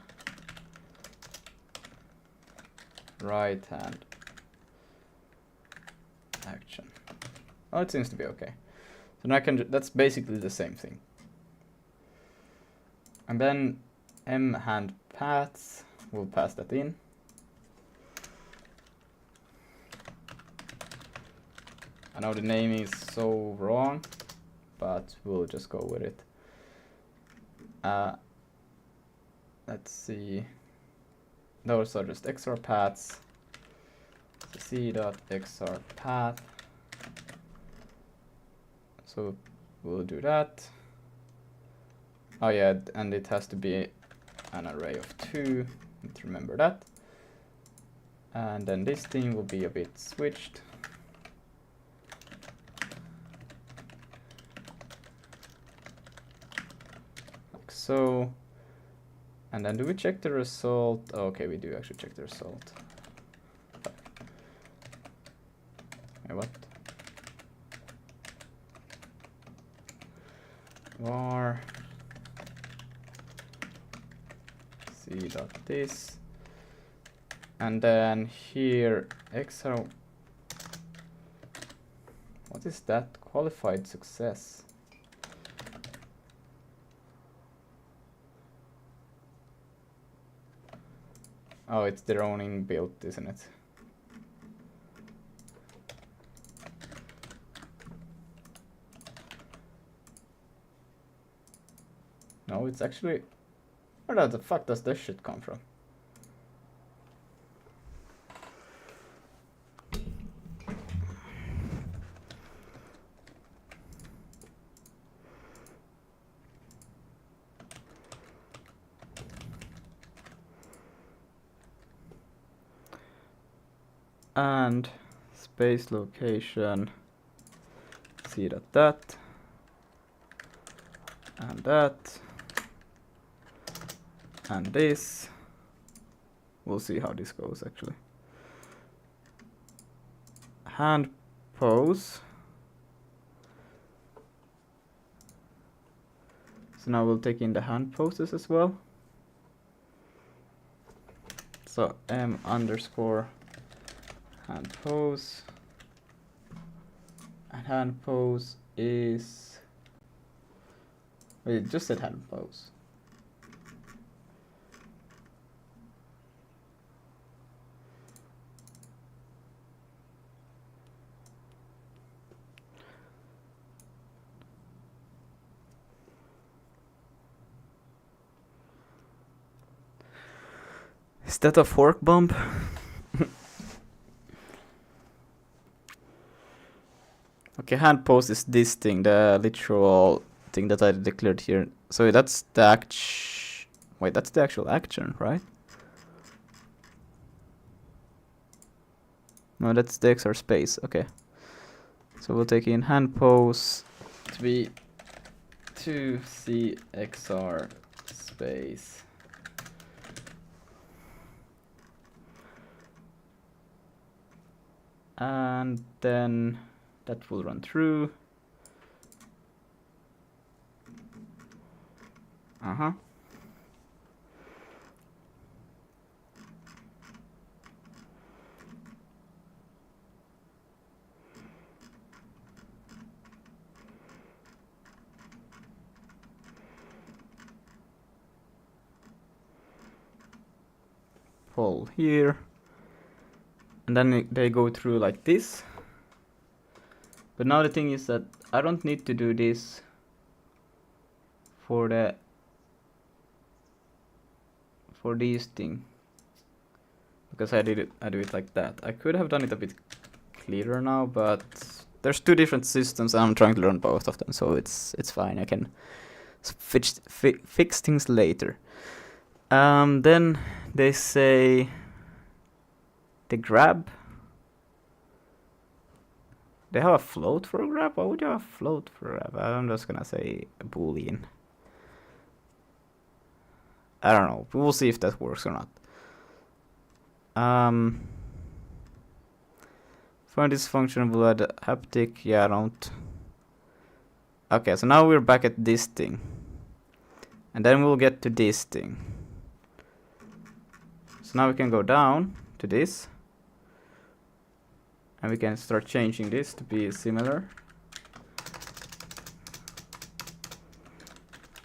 right hand action. Oh, it seems to be okay. So now I can, that's basically the same thing. And then M hand paths, we'll pass that in. I know the name is so wrong, but we'll just go with it. Let's see. Those are just XR paths. So C.XR path. So we'll do that. Oh yeah, and it has to be an array of 2. Need to remember that. And then this thing will be a bit switched. Like so. And then do we check the result? Oh, okay, we do actually check the result. Wait, what? Var c.this, and then here XR. What is that? Qualified success. Oh, it's their own inbuilt, isn't it? No, it's actually... Where the fuck does this shit come from? And space location, see that, and that, and this. We'll see how this goes actually. hand pose. So now we'll take in the hand poses as well. So m underscore hand pose. And hand pose is... Wait, it just said hand pose. Is that a fork bump? Okay, hand pose is this thing, the literal thing that I declared here. So that's the wait, that's the actual action, right? No, that's the XR space. Okay. So we'll take in hand pose to be 2C XR space. And then that will run through. Pull here. And then they go through like this. But now the thing is that I don't need to do this for these thing, because I do it like that. I could have done it a bit clearer now, but there's two different systems and I'm trying to learn both of them, so it's fine. I can fix things later. Then they say the grab. They have a float for a grab? Why would you have a float for a grab? I'm just gonna say a boolean. I don't know. We'll see if that works or not. For this function, we'll add haptic. Yeah, I don't. Okay, so now we're back at this thing. And then we'll get to this thing. So now we can go down to this. And we can start changing this to be similar.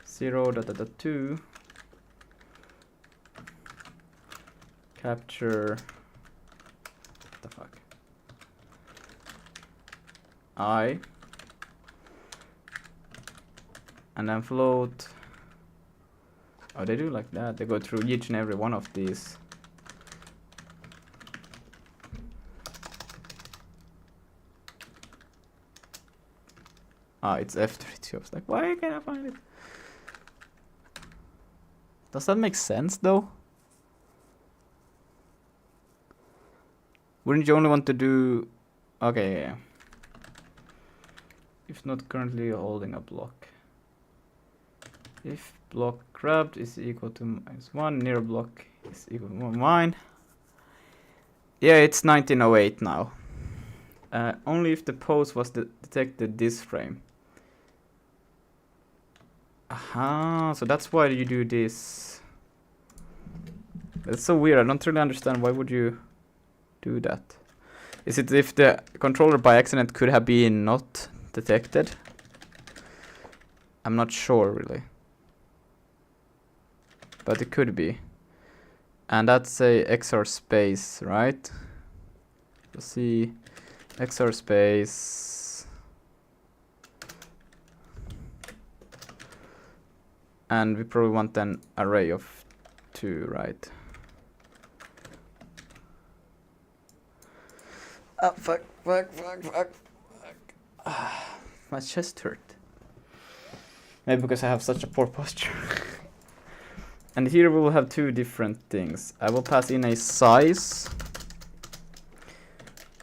0.2 capture, what the fuck, I, and then float. Oh, they do like that. They go through each and every one of these. Ah, it's F32. I was like, why can't I find it? Does that make sense though? Wouldn't you only want to do... Okay, yeah. If not currently holding a block. If block grabbed is equal to -1, near block is equal to mine. Yeah, it's 1908 now. Only if the pose was detected this frame. Aha, so that's why you do this. That's so weird. I don't really understand. Why would you do that? Is it if the controller by accident could have been not detected? I'm not sure really. But it could be. And that's a XR space, right? Let's see. XR space. And we probably want an array of 2, right? Oh, fuck. My chest hurt. Maybe because I have such a poor posture. And here we will have two different things. I will pass in a size.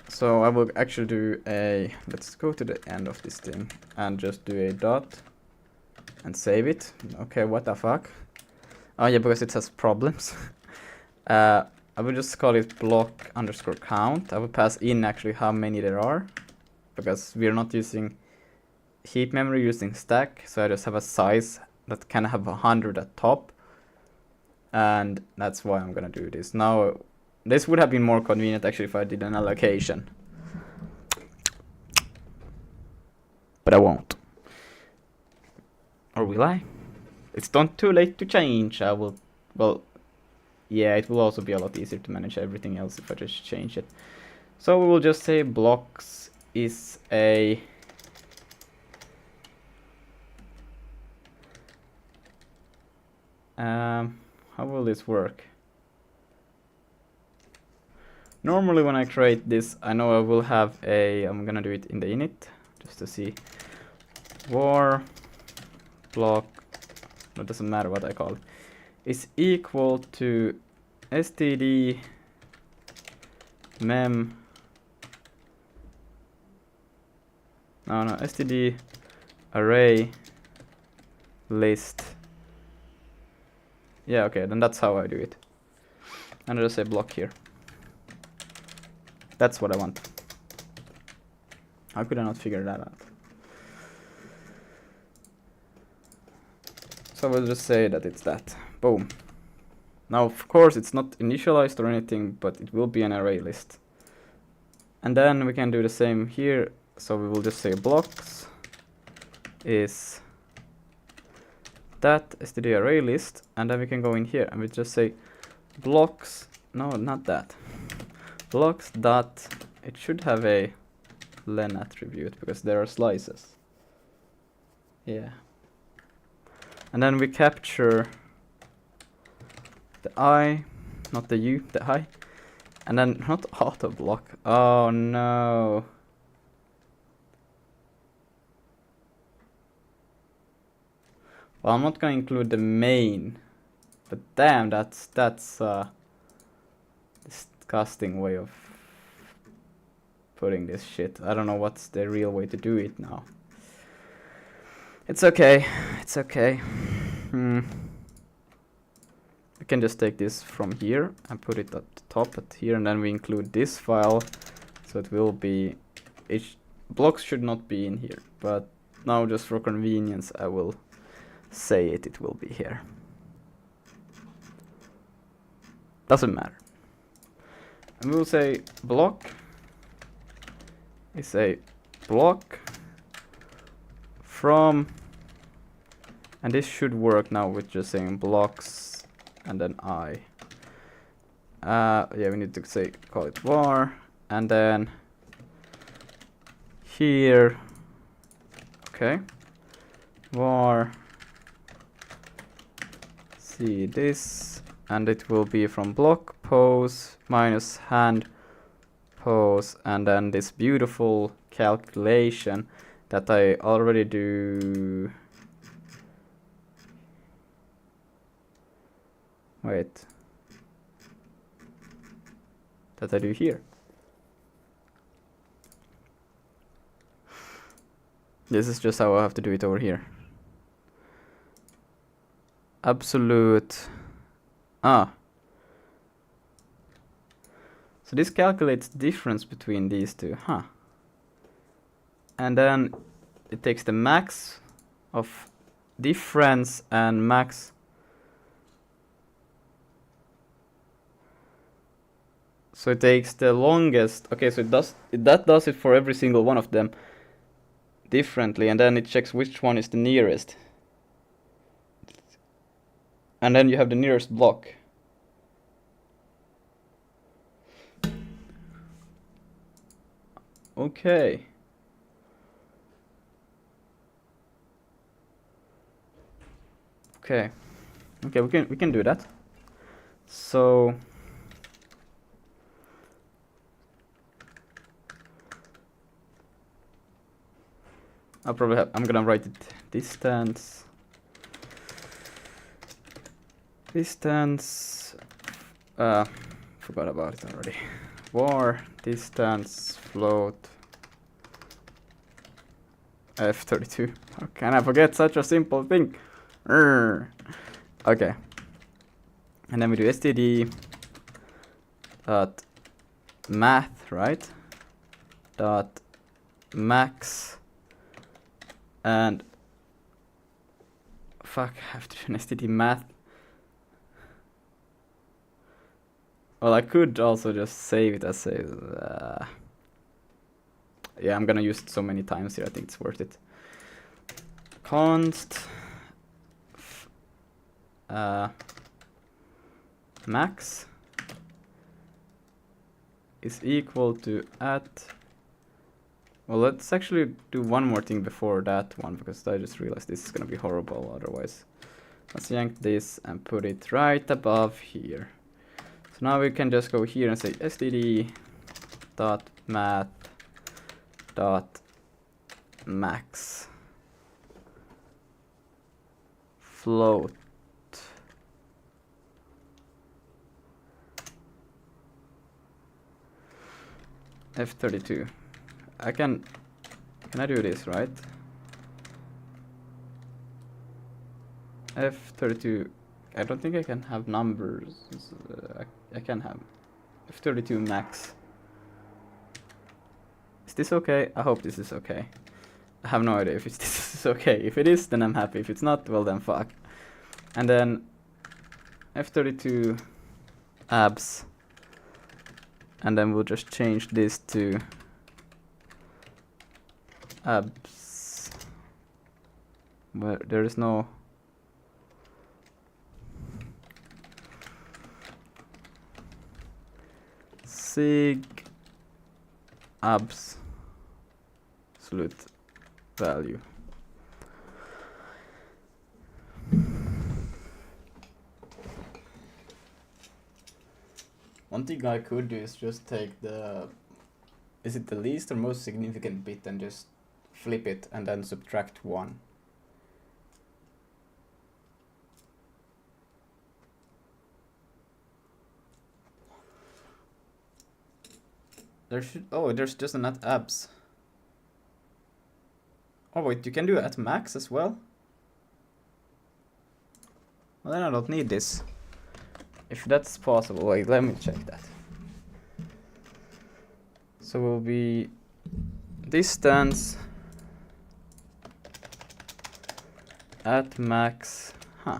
So I will actually do a... Let's go to the end of this thing and just do a dot. And save it. Okay, what the fuck? Oh yeah, because it has problems. I I will just call it block underscore count. I will pass in actually how many there are, because we're not using heap memory, using stack, so I just have a size that can have 100 at top, and that's why I'm gonna do this. Now, this would have been more convenient actually if I did an allocation, but I won't. Or will I? It's not too late to change. I will, well, yeah, it will also be a lot easier to manage everything else if I just change it. So we will just say blocks is a how will this work? Normally when I create this, I know I will have a, I'm gonna do it in the init just to see, var block, it doesn't matter what I call it, is equal to std mem, no, std array list. Yeah, okay, then that's how I do it. And I just say block here. That's what I want. How could I not figure that out? So we'll just say that it's that. Boom. Now, of course, it's not initialized or anything, but it will be an array list. And then we can do the same here. So we will just say blocks is that std array list, and then we can go in here and we just say blocks, no, not that, blocks dot, it should have a len attribute because there are slices. Yeah. And then we capture the I, not the U, the I, and then not auto block. Oh no. Well, I'm not gonna include the main, but damn, that's a disgusting way of putting this shit. I don't know what's the real way to do it now. It's okay, it's okay. We can just take this from here and put it at the top at here, and then we include this file, so it will be, blocks should not be in here, but now just for convenience I will say it will be here. Doesn't matter. And we'll say block is a block from, and this should work now with just saying blocks and then I. Yeah, we need to say, call it var, and then here, okay, var see this, and it will be from block pose minus hand pose, and then this beautiful calculation that I already do. Wait, that I do here. This is just how I have to do it over here. Absolute. So this calculates difference between these two, huh? And then it takes the max of difference and max. So it takes the longest. Okay, so that does it for every single one of them differently, and then it checks which one is the nearest. And then you have the nearest block. Okay. Okay, we can do that. So I'm gonna write it distance forgot about it already. Var distance float f32. How can I forget such a simple thing? Okay, and then we do std dot math, right? Dot max and fuck, I have to do an std math. Well, I could also just save it as a yeah, I'm gonna use it so many times here, I think it's worth it. Const max is equal to at. Well, let's actually do one more thing before that one, because I just realized this is gonna be horrible otherwise. Let's yank this and put it right above here. So now we can just go here and say std dot math dot max float f32. Can I do this, right? F32, I don't think I can have numbers. I can have F32 max. Is this okay? I hope this is okay. I have no idea if this is okay. If it is, then I'm happy. If it's not, well then fuck. And then F32 abs. And then we'll just change this to abs. Where there is no sig abs absolute value. One thing I could do is just take is it the least or most significant bit and just flip it and then subtract 1. There's just an at abs. Oh wait, you can do at max as well? Well then I don't need this. If that's possible, wait, let me check that. So will be distance at max, huh.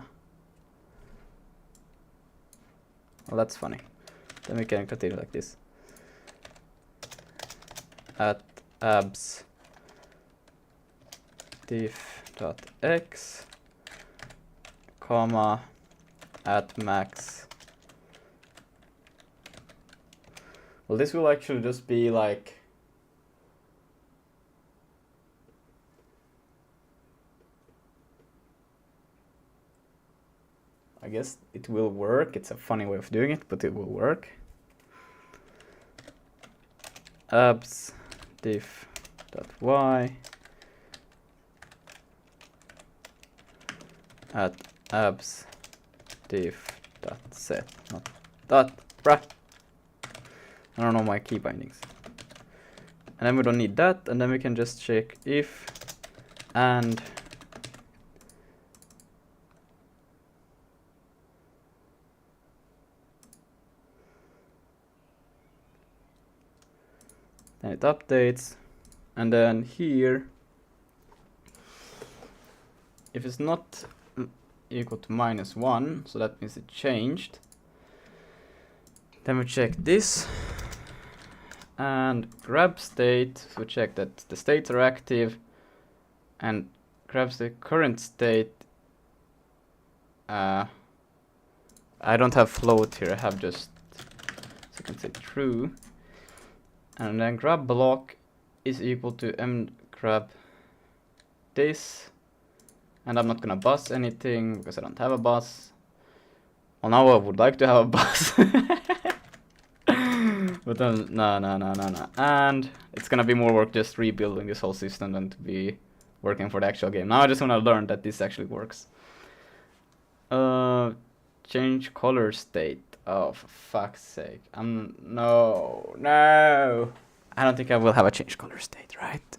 Well, that's funny. Then we can continue like this. At abs diff.x, comma, at max. Well, this will actually just be like I guess it will work. It's a funny way of doing it, but it will work. Abs diff.y at abs diff.set, not dot, bruh. I don't know my key bindings. And then we don't need that, and then we can just check if and then it updates, and then here if it's not equal to -1, so that means it changed. Then we check this and grab state, so check that the states are active and grabs the current state. I don't have float here, I have just, so I can say true. And then grab block is equal to m grab this, and I'm not gonna bus anything because I don't have a bus. Well, now I would like to have a bus. But then, no. And it's gonna be more work just rebuilding this whole system than to be working for the actual game. Now I just wanna learn that this actually works. Change color state. Oh, for fuck's sake. No. I don't think I will have a change color state, right?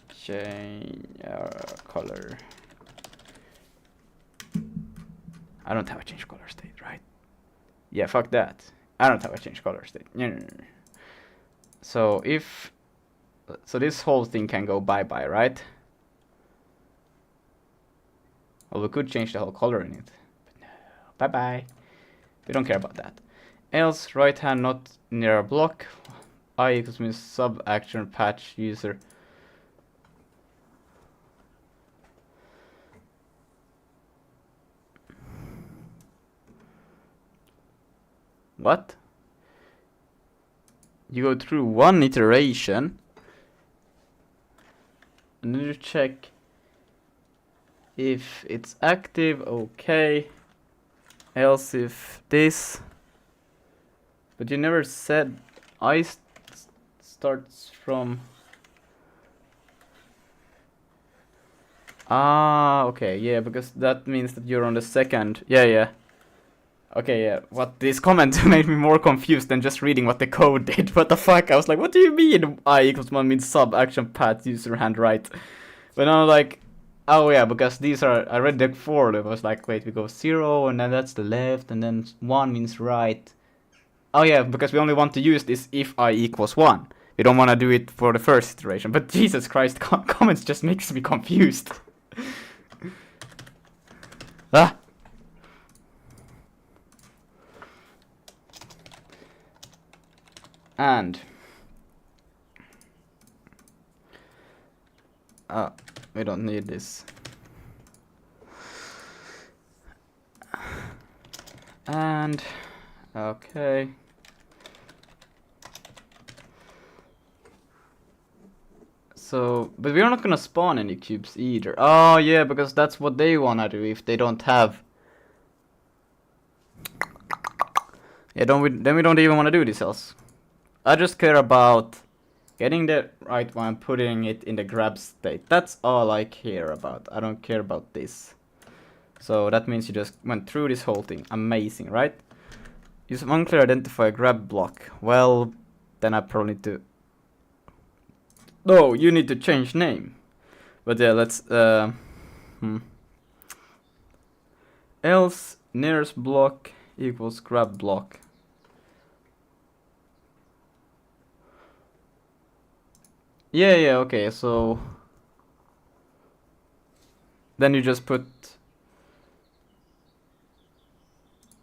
Change color. I don't have a change color state, right? Yeah, fuck that. I don't have a change color state. No. So if... So this whole thing can go bye-bye, right? Well, we could change the whole color in it. But no, bye-bye. We don't care about that. Else, right hand not near a block. I equals means sub action patch user. What? You go through one iteration and then you check if it's active, okay. Else if this. But you never said I starts from... Ah, okay, yeah, because that means that you're on the second. Yeah. Okay, yeah. What this comment made me more confused than just reading what the code did. What the fuck? I was like, what do you mean I equals 1 means sub action path user hand right? But now I'm like, oh yeah, because these are... I read the 4, it was like, wait, we go 0 and then that's the left and then 1 means right. Oh yeah, because we only want to use this if I equals 1. We don't want to do it for the first iteration. But Jesus Christ, comments just makes me confused. Ah! And... we don't need this. And... Okay. So, but we're not gonna spawn any cubes either. Oh yeah, because that's what they wanna do if they don't have... Yeah, then we don't even wanna do this else. I just care about getting the right one, putting it in the grab state. That's all I care about. I don't care about this. So that means you just went through this whole thing. Amazing, right? Use unclear identify grab block. Well, then I probably need to... No, you need to change name. But yeah, let's... Else nearest block equals grab block. Yeah, okay, so... Then you just put...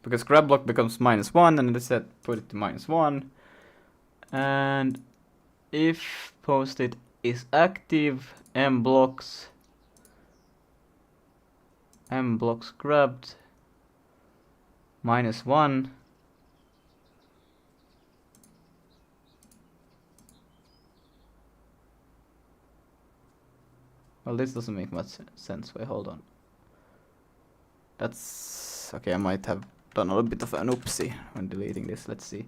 Because grab block becomes -1, and they said put it to -1. And if posted is active, m blocks grabbed -1. Well, this doesn't make much sense. Wait, hold on. That's... Okay, I might have done a little bit of an oopsie when deleting this. Let's see.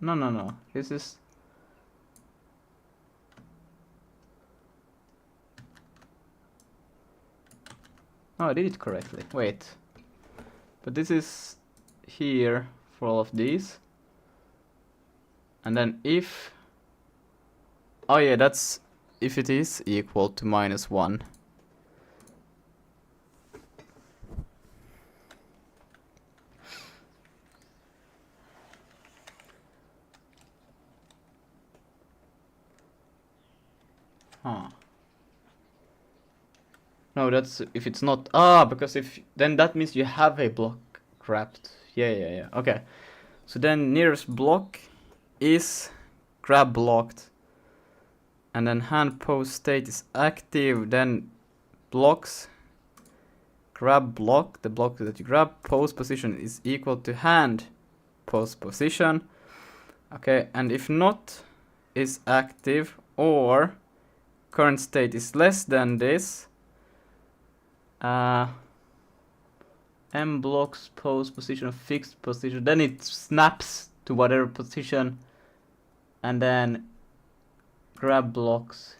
No. This is... Oh, I did it correctly. Wait. But this is here for all of these. And then if... Oh yeah, that's if it is equal to -1. Huh. No, that's if it's not... Ah, because if... Then that means you have a block grabbed. Yeah. Okay. So then nearest block is grab blocked. And then hand post state is active. Then blocks grab block. The block that you grab post position is equal to hand post position. Okay, and if not is active or current state is less than this, m blocks post position fixed position, then it snaps to whatever position, and then grab blocks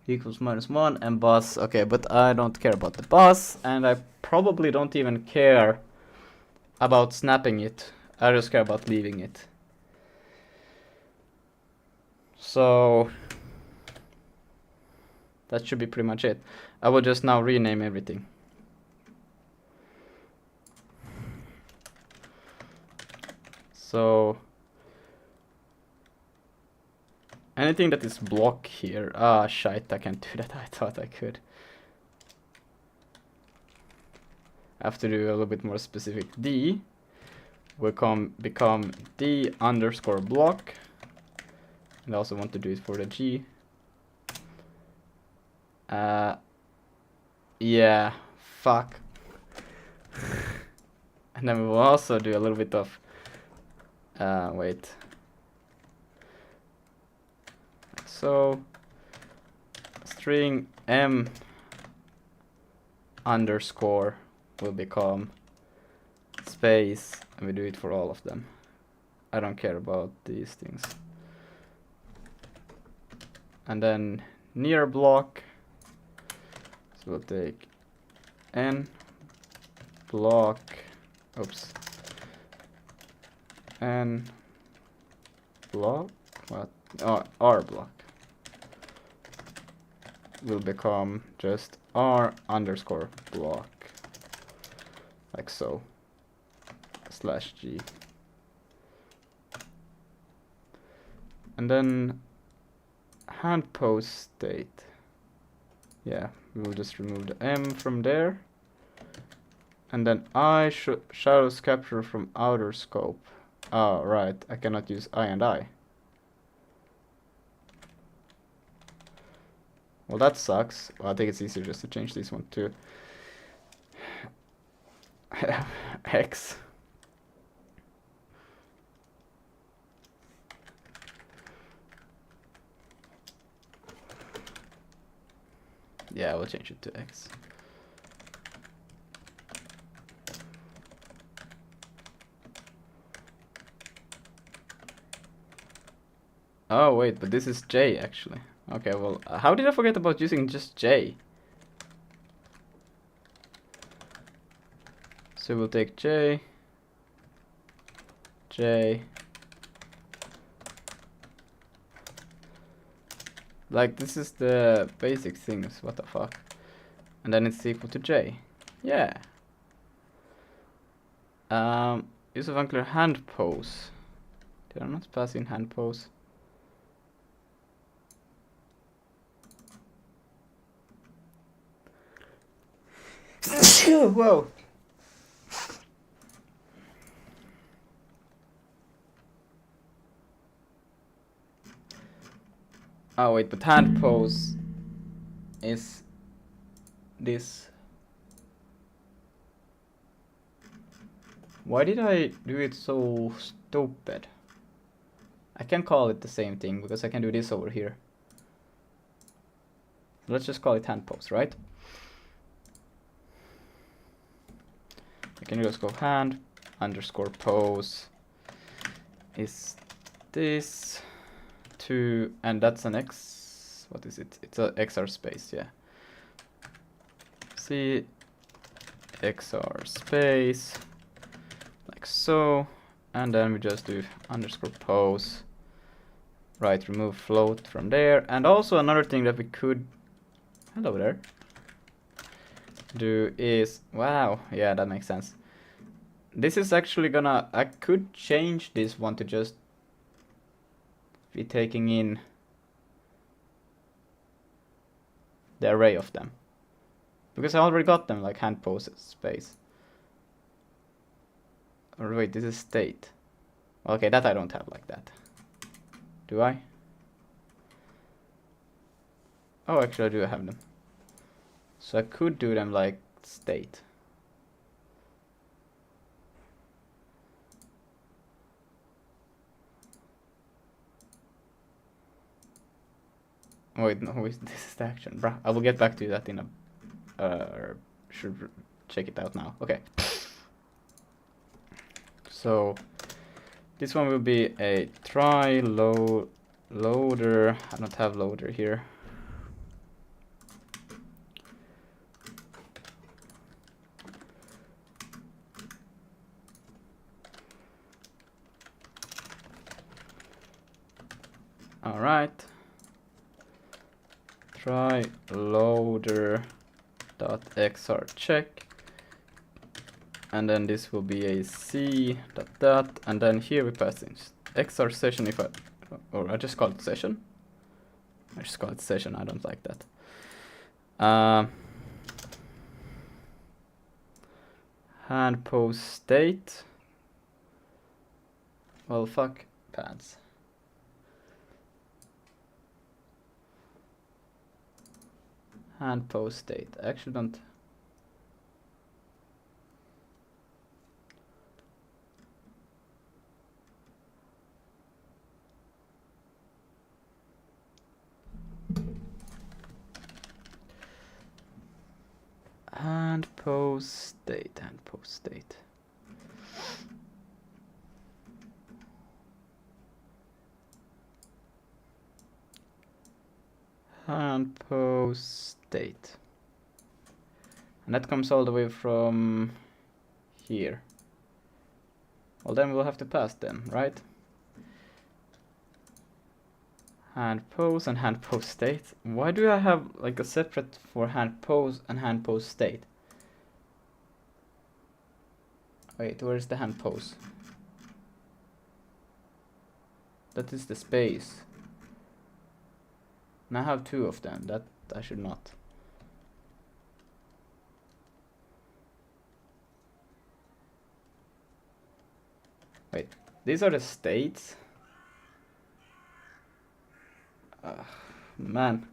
equals -1 and bus. Okay, but I don't care about the bus, and I probably don't even care about snapping it. I just care about leaving it. So that should be pretty much it. I will just now rename everything. So anything that is block here. Ah, shite, I can't do that. I thought I could. I have to do a little bit more specific. D will become D underscore block. And I also want to do it for the G. Yeah, fuck. And then we will also do a little bit of, wait. So, string M underscore will become space, and we do it for all of them. I don't care about these things. And then near block, so we'll take N block, oops, N block, what? Oh, R block will become just R underscore block, like so, slash G. And then hand post state. Yeah, we will just remove the M from there. And then I shadows capture from outer scope. Oh, right, I cannot use I and I. Well, that sucks. Well, I think it's easier just to change this one to X. Yeah, we'll change it to X. Oh, wait, but this is J, actually. Okay, well, how did I forget about using just J? So we'll take J, J. Like, this is the basic things, what the fuck. And then it's equal to J. Yeah. Use of unclear hand pose. Did I not pass in hand pose? Whoa. Oh wait, but hand pose is this. Why did I do it so stupid? I can call it the same thing because I can do this over here. Let's just call it hand pose, right? I can just go hand underscore pose is this to, and that's an X, what is it? It's a XR space, yeah. See, XR space, like so, and then we just do underscore pose, right, remove float from there. And also another thing that we could, hello there, do is, wow, yeah, that makes sense. This is actually gonna, I could change this one to just be taking in the array of them, because I already got them like hand poses space. Or wait, this is state. Okay, that I don't have like that. Do I? Oh, actually I do have them. So I could do them like state. Wait, no, this is the action. Bruh, I will get back to that in a... should check it out now. Okay. So, this one will be a try loader. I don't have loader here. Alright. Try loader dot xr check and then this will be a C dot, and then here we pass in XR session if I just call it session. I just call it session, I don't like that. Hand pose state. Well, fuck pants. Hand pose state. I actually don't. Hand pose state. Hand pose state. Hand pose state. And that comes all the way from here. Well, then we'll have to pass them, right? Hand pose and hand pose state. Why do I have like a separate for hand pose and hand pose state? Wait, where is the hand pose? That is the space. And I have two of them. That I should not. Wait, these are the states? Man,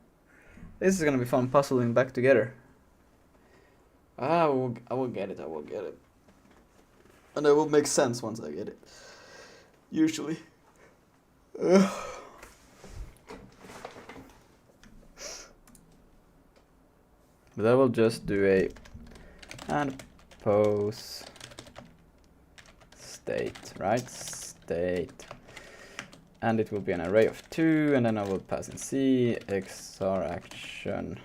this is gonna be fun puzzling back together. I will get it, I will get it. And it will make sense once I get it. Usually. But I will just do a hand pose state, right? State. And it will be an array of 2, and then I will pass in C, XR action,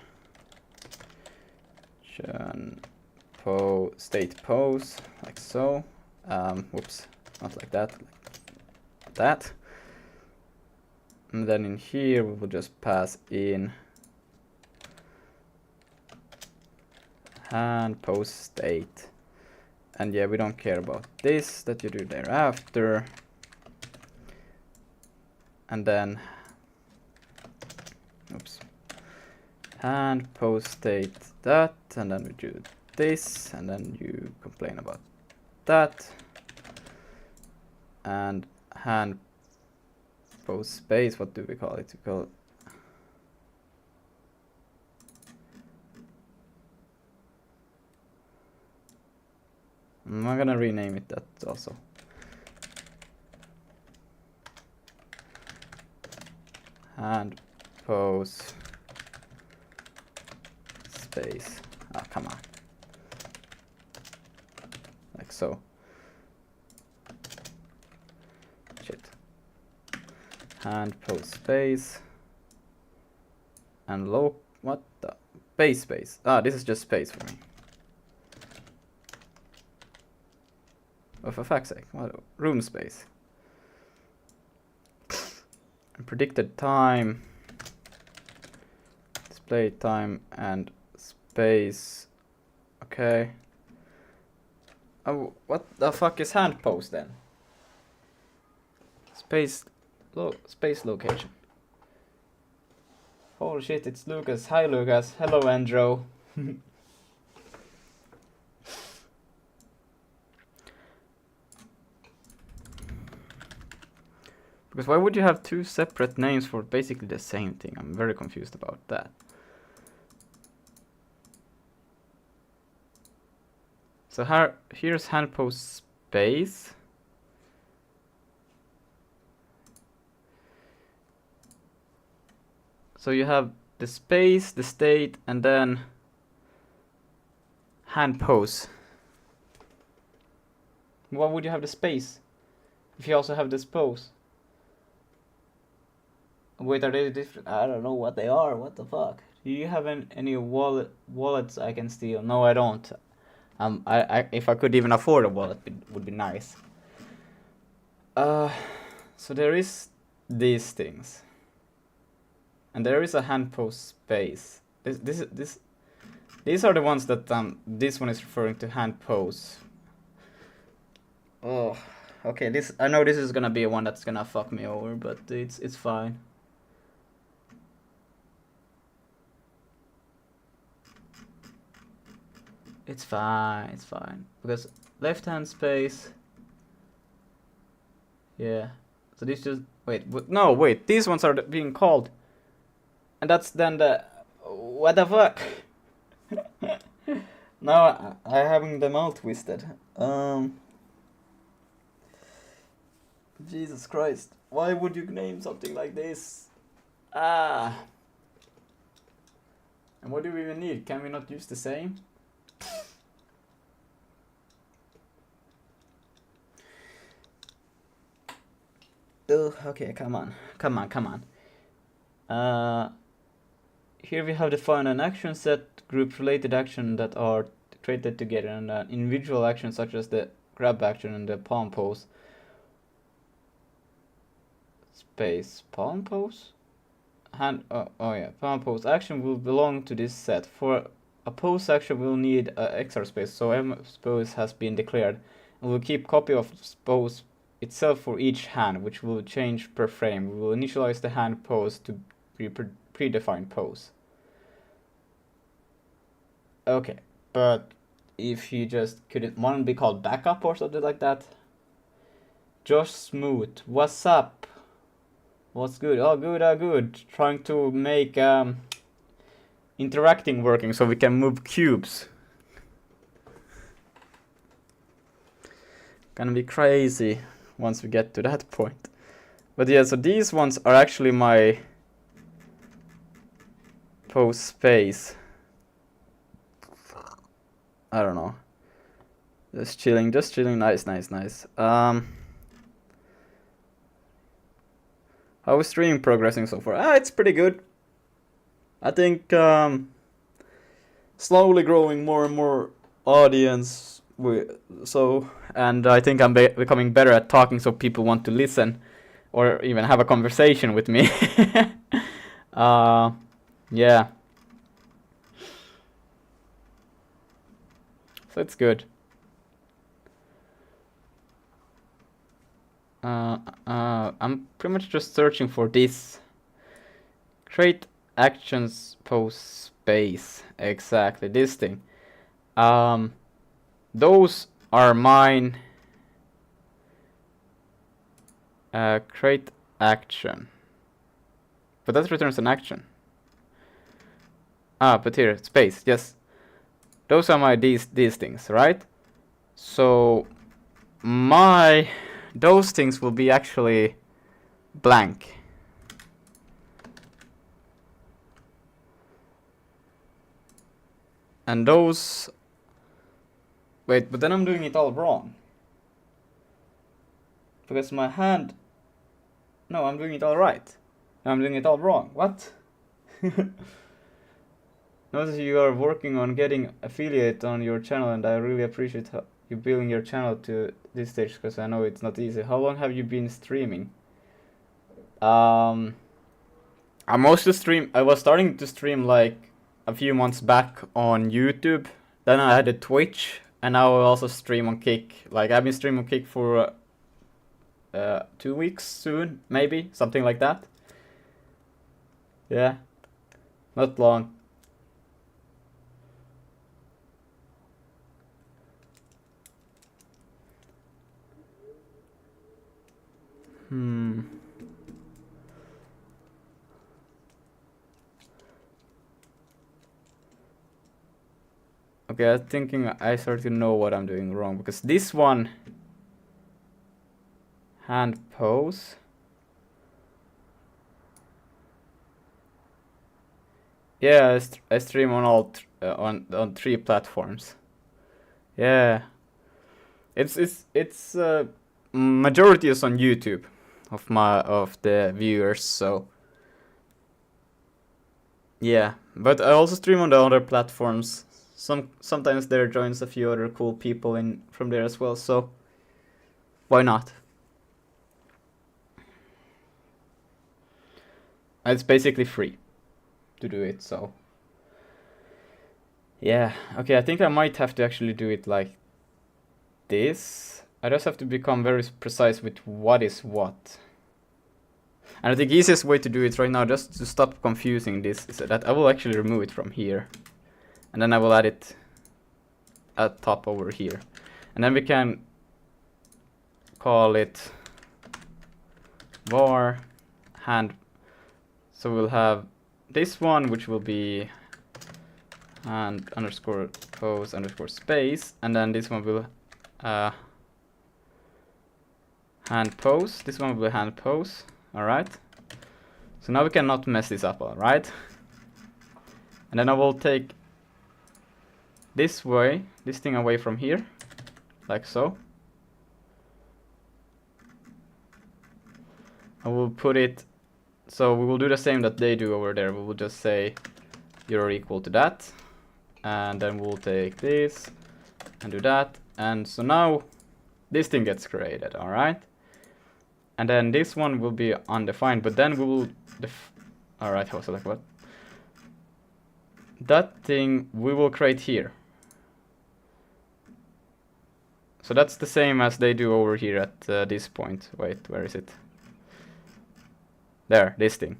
state pose, like so. Whoops, not like that, like that. And then in here we will just pass in hand pose state. And yeah, we don't care about this that you do thereafter. And then, oops, hand pose state that, and then we do this, and then you complain about that. And hand pose space, what do we call it? We call it I'm gonna rename it that also. Hand pose space. Oh, come on. Like so. Shit. Hand pose space. And low. What the? Space. Ah, this is just space for me. Oh, for fuck's sake. What? Room space. And predicted time. Display time and space. Okay. Oh, what the fuck is hand pose then? Space location. Holy shit, it's Lucas. Hi Lucas. Hello Andro. Because why would you have two separate names for basically the same thing? I'm very confused about that. So here's hand pose space. So you have the space, the state, and then hand pose. Why would you have the space if you also have this pose? Wait, are they different? I don't know what they are. What the fuck? Do you have any wallets I can steal? No, I don't. If I could even afford a wallet, it would be nice. So there is these things, and there is a hand pose space. These are the ones that this one is referring to hand pose. Oh, okay. I know this is gonna be one that's gonna fuck me over, but it's fine. It's fine. Because left hand space. Yeah. So these just wait. These ones are being called, and that's then the what the fuck. Now I having them all twisted. Jesus Christ. Why would you name something like this? Ah. And what do we even need? Can we not use the same? Okay, come on. Here we have defined an action set, group related action that are created together, and an individual action such as the grab action and the palm pose. Space palm pose? Palm pose action will belong to this set. For a pose action we'll need extra space, so M pose has been declared. And we'll keep copy of pose itself for each hand, which will change per frame. We will initialize the hand pose to be predefined pose. Okay, but if you just couldn't one be called backup or something like that? Josh Smoot, what's up? What's good? Oh, good. Trying to make interacting working so we can move cubes. Gonna be crazy once we get to that point. But yeah, so these ones are actually my pose space. I don't know. Just chilling. Nice. How is streaming progressing so far? It's pretty good. I think slowly growing more and more audience. And I think I'm becoming better at talking, so people want to listen or even have a conversation with me. Yeah. So it's good. I'm pretty much just searching for this. Create actions pose space. Exactly, this thing. Those are mine. Create action. But that returns an action. But here, space, yes. Those are my these things, right? So those things will be actually blank. And those... Wait, but then I'm doing it all wrong. Because my hand... No, I'm doing it all right. I'm doing it all wrong. What? Notice you are working on getting affiliate on your channel, and I really appreciate you building your channel to this stage, because I know it's not easy. How long have you been streaming? I was starting to stream like a few months back on YouTube. Then I had a Twitch, and now I also stream on Kick. Like I've been streaming on Kick for 2 weeks soon, maybe something like that. Yeah, not long. Okay, I'm thinking I start to know what I'm doing wrong, because this one, hand pose, yeah, I stream on all on 3 platforms. Yeah, it's majority is on YouTube of the viewers, so yeah. But I also stream on the other platforms. Sometimes there joins a few other cool people from there as well, so why not? It's basically free to do it, so yeah. Okay, I think I might have to actually do it like this, I just have to become very precise with what is what. And I think the easiest way to do it right now, just to stop confusing this, is that I will actually remove it from here. And then I will add it at top over here. And then we can call it var hand. So we'll have this one, which will be hand underscore pose underscore space. And then this one will hand pose. This one will be hand pose. Alright. So now we cannot mess this up, alright? And then I will take this thing away from here, like so. I will put it, so we will do the same that they do over there. We will just say you're equal to that. And then we'll take this and do that. And so now this thing gets created, alright? And then this one will be undefined, but then we will alright, I was like, what? That thing we will create here. So that's the same as they do over here at this point. Wait, where is it? There, this thing.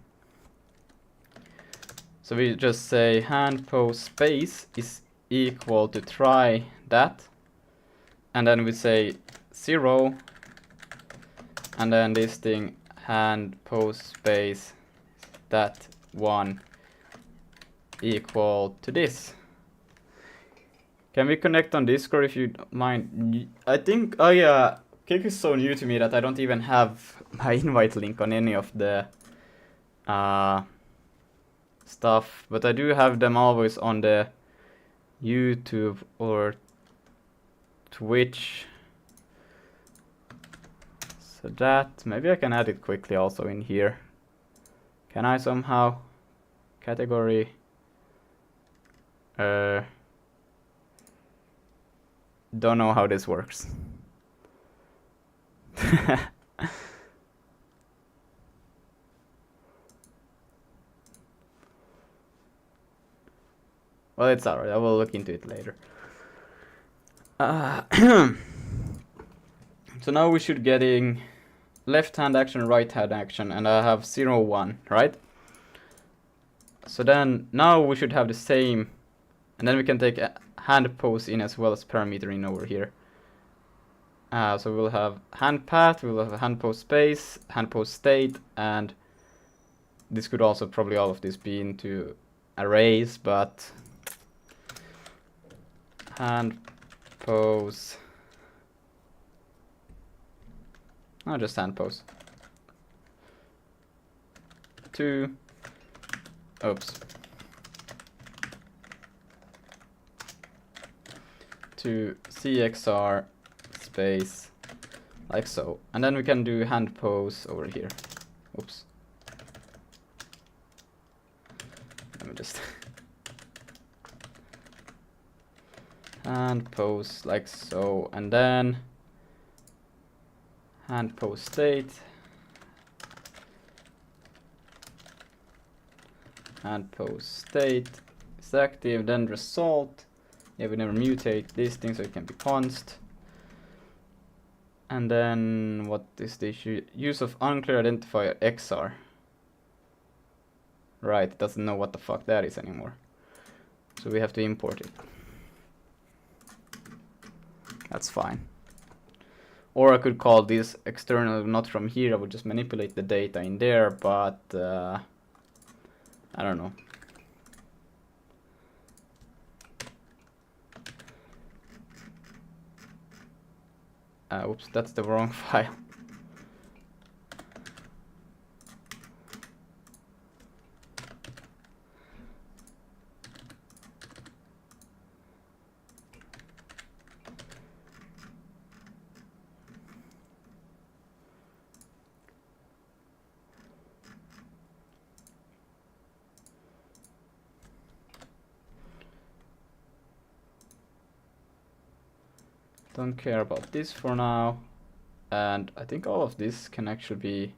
So we just say hand pose space is equal to try that. And then we say 0. And then this thing hand pose space that one equal to this. Can we connect on Discord if you don't mind? I think, oh yeah, Kick is so new to me that I don't even have my invite link on any of the stuff, but I do have them always on the YouTube or Twitch. So that, maybe I can add it quickly also in here. Can I somehow? Category. Don't know how this works. Well, it's alright. I will look into it later. So now we should getting left hand action, right hand action, and I have 0, 1, right? So then now we should have the same, and then we can take a hand pose in as well as parameter in over here. So we'll have hand path, we'll have hand pose space, hand pose state, and this could also probably all of this be into arrays, but hand pose, no, just hand pose. 2, oops. 2 CXR space, like so. And then we can do hand pose over here. Oops. Let me just hand pose like so, and then hand pose state, hand pose state is active, then result. Yeah, we never mutate this thing, so it can be const. And then what is the issue? Use of unclear identifier XR. Right, it doesn't know what the fuck that is anymore. So we have to import it. That's fine. Or I could call this external, not from here. I would just manipulate the data in there, but I don't know. Oops, that's the wrong file. Don't care about this for now. And I think all of this can actually be,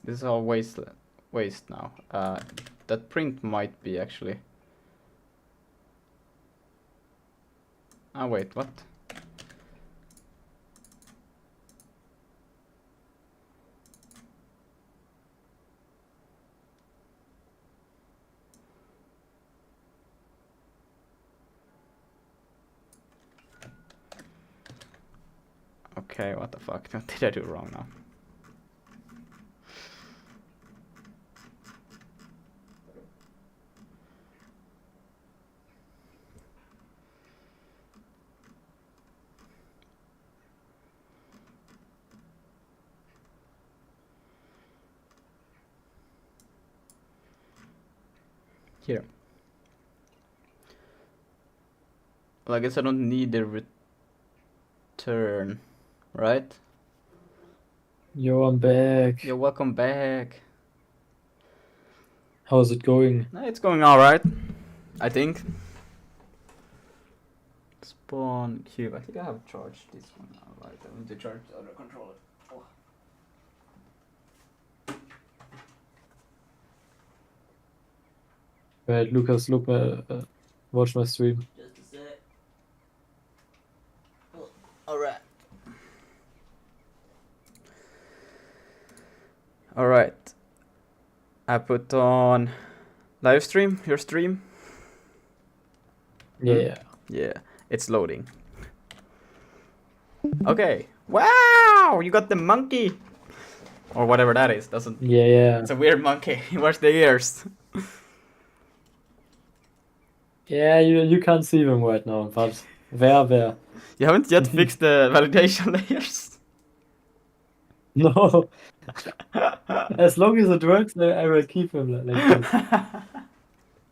this is all waste now. That print might be actually, wait, what? Okay, what the fuck? What did I do wrong now? Here. Well, I guess I don't need the return, right? Yo, I'm back. You're welcome back. How's it going? It's going alright, I think. Spawn cube. I think I have charged this one now, right? I need to charge the other controller. Oh. Right, Lucas, watch my stream. Just a sec. Oh, alright. Alright. I put on live stream, your stream. Yeah. Yeah, it's loading. Okay. Wow, you got the monkey. Or whatever that is. Doesn't. Yeah. It's a weird monkey. Where's the ears? Yeah, you can't see them right now, but where? You haven't yet fixed the validation layers. No. As long as it works, I will keep him like this.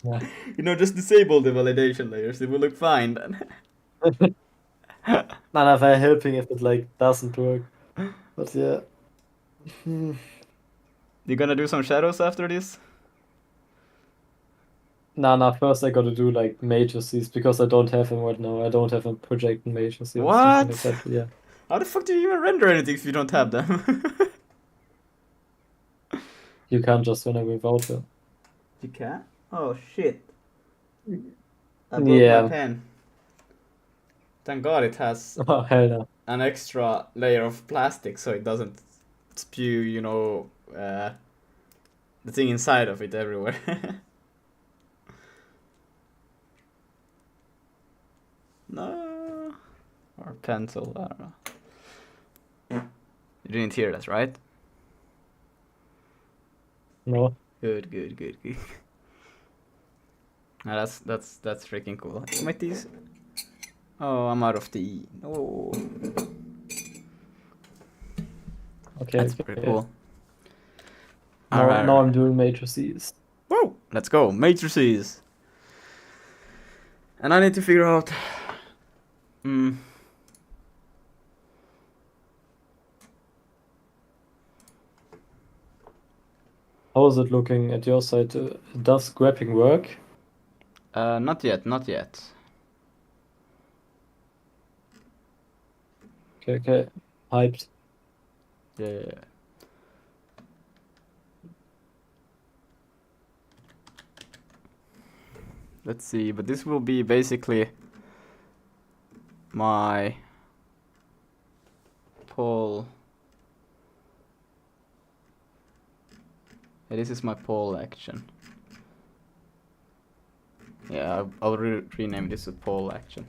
Yeah. You know, just disable the validation layers. It will look fine then. None of I helping if it like doesn't work. But yeah. You gonna do some shadows after this? Nah, first I gotta do like matrices because I don't have them right now. I don't have a projecting matrices or What? something like that. Yeah. How the fuck do you even render anything if you don't have them? You can't just render without them. You can? Oh shit. I broke Yeah. my pen. Thank god it has Oh, hell no. an extra layer of plastic so it doesn't spew, you know, the thing inside of it everywhere. No. Or pencil, I don't know. You didn't hear that, right? No. Good. Now that's freaking cool. Might these? Oh, I'm out of tea. No. Okay. That's pretty cool. Now I'm doing matrices. Whoa! Let's go, matrices. And I need to figure out. How is it looking at your side? Does grabbing work? Not yet. Okay. Hyped. Yeah. Let's see, but this will be basically my poll. Yeah, this is my poll action. Yeah, I'll rename this a poll action.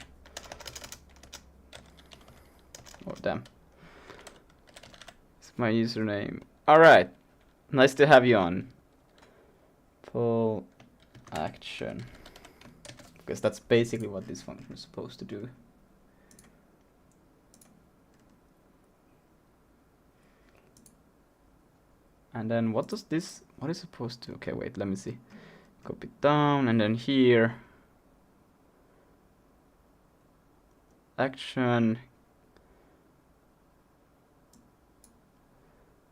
Oh damn. It's my username. Alright. Nice to have you on. Poll action. Because that's basically what this function is supposed to do. And then what is supposed to, okay, wait, let me see. Copy down and then here. Action.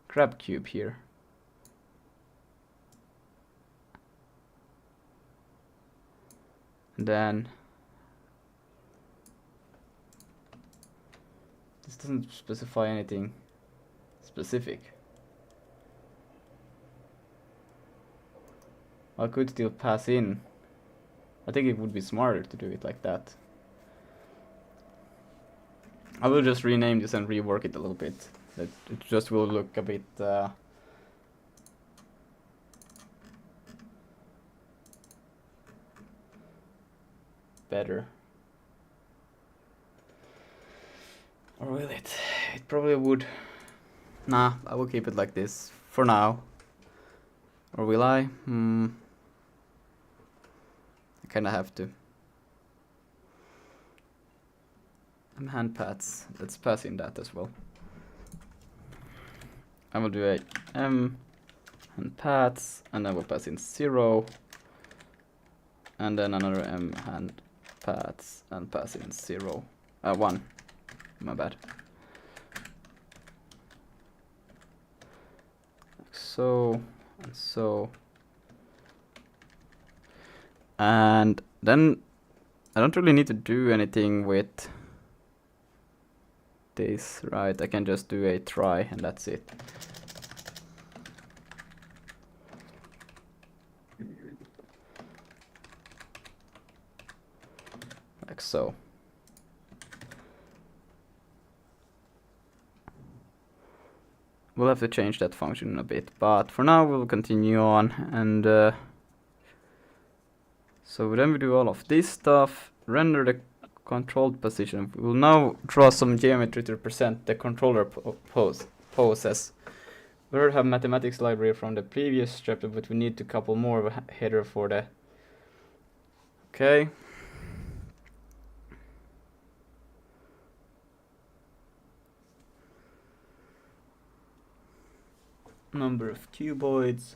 Grab cube here. And then this doesn't specify anything specific. I could still pass in. I think it would be smarter to do it like that. I will just rename this and rework it a little bit. It just will look a bit better. Or will it? It probably would. Nah, I will keep it like this for now. Or will I? I kinda have to. Hand pads. Let's pass in that as well. I will do a hand pads, and I will pass in 0. And then another hand pads and pass in 0. 1. My bad. Like so and so. And then I don't really need to do anything with this, right? I can just do a try and that's it. Like so. We'll have to change that function in a bit, but for now we'll continue on. And so then we do all of this stuff, render the controlled position. We will now draw some geometry to represent the controller poses. We already have mathematics library from the previous chapter, but we need to couple more of a header for the... Okay. Number of cuboids.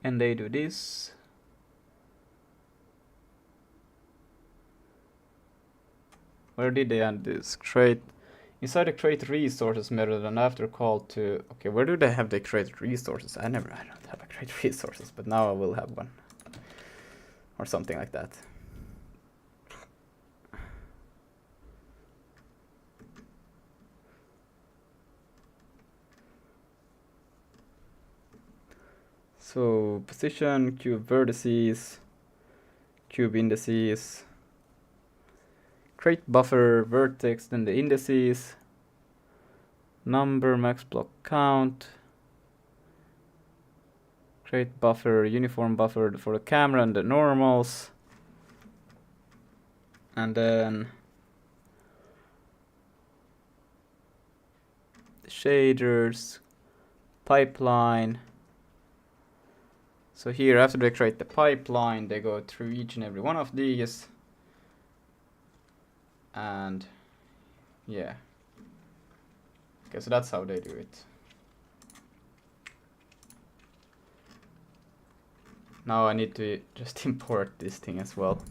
And they do this. Where did they add this? Create. Inside the create resources method and after call to... Okay, where do they have the create resources? I don't have a create resources, but now I will have one. Or something like that. So position, cube vertices, cube indices, create buffer, vertex, then the indices, number, max block count, create buffer, uniform buffer for the camera and the normals, and then the shaders, pipeline. So here, after they create the pipeline, they go through each and every one of these. And yeah. Okay, so that's how they do it. Now I need to just import this thing as well.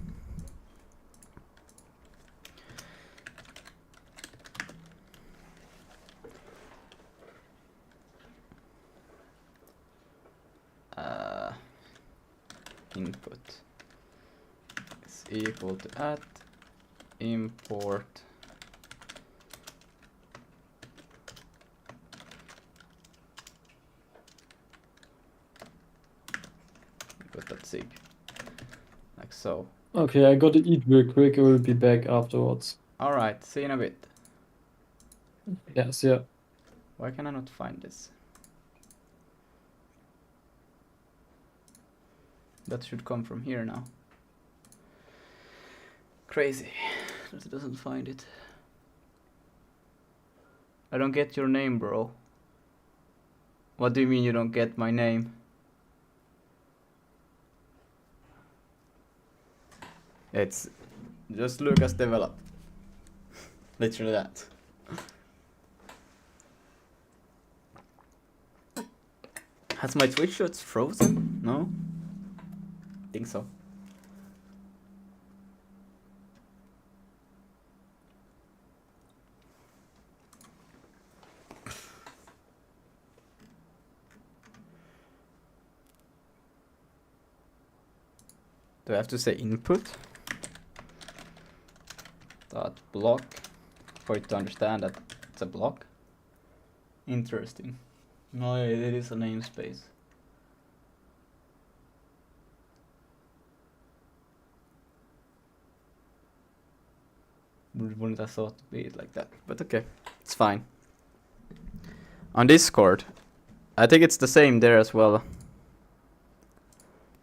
Input is equal to at import input.sig, like so. Okay, I gotta eat real quick. I will be back afterwards. Alright, see you in a bit. Yes, yeah. Why can I not find this? That should come from here now. Crazy that it doesn't find it. I don't get your name, bro. What do you mean you don't get my name? It's just Lucas develop. Literally that. Has my Twitch shots frozen? No? Think so. Do I have to say input? Dot block for it to understand that it's a block? Interesting. No, it is a namespace. Wouldn't have thought to be it like that, but okay, it's fine. On Discord, I think it's the same there as well.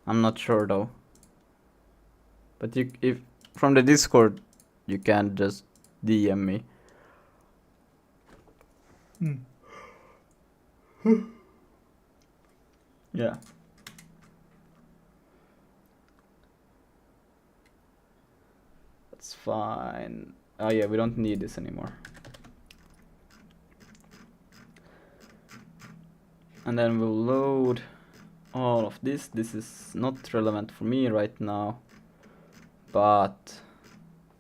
I'm not sure though. But if from the Discord, you can just DM me. Yeah. That's fine. Oh yeah, we don't need this anymore. And then we'll load all of this. This is not relevant for me right now, but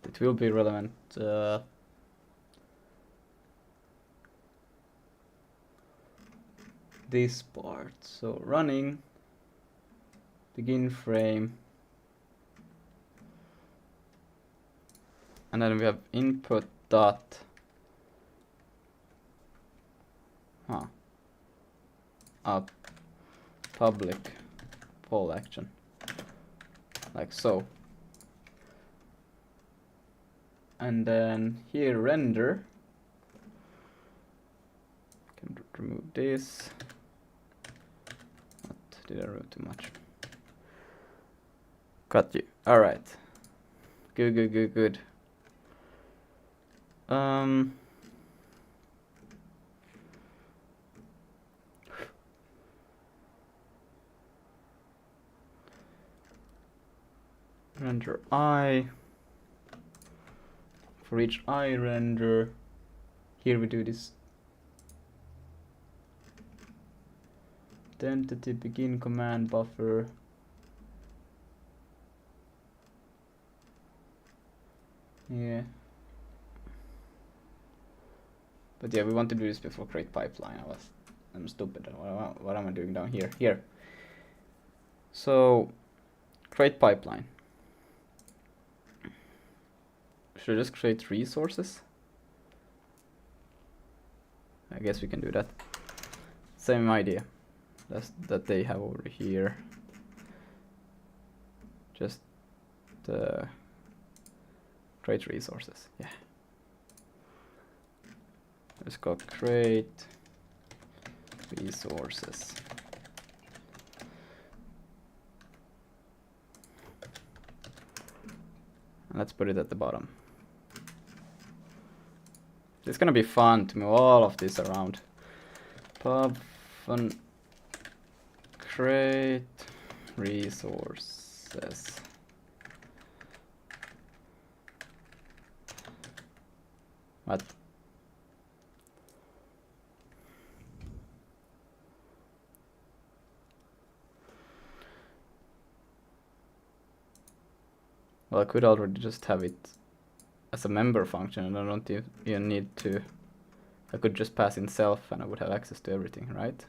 it will be relevant this part. So running, begin frame, and then we have input dot up public poll action, like so. And then here render, can remove this. What did I remove too much? Got you. All right. Good. Render I. For each I render, here we do this identity begin command buffer. Yeah. But yeah, we want to do this before create pipeline. I'm stupid. What am I doing down here? Here. So create pipeline. Should I just create resources? I guess we can do that. Same idea that they have over here. Just create resources. Yeah. Let's go create resources. And let's put it at the bottom. It's gonna be fun to move all of this around. Pub fun create resources. What? Well, I could already just have it as a member function, and I don't even need to. I could just pass in self and I would have access to everything, right?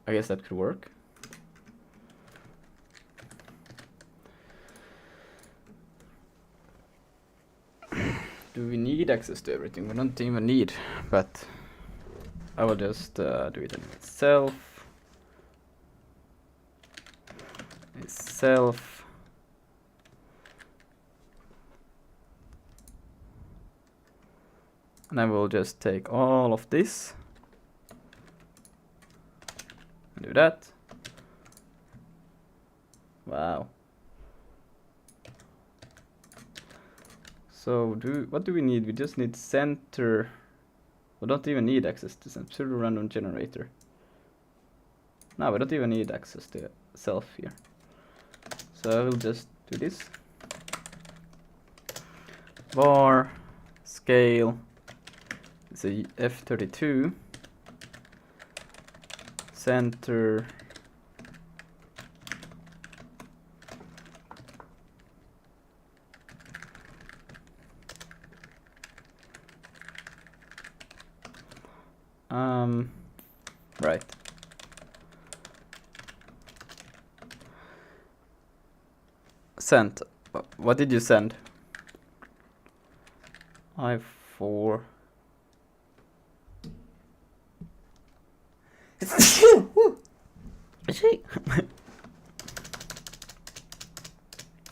I guess that could work. Do we need access to everything? We don't even need, but I will just do it in self. Self. And I will just take all of this and do that. Wow. So what do we need? We just need center. We don't even need access to pseudo random generator. No, we don't even need access to self here. So I will just do this. Var scale is a F32. Center right. Sent. What did you send? I4.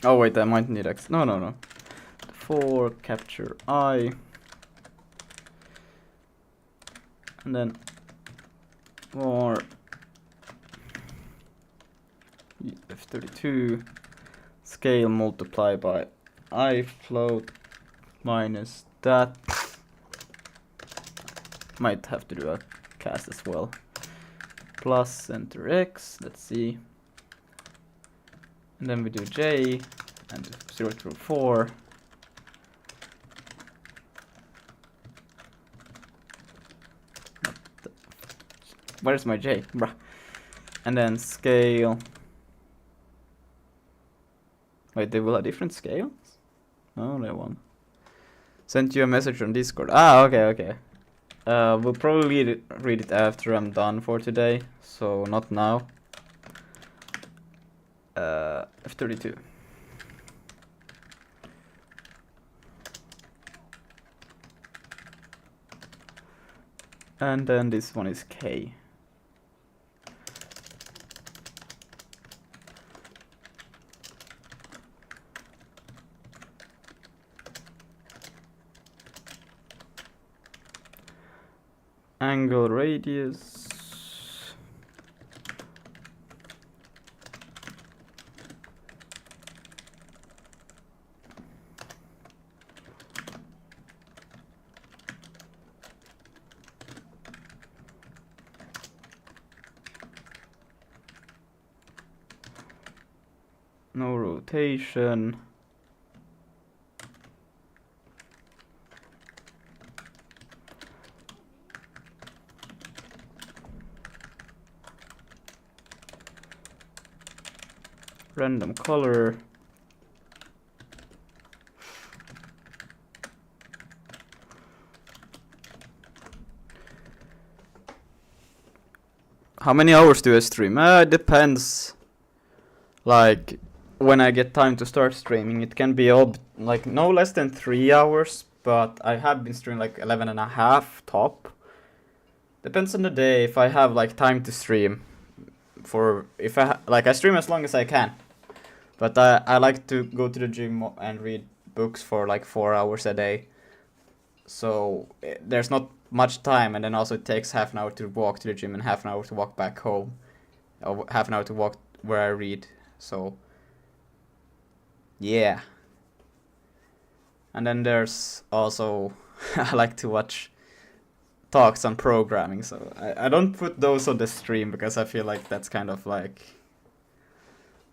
Oh wait, I might need X. No. For capture I. And then for 32 scale multiply by I float minus that. Might have to do a cast as well. Plus center x, let's see. And then we do j and 0 through 4. Where's my j? Bruh. And then scale. Wait, they will have different scales? No, they won't. Sent you a message on Discord. Ah, okay. We'll probably read it after I'm done for today, so not now. F32. And then this one is K. Angle radius. No rotation. Random color. How many hours do I stream? It depends. Like, when I get time to start streaming, it can be like no less than 3 hours, but I have been streaming like 11 and a half top. Depends on the day. If I have like time to stream, I stream as long as I can. But I like to go to the gym and read books for like 4 hours a day. So there's not much time, and then also it takes half an hour to walk to the gym and half an hour to walk back home. Or half an hour to walk where I read. So yeah. And then there's also I like to watch talks on programming, so I don't put those on the stream because I feel like that's kind of like,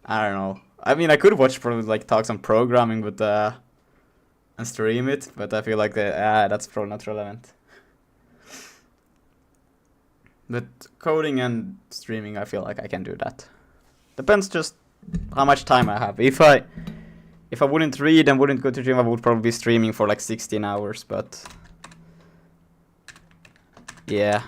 I don't know. I mean, I could watch probably like talks on programming, but and stream it, but I feel like that's probably not relevant. But coding and streaming, I feel like I can do that. Depends just how much time I have. If I wouldn't read and wouldn't go to gym, I would probably be streaming for like 16 hours, but yeah.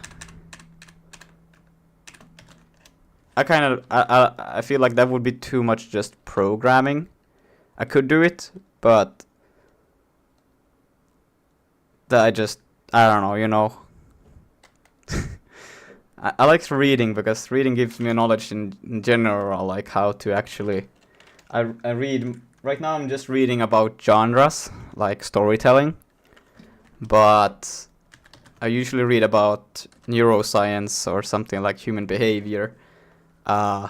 I feel like that would be too much just programming. I could do it, but I don't know, you know. I like reading because reading gives me knowledge in general, like how to actually. I read right now. I'm just reading about genres like storytelling, but I usually read about neuroscience or something like human behavior, and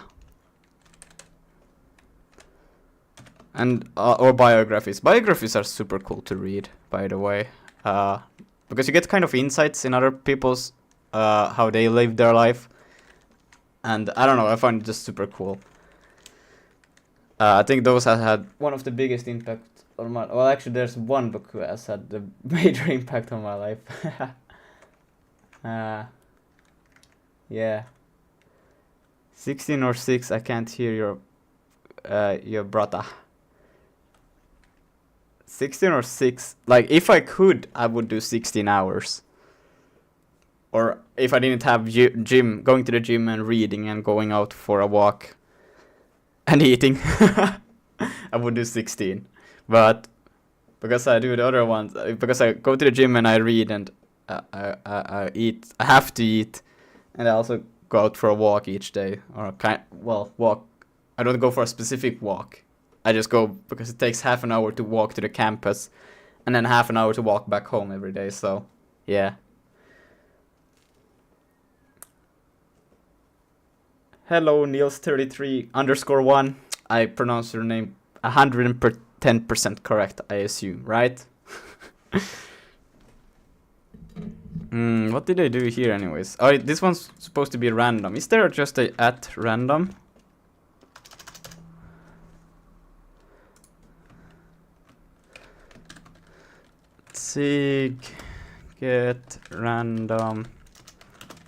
or biographies. Biographies are super cool to read, by the way, because you get kind of insights in other people's how they live their life, and I don't know. I find it just super cool. I think those have had one of the biggest impact on my. Well, actually, there's one book who has had the major impact on my life. Yeah. 16 or 6. I can't hear your brother. 16 or 6. Like, if I could, I would do 16 hours. Or if I didn't have gym, going to the gym and reading and going out for a walk and eating, I would do 16. But because I do the other ones, because I go to the gym and I read and I eat, I have to eat, and I also go out for a walk each day, or walk. I don't go for a specific walk. I just go because it takes half an hour to walk to the campus, and then half an hour to walk back home every day. So, yeah. Hello, Niels33_1. I pronounced your name 110% correct, I assume, right? What did I do here anyways? Oh, this one's supposed to be random. Is there just a at random? Sig get random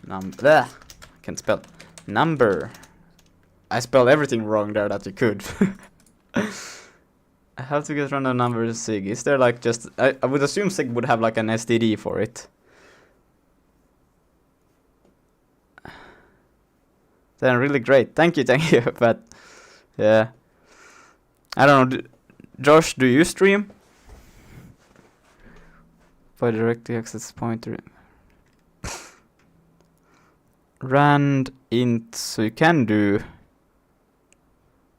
number. I can't spell number. I spelled everything wrong there that you could. I have to get random number sig. Is there like just I would assume sig would have like an STD for it. Then really great. Thank you. But yeah. I don't know. Josh, do you stream? By direct access pointer. Rand int, so you can do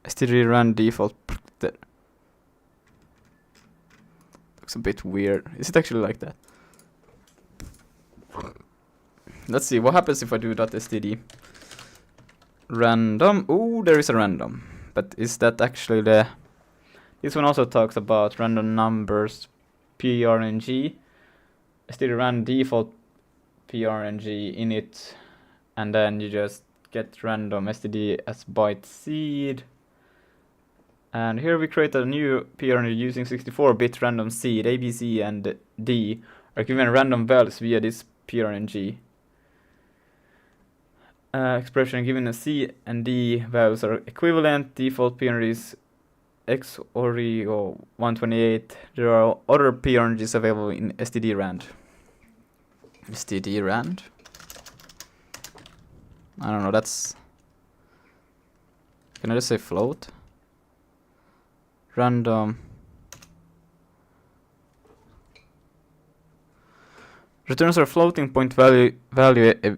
std rand default. That looks a bit weird. Is it actually like that? Let's see what happens if I do .std random. Oh, there is a random, but is that actually the? This one also talks about random numbers, prng, std rand default prng init, and then you just get random std as byte seed. And here we create a new prng using 64-bit random seed. A, B, C, and D are given random values via this prng. Expression given a C and D values are equivalent. Default PNG is X or 128. There are other PNGs available in STD rand. STD rand? I don't know, that's... Can I just say float? Random... Returns are floating point value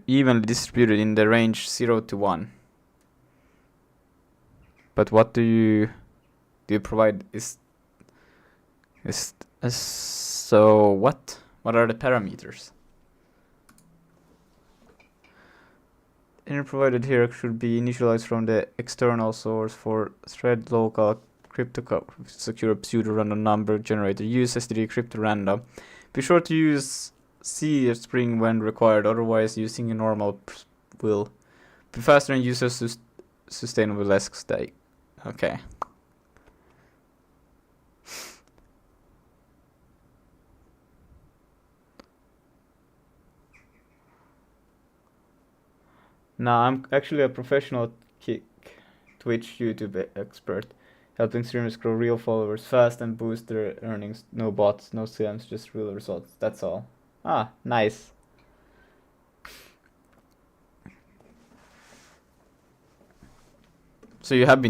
evenly distributed in the range 0 to 1. But what do you provide so what are the parameters? Inner provided here should be initialized from the external source for thread local crypto secure pseudo random number generator. Use std crypto random. Be sure to use C string when required, otherwise using a normal will be faster and user sustainable less stake. Okay. Now I'm actually a professional Twitch YouTube expert, helping streamers grow real followers fast and boost their earnings. No bots, no scams, just real results. That's all. Ah, nice. So you have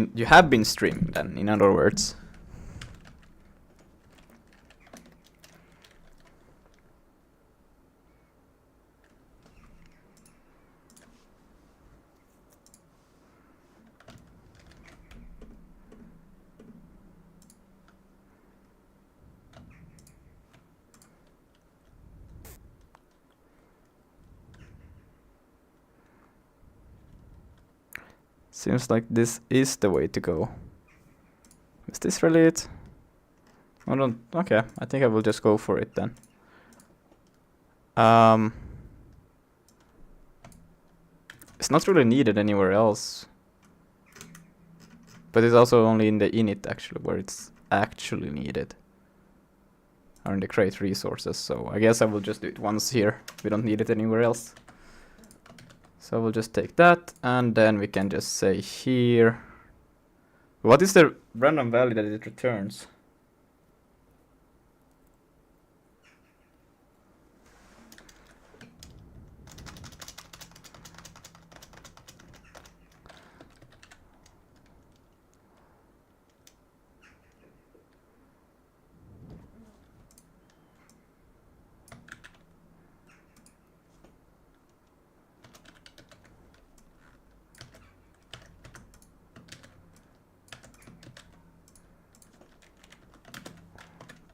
been streaming then, in other words. Seems like this is the way to go. Is this really it? I don't... Okay, I think I will just go for it then. It's not really needed anywhere else. But it's also only in the init actually where it's actually needed. Or in the create resources, so I guess I will just do it once here. We don't need it anywhere else. So we'll just take that, and then we can just say here... What is the random value that it returns?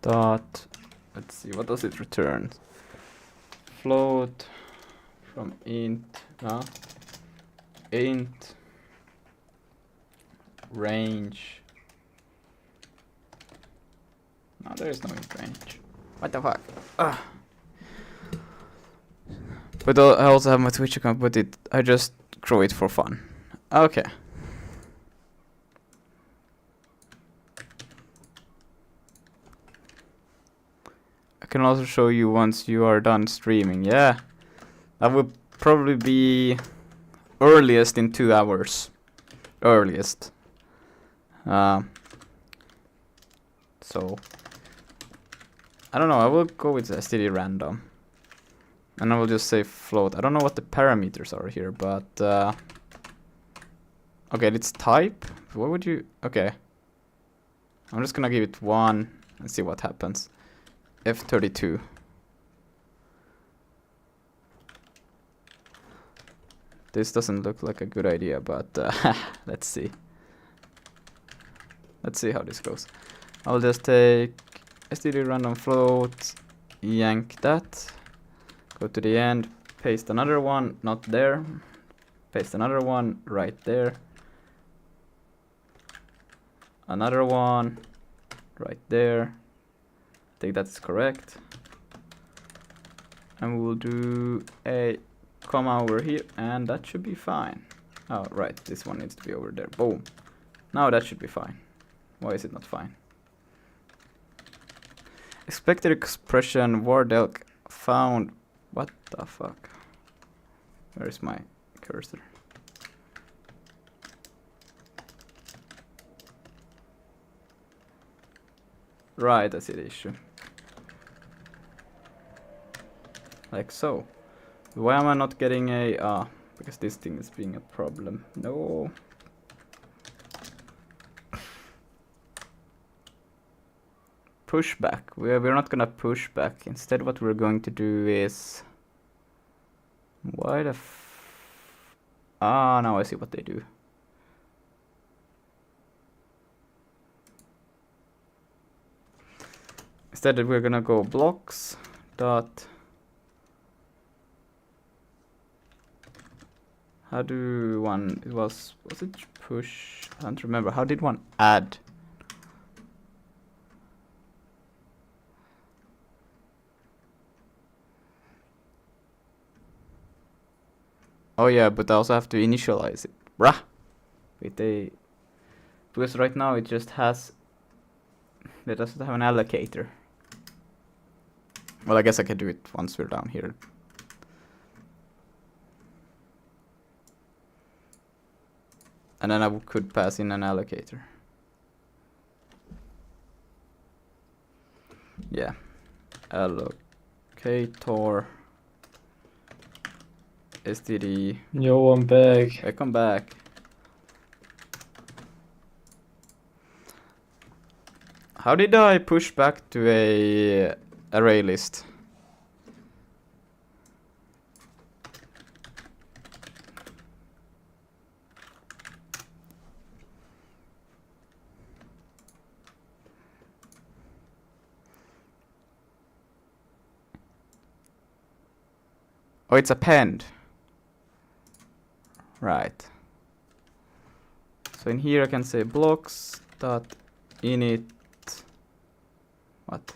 Dot, let's see, what does it return? Float from int range. No, there is no int range. What the fuck? Ugh. But I also have my Twitch account, but I just grow it for fun. Okay. I can also show you once you are done streaming. Yeah, that would probably be earliest in 2 hours. Earliest. So I don't know. I will go with std random, and I will just say float. I don't know what the parameters are here, but okay, it's type. What would you? Okay, I'm just gonna give it 1 and see what happens. F32. This doesn't look like a good idea, but let's see. Let's see how this goes. I'll just take std random float, yank that, go to the end, paste another one, not there, paste another one right there, another one right there. I think that's correct. And we will do a comma over here, and that should be fine. Oh, right, this one needs to be over there. Boom. Now that should be fine. Why is it not fine? Expected expression wardelk found. What the fuck? Where is my cursor? Right, I see the issue. Like so. Why am I not getting a... because this thing is being a problem. No. Pushback. We're not gonna push back. Instead what we're going to do is... Why the now I see what they do. Instead we're gonna go blocks dot... How do one... was it push? I don't remember. How did one add? Oh yeah, but I also have to initialize it. Bruh! With a... Because right now it just has... It doesn't have an allocator. Well, I guess I can do it once we're down here. And then I could pass in an allocator. Yeah. Allocator. STD. Yo, I'm back. Welcome back. How did I push back to a array list? Oh, it's append. Right. So in here I can say blocks dot init. What?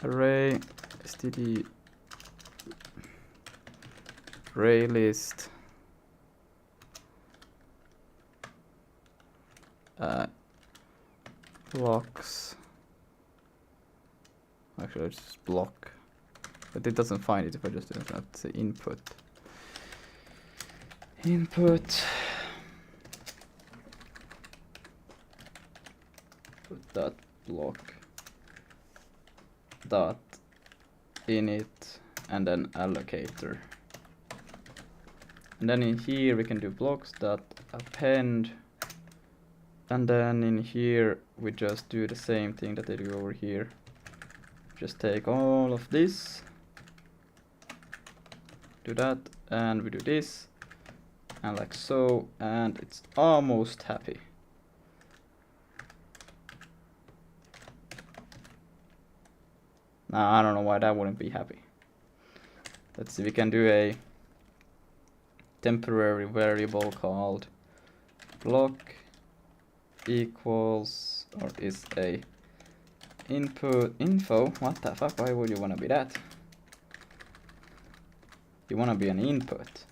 Array std array list blocks. Actually, it's just block, but it doesn't find it if I just do not say input. Input. Put that block dot init and then allocator. And then in here we can do blocks dot append. And then in here we just do the same thing that they do over here. Just take all of this, do that, and we do this, and like so, and it's almost happy. Now I don't know why that wouldn't be happy. Let's see, we can do a temporary variable called block equals or is a input info. What the fuck? Why would you want to be that? You want to be an input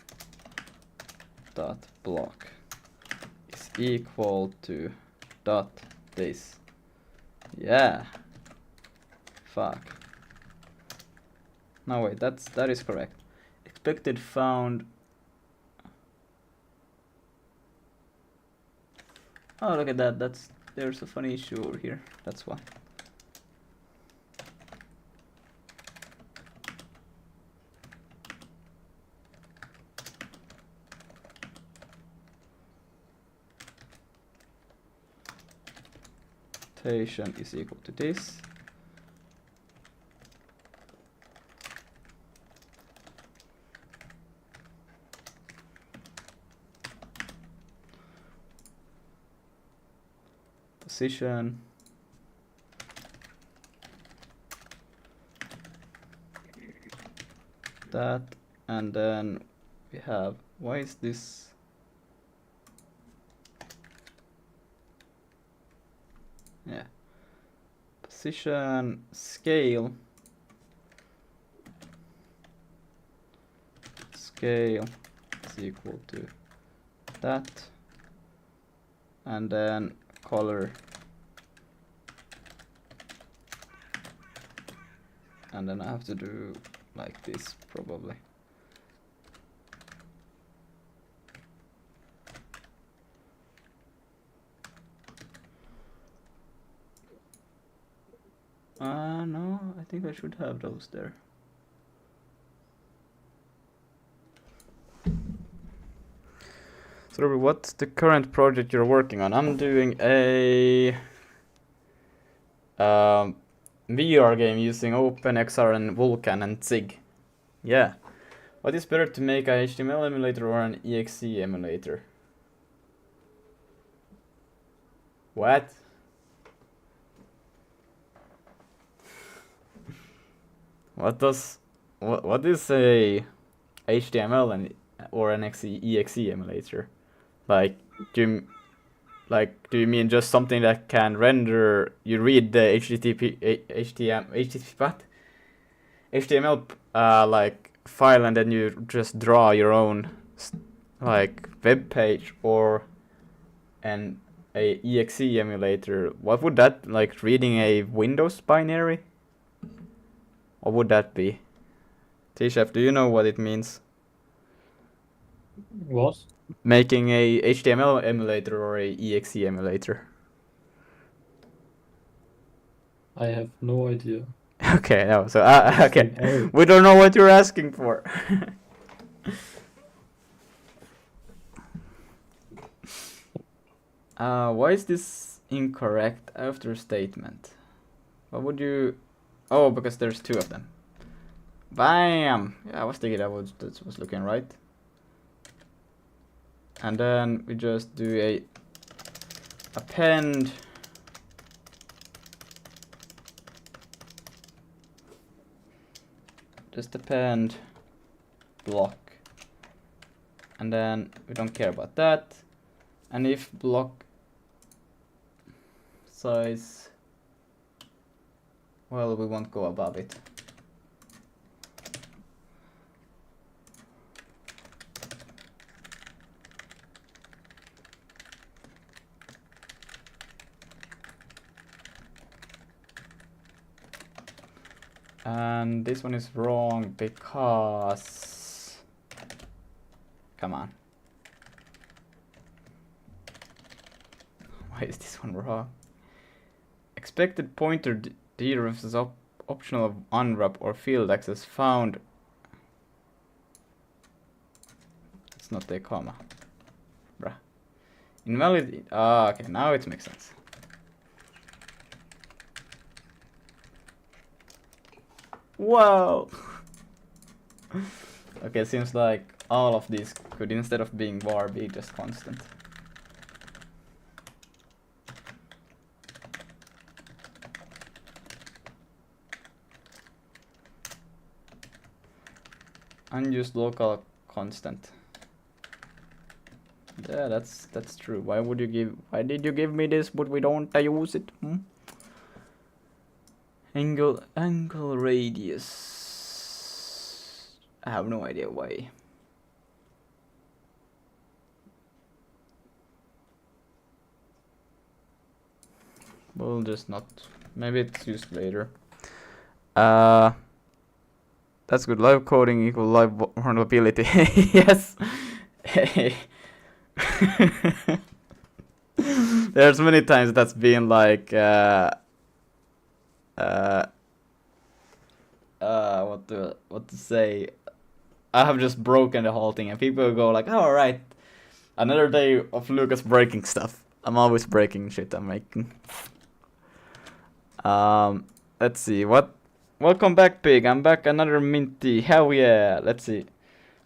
dot block is equal to dot this. Yeah. Fuck. No wait, that is correct. Expected found. Oh, look at that. There's a funny issue over here. That's why. Rotation is equal to this. Position. That, and then we have, why is this? Yeah. Position scale. Scale is equal to that. And then color. And then I have to do like this probably. No, I think I should have those there. So what's the current project you're working on? I'm doing a VR game using OpenXR and Vulkan and Zig. Yeah. What is better to make a HTML emulator or an exe emulator? What? What is a HTML and or an exe emulator? Like do you mean just something that can render? You read the HTML like file and then you just draw your own like web page, or an exe emulator. What would that, like reading a Windows binary? What would that be? T-Chef, do you know what it means? What? Making a HTML emulator or a exe emulator? I have no idea. Okay, no. So okay, HTML. we don't know what you're asking for. Why is this incorrect after statement? What would you? Oh, because there's two of them. Bam! Yeah, I was thinking that was looking right. And then we just do a append just append block, and then we don't care about that. And if block size, well, we won't go above it. And this one is wrong because, come on. Why is this one wrong? Expected pointer dereferences optional of unwrap or field access found. It's not a comma. Bruh. Invalid. Ah, okay, now it makes sense. Whoa! Okay, it seems like all of these could, instead of being var, be just constant. Unused local constant. Yeah, that's true. Why did you give me this but we don't use it? Angle radius. I have no idea why. We'll just not. Maybe it's used later. That's good. Live coding equal live vulnerability. Yes. There's many times that's been like what to say. I have just broken the whole thing, and people go like, "Oh, alright, another day of Lucas breaking stuff." I'm always breaking shit I'm making. Let's see what. Welcome back, Pig. I'm back. Another minty. Hell yeah. Let's see.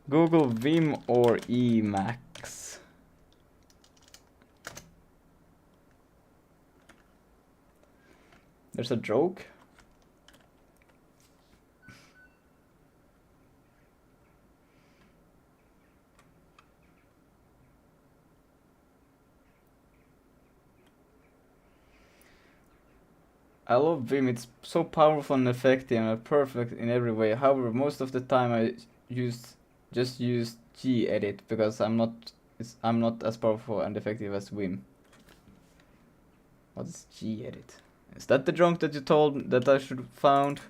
Google Vim or Emacs. There's a joke. I love Vim, it's so powerful and effective and perfect in every way. However, most of the time I just use gedit because I'm not as powerful and effective as Vim. What is gedit? Is that the junk that you told that I should found?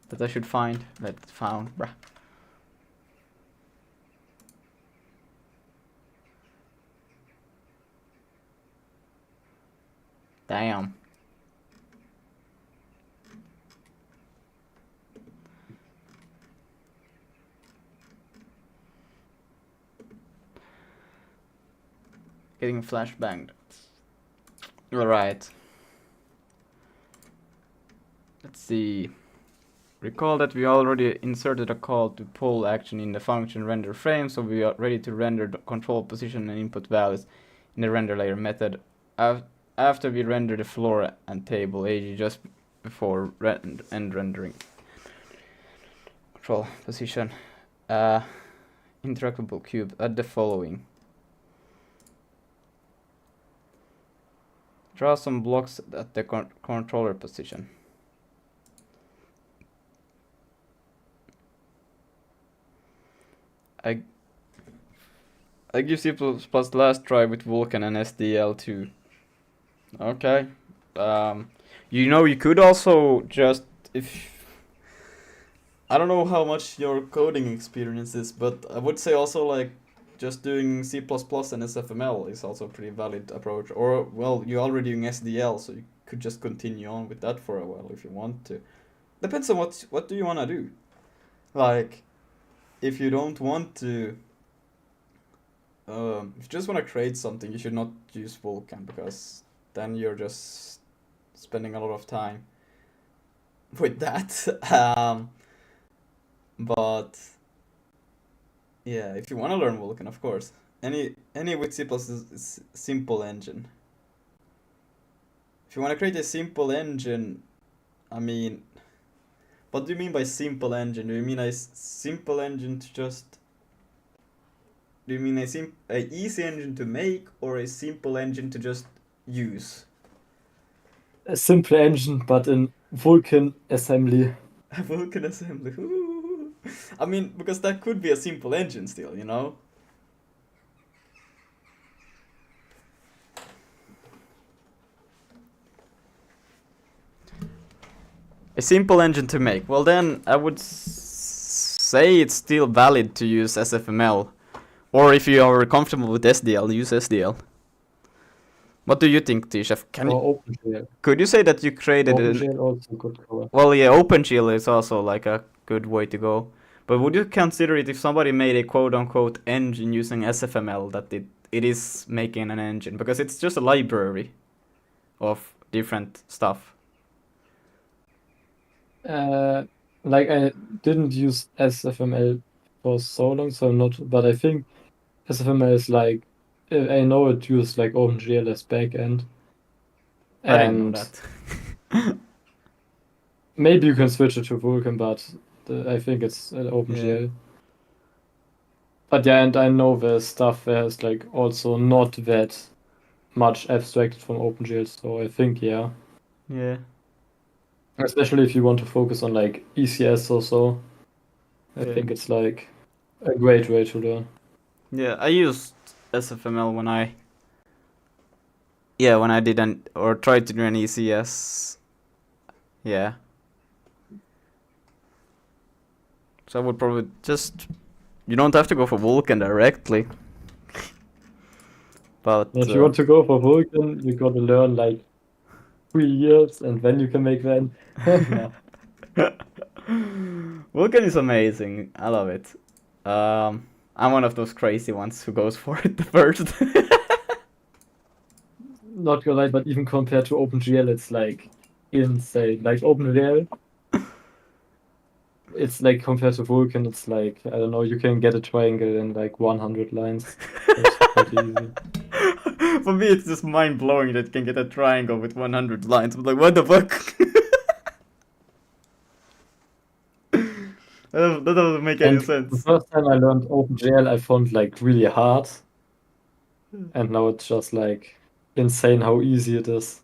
That I should find? That found, bruh. Damn. Getting flashbanged. Alright. Let's see. Recall that we already inserted a call to pull action in the function render frame, so we are ready to render the control position and input values in the render layer method after we render the floor and table AG just before end rendering. Control position. Interactable cube. Add the following. Draw some blocks at the controller position. I give C++ last try with Vulkan and SDL too. Okay. You could also just, if I don't know how much your coding experience is, but I would say also like just doing C++ and SFML is also a pretty valid approach. Or, well, you're already doing SDL, so you could just continue on with that for a while if you want to. Depends on what do you want to do. Like, if you don't want to, if you just want to create something, you should not use Vulkan, because then you're just spending a lot of time with that. But yeah, if you want to learn Vulkan, of course, any with C++ is simple engine. If you want to create a simple engine, I mean, what do you mean by simple engine? Do you mean a simple engine to just? Do you mean a easy engine to make, or a simple engine to just use? A simple engine, but in Vulkan assembly. A Vulkan assembly. Ooh. I mean, because that could be a simple engine still, you know? A simple engine to make. Well, then I would say it's still valid to use SFML. Or if you are comfortable with SDL, use SDL. What do you think, T-Chef? Could you say that you created OpenGL also could cover. Well, yeah, OpenGL is also like a good way to go. But would you consider it if somebody made a quote-unquote engine using SFML, that it is making an engine? Because it's just a library of different stuff. Like I didn't use SFML for so long, so I'm not. But I think SFML is like, I know it uses like OpenGL as backend. I didn't know that. Maybe you can switch it to Vulkan, but I think it's OpenGL. But yeah, and I know there's stuff where it's like also not that much abstracted from OpenGL, so I think yeah. Yeah. Especially if you want to focus on like ECS or so. I Yeah. think it's like a great way to learn. Yeah, I used SFML when I did or tried to do an ECS. Yeah. So I would probably just, you don't have to go for Vulkan directly. But If you want to go for Vulkan, you gotta learn like 3 years and then you can make that. No. Vulkan is amazing. I love it. I'm one of those crazy ones who goes for it the first. Not gonna lie, but even compared to OpenGL, it's like insane. Like OpenGL, it's like compared to Vulkan, it's like, I don't know, you can get a triangle in like 100 lines. It's pretty easy. For me, it's just mind blowing that you can get a triangle with 100 lines. I'm like, what the fuck? That doesn't make any And the sense. first time I learned OpenGL, I found like really hard. And now it's just like insane how easy it is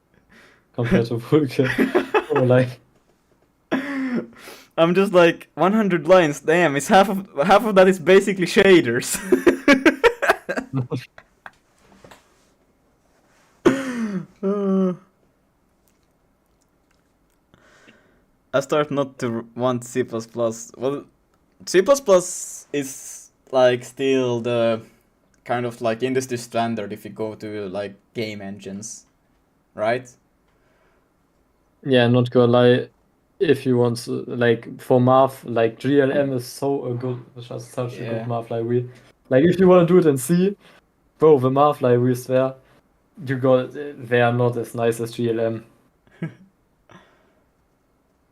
compared to Vulkan. Or like, I'm just like 100 lines. Damn, it's half of that is basically shaders. I start not to want C++. Well, C++ is like still the kind of like industry standard if you go to like game engines, right? yeah, not gonna lie, if you want to, like for math, like GLM is so a good, just such a Yeah. good math library. Like if you want to do it in C, bro, the math libraries there, they are not as nice as GLM.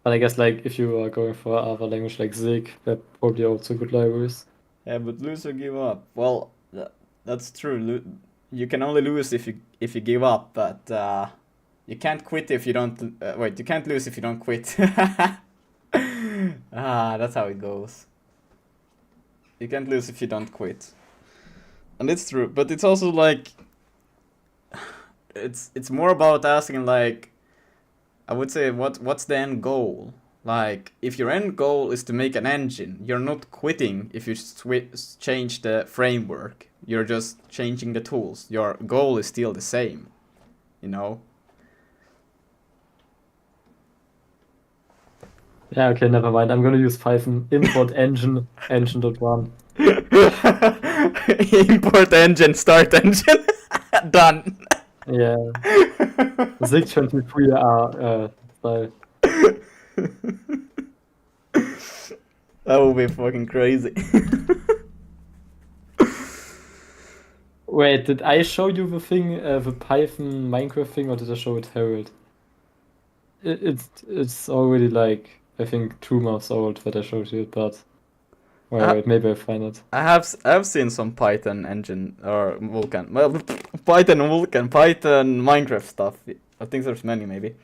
But I guess like if you are going for other language like Zig, they're probably also good libraries. Yeah, but lose or give up. Well, that's true. You can only lose if you give up, but you can't quit if you don't. Wait, you can't lose if you don't quit. That's how it goes. You can't lose if you don't quit, and it's true. But it's also like it's more about asking like, I would say what's the end goal? Like, if your end goal is to make an engine, you're not quitting if you change the framework. You're just changing the tools. Your goal is still the same, you know? Yeah, okay, never mind. I'm gonna use Python import engine engine.1. Import engine, start engine. Done. Yeah. Zig 23 are style. That would be fucking crazy. Wait, did I show you the thing, the Python Minecraft thing, or did I show it Harold? It's already like, I think 2 months old that I showed you it, but wait, maybe I find it. I've seen some Python engine or Vulkan. Well, Python Vulkan, Python Minecraft stuff. I think there's many maybe.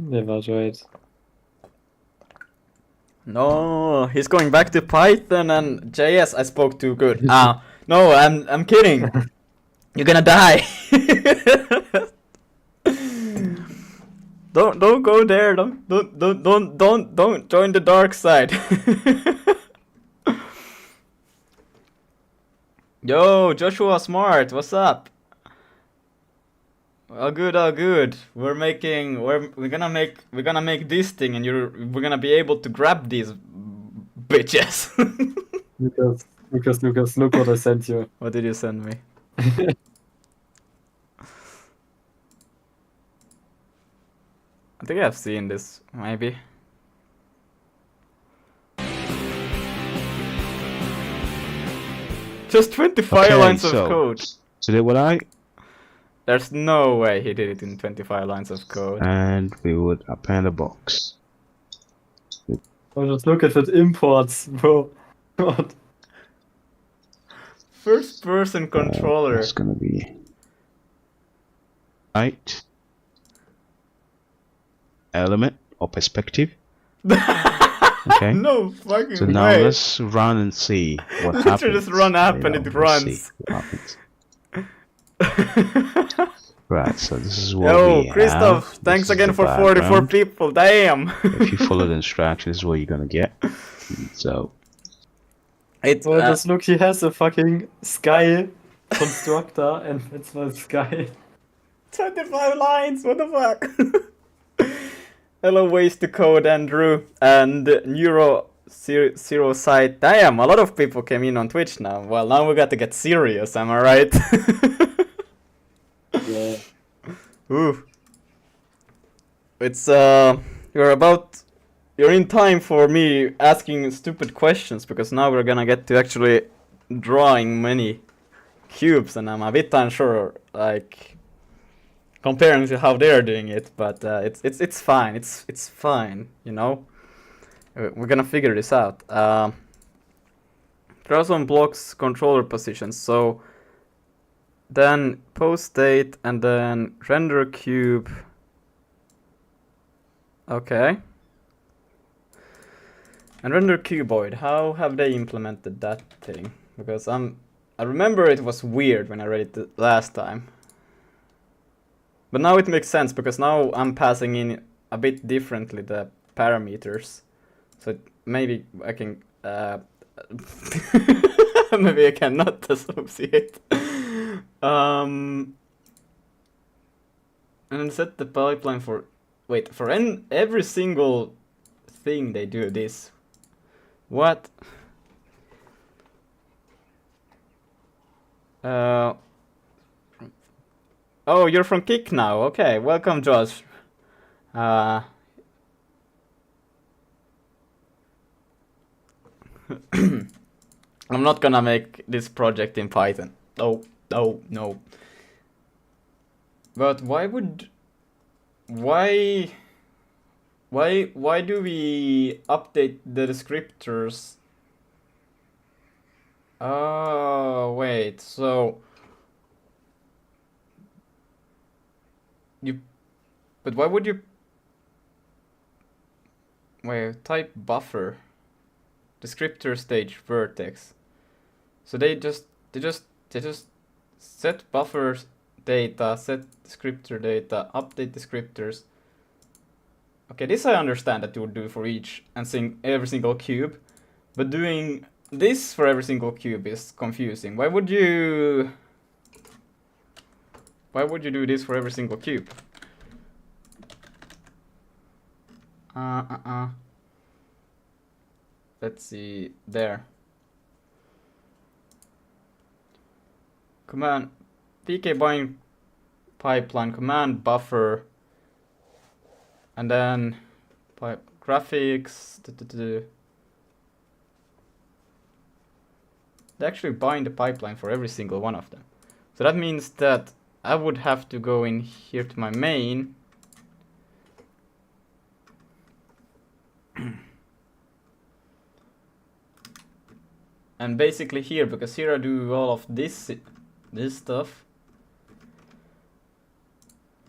Yeah, that's right. No, he's going back to Python and JS. I spoke too good. No, I'm kidding. You're gonna die. Don't go there. Don't join the dark side. Yo, Joshua Smart, what's up? All good. We're gonna make this thing, and we're gonna be able to grab these bitches. Lucas, look what I sent you. What did you send me? I think I've seen this, maybe. Just 25 lines of code. So did what I? There's no way he did it in 25 lines of code. And we would append a box. Oh, just look at that imports, bro. God. First person controller. It's gonna be height, element or perspective. Okay. No fucking So now way. let's run and see what Literally happens. just run up and it Let's see runs. what happens. Right, so this is what Yo, we Christoph, have. thanks This is again the for 44 background. people. Damn. If you follow the instructions, this is what you're gonna get. So It's Well, just look, he has a fucking sky constructor, and it's my sky. 25 lines. What the fuck? Hello, ways to code, Andrew, and Neuro Zero Site. Damn, a lot of people came in on Twitch now. Well, now we got to get serious. Am I right? Yeah. Ooh. It's you're in time for me asking stupid questions, because now we're gonna get to actually drawing many cubes, and I'm a bit unsure, like, comparing to how they're doing it, but it's fine. It's fine, you know. We're gonna figure this out. Draw some blocks, controller positions. So then post state and then render cube. Okay. And render cuboid. How have they implemented that thing? Because I remember it was weird when I read it last time. But now it makes sense, because now I'm passing in a bit differently the parameters. So maybe I can maybe I cannot associate. And then set the pipeline for every single thing they do this. What? Oh, you're from Kick now. Okay, welcome, Josh. I'm not gonna make this project in Python. No. But why do we update the descriptors? Oh, wait. So but why would you type buffer descriptor stage vertex? So they just set buffers data, set descriptor data, update descriptors. Okay, this I understand that you would do for each and every single cube, but doing this for every single cube is confusing. Why would you do this for every single cube? Let's see there. Command pk bind pipeline command buffer, and then graphics. They actually bind the pipeline for every single one of them. So that means that I would have to go in here to my main. And basically here, because here I do all of this stuff.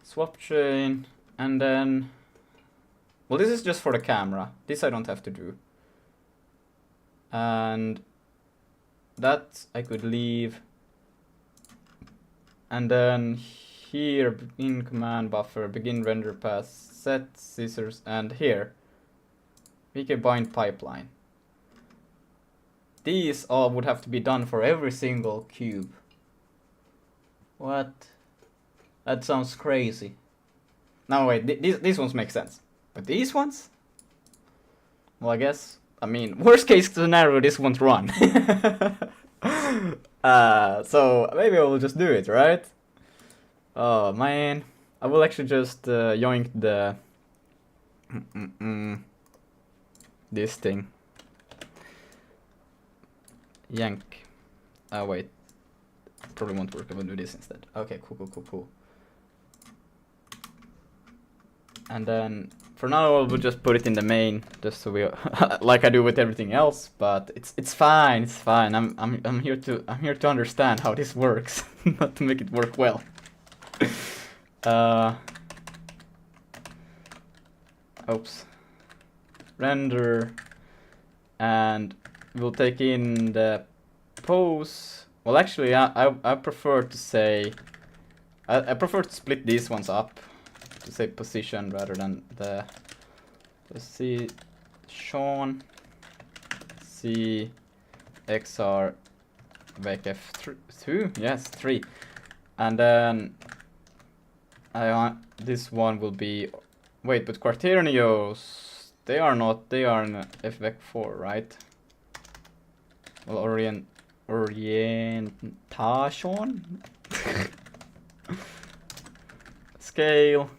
Swap chain, and then, well, this is just for the camera. This I don't have to do. And that I could leave. And then here, begin command buffer, begin render path, set scissors, and here, pk bind pipeline. These all would have to be done for every single cube. What? That sounds crazy. No, wait, these ones make sense. But these ones? Well, I guess, I mean, worst case scenario, this won't run. So maybe I will just do it, right? Oh, man. I will actually just yoink the... this thing. Yank. Oh, wait. Probably won't work. I will do this instead. Okay, cool. And then for now I will just put it in the main, just so we like I do with everything else. But it's fine. It's fine. I'm here to understand how this works, not to make it work well. Oops. Render. and we'll take in the pose. Well, actually, I prefer to say I prefer to split these ones up to say position rather than the. Let's see, Sean C XR VKF 2, yes, 3, and then I want this one will be. Wait, but Quaternios, they are not. They are in FVEC 4, right? Well, orientation. Scale.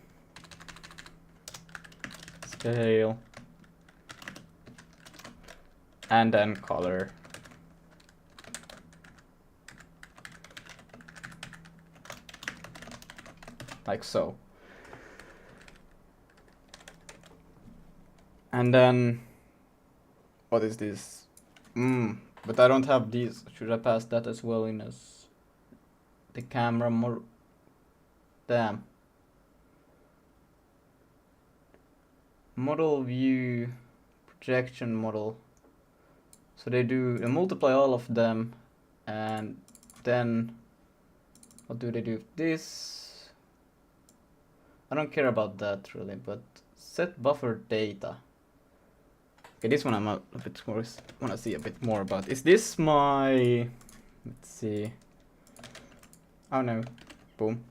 And then color. Like so. And then what is this? But I don't have these. Should I pass that as well in as the camera more? Damn. Model view, projection model. So they multiply all of them, and then what do they do? This. I don't care about that really, but set buffer data. Okay, this one I'm a bit more wanna see a bit more about. Is this my? Let's see. Oh no, boom.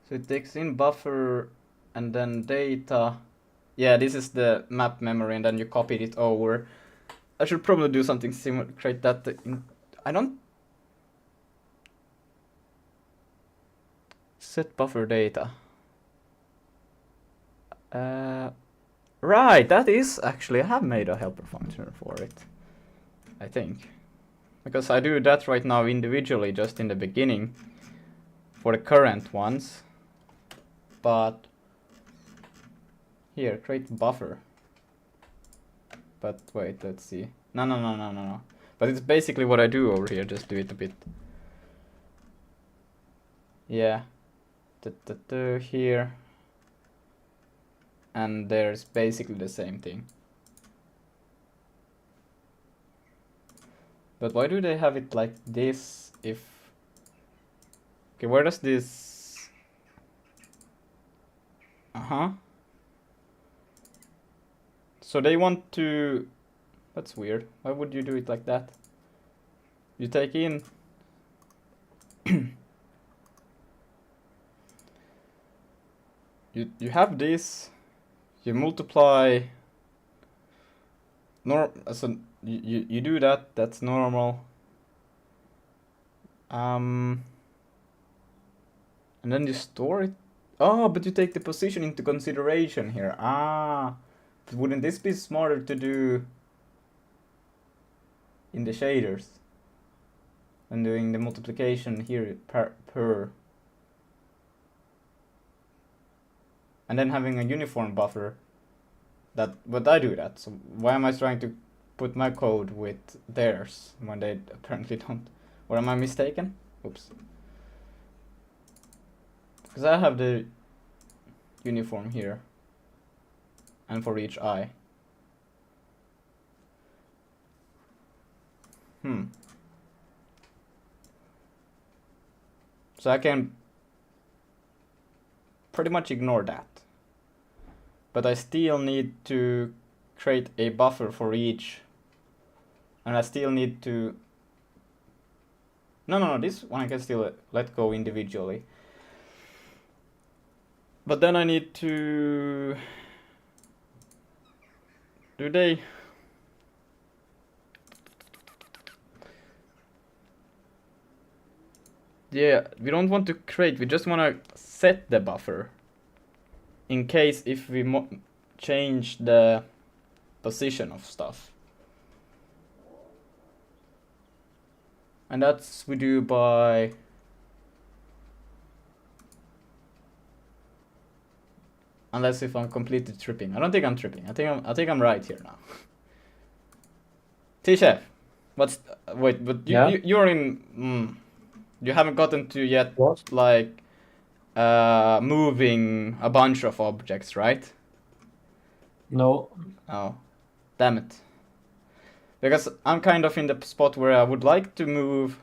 So it takes in buffer and then data. Yeah, this is the map memory, and then you copied it over. I should probably do something similar, create that in. I don't. Set buffer data. Right, that is actually, I have made a helper function for it. I think. Because I do that right now individually, just in the beginning. For the current ones. But here, create buffer. But wait, let's see. No. But it's basically what I do over here, just do it a bit. Yeah. Here. And there's basically the same thing. But why do they have it like this if... Okay, where does this... So they want to... That's weird. Why would you do it like that? You take in... you have this, you multiply... So you do that, that's normal. And then you store it. Oh, but you take the position into consideration here. Wouldn't this be smarter to do in the shaders than doing the multiplication here per and then having a uniform buffer? But I do that, so why am I trying to put my code with theirs when they apparently don't? Or am I mistaken? Oops. Because I have the uniform here. And for each eye. So I can pretty much ignore that. But I still need to create a buffer for each. And I still need to... No, this one I can still let go individually. But then I need to... Do they... Yeah, we don't want to create, we just want to set the buffer. In case if we change the position of stuff. And that's we do by... Unless if I'm completely tripping. I don't think I'm tripping. I think I'm right here now. T-Chef, what's... Wait, but you're in... You haven't gotten to yet, What? like... moving a bunch of objects, right? No. Oh, damn it. Because I'm kind of in the spot where I would like to move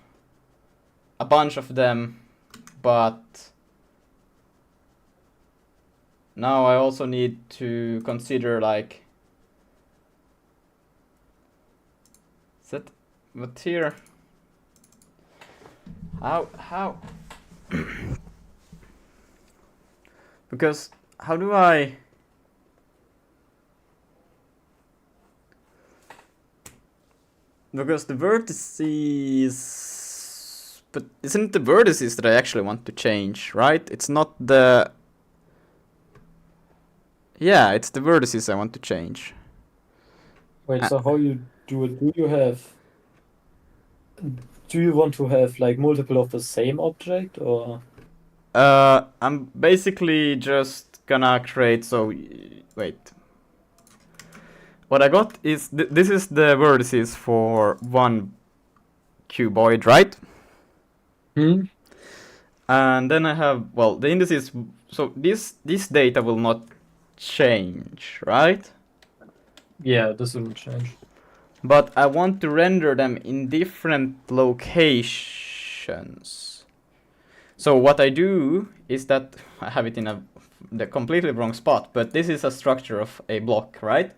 a bunch of them, but now I also need to consider like set, but here how because how do I because the vertices, but isn't it the vertices that I actually want to change, right? It's not the, yeah, it's the vertices I want to change. Wait, so how you do it? Do you want to have like multiple of the same object, or? I'm basically just gonna create, so wait. What I got is this is the vertices for one cuboid, right? And then I have, well, the indices, so this data will not change, right? Yeah, this will change. But I want to render them in different locations. So what I do is that I have it in the completely wrong spot, but this is a structure of a block, right?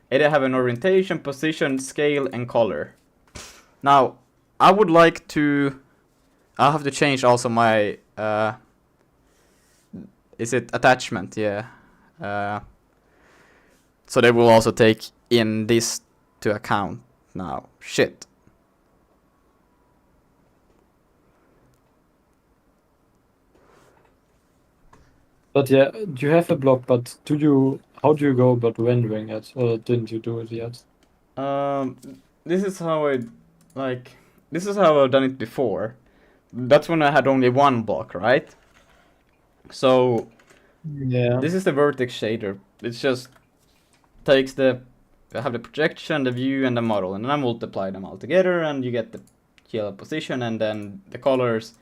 It have an orientation, position, scale, and color. Now, I would like to, I'll have to change also my, is it attachment? Yeah. So they will also take in this to account now. Shit. But yeah, you have a block, but how do you go about rendering it, or didn't you do it yet? This is how this is how I've done it before. That's when I had only one block, right? So Yeah. this is the vertex shader. It just takes I have the projection, the view, and the model, and then I multiply them all together, and you get the yellow position, and then the colors.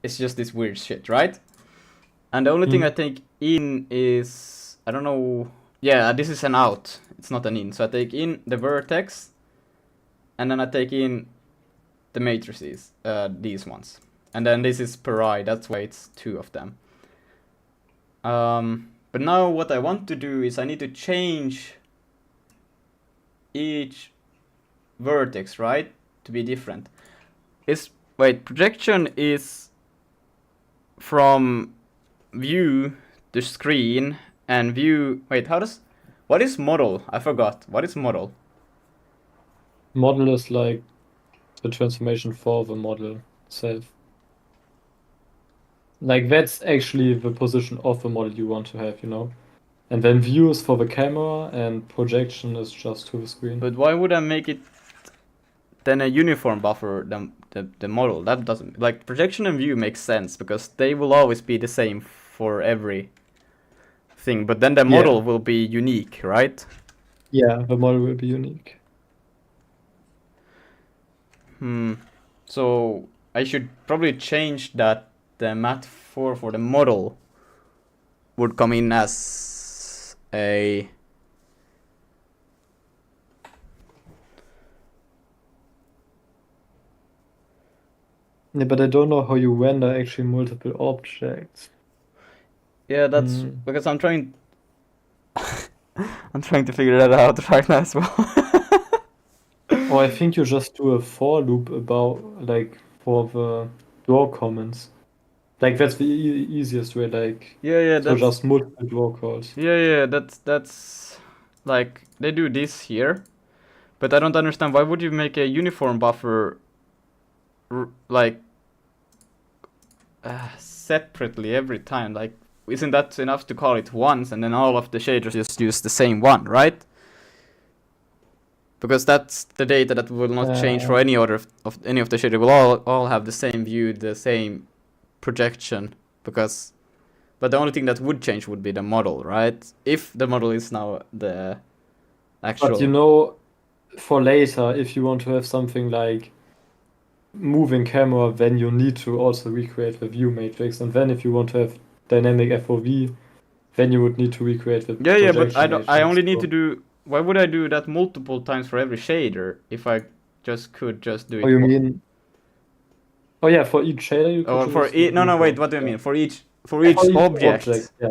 It's just this weird shit, right? And the only thing I take in is, I don't know, yeah, this is an out. It's not an in. So I take in the vertex, and then I take in the matrices, these ones. And then this is per eye, that's why it's two of them. But now what I want to do is I need to change each vertex, right? To be different. Projection is from view to screen, and view, what is model? I forgot. What is model? Model is like the transformation for the model itself. Like that's actually the position of the model you want to have, you know? And then view is for the camera, and projection is just to the screen. But why would I make it then a uniform buffer, the model? That doesn't, like, projection and view makes sense, because they will always be the same for every thing, but then the model will be unique, right? Yeah, the model will be unique. So I should probably change that the mat4 for the model would come in as a Yeah, but I don't know how you render actually multiple objects. Yeah, that's because I'm trying to figure that out right now as well. Or I think you just do a for loop about, like, for the draw comments. Like, that's the easiest way, like, yeah, so that's just multiple draw calls. Yeah, that's like, they do this here, but I don't understand, why would you make a uniform buffer like separately every time? Like, isn't that enough to call it once and then all of the shaders just use the same one, right? Because that's the data that will not change for any other of any of the shaders. Will all have the same view, the same projection, because, but the only thing that would change would be the model, right? If the model is now the actual. But you know, for later, if you want to have something like moving camera, then you need to also recreate the view matrix, and then if you want to have dynamic FOV, then you would need to recreate the Yeah, but projection I only matrix, need so- to do. Why would I do that multiple times for every shader if I could just do it? Oh, you mean? Oh yeah, for each shader you could Or for just no, move wait, on, what do I yeah. mean? For each For each object. yeah.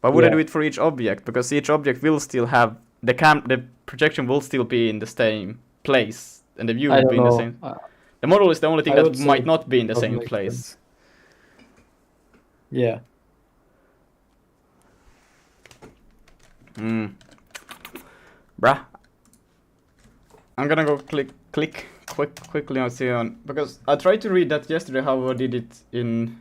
Why would I Yeah. do it for each object? Because each object will still have the projection will still be in the same place, and the view I will don't be in the know. same. The model is the only thing I that would say might not be in the doesn't same make place. sense. Yeah. Bruh. I'm gonna go quickly on see on because I tried to read that yesterday how I did it in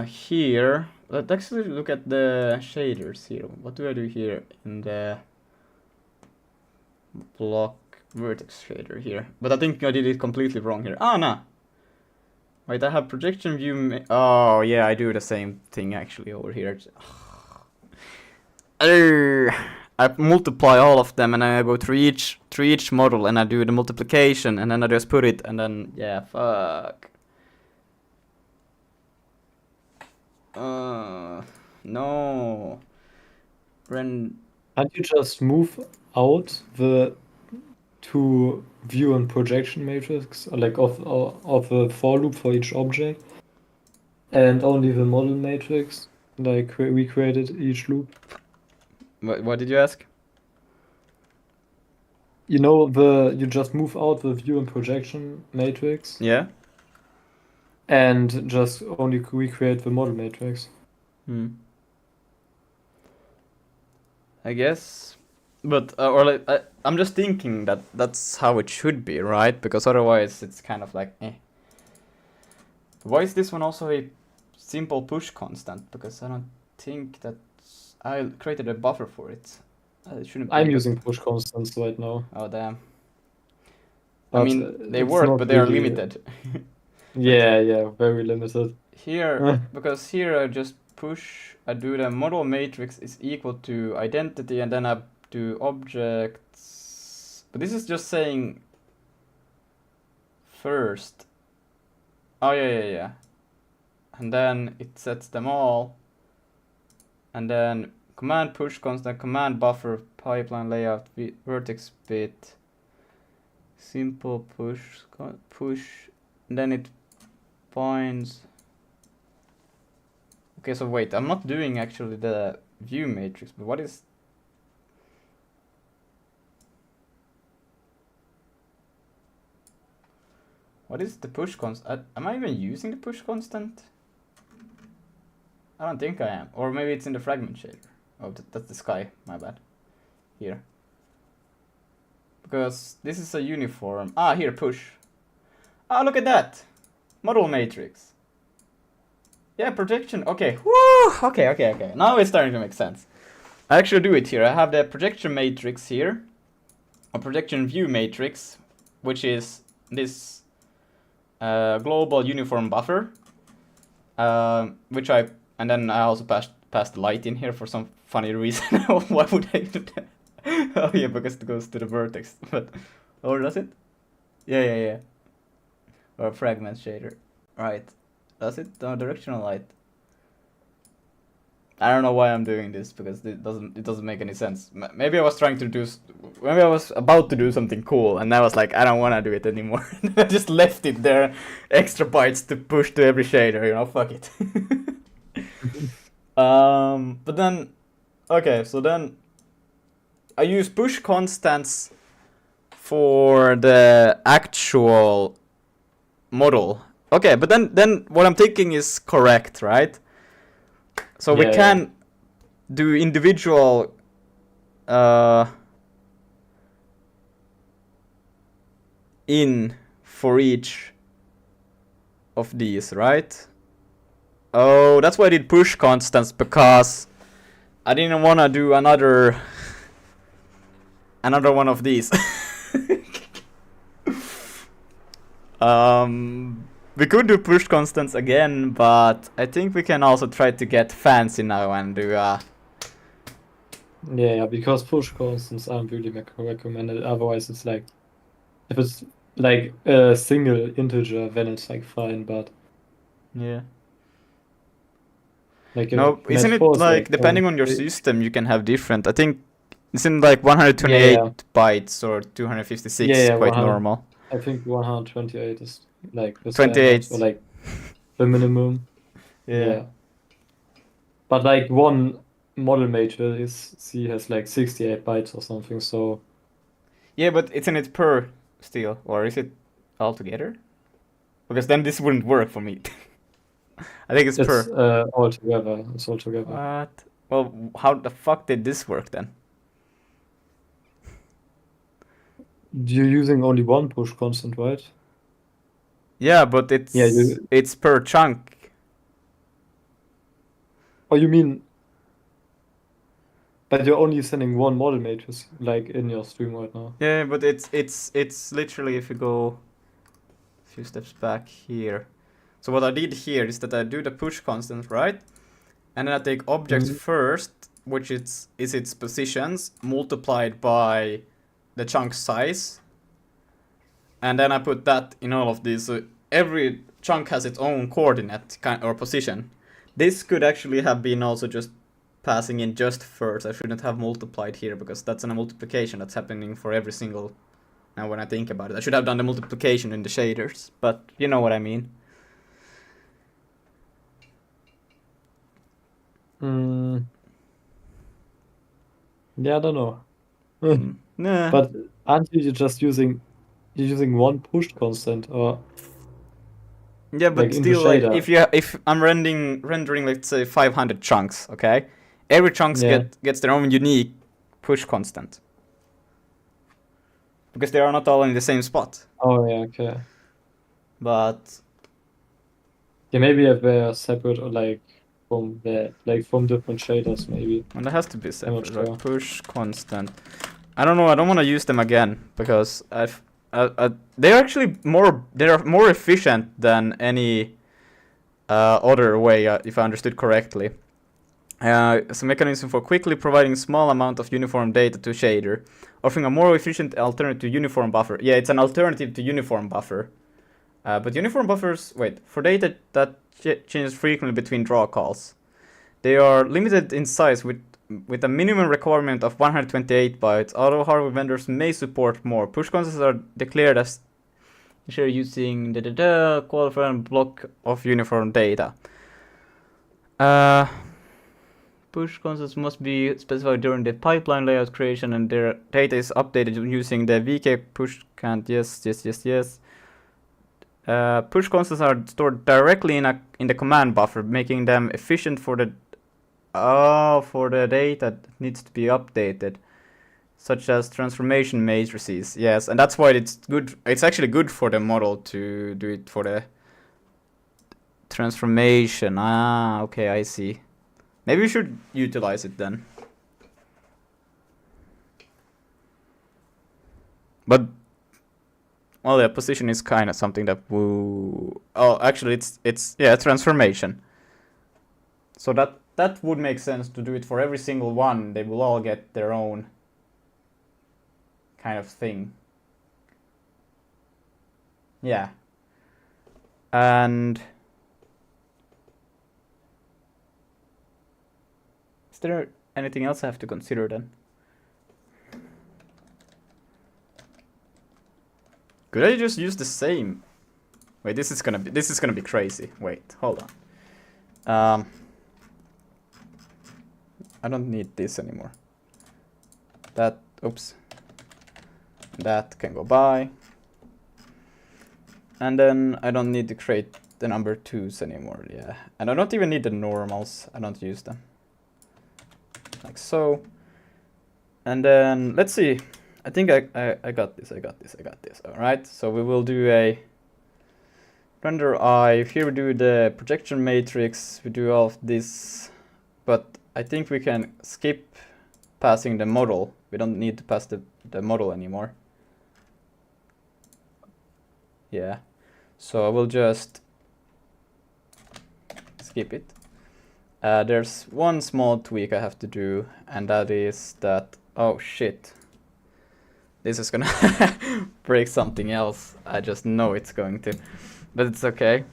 here. Let's actually look at the shaders here. What do I do here in the block vertex shader here? But I think I did it completely wrong here. Oh no. Wait, I have projection view. Oh yeah, I do the same thing actually over here. I multiply all of them and I go through each model and I do the multiplication and then I just put it and then yeah, fuck. No. Can't you just move out the two view and projection matrix, like of a for loop for each object, and only the model matrix, like we created each loop? What did you ask? You know, you just move out the view and projection matrix Yeah. and just only recreate the model matrix. I guess, but or like I'm just thinking that that's how it should be, right? Because otherwise it's kind of like eh. Why is this one also a simple push constant? Because I don't think that I created a buffer for it. It shouldn't be. I'm using push constants right now. Oh damn. I But mean, they it's work, not but they are really- limited. Yeah, very limited. Here, because here I just push, I do the model matrix is equal to identity and then I do objects. But this is just saying first. Oh yeah. And then it sets them all. And then command push constant, command buffer, pipeline layout, vertex bit, simple push, and then it points. Okay, so wait, I'm not doing actually the view matrix, but what is... What is the push constant? Am I even using the push constant? I don't think I am. Or maybe it's in the fragment shader. Oh, that's the sky, my bad. Here. Because this is a uniform. Ah, here, push. Ah, look at that! Model matrix. Yeah, projection. Okay. Woo! Okay. Now it's starting to make sense. I actually do it here. I have the projection matrix here. A projection view matrix, which is this global uniform buffer. And then I also passed the light in here for some funny reason. Why would I do that? Oh yeah, because it goes to the vertex. But or does it? Yeah. Or fragment shader. Right. Does it? No, directional light. I don't know why I'm doing this because it doesn't make any sense. Maybe I was trying to do. Maybe I was about to do something cool, and I was like, I don't want to do it anymore. I just left it there, extra bytes to push to every shader. You know, fuck it. But then, okay, so then I use push constants for the actual model. Okay, but then what I'm thinking is correct, right? So we can do individual in for each of these, right? Oh, that's why I did push constants, because I didn't want to do another one of these. We could do push constants again, but I think we can also try to get fancy now and do Yeah, because push constants aren't really recommended. Otherwise, it's like if it's like a single integer, then it's like fine, but Yeah. like No, isn't it mat4 is like like depending on your system you can have different? I think isn't like 128 yeah, bytes or 256 yeah, quite 100. normal? I think 128 is like the standard 28. or like the minimum. Yeah. Yeah. But like one model matrix C has like 68 bytes or something, so Yeah, but isn't it per still, or is it all together? Because then this wouldn't work for me. I think it's it's per. all together. It's all together. What? Well, how the fuck did this work then? You're using only one push constant, right? Yeah, but it's Yeah, it's per chunk. oh, you mean, but you're only sending one model matrix like in your stream right now. Yeah, but it's literally if you go a few steps back here. So what I did here is that I do the push constant, right? And then I take objects first, which is its positions multiplied by the chunk size. And then I put that in all of these. So every chunk has its own coordinate or position. This could actually have been also just passing in just first. I shouldn't have multiplied here because that's a multiplication that's happening for every single. Now when I think about it, I should have done the multiplication in the shaders, but you know what I mean. Yeah, I don't know. Nah. But aren't you just using one push constant or Yeah, but like in the still, like shader? if I'm rendering let's say 500 chunks, okay, every chunks Yeah. gets their own unique push constant because they are not all in the same spot. Oh yeah, okay. But Yeah, maybe if they're separate or like from different shaders, maybe. and it has to be I'm separate. not Like sure. push constant. I don't know. I don't want to use them again because they're actually more efficient than any other way, if I understood correctly. It's a mechanism for quickly providing small amount of uniform data to shader, offering a more efficient alternative to uniform buffer. Yeah, it's an alternative to uniform buffer. But uniform buffers, for data that changes frequently between draw calls. They are limited in size with a minimum requirement of 128 bytes, although hardware vendors may support more. Push constants are declared as using the qualifier and block of uniform data. Push constants must be specified during the pipeline layout creation, and their data is updated using the vk push count. Yes. Push constants are stored directly in the command buffer, making them efficient for the data that needs to be updated, such as transformation matrices. Yes, and that's why it's good. It's actually good for the model to do it for the transformation. Okay, I see. Maybe we should utilize it then. But well, the position is kind of something that actually it's transformation. So that would make sense to do it for every single one. They will all get their own kind of thing. Yeah. And is there anything else I have to consider then? Could I just use the same? Wait, this is gonna be crazy. Wait, hold on. I don't need this anymore. Oops. That can go by. And then I don't need to create the number 2s anymore, yeah. And I don't even need the normals, I don't use them. Like so. And then, let's see. I think I got this. Alright, so we will do a render I. Here we do the projection matrix, we do all of this. But I think we can skip passing the model. We don't need to pass the model anymore. Yeah. So I will just skip it. There's one small tweak I have to do, and that is that, oh shit. This is gonna break something else. I just know it's going to. But it's okay.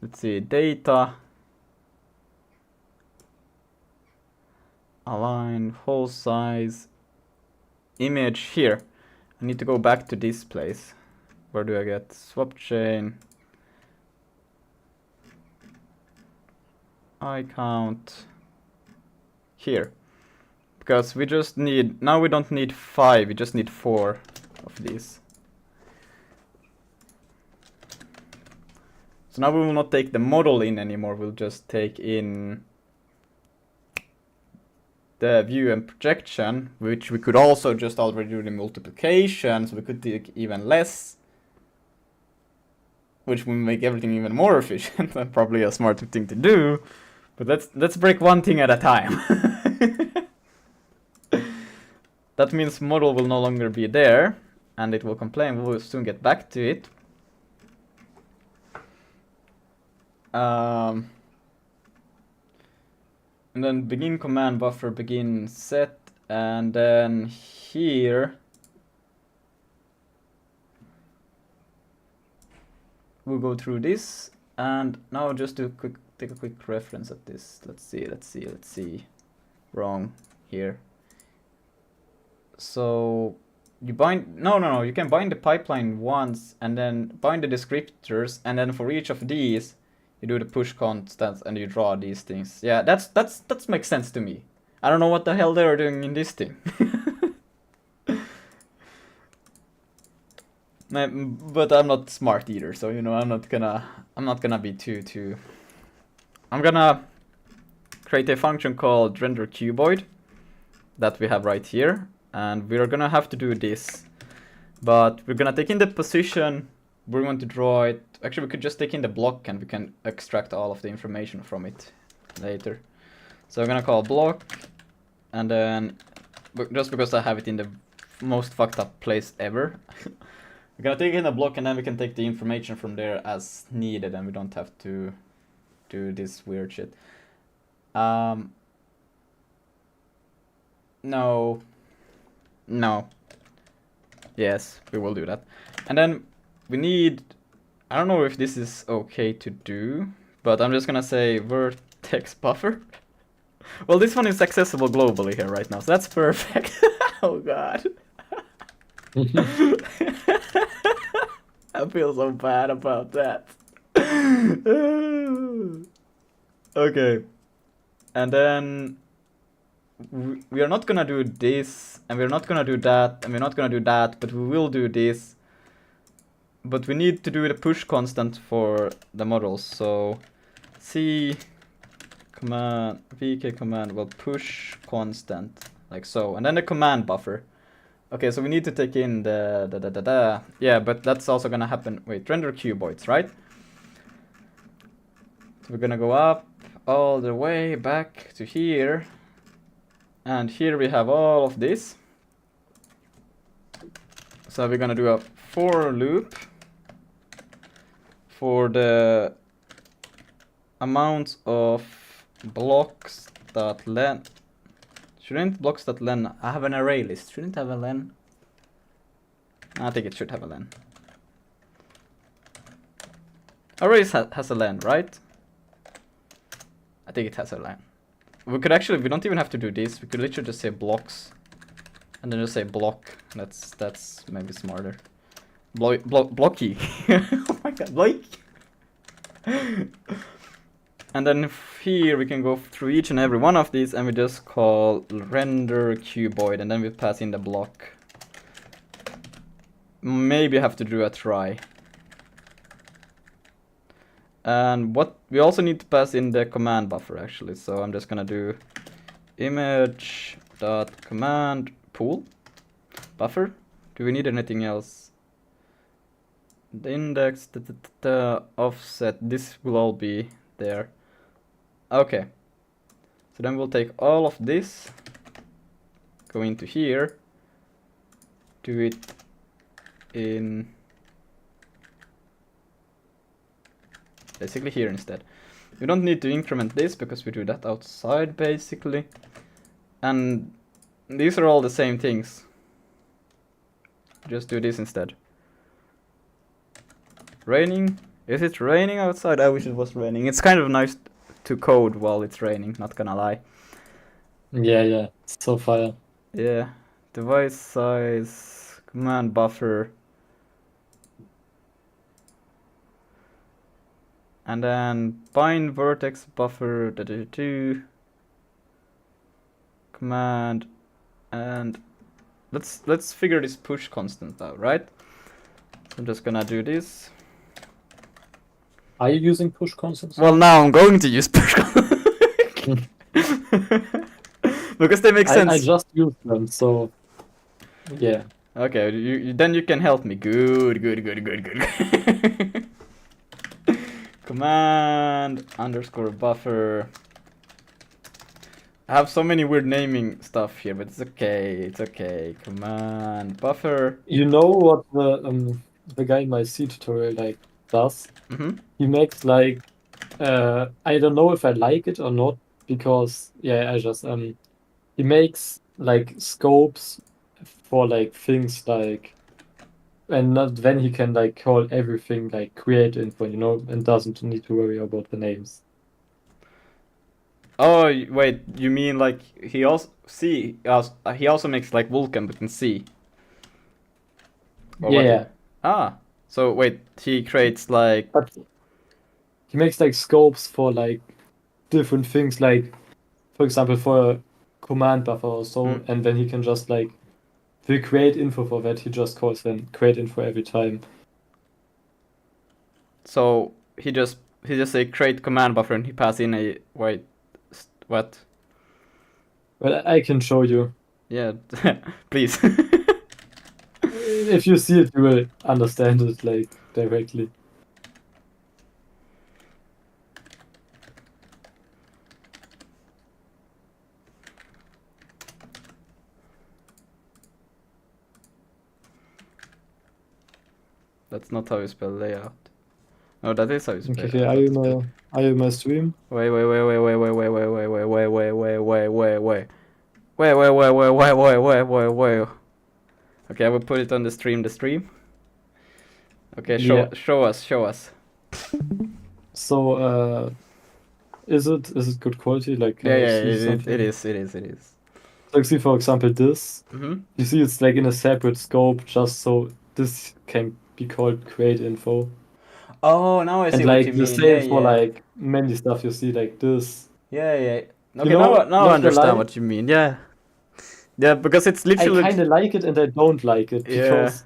Let's see, data. Align, whole size. Image here. I need to go back to this place. Where do I get swap chain? I count here. Because we just need, now we don't need 5, we just need 4 of these. So now we will not take the model in anymore, we'll just take in the view and projection, which we could also just already do the multiplication, so we could take even less. Which will make everything even more efficient, and probably a smarter thing to do. But let's break one thing at a time. That means model will no longer be there, and it will complain. We'll soon get back to it. And then begin command buffer, begin set, and then here we'll go through this, and now just to take a quick reference at this. Let's see. Wrong here. So you bind, no, you can bind the pipeline once and then bind the descriptors, and then for each of these you do the push constants and you draw these things. Yeah, that makes sense to me. I don't know what the hell they're doing in this thing. But I'm not smart either, so you know, I'm not gonna be too. I'm gonna create a function called render cuboid that we have right here, and we're gonna have to do this. But we're gonna take in the position we want to draw it. Actually, we could just take in the block and we can extract all of the information from it later. So I'm gonna call block, and then just because I have it in the most fucked up place ever, we're gonna take in a block and then we can take the information from there as needed, and we don't have to do this weird shit. No. Yes, we will do that. And then we need, I don't know if this is okay to do, but I'm just gonna say vertex buffer. Well, this one is accessible globally here right now, so that's perfect. Oh god. I feel so bad about that. Okay. And then we are not gonna do this, and we're not gonna do that, and we're not gonna do that, but we will do this. But we need to do the push constant for the models, so C command, VK command, well, push constant, like so, and then the command buffer. Okay, so we need to take in the yeah, but that's also gonna happen, wait, render cuboids, right? So we're gonna go up all the way back to here, and here we have all of this. So we're gonna do a for loop for the amount of blocks.len. Shouldn't blocks.len have an array list? Shouldn't have a len? I think it should have a len. Arrays has a len, right? I think it has a len. We could actually, we don't even have to do this. We could literally just say blocks, and then just say block. That's maybe smarter. Blocky. Oh my god, block. And then here we can go through each and every one of these, and we just call render cuboid, and then we pass in the block. Maybe have to do a try. And what we also need to pass in the command buffer actually, so I'm just gonna do image.command pool buffer. Do we need anything else? The index, the offset, this will all be there. Okay, so then we'll take all of this, go into here, do it in basically here instead. We don't need to increment this because we do that outside basically. And these are all the same things. Just do this instead. Raining? Is it raining outside? I wish it was raining. It's kind of nice to code while it's raining, not gonna lie. Yeah, it's so fire. Yeah. Device size, command buffer. And then bind vertex buffer, command, and let's figure this push constant out, right? So I'm just gonna do this. Are you using push constants? Well, now I'm going to use push constant. Because they make sense. I just used them, so yeah. Okay, then you can help me. Good. Command underscore buffer. I have so many weird naming stuff here, but it's okay. Command buffer. You know what the guy in my C tutorial like does? Mm-hmm. He makes like I don't know if I like it or not, because I just he makes like scopes for like things like, and not then he can like call everything like create info, and doesn't need to worry about the names. Oh wait, you mean like he also he also makes like Vulkan but in C? Or what? Yeah. So wait, he creates like. But he makes like scopes for like different things, like for example for a command buffer or so, and then he can just like the create info for that, he just calls then create info every time. So he just say create command buffer and he pass in a wait what? Well, I can show you. Yeah, please. If you see it, you will understand it like directly. That's not how you spell layout. No, that is how you spell Okay, layout. are you in my stream? Wait. Okay, I will put it on the stream. Okay, show us. So, is it good quality? Like, can Yeah, you yeah, see something? it is. Like, see for example this. Mm-hmm. You see, it's like in a separate scope, just so this can be called create info. Oh, now I see And what like you the mean. same for Yeah. like many stuff you see like this. Yeah. Okay, Now now I not gonna understand lie, what you mean. Yeah. Yeah, because it's I literally. kind of like it and I don't like it, Yeah. because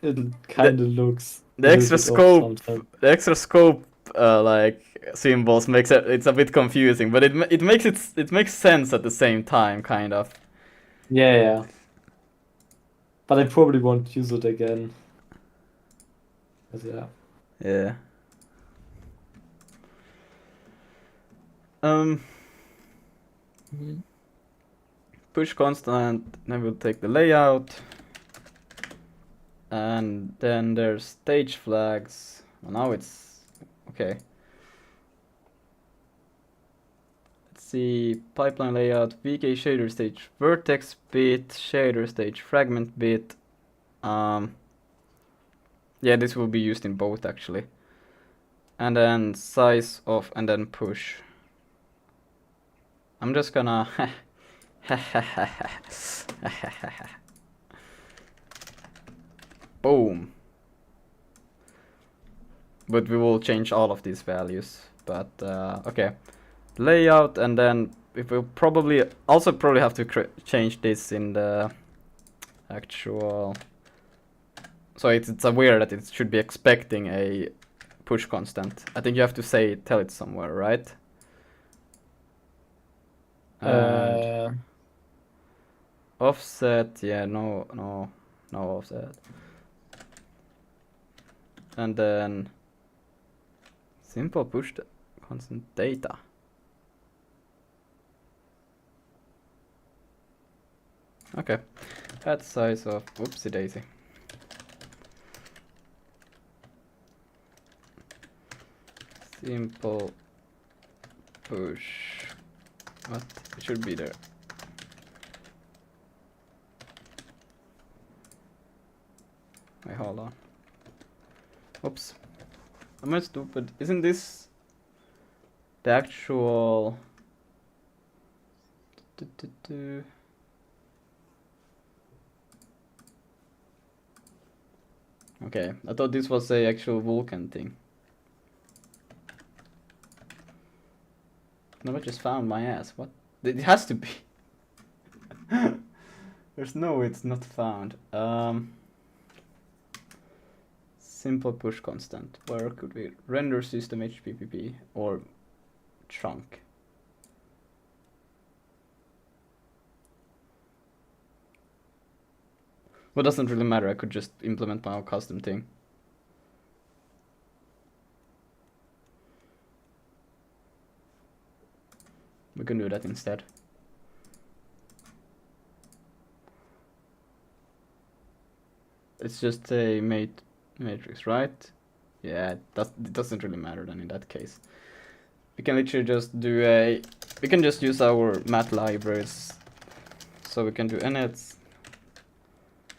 it kind of looks The a extra little bit off scope. sometimes. The extra scope, like symbols makes it's a bit confusing, but it makes sense at the same time, kind of. Yeah. But I probably won't use it again. But yeah. Yeah. Push constant, then we'll take the layout. And then there's stage flags. Well, now it's okay. Let's see, pipeline layout, VK shader stage vertex bit, shader stage fragment bit. Yeah, this will be used in both actually. And then size of, and then push. I'm just gonna boom. But we will change all of these values. But okay, layout, and then if we'll probably have to change this in the actual. So it's aware that it should be expecting a push constant. I think you have to tell it somewhere, right? And offset, yeah, no offset. And then simple push the constant data. Okay, add size of, whoopsie daisy. Simple push. What? It should be there. Wait, hold on. Oops. Am I stupid? Isn't this the actual... Okay, I thought this was a actual Vulkan thing. No, I just found my ass. What? It has to be. There's no way it's not found. Simple push constant. Where could we render system HPPP or trunk? Well, it doesn't really matter. I could just implement my own custom thing. We can do that instead. It's just a matrix, right? Yeah, it doesn't really matter then in that case. We can literally just do we can just use our math libraries. So we can do init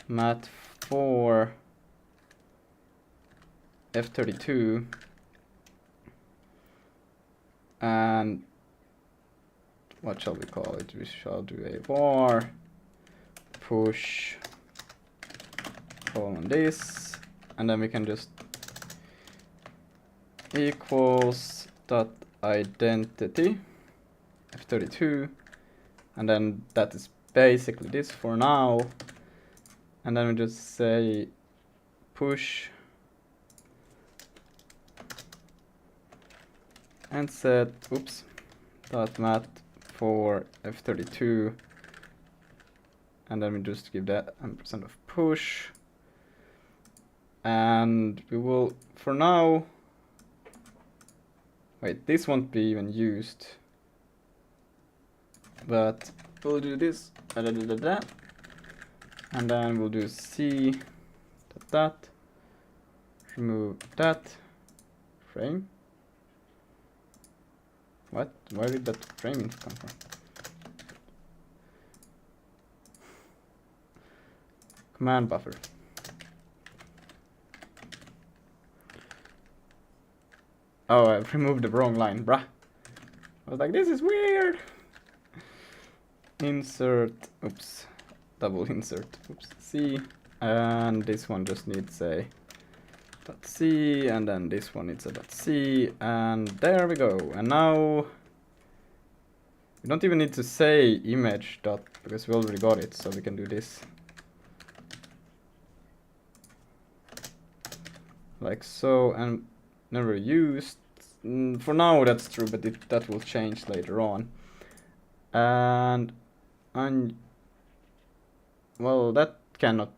math for F32 and what shall we call it? We shall do a var push colon this, and then we can just equals dot identity F32, and then that is basically this for now, and then we just say push and set oops dot math for F32, and then we just give that % of push, and we will for now wait, this won't be even used, but we'll do this and then we'll do C that remove that frame. What? Where did that framing come from? Command buffer. Oh, I've removed the wrong line, bruh. I was like, this is weird. Insert, oops, double insert, oops, C, and this one just needs a .c, and then this one needs a .c, and there we go. And now we don't even need to say image dot because we already got it, so we can do this like so, and never used. For now that's true, but that will change later on. And well, that cannot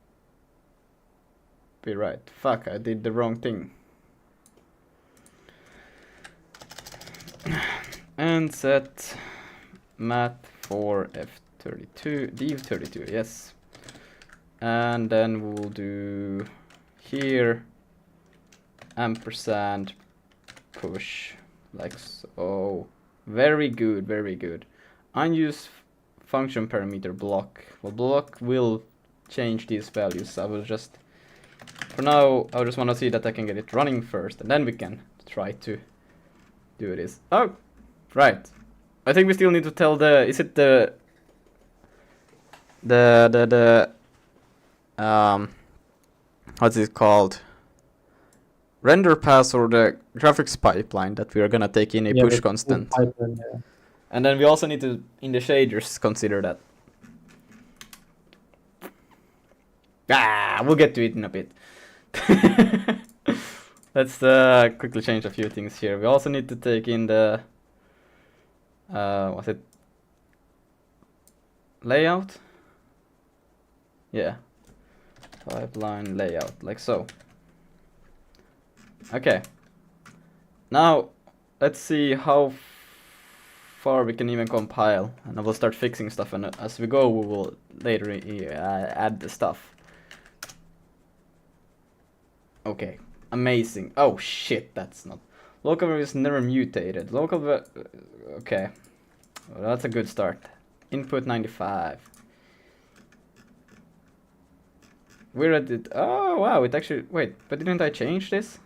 be right. Fuck, I did the wrong thing. And set math for F32, div32, yes. And then we'll do here ampersand push like so. Very good, very good. Unused function parameter block. Well, block will change these values. I will just for now I just want to see that I can get it running first, and then we can try to do this. Oh, right. I think we still need to tell the is it the what's it called? Render pass or the graphics pipeline that we are gonna take in a push constant. Pipeline, yeah. And then we also need to, in the shaders, consider that. We'll get to it in a bit. Let's quickly change a few things here. We also need to take in the, was it layout? Yeah, pipeline layout, like so. Okay, now let's see how far we can even compile, and I will start fixing stuff, and as we go we will later add the stuff. Okay, amazing. Oh shit, that's not local is never mutated. Local okay, well, that's a good start. Input 95. we're at it. Oh wow, it actually. Wait, but didn't I change this?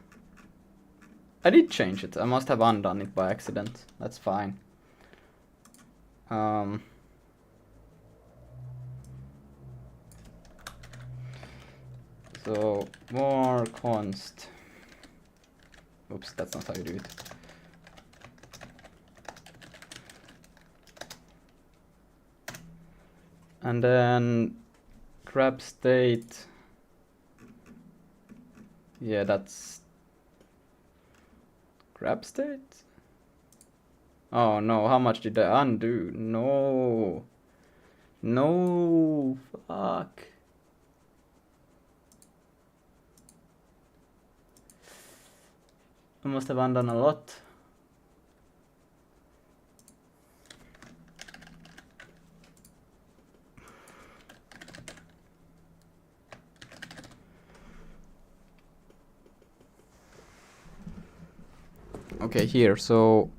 I did change it. I must have undone it by accident. That's fine. So more const. Oops, that's not how you do it. And then grab state. Yeah, that's grab state. Oh no, how much did I undo? No. No, fuck. I must have undone a lot. Okay, here, so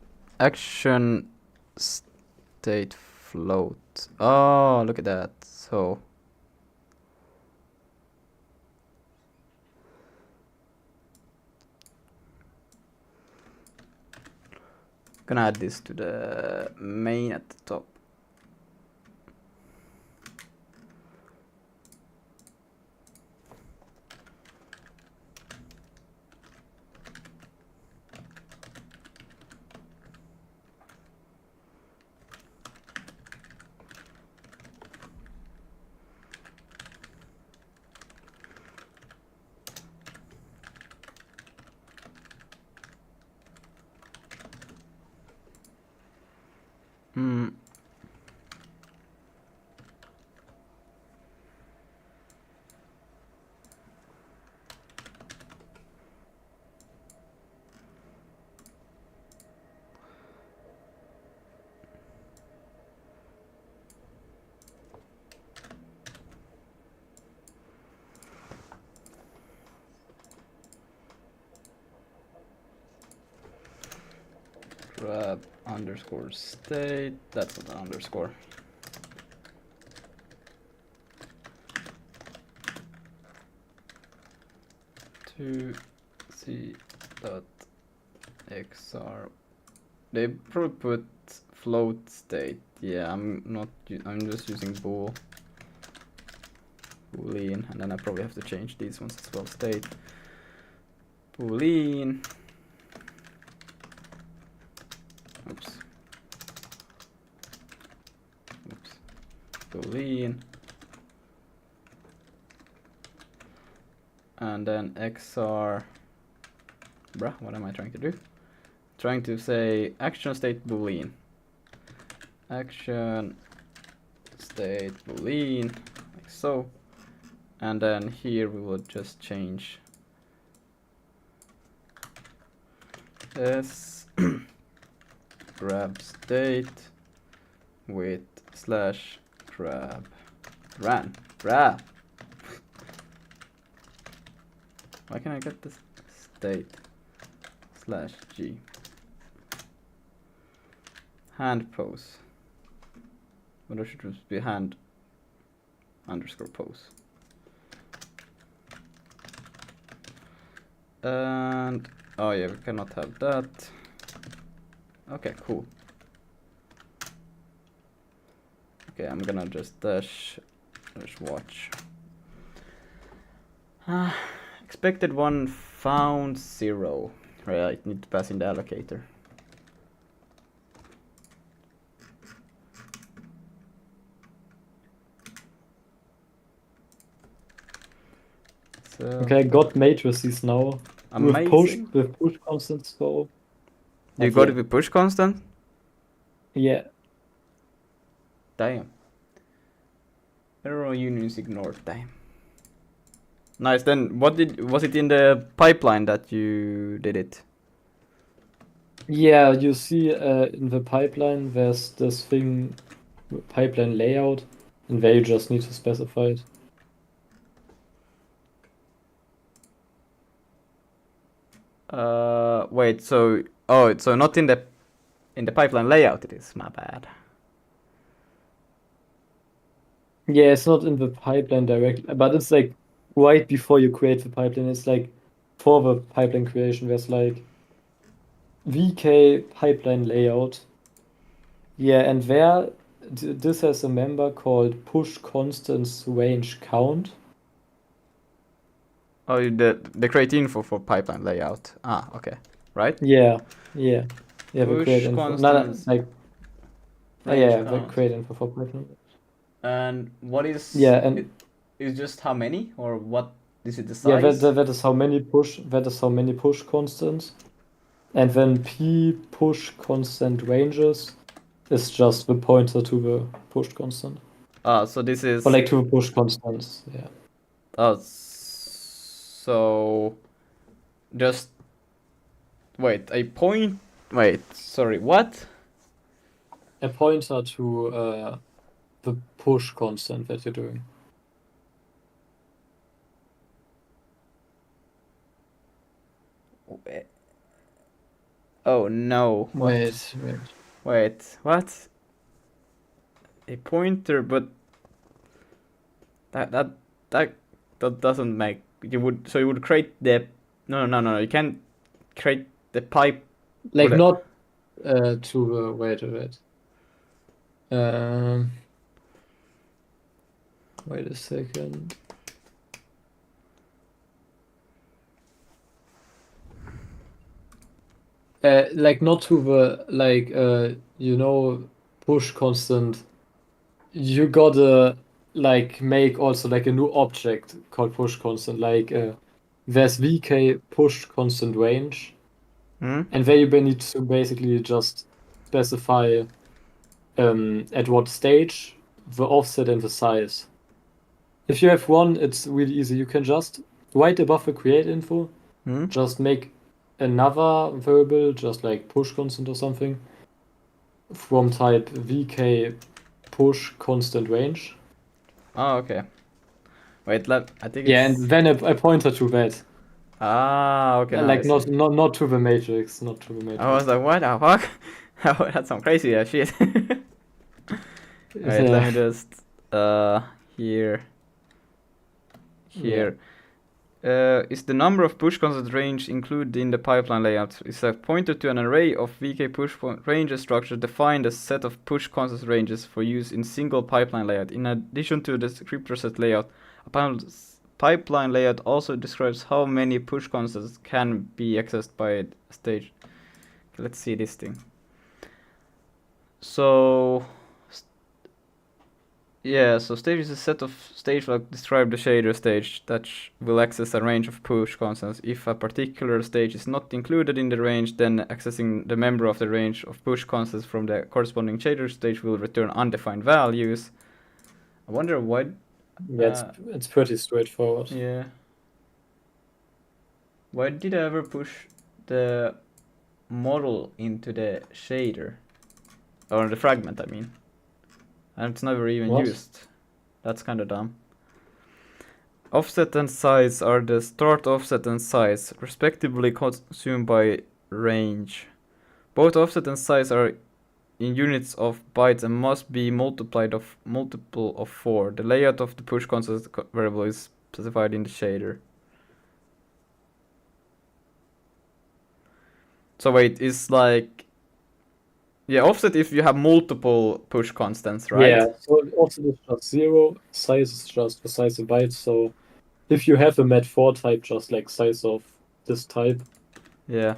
action state float. Oh, look at that. So gonna add this to the main at the top. Grab underscore state. That's not an underscore. To c dot xr. They probably put float state. Yeah, I'm just using boolean, and then I probably have to change these ones as well. State boolean. Oops. Boolean. And then xr. Bruh, what am I trying to do? Trying to say action state boolean. Action state boolean, like so. And then here we will just change this grab state with slash grab ran. Bruh. Why can't I get this state slash g hand pose? But it should just be hand underscore pose. And oh yeah, we cannot have that. Okay, cool. Okay, I'm gonna just dash watch. Expected one, found 0. Right, need to pass in the allocator. So Okay, I got matrices now. amazing. With push constants, so. You got it with push constant? Yeah. Damn. Error union is ignored. Damn. Nice. Then was it in the pipeline that you did it? Yeah, you see in the pipeline there's this thing, pipeline layout, and there you just need to specify it. Wait, so so not in the pipeline layout it is, my bad. Yeah, it's not in the pipeline directly, but it's like right before you create the pipeline. It's like for the pipeline creation, there's like VK pipeline layout. Yeah, and there this has a member called push constants range count. Oh, the create info for pipeline layout. Ah, okay. Right? Yeah. The Push create info. constants Like range the count. create info for pipeline. And what is and is just how many, or what is it, the yeah, size? that is how many push constants. And then p push constant ranges is just the pointer to the push constant. Ah, so this is Or like to the push constants, yeah. Oh, so just wait, sorry, what? A pointer to the push constant that you're doing. Oh no. Wait. Wait, what? A pointer, but that doesn't make you would create the no, you can't create the pipe Like the- not to the wait. Wait a second. Like not to the push constant. You gotta like make also like a new object called push constant. Like there's VK push constant range, and there you need to basically just specify at what stage, the offset and the size. If you have one, it's really easy. You can just right above the create info, just make another variable, just like push constant or something, from type VK push constant range. Oh, okay. Wait, I think Yeah, it's and then a pointer to that. Ah, okay. Now I Like see. not to the matrix, not to the matrix. I was like, what the fuck? Oh, that's some crazy ass shit. Wait, let me just here. Is the number of push constant range included in the pipeline layout? Is a pointer to an array of VK push ranges structure defined as set of push constant ranges for use in single pipeline layout. In addition to the scriptor set layout, a pipeline layout also describes how many push constants can be accessed by a stage. Okay, let's see this thing. So yeah, so stage is a set of stage like describe the shader stage that will access a range of push constants. If a particular stage is not included in the range, then accessing the member of the range of push constants from the corresponding shader stage will return undefined values. I wonder why. Yeah, it's pretty straightforward. Yeah. Why did I ever push the model into the shader? Or the fragment, I mean. And it's never even used. That's kind of dumb. Offset and size are the start offset and size, respectively consumed by range. Both offset and size are in units of bytes and must be multiplied of multiple of 4. The layout of the push constant variable is specified in the shader. So wait, it's like offset if you have multiple push constants, right? Yeah, so offset is just 0, size is just the size of bytes. So if you have a mat4 type, just like size of this type. Yeah.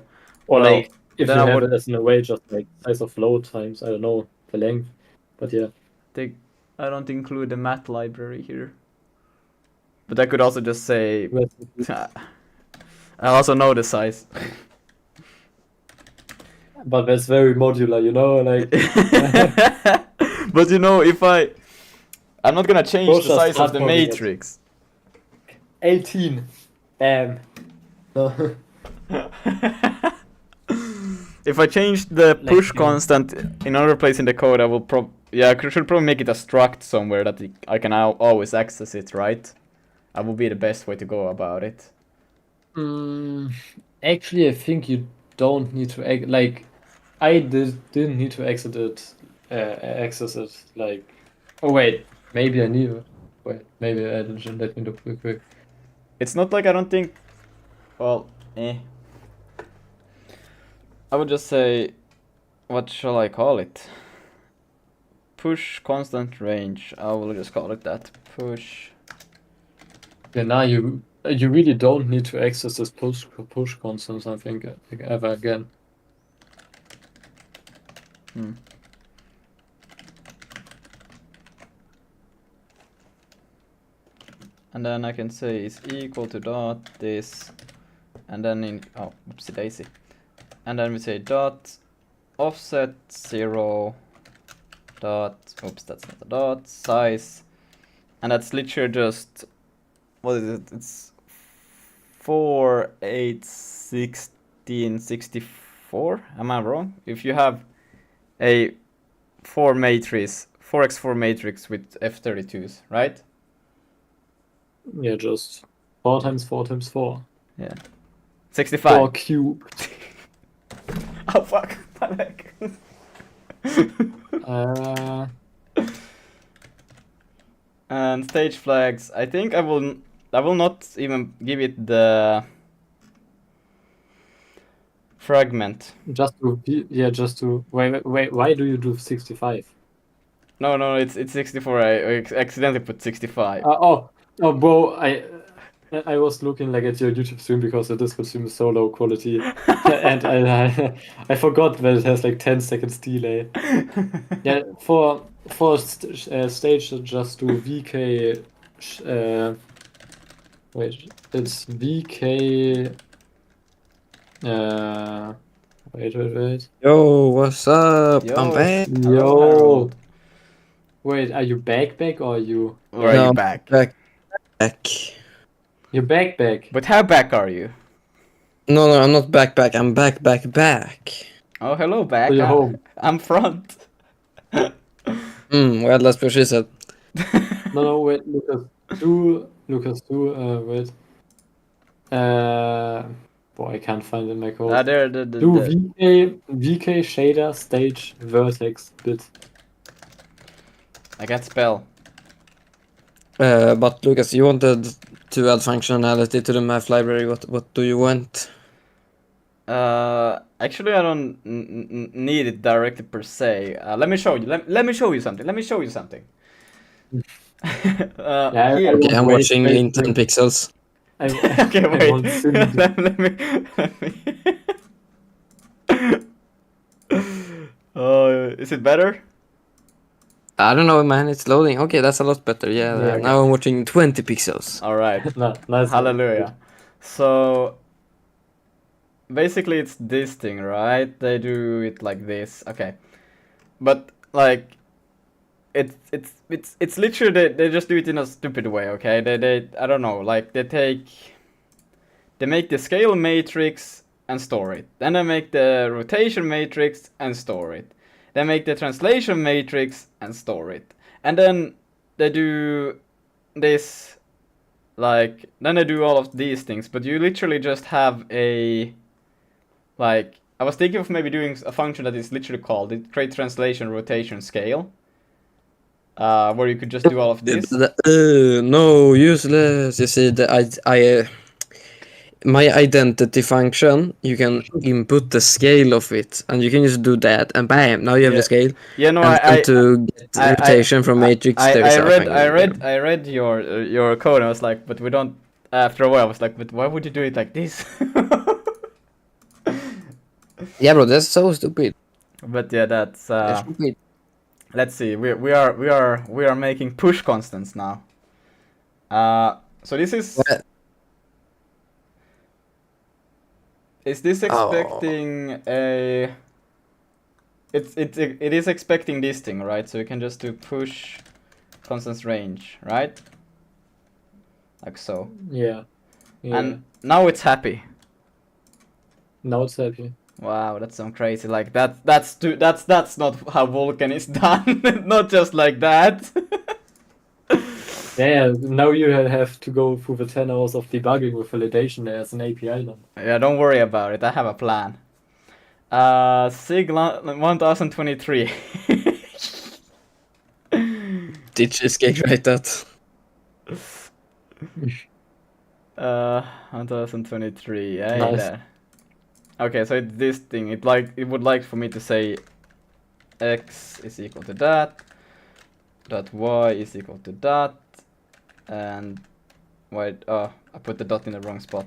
Or like if you have it as an array, just like size of load times, I don't know, the length. But yeah. I don't include the mat library here. But I could also just say I also know the size. But that's very modular, like. But if I'm not gonna change the size of the matrix. 18. Bam. If I change the push constant in another place in the code, I will I should probably make it a struct somewhere that I can always access it, right? That would be the best way to go about it. Actually, I think you don't need to I didn't need to access it. Like, oh wait, maybe I need it. Wait, maybe I didn't. Let me look real quick. It's not like I don't think. Well, eh. I would just say, what shall I call it? Push constant range. I will just call it that. Push. Yeah, now you really don't need to access this push constants, I think, ever again. And then I can say is equal to dot this, and then in oopsie daisy, and then we say dot offset 0 dot oops, that's not a dot size, and that's literally just what is it? It's 4 8 16 64. Am I wrong? If you have a 4x4 matrix with F32s, right? Yeah, just 4 times 4 times 4. Yeah. 65. 4 cubed. Oh fuck, my leg. And stage flags. I think I will not even give it the fragment. Just to wait. Why do you do 65? No, it's 64. I accidentally put 65. Bro, I was looking like at your YouTube stream because the Discord stream is so low quality, and I forgot that it has like 10 seconds delay. Yeah, for stage just do VK. Wait, it's VK. Wait. Yo, what's up? Yo, I'm back. hello, Yo. Harold. Wait, are you back or are you? Or are No, you I'm back? Back. You're back. But how back are you? No, I'm not back. I'm back. Oh, hello, back. So you're home. I'm front. Well, that's what she said. No, wait, Lucas, do wait. Boy, I can't find it in my code. There, Do VK shader stage vertex bit. I can't spell. But Lucas, you wanted to add functionality to the math library. What do you want? Actually, I don't need it directly per se. Let me show you. Let me show you something. Yeah, here. Okay, I'm watching wait, in 10 pixels. Okay, I wait. want Sim- let me. Oh, is it better? I don't know, man. It's loading. Okay, that's a lot better. Yeah, Yeah, now I'm watching 20 pixels. All right. No, nice. Hallelujah. So basically, it's this thing, right? They do it like this. Okay, but like it's literally they just do it in a stupid way. Okay, they I don't know. Like they make the scale matrix and store it. Then they make the rotation matrix and store it. They make the translation matrix and store it. And then they do this, like, then they do all of these things, but you literally just have a, like, I was thinking of maybe doing a function that is literally called it create translation rotation scale, where you could just do all of this. No, useless. You see, my identity function, you can input the scale of it, and you can just do that, and bam, now you have the scale. Yeah, no, And to get rotation from matrix, I read your code, and I was like, but we don't. After a while, I was like, but why would you do it like this? Yeah, bro, that's so stupid. But yeah, that's stupid. Let's see. We are making push constants now. So this is. What? Is this expecting a? It is expecting this thing, right? So you can just do push constants range, right? Like so. Yeah. And now it's happy. Now it's happy. Wow, that's some crazy. Like that's not how Vulkan is done. Not just like that. Yeah, now you have to go through the 10 hours of debugging with validation as an API then. Yeah, don't worry about it. I have a plan. Sig 1023. Did cheesecake write that? 2023. Hey Nice. there. Okay, so it's this thing. It would like for me to say x is equal to that, dot y is equal to that, and wait, I put the dot in the wrong spot.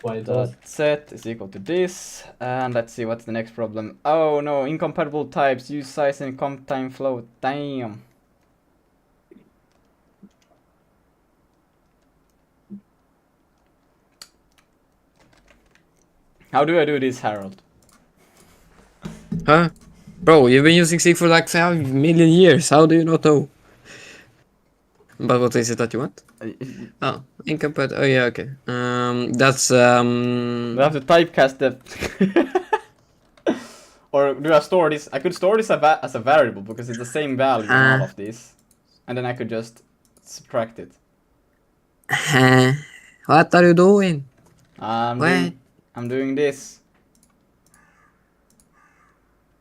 Why Dot set is equal to this, and let's see what's the next problem. Oh no, incompatible types, use size and comp time float. Damn. How do I do this, Harold? Huh? Bro, you've been using Sig for like 5 million years. How do you not know? But what is it that you want? Oh, incompatible. Oh yeah, okay. That's Do I have to typecast the or do I store this? I could store this as a variable because it's the same value in all of these, and then I could just subtract it. What are you doing? I'm doing this.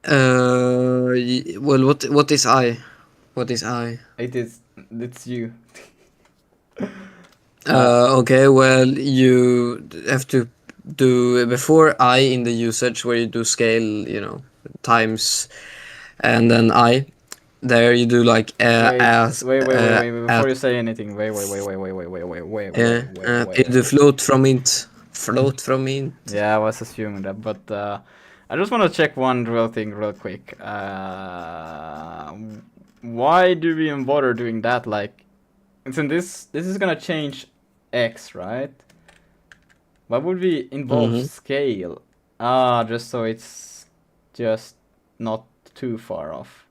Well, what is I? What is I? It's you. Okay, well, you have to do before I in the usage where you do scale, you know, times, and then I. There you do like Wait, as before you say anything, wait. you do float from int. Float from int. Yeah, I was assuming that, but I just want to check one real thing real quick. Why do we even bother doing that? Like, this is gonna change x, right? Why would we involve scale? Just so it's just not too far off.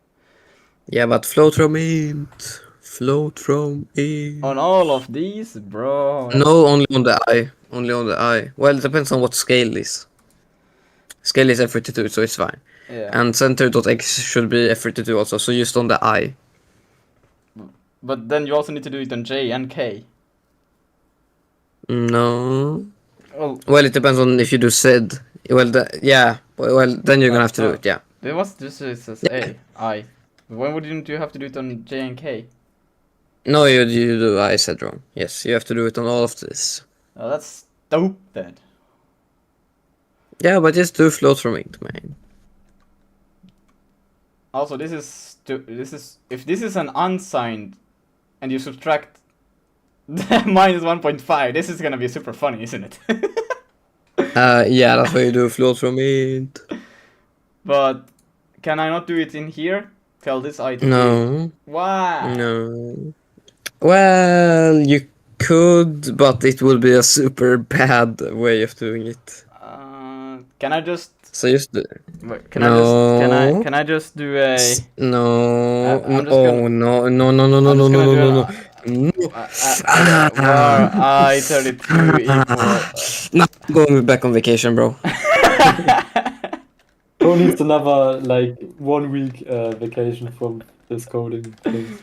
Yeah, but float from int. Float from int. On all of these, bro. No, only on the I. Only on the I. Well, it depends on what scale is. Scale is f32, so it's fine. Yeah. And center.x should be f32 also, so just on the I. But then you also need to do it on j and k. No. Well, it depends on if you do sed. Well, yeah. Well, then you're gonna have to do it, yeah. It was just says a, I. When wouldn't you have to do it on j and k? No, you do. I said wrong. Yes, you have to do it on all of this. Oh, that's dope then. Yeah, but just do float from int, man. Also, this is if this is an unsigned, and you subtract minus 1.5, this is gonna be super funny, isn't it? Yeah, that's why you do float from int. But can I not do it in here? Tell this item. No. Why? No. Well, you could, but it would be a super bad way of doing it. Can I just? So just do. Wait, can I just do a? No. I'm just Oh no! No! No! No! No! I'm No! just No! gonna No! do No! an- No! Var I32 equal. Not going back on vacation, bro. Bro needs another like 1 week vacation from this coding thing.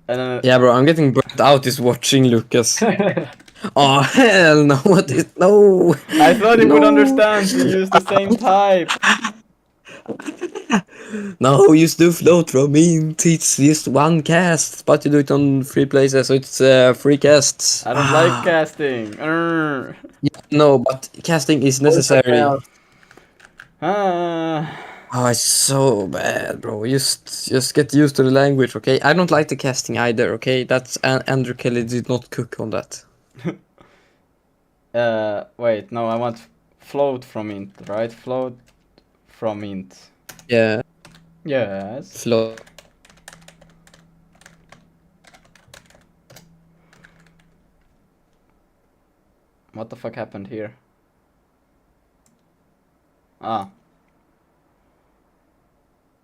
And then, Yeah, bro, I'm getting burnt out just watching Lucas. Oh hell no! What is no? I thought he would No. understand to use the same type. No, you do float from int. It's just one cast, but you do it on 3 places, so it's 3 casts. I don't like casting. Yeah, no, but casting is necessary. Oh, it's so bad, bro. Just get used to the language, okay? I don't like the casting either, okay? That's Andrew Kelly did not cook on that. Wait, no, I want float from int, right? Float from int. Yeah. Yes. Float. What the fuck happened here? Ah.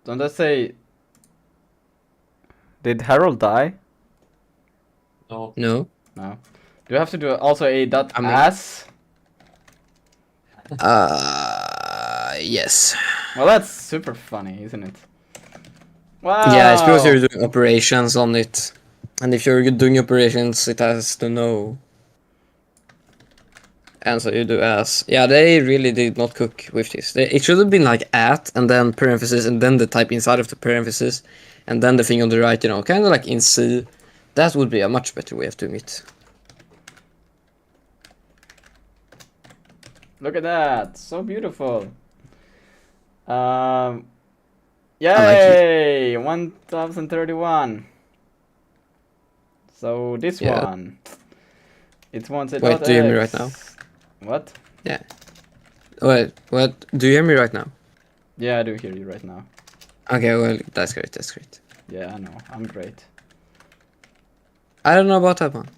Don't I say... Did Harold die? No. No. No. Do you have to do also a dot I mean- as? Yes. Well, that's super funny, isn't it? Wow. Yeah, it's because you're doing operations on it. And if you're doing operations, it has to know. And so you do as. Yeah, they really did not cook with this. It should have been like at, and then parentheses, and then the type inside of the parentheses, and then the thing on the right, you know, kind of like in C. That would be a much better way of doing it. Look at that, so beautiful. like Yay! 1031. So this Yeah. one. It wants a Wait, dot do you hear me X. right now? What? Yeah. Wait, what? Do you hear me right now? Yeah, I do hear you right now. Okay, well, that's great, that's great. Yeah, I know. I'm great. I don't know about that one.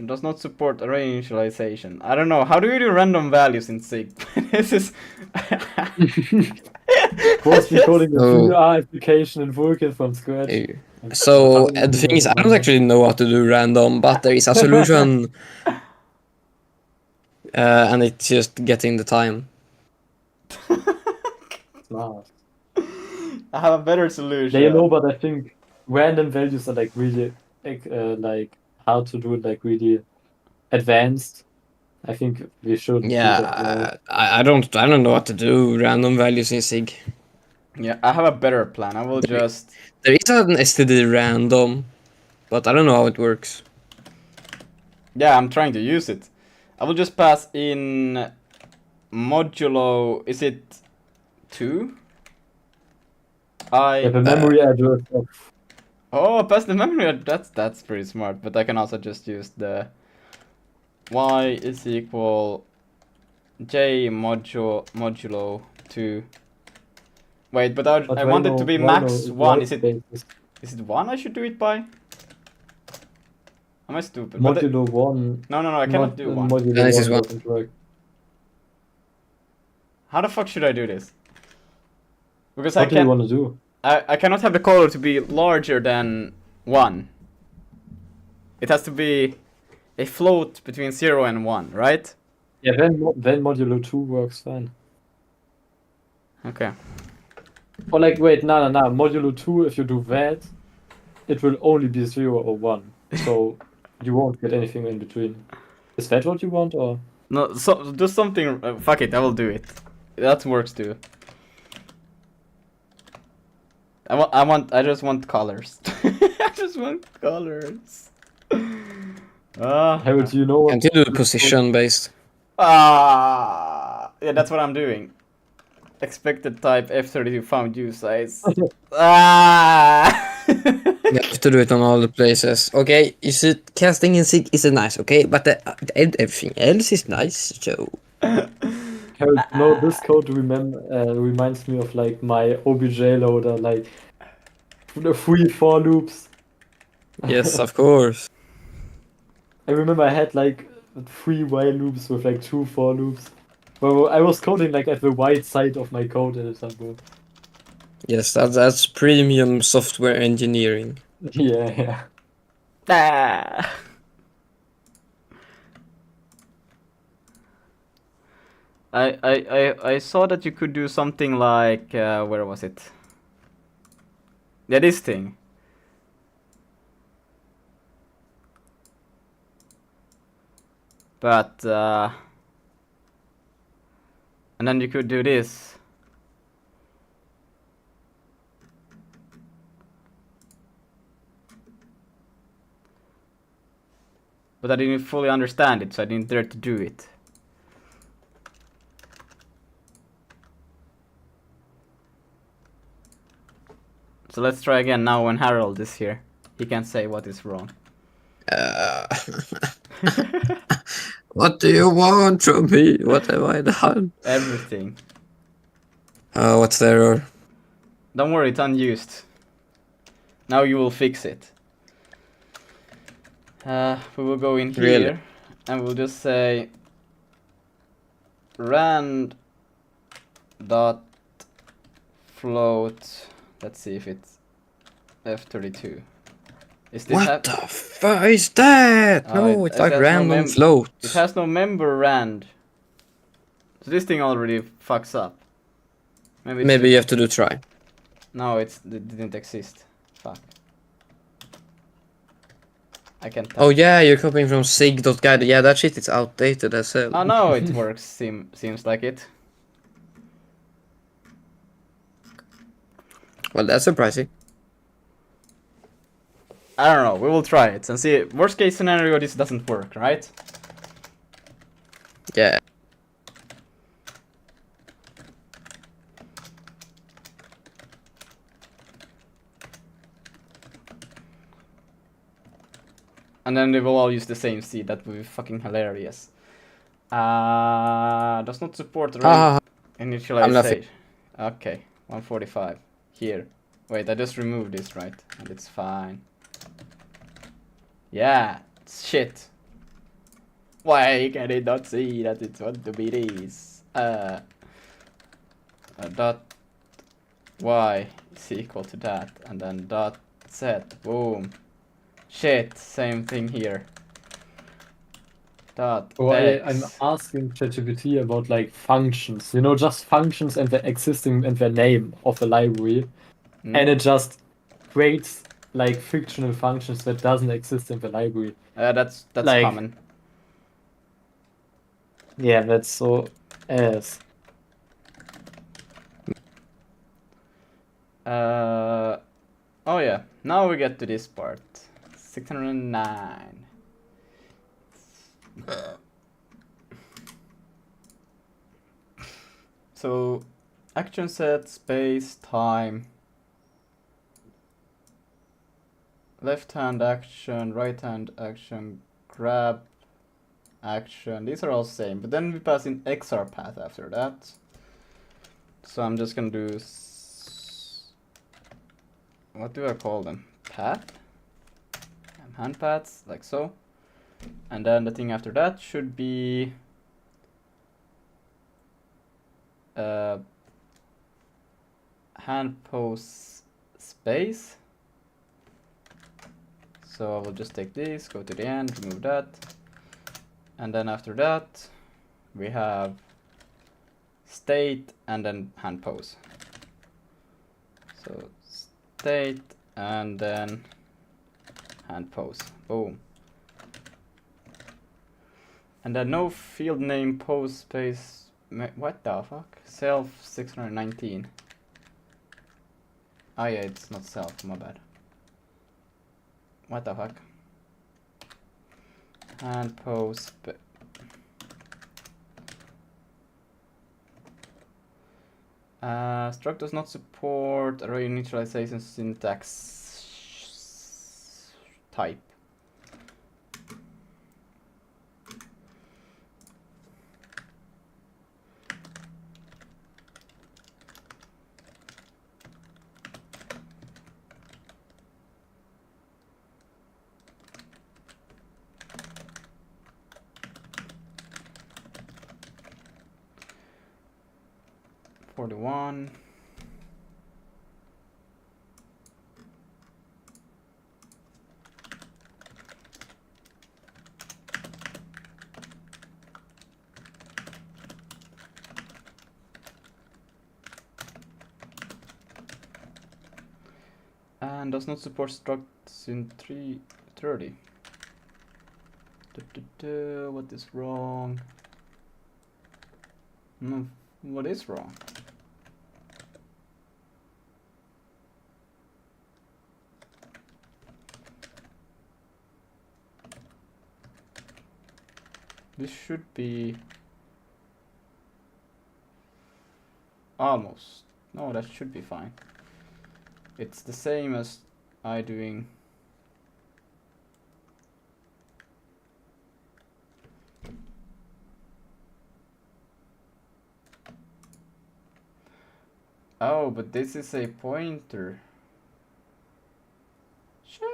Does not support array initialization. I don't know. How do you do random values in SIG? This is. Was we calling a Oh. VR application and working from scratch. So the thing is, I don't actually know how to do random, but there is a solution, and it's just getting the time. Smart. I have a better solution. Yeah, you know, but I think random values are like really like how to do it like really advanced. I think we should do that now. Yeah, I don't know what to do random values in SIG. Yeah, I have a better plan. I will just. There is an STD random, but I don't know how it works. Yeah, I'm trying to use it. I will just pass in modulo. Is it 2? Yeah, the memory address of Oh, pass the memory. That's pretty smart. But I can also just use the y is equal j modulo 2. Wait, but I want it to be max 1. Is it 1 I should do it by? Am I stupid? modulo 1? No, I cannot do 1. Modulo This 1 is 1. doesn't work. How the fuck should I do this? Because What do you want to do? I cannot have the color to be larger than 1. It has to be a float between 0 and 1, right? Yeah, then modulo 2 works fine. Okay. Or like, wait, no. Modulo 2, if you do that, it will only be 0 or 1. So you won't get anything in between. Is that what you want, or? No, so do something. Fuck it, I will do it. That works too. I just want colors. I just want colors. Harold, do you know what? Can't you do position based? Yeah, that's what I'm doing. Expected type F32 found use size. You have to do it on all the places. Okay, is it casting in SIG is nice, okay? But everything else is nice, so... Harold, no, this code reminds me of like my OBJ loader, like the 3 for loops. Yes, of course. I remember I had like 3 while loops with like 2 for loops. Well, I was coding like at the right side of my code at some point. Yes, that's premium software engineering. Yeah. I saw that you could do something like where was it? Yeah, this thing. But and then you could do this. But I didn't fully understand it, so I didn't dare to do it. So let's try again now when Harold is here. He can say what is wrong. What do you want from me? What have I done? Everything. What's the error? Don't worry, it's unused. Now you will fix it. We will go in here Really? and we'll just say rand dot float. Let's see if it's F32. Is this What the fuck is that? No, it's like has random no float. It has no member rand. So this thing already fucks up. Maybe you have to do try. No, it didn't exist. Fuck. I can't tell. Oh yeah, you're copying from sig.guide. Yeah, that shit is outdated as hell. Oh no, it works. Seems like it. Well, that's surprising. I don't know. We will try it and see. Worst case scenario, this doesn't work, right? Yeah. And then they will all use the same seed. That would be fucking hilarious. Does not support rate I'm initialization. Okay, 145. Here. Wait, I just removed this, right? And it's fine. Yeah, shit. Why can it not see that it's want to be this? Dot y is equal to that, and then dot z. Boom. Shit, same thing here. Dot So I'm x. asking ChatGPT about like functions, you know, just functions and the existing and the name of a library, and it just creates like fictional functions that doesn't exist in the library. That's like- common. Yeah, that's so ass. Oh yeah, now we get to this part. 609. So, action set, space, time. Left hand action, right hand action, grab action. These are all same, but then we pass in XR path after that. So I'm just gonna do what do I call them? Path? Hand paths, like so. And then the thing after that should be hand pose space. So I will just take this, go to the end, remove that. And then after that, we have state and then hand pose. So state and then hand pose. Boom. And then no field name pose space. What the fuck? Self 619. Oh yeah, it's not self, my bad. What the fuck? Hand pose. Struct does not support array initialization syntax type. One. And does not support structs in 330. What is wrong? What is wrong? This should be almost. No, that should be fine. It's the same as I doing. Oh, but this is a pointer. Shit.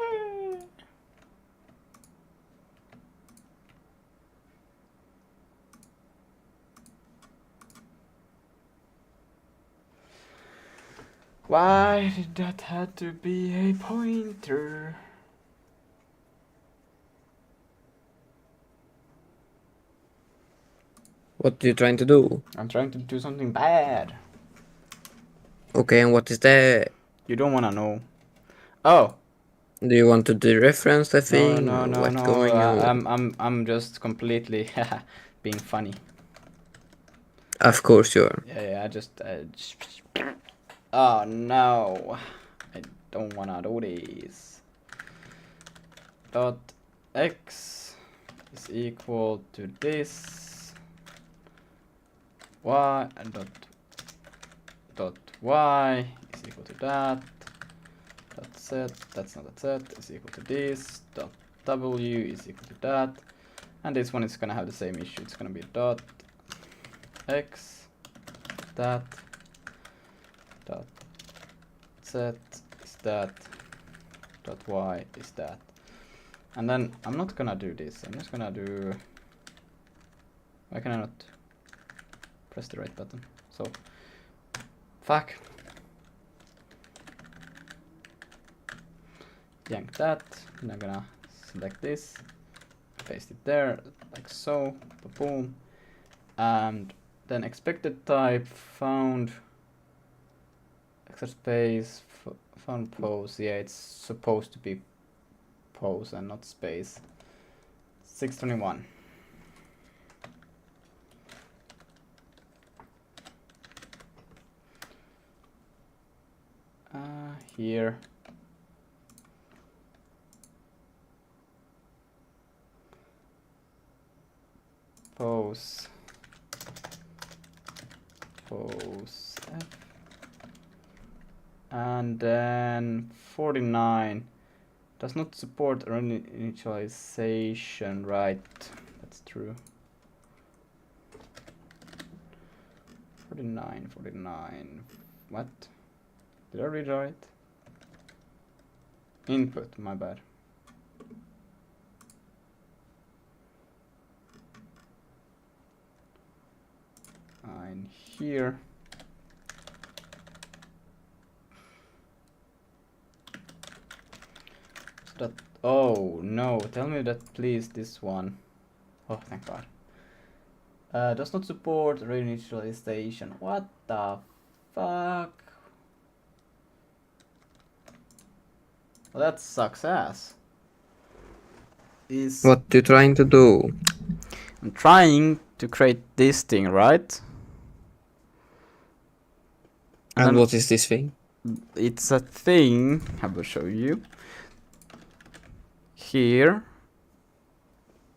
Why did that have to be a pointer? What are you trying to do? I'm trying to do something bad. Okay, and what is that? You don't wanna know. Oh. Do you want to dereference the thing? No. What's going on? I'm just completely being funny. Of course you are. Yeah, I just oh no. I don't wanna do this. Dot x is equal to this. y and dot y is equal to that. Dot set, that's not a set, is equal to this. Dot w is equal to that. And this one is gonna have the same issue. It's gonna be dot x that dot z is that dot y is that. And then I'm not gonna do this. I'm just gonna do. Why can I not press the right button? So fuck. Yank that. And I'm gonna select this, paste it there like so. Boom. And then expected type found extra space found pose. Yeah, it's supposed to be pose and not space. 621. Here. Pose F. And then 49 does not support initialization, right? That's true. 49. What? Did I read right? Input, my bad. In here. So that, oh no, tell me that please, this one. Oh, thank God. Does not support reinitialization. What the fuck? Well, that sucks ass. What you trying to do? I'm trying to create this thing, right? And what is this thing? It's a thing. I will show you. Here.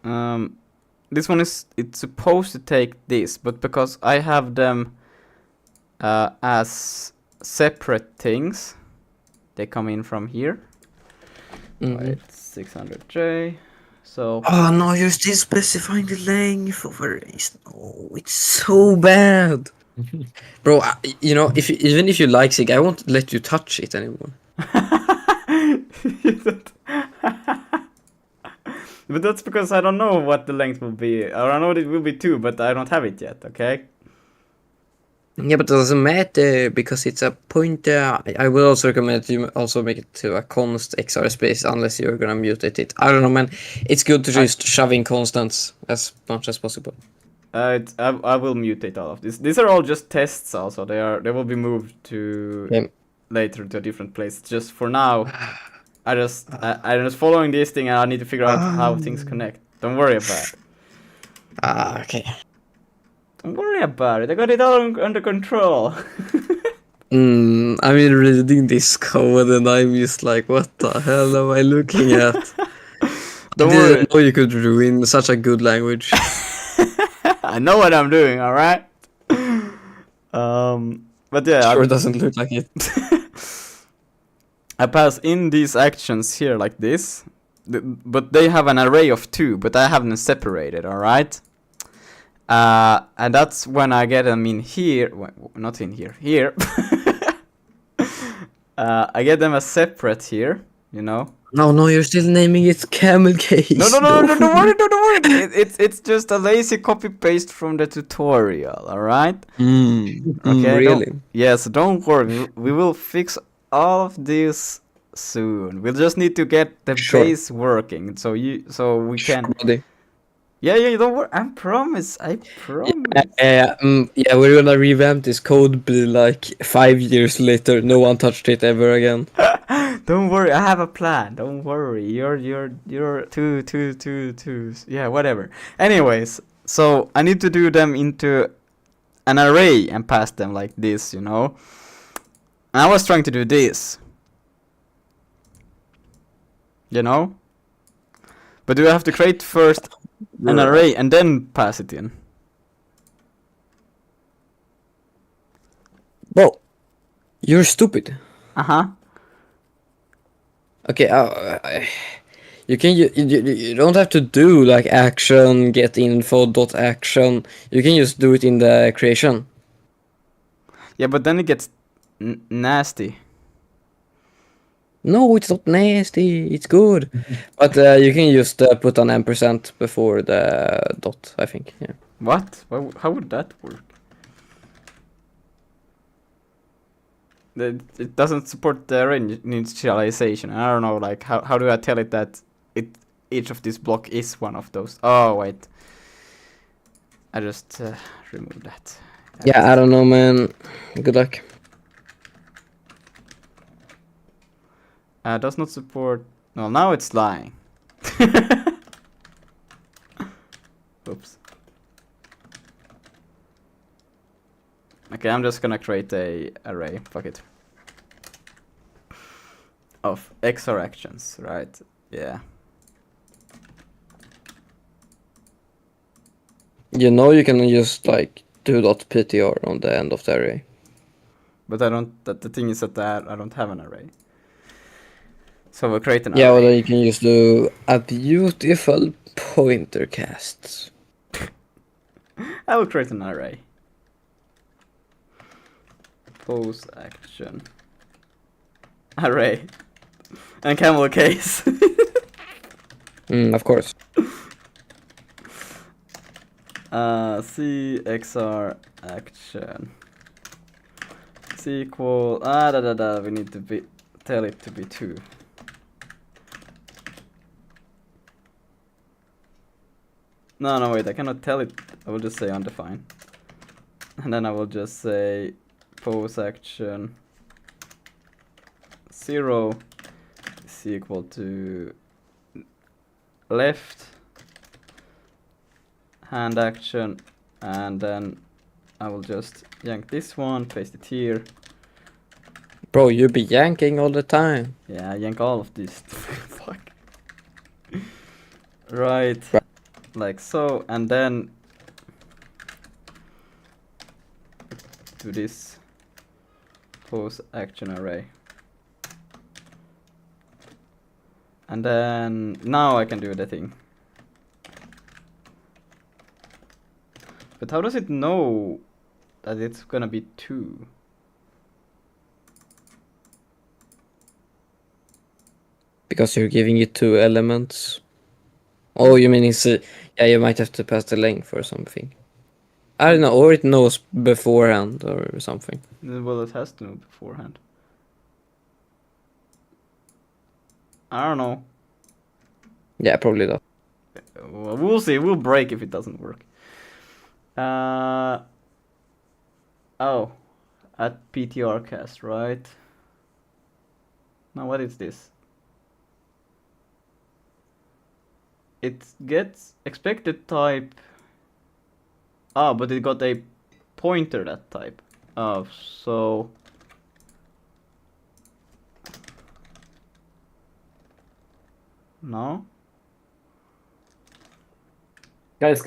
This one is. It's supposed to take this, but because I have them as separate things, they come in from here. Right, 600J. So. Oh no, you're still specifying the length of arrays. No, it's so bad. Bro, you know, even if you like Sig, I won't let you touch it anymore. But that's because I don't know what the length will be. Or I know it will be 2, but I don't have it yet, okay? Yeah, but it doesn't matter because it's a pointer. I will also recommend you also make it to a const XR space unless you're gonna mutate it. I don't know, man. It's good to just shove in constants as much as possible. I will mutate all of this. These are all just tests also. They will be moved to later to a different place. Just for now, I'm just following this thing and I need to figure out how things connect. Don't worry about it. Okay. Don't worry about it. I got it all under control. I'm reading this code and I'm just like, what the hell am I looking at? Don't I worry. didn't know you could ruin such a good language. I know what I'm doing, alright? But yeah. Sure doesn't look like it. I pass in these actions here like this. But they have an array of 2, but I have them separated, alright? And that's when I get them in here. Not in here. Here. I get them as separate here, you know? No, you're still naming it camel case. No, don't worry. It's just a lazy copy paste from the tutorial, alright? Okay, really? Yes, don't worry. We will fix all of this soon. We'll just need to get the base working, so we can. Yeah, don't worry. I promise. Yeah, we're gonna revamp this code. Be like 5 years later, no one touched it ever again. Don't worry, I have a plan. Don't worry. You're two. Yeah, whatever. Anyways, so I need to do them into an array and pass them like this, you know. And I was trying to do this. You know? But do I have to create first an array and then pass it in? Well, you're stupid. Uh-huh. Okay, you can you don't have to do like action get info dot action. You can just do it in the creation. Yeah, but then it gets nasty. No, it's not nasty. It's good. But you can just put an ampersand before the dot. I think. Yeah. What? How would that work? It doesn't support the array initialization. I don't know, like, how do I tell it that each of this block is one of those? Oh, wait. I just removed that. Yeah, I don't know, man. Good luck. Does not support... Well, now it's lying. Oops. Okay, I'm just gonna create a array. Fuck it. Of XOR actions, right? Yeah. You know you can just like do .ptr on the end of the array. But I don't... The thing is that I don't have an array. So we'll create an Yeah, well array. then you can just do a beautiful pointer cast. I will create an array. Pose action. Array. And camel case. Of course. C XR action. C equal we need to tell it to be 2. No, wait, I cannot tell it. I will just say undefined. And then I will just say pose action 0 is equal to left hand action, and then I will just yank this one, paste it here. Bro, you be yanking all the time. Yeah, yank all of these. Fuck. Right. Like so, and then do this pose action array. And then now I can do the thing. But how does it know that it's gonna be 2? Because you're giving it 2 elements. Oh, you mean it's yeah, you might have to pass the length or something. I don't know, or it knows beforehand or something. Well, it has to know beforehand. I don't know. Yeah, probably that. Well, we'll see. We'll break if it doesn't work. Oh, at PTR cast, right? Now what is this? It gets expected type. Ah, but it got a pointer that type. Oh, so no. Guys,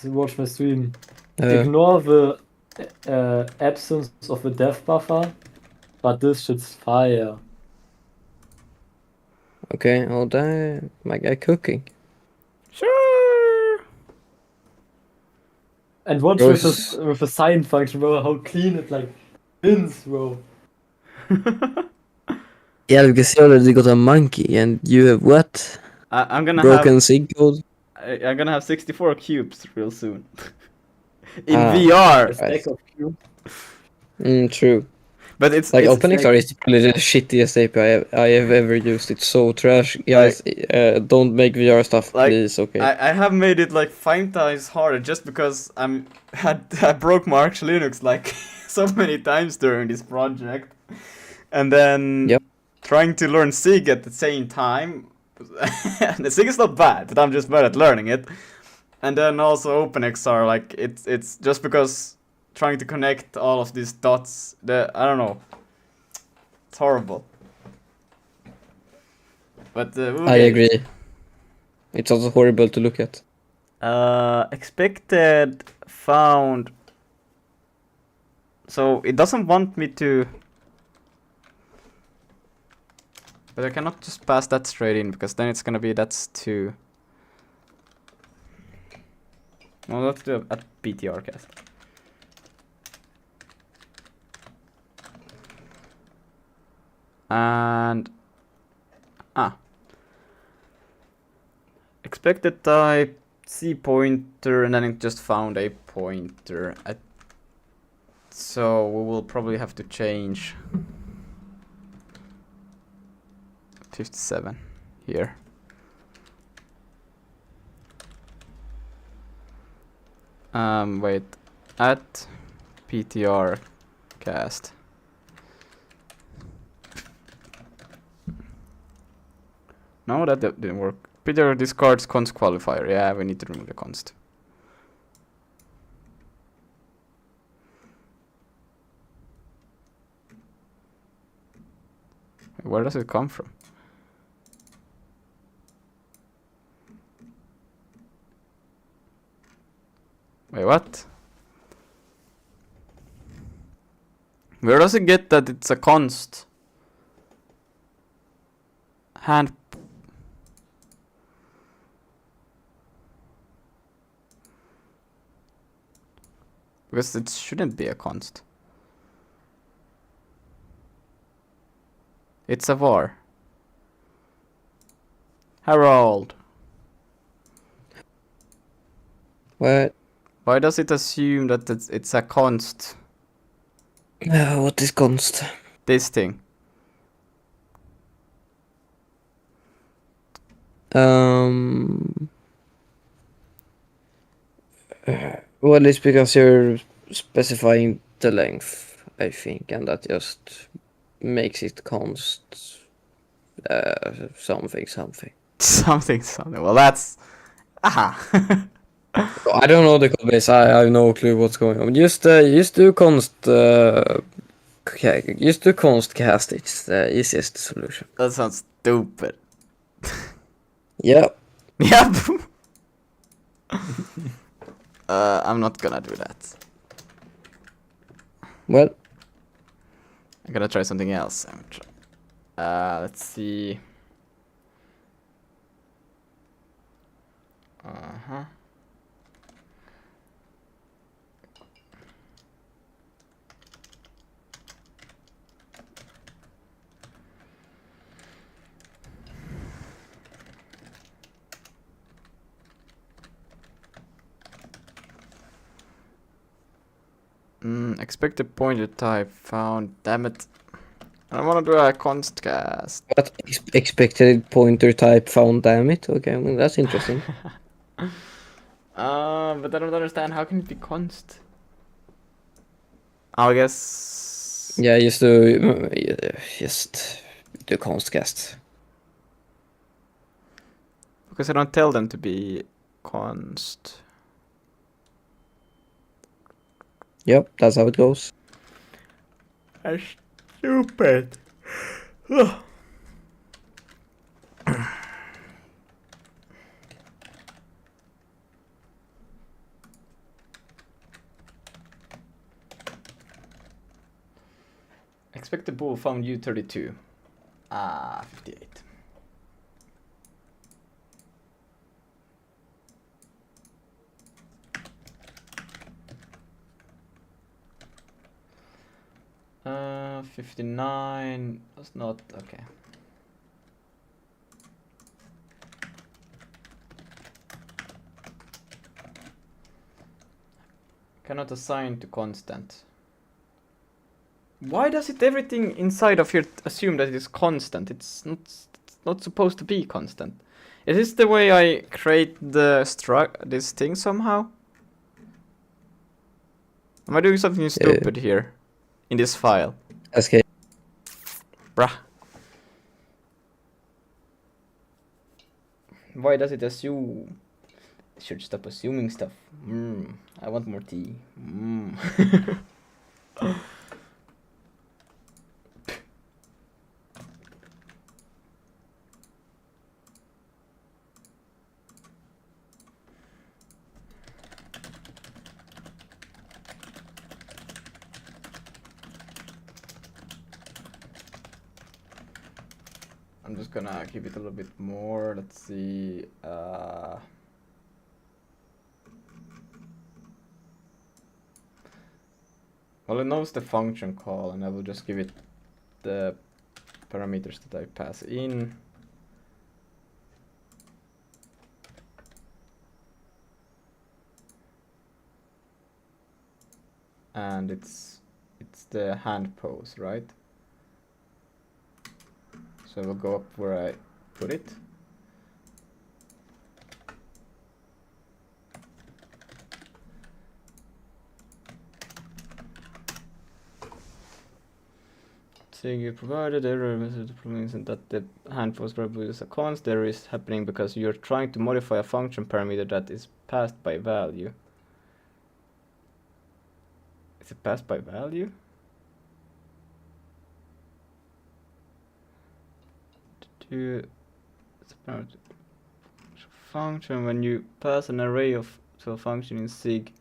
watch my stream. Ignore the absence of the dev buffer, but this shit's fire. Okay, oh damn, my guy cooking. Sure. And watch Bro, with the sign function, bro, how clean it like spins, bro. Yeah, because you already got a monkey and you have what? I'm gonna Broken have. sig code? I'm gonna have 64 cubes real soon. In Ah, VR. A stack of cubes. True. But it's Like it's OpenXR is probably the shittiest API I have ever used. It's so trash, guys. Don't make VR stuff, like, please. Okay. I have made it like 5 times harder just because I broke my Arch Linux like so many times during this project, and then Yep. trying to learn SIG at the same time. The SIG is not bad, but I'm just bad at learning it. And then also OpenXR, like it's just because trying to connect all of these dots, I don't know. It's horrible. But I agree. It's also horrible to look at. Expected found So it doesn't want me to... But I cannot just pass that straight in, because then it's gonna be that's 2. Well, let's do a PTR cast. And... Expected type, C pointer, and then it just found a pointer. So we will probably have to change 57 here. Wait, at PTR cast. No, that didn't work. PTR discards const qualifier. Yeah, we need to remove the const. Where does it come from? Wait, what? Where does it get that it's a const? Hand. Because it shouldn't be a const. It's a var. Harold. What? Why does it assume that it's a const? What is const? This thing. Well, it's because you're specifying the length, I think, and that just makes it const something. Something. Well, that's... Aha. I don't know the code base. I have no clue what's going on. Just do const. Just do const cast. It's the easiest solution. That sounds stupid. Yeah. Yep. I'm not gonna do that. Well, I'm gonna try something else. Let's see. Uh-huh. Expected pointer type found. Damn it. I wanna do a const cast. what expected pointer type found? Damn it. Okay, well, that's interesting. But I don't understand. How can it be const? I guess. Yeah, just do const cast. Because I don't tell them to be const. Yep, that's how it goes. That's stupid. Expected bool found U32. 58. Uh, 59. That's not okay. Cannot assign to constant. Why does it everything inside of here assume that it is constant? It's not supposed to be constant. Is this the way I create the this thing somehow? Am I doing something stupid here in this file? Okay. Bruh. Why does it assume? It should stop assuming stuff. I want more tea. I'm just gonna keep it a little bit more. Let's see. Well, it knows the function call, and I will just give it the parameters that I pass in. And it's the hand pose, right? So we'll go up where I put it. Saying you provided error message means that the hand pose variable is a const. Error is happening because you're trying to modify a function parameter that is passed by value. Is it passed by value? To function when you pass an array to a function in SIG.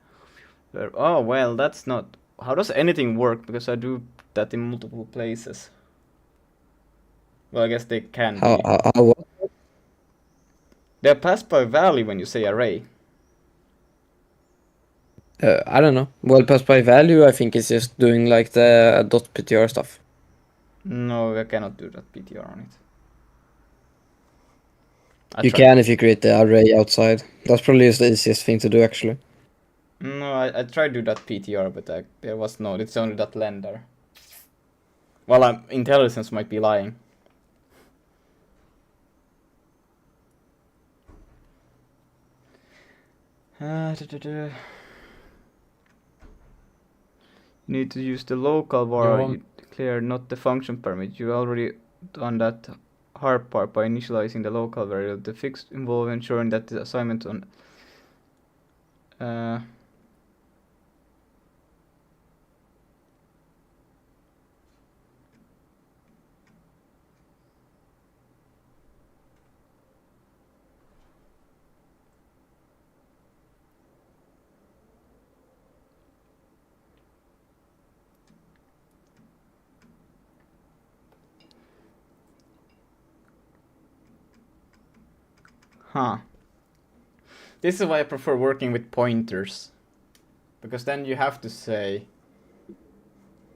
Oh well, that's not. How does anything work? Because I do that in multiple places. Well, I guess they can be. What? They're passed by value when you say array. I don't know. Well, pass by value, I think it's just doing like the .ptr stuff. No, I cannot do that PTR on it. You can if you create the array outside. That's probably the easiest thing to do, actually. No, I tried to do that PTR, but there was no. It's only that lender. Well, intelligence might be lying. You need to use the local var you declare, not the function parameter. You already done that hard part by initializing the local variable. The fix involves ensuring that the assignment on This is why I prefer working with pointers. Because then you have to say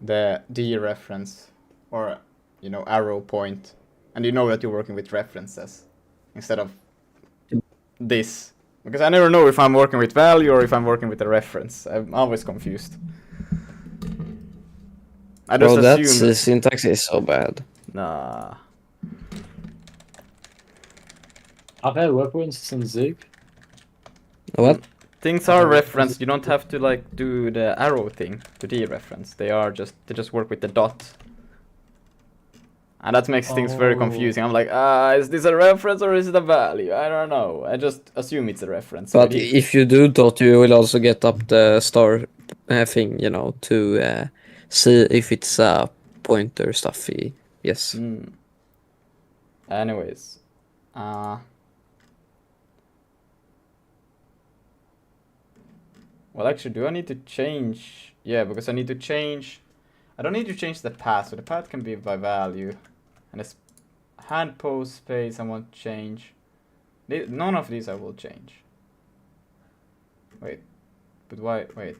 the dereference or, you know, arrow point. And you know that you're working with references instead of this. Because I never know if I'm working with value or if I'm working with a reference. I'm always confused. I just assume that syntax is so bad. Nah. Are there references in Zig? What? Things are referenced. You don't have to like do the arrow thing to dereference. They just work with the dot. And that makes things very confusing. I'm like, is this a reference or is it a value? I don't know. I just assume it's a reference. But if you do dot, you will also get up the star thing, you know, to see if it's a pointer stuffy. Yes. Anyways. Well, actually, do I need to change? Yeah, because I need to change. I don't need to change the path, so the path can be by value. And this hand pose space I won't change. None of these I will change. Wait, but why? Wait.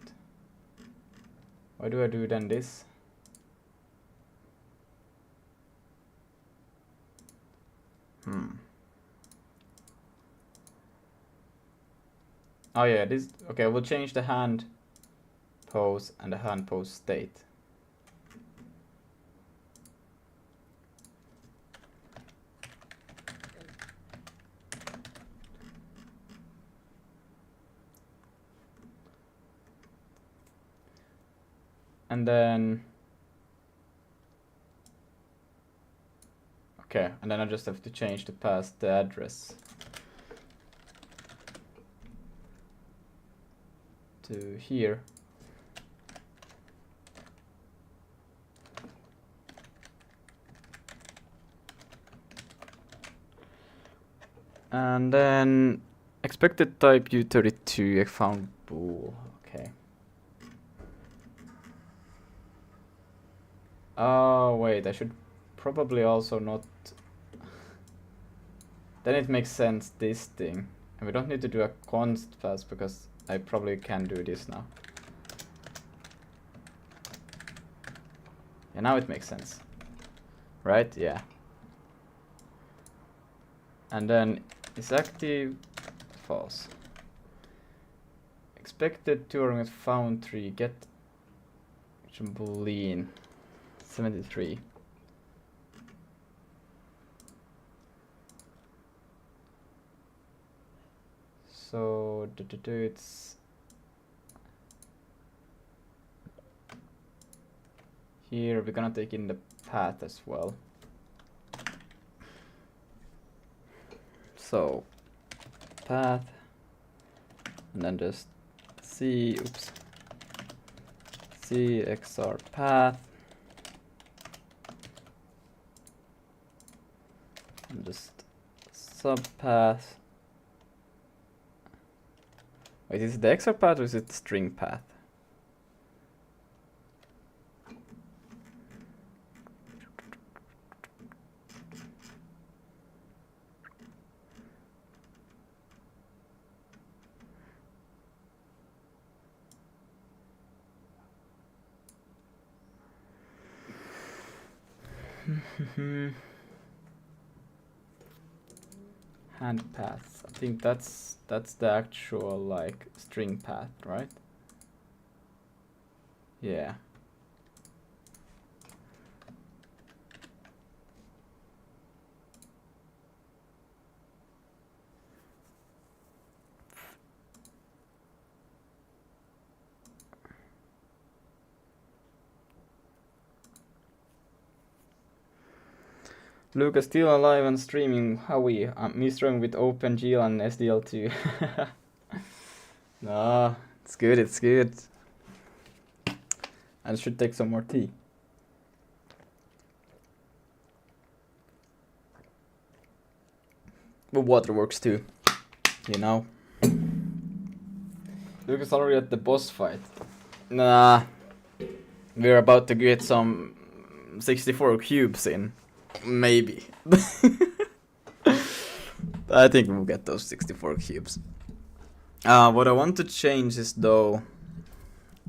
Why do I do then this? Oh yeah, this. Okay, we'll change the hand pose and the hand pose state. And then. Okay, and then I just have to change the path, the address. To here. And then expected type U32, I found bool. Okay. Oh wait, I should probably also not. then it makes sense this thing. And we don't need to do a const path because I probably can do this now. And now it makes sense. Right? Yeah. And then is active false. Expected to argument found 3. Get boolean 73. So it's here. We're gonna take in the path as well. So path, and then just C xr path, and just subpath. Wait, is it the xr path or is it the string path? Hand path. I think that's the actual like string path, right? Yeah. Lucas still alive and streaming. Howie, me struggling with OpenGL and SDL2. No, it's good, it's good. I should take some more tea. But water works too, you know. Lucas already at the boss fight. Nah, we're about to get some 64 cubes in. Maybe. I think we'll get those 64 cubes. What I want to change is though,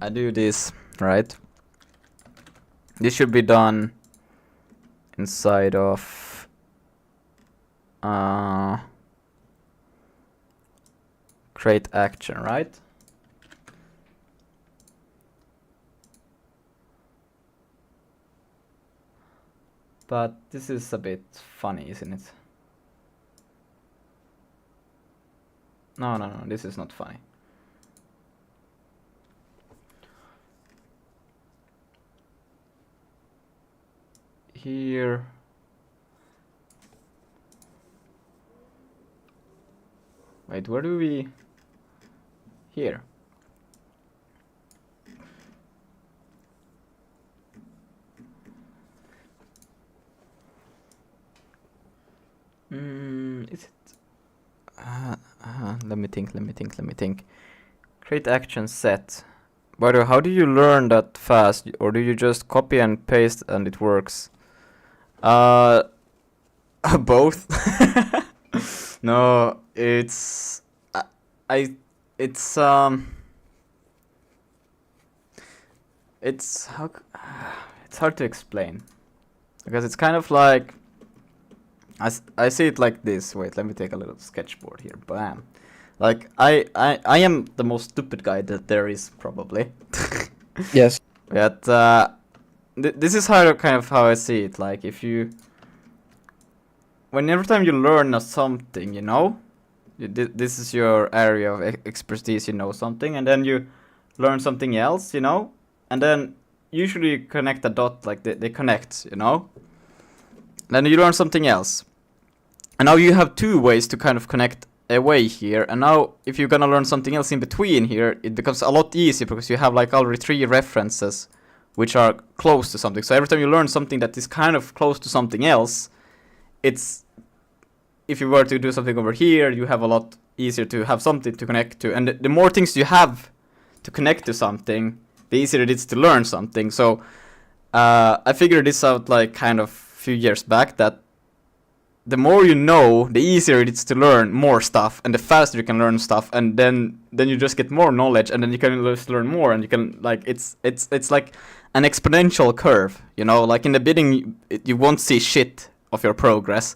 I do this, right? This should be done inside of create action, right? But this is a bit funny, isn't it? No, this is not funny. Here. Wait, where do we... Here. Is it? Let me think. Create action set. By the way, how do you learn that fast? Or do you just copy and paste and it works? Both. No, it's it's how it's hard to explain because it's kind of like I see it like this. Wait, let me take a little sketchboard here. Bam. Like I am the most stupid guy that there is probably. Yes. But this is how I see it. Like if you, whenever time you learn something, you know, this is your area of expertise. You know something, and then you learn something else. You know, and then usually you connect a dot, like they connect. You know. Then you learn something else. And now you have two ways to kind of connect away here. And now if you're gonna learn something else in between here, it becomes a lot easier because you have like already 3 references which are close to something. So every time you learn something that is kind of close to something else, it's, if you were to do something over here, you have a lot easier to have something to connect to. And the more things you have to connect to something, the easier it is to learn something. So I figured this out like kind of few years back that the more you know, the easier it is to learn more stuff, and the faster you can learn stuff, and then you just get more knowledge, and then you can just learn more, and you can like it's like an exponential curve, you know. Like in the beginning, you won't see shit of your progress,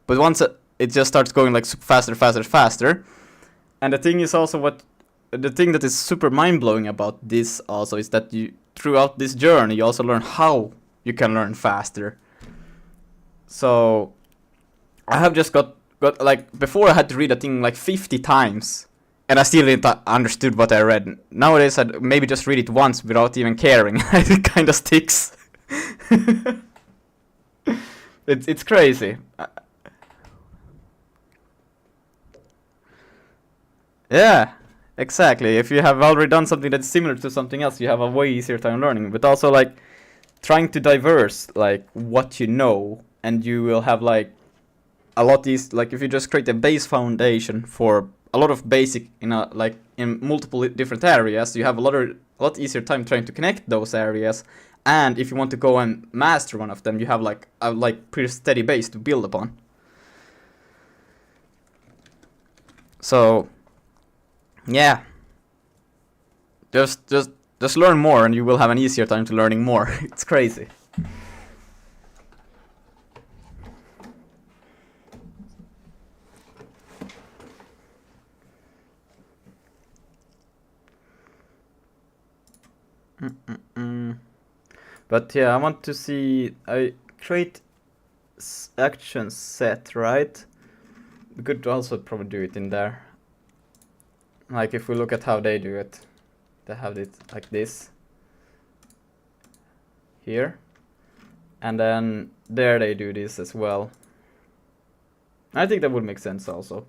but once it just starts going like faster, and the thing is also the thing that is super mind blowing about this also is that you throughout this journey you also learn how you can learn faster. So I have just got like before I had to read a thing like 50 times and I still didn't understood what I read. Nowadays I'd maybe just read it once without even caring. It kind of sticks. It's crazy. Yeah, exactly. If you have already done something that's similar to something else, you have a way easier time learning. But also like trying to diverse like what you know, and you will have like a lot easier. Like if you just create a base foundation for a lot of basic in multiple different areas, you have a lot easier time trying to connect those areas. And if you want to go and master one of them, you have like a pretty steady base to build upon. So yeah, just learn more, and you will have an easier time to learning more. It's crazy. But yeah, I want to see. I create action set, right? We could also probably do it in there. Like if we look at how they do it, they have it like this here, and then there they do this as well. I think that would make sense also.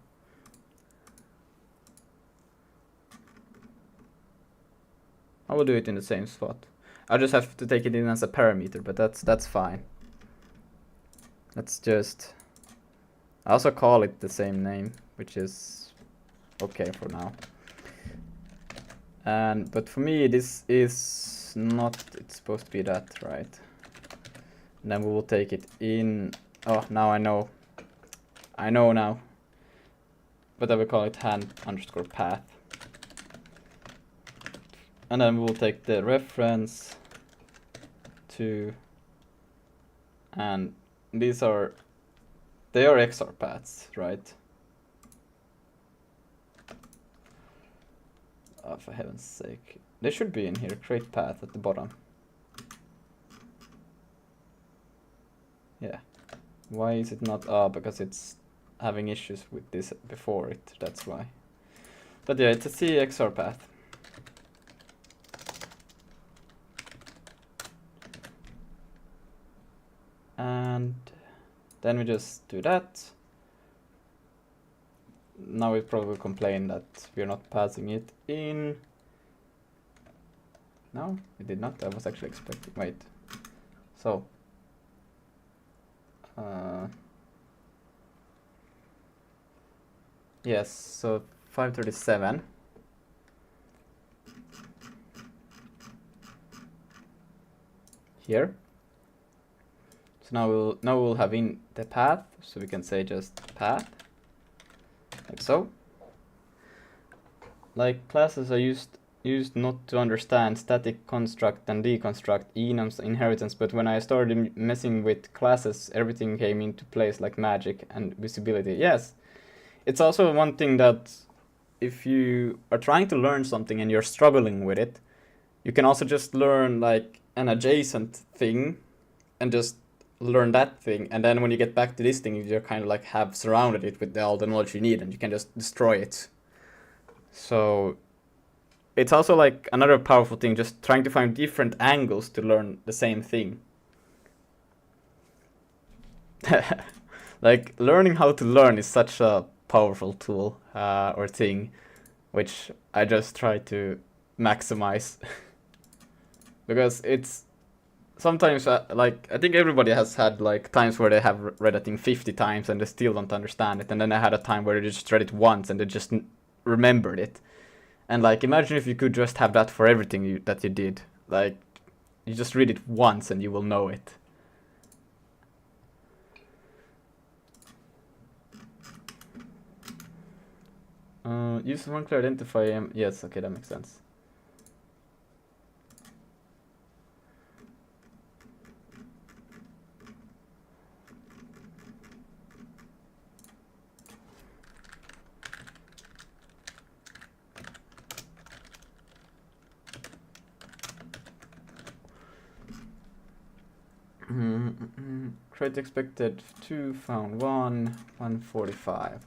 I will do it in the same spot. I just have to take it in as a parameter, but that's fine. Let's just. I also call it the same name, which is okay for now. But for me this is not, it's supposed to be that, right? And then we will take it in. Oh, now I know now, but I will call it hand_path, and then we will take the reference to, and they are XOR paths, right? Oh, for heaven's sake. They should be in here. Create path at the bottom. Yeah. Why is it not? Oh, because it's having issues with this before it. That's why. But yeah, it's a CXOR path. And then we just do that. Now we probably complain that we're not passing it in. No, we did not. I was actually expecting. Wait. So. Yes, so 537. Here. So now we'll have in the path, so we can say just path. Like so. Like classes are used not to understand static construct and deconstruct enums inheritance, but when I started messing with classes, everything came into place like magic and visibility. Yes, it's also one thing that if you are trying to learn something and you're struggling with it, you can also just learn like an adjacent thing and just learn that thing, and then when you get back to this thing, you kind of like have surrounded it with all the knowledge you need, and you can just destroy it. So it's also like another powerful thing, just trying to find different angles to learn the same thing. Like learning how to learn is such a powerful tool or thing, which I just try to maximize. Because it's sometimes like I think everybody has had like times where they have read a thing 50 times and they still don't understand it, and then I had a time where they just read it once and they just remembered it. And like imagine if you could just have that for everything that you did. Like you just read it once and you will know it. Use one to identify him. Yes, okay, that makes sense. Crate expected 2, found 1, 145.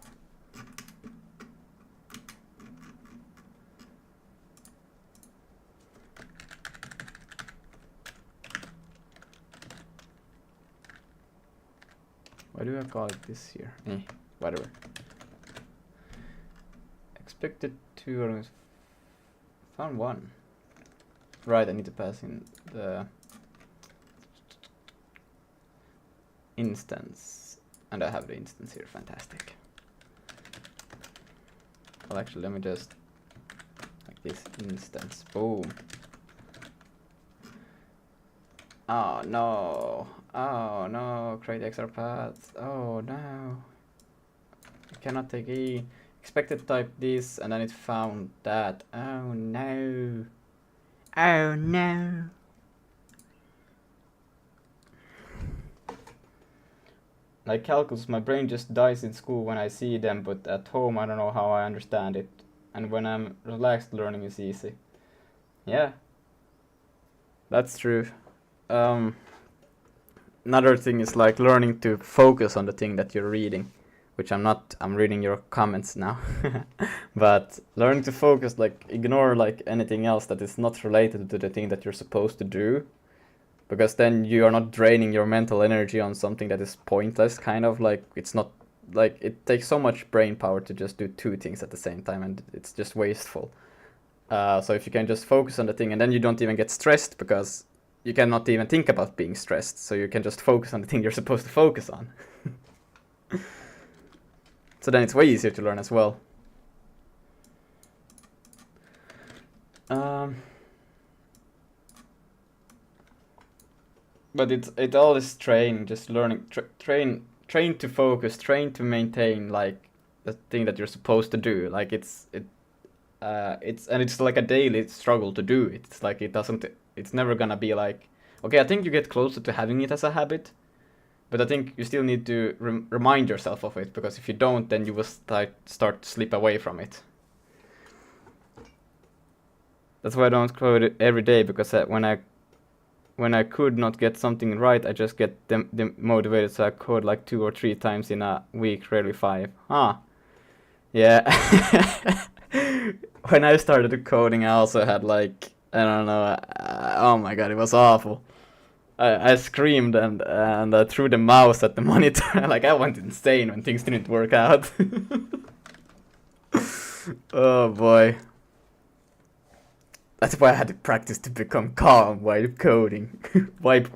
Why do I call it this here? Whatever. Expected 2, found 1. Right, I need to pass in the instance, and I have the instance here. Fantastic. Well, actually, let me just like this instance. Boom. Oh no. Oh no. Create extra paths. Oh no. I cannot take E. Expected type this, and then it found that. Oh no. Oh no. Like calculus, my brain just dies in school when I see them, but at home I don't know how I understand it. And when I'm relaxed, learning is easy. Yeah. That's true. Another thing is like learning to focus on the thing that you're reading, which I'm not. I'm reading your comments now. But learning to focus, like ignore like anything else that is not related to the thing that you're supposed to do, because then you are not draining your mental energy on something that is pointless, kind of like it's not like it takes so much brain power to just do two things at the same time, and it's just wasteful. So if you can just focus on the thing, and then you don't even get stressed because you cannot even think about being stressed, so you can just focus on the thing you're supposed to focus on. So then it's way easier to learn as well. But it all is training, just learning, train to focus, train to maintain like the thing that you're supposed to do. Like it's like a daily struggle to do it. It's like it's never gonna be like, okay, I think you get closer to having it as a habit, but I think you still need to remind yourself of it, because if you don't, then you will start to slip away from it. That's why I don't code it every day, because when I could not get something right, I just get demotivated, so I code like 2 or 3 times in a week, rarely 5. Yeah. When I started coding, I also had like, I don't know, oh my god, it was awful. I screamed and I threw the mouse at the monitor. Like, I went insane when things didn't work out. Oh boy. That's why I had to practice to become calm while coding. Not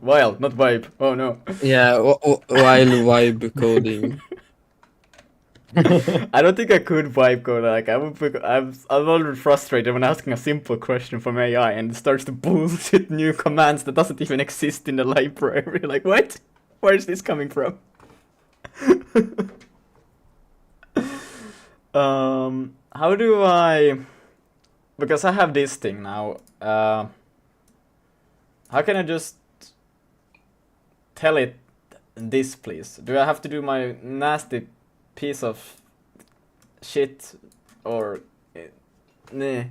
wipe. Oh no. Yeah, while vibe coding. I don't think I could vibe code. Like I'm already frustrated when asking a simple question from AI and it starts to bullshit new commands that doesn't even exist in the library. Like, what? Where is this coming from? How do I? Because I have this thing now. How can I just tell it this, please? Do I have to do my nasty piece of shit, or nah?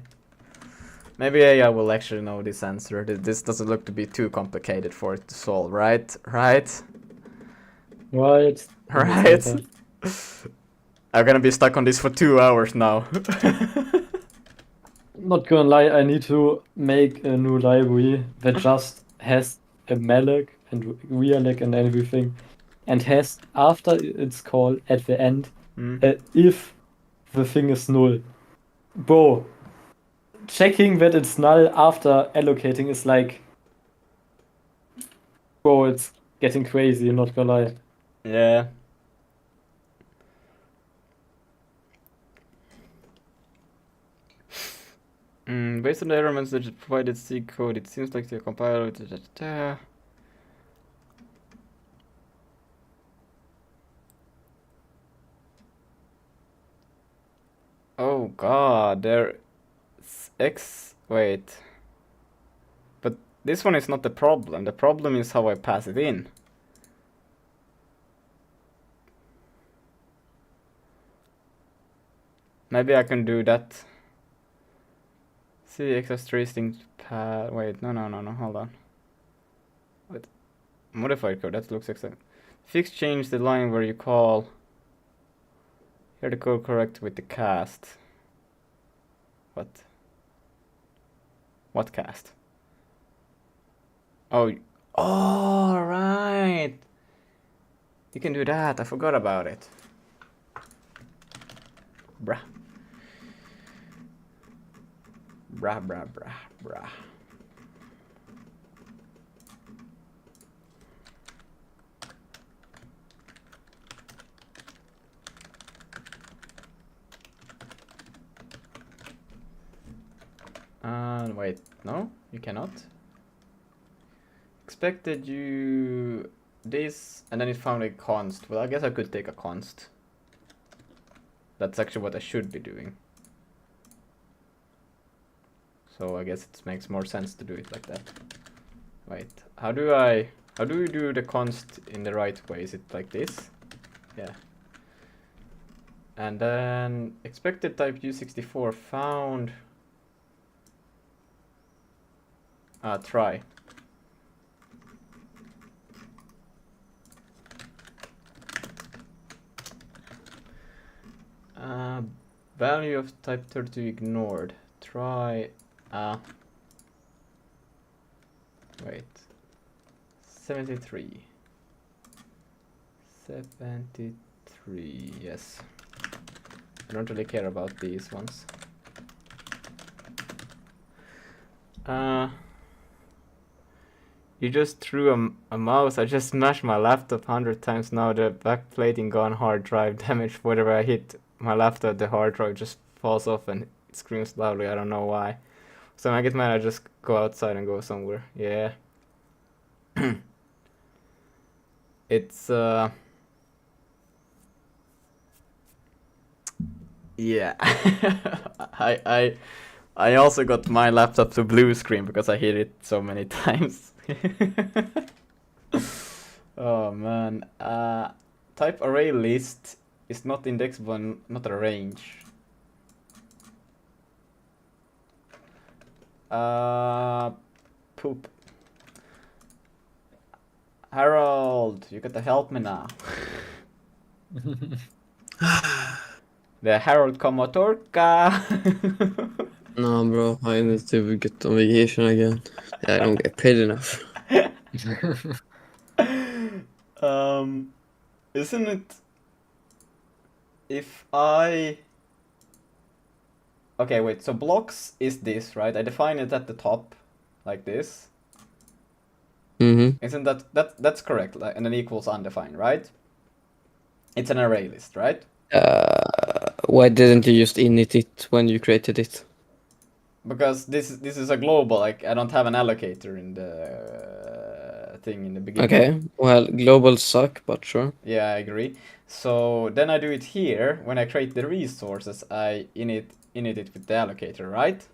Maybe AI will actually know this answer. This doesn't look to be too complicated for it to solve, right? Right? Right. I'm gonna be stuck on this for 2 hours now. Not gonna lie, I need to make a new library that just has a malloc and realec and everything, and has, after it's called at the end, if the thing is null. Bro, checking that it's null after allocating is like, bro, it's getting crazy, not gonna lie. Yeah. Based on the error message that provided C code, it seems like the compiler. Oh god, there's X. Wait. But this one is not the problem. The problem is how I pass it in. Maybe I can do that. See X has tracing pad. Wait, no, hold on. Wait. Modified code, that looks exact. Fix change the line where you call. Here the code correct with the cast. What? What cast? Oh, right. You can do that. I forgot about it. Bruh. Bruh. Wait, no, you cannot. Expected you this, and then it found a const. Well, I guess I could take a const. That's actually what I should be doing. So I guess it makes more sense to do it like that. Wait, how do you do the const in the right way? Is it like this? Yeah. And then expected type U64 found. Try. Value of type 32 ignored. Try. Wait. 73. 73. Yes. I don't really care about these ones. You just threw a mouse. I just smashed my laptop 100 times now. The back plating gone, hard drive damage. Whatever I hit my laptop, the hard drive just falls off and it screams loudly. I don't know why. So when I get mad, I just go outside and go somewhere. Yeah. It's yeah. I also got my laptop to blue screen because I hit it so many times. Oh man. Type array list is not indexable, not a range. Poop. Harold, you gotta help me now. The Harold Komotorka. No, bro, I need to get on vacation again. I don't get paid enough. Isn't it if I... Okay, wait, so blocks is this, right? I define it at the top, like this. Mm-hmm. Isn't that's correct, like, and then equals undefined, right? It's an array list, right? Why didn't you just init it when you created it? Because this is a global, like I don't have an allocator in the thing in the beginning. Okay, well, globals suck, but sure. Yeah, I agree. So then I do it here. When I create the resources, I init it with the allocator, right?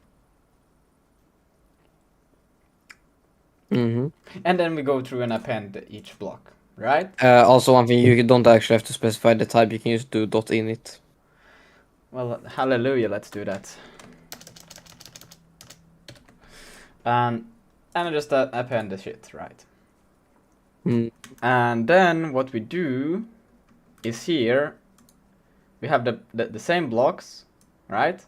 Mm-hmm. And then we go through and append each block, right? Also, one thing, you don't actually have to specify the type, you can just do .init. Well, hallelujah, let's do that. And I just append the shit, right? Mm. And then what we do is here we have the same blocks, right?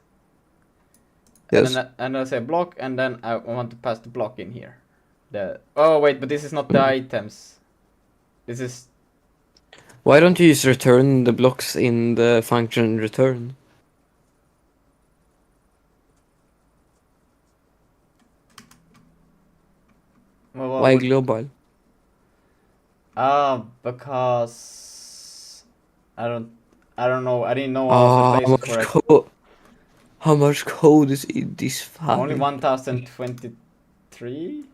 Yes. And I say block, and then I want to pass the block in here. Oh wait, but this is not the items. This is... Why don't you just return the blocks in the function return? Well, Why global? Because I don't know. I didn't know all the places for it. How much code is in this file? Only 1023?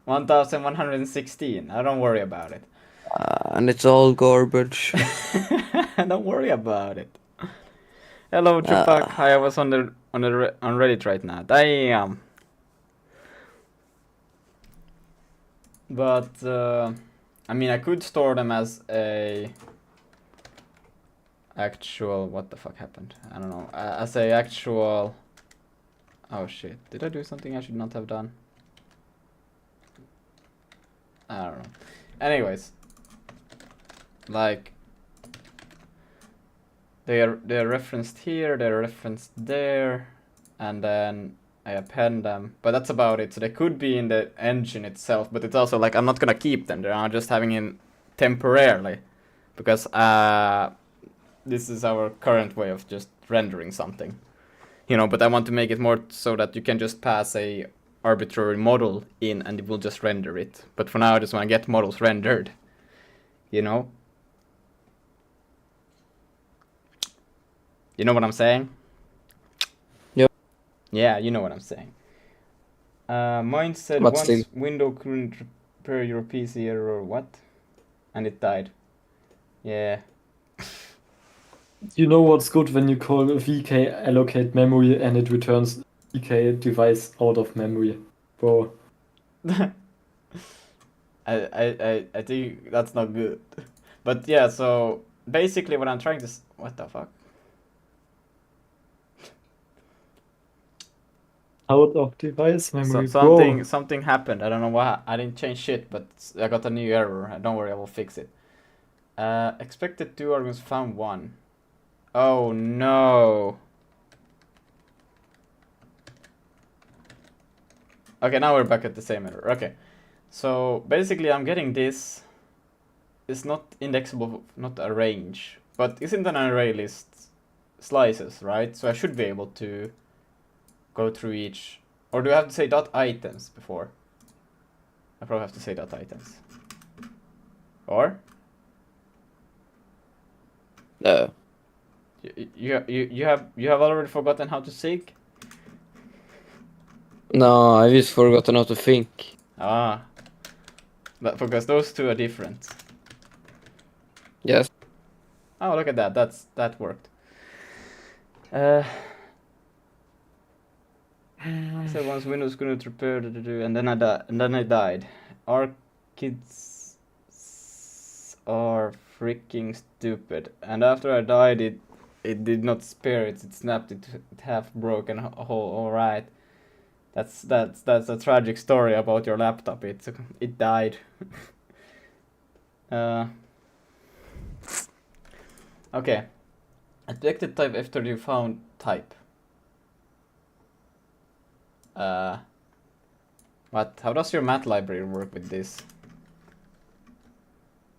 1116. I don't worry about it. And it's all garbage. Don't worry about it. Hello, Tupac. Hi, I was on Reddit right now. Damn. But I mean, I could store them as a actual. What the fuck happened? I don't know. As a actual. Oh shit! Did I do something I should not have done? I don't know. Anyways, like they're referenced here, they're referenced there, and then I append them. But that's about it. So they could be in the engine itself, but it's also like I'm not gonna keep them. They're just having in temporarily, because this is our current way of just rendering something, you know. But I want to make it more so that you can just pass a arbitrary model in and it will just render it. But for now, I just want to get models rendered, you know. You know what I'm saying? Yep. Yeah, you know what I'm saying. Mine said But once still. window couldn't repair your PC error, what? And it died. Yeah. You know what's good when you call VK allocate memory and it returns VK device out of memory, bro. I think that's not good. But yeah, so basically what I'm trying to what the fuck? Out of device memory, something bro. something happened. I don't know why. I didn't change shit, but I got a new error. Don't worry, I will fix it. Expected 2 arguments, found 1. Oh no. Okay, now we're back at the same error. Okay. So basically I'm getting this. It's not indexable, not a range. But isn't an array list slices, right? So I should be able to go through each. Or do I have to say dot items before? I probably have to say dot items. Or? No. You have already forgotten how to seek? No, I just forgotten how to think. Ah. Because those two are different. Yes. Oh, look at that. That worked. So once Windows couldn't repair and then I died. Our kids are freaking stupid. And after I died, it did not spare it. It snapped it half broken whole. All right. That's a tragic story about your laptop. It died. Okay. Detected type after you found type. What? How does your math library work with this?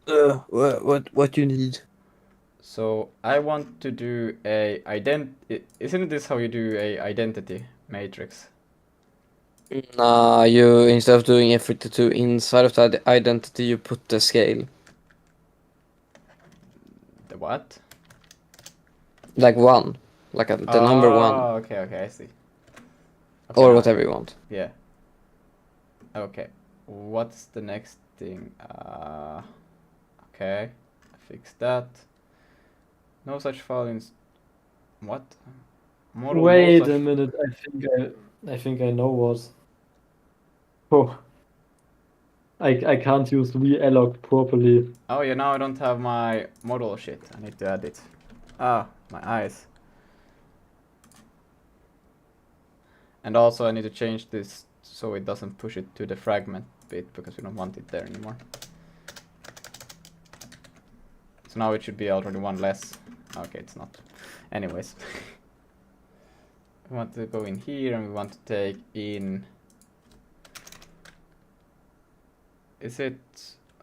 What you need? So I want to do a Isn't this how you do a identity matrix? Nah, you instead of doing F52 inside of the identity, you put the scale. The what? Like 1. Like the number 1. Okay, I see. Okay, Or now- whatever you want. Yeah. Okay. What's the next thing? Okay. Fix that. No such file in. What? Model Wait no a such. minute, I think I know what. Oh, I can't use realloc properly. Oh yeah, now I don't have my model shit. I need to add it. Ah, my eyes. And also I need to change this so it doesn't push it to the fragment bit because we don't want it there anymore. So now it should be already one less. Okay, it's not. Anyways. We want to go in here and we want to take in... Is it...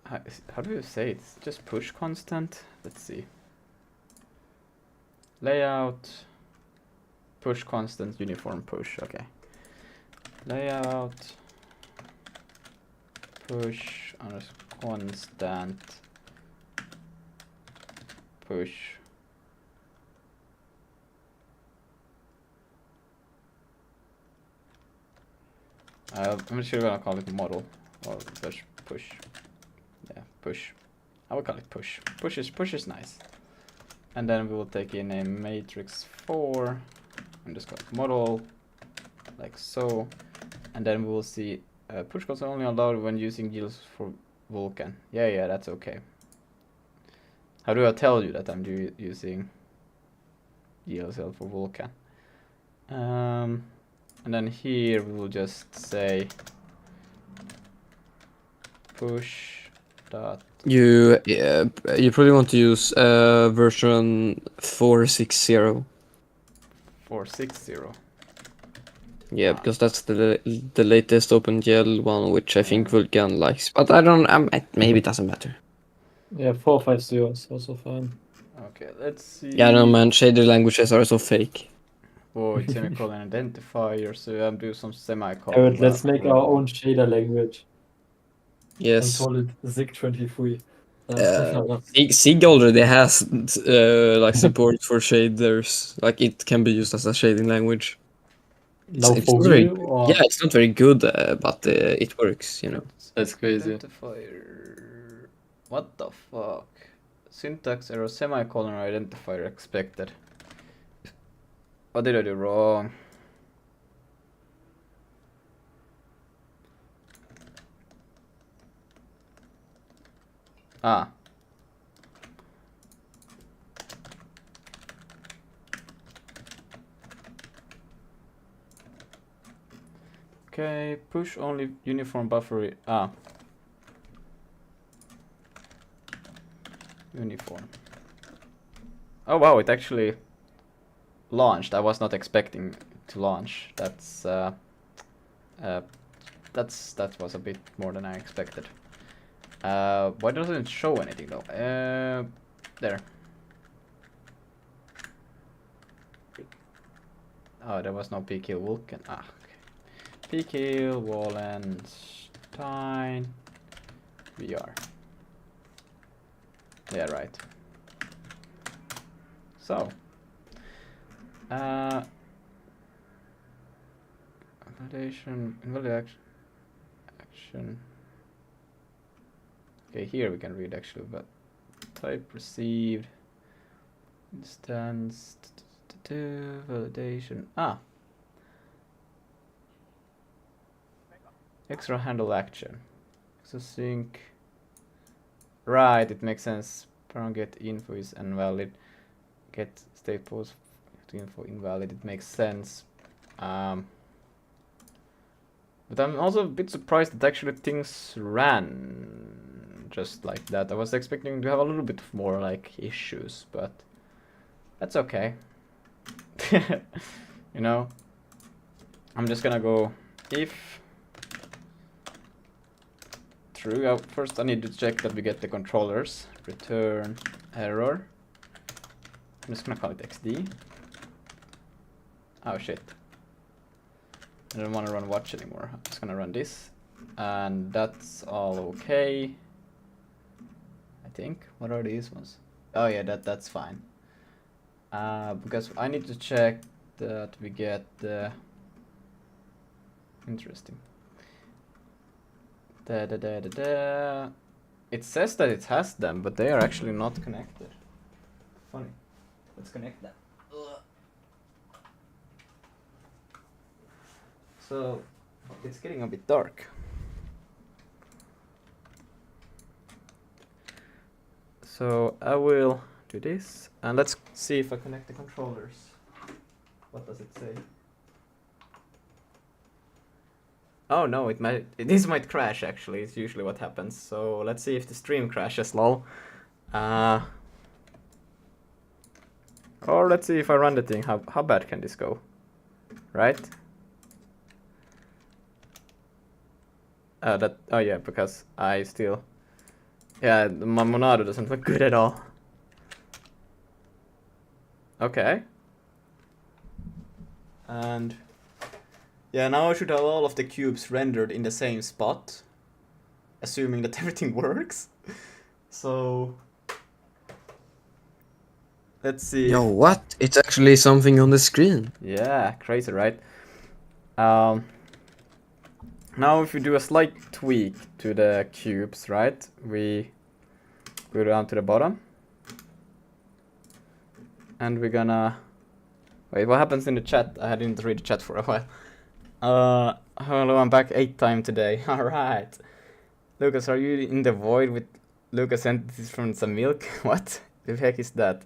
How do you say it? Is it just push constant? Let's see. Layout... Push constant, uniform push, okay. Layout... Push constant... Push... I'm sure we're gonna call it model or just push. Yeah, push. I would call it push. Push is nice. And then we will take in a matrix 4 and just call it model, like so. And then we will see push calls are only allowed when using yields for Vulkan. Yeah, that's okay. How do I tell you that I'm using ELSL for Vulkan? And then here we will just say push dot. You probably want to use version 460. 460. Yeah, because that's the latest OpenGL one, which I think Vulkan likes. But I don't. Maybe it doesn't matter. Yeah, 450 is also fine. Okay, let's see. Yeah, no man, shader languages are so fake. Void semicolon identifier. So I'm do some semicolon. Alright, let's make our own shader language and Yes. call it Zig23. Sig already has like support for shaders. Like it can be used as a shading language. Now It's for not very, real, or yeah, it's not very good, but it works. You know. that's crazy. Identifier. What the fuck? Syntax error semicolon identifier expected. What did I do wrong? Ah. Okay, push only uniform buffer. Ah. Uniform. Oh wow, it actually launched. I was not expecting to launch. That was a bit more than I expected. Why doesn't it show anything though? There. Oh, there was no pkill Vulkan. Ah, okay. Pkill Wallenstein VR. Yeah, right. So, validation, invalid action. Okay, here we can read actually, but type received, instance, validation. Ah, extra handle action. So sync. Right, it makes sense. Param get info is invalid. Get state post info invalid. It makes sense. But I'm also a bit surprised that actually things ran just like that. I was expecting to have a little bit more like issues, but that's okay. You know, I'm just gonna go if true. First I need to check that we get the controllers. Return error. I'm just gonna call it XD. Oh shit. I don't want to run watch anymore. I'm just gonna run this. And that's all okay. I think. What are these ones? Oh yeah, that's fine. Because I need to check that we get the... Interesting. It says that it has them, but they are actually not connected. Funny. Let's connect them. So, it's getting a bit dark. So, I will do this, and let's see if I connect the controllers. What does it say? Oh no, this might crash actually, it's usually what happens. So, let's see if the stream crashes, lol. Or let's see if I run the thing, how bad can this go? Right? Oh yeah, because I still... Yeah, my Monado doesn't look good at all. Okay. And... Yeah, now I should have all of the cubes rendered in the same spot. Assuming that everything works. So... Let's see. Yo, what? It's actually something on the screen. Yeah, crazy, right? Now if we do a slight tweak to the cubes, right? We go down to the bottom. and we're gonna... Wait, what happens in the chat? I didn't read the chat for a while. Hello, I'm back 8th time today. Alright. Lucas, are you in the void with Lucas entities from some milk? What the heck is that?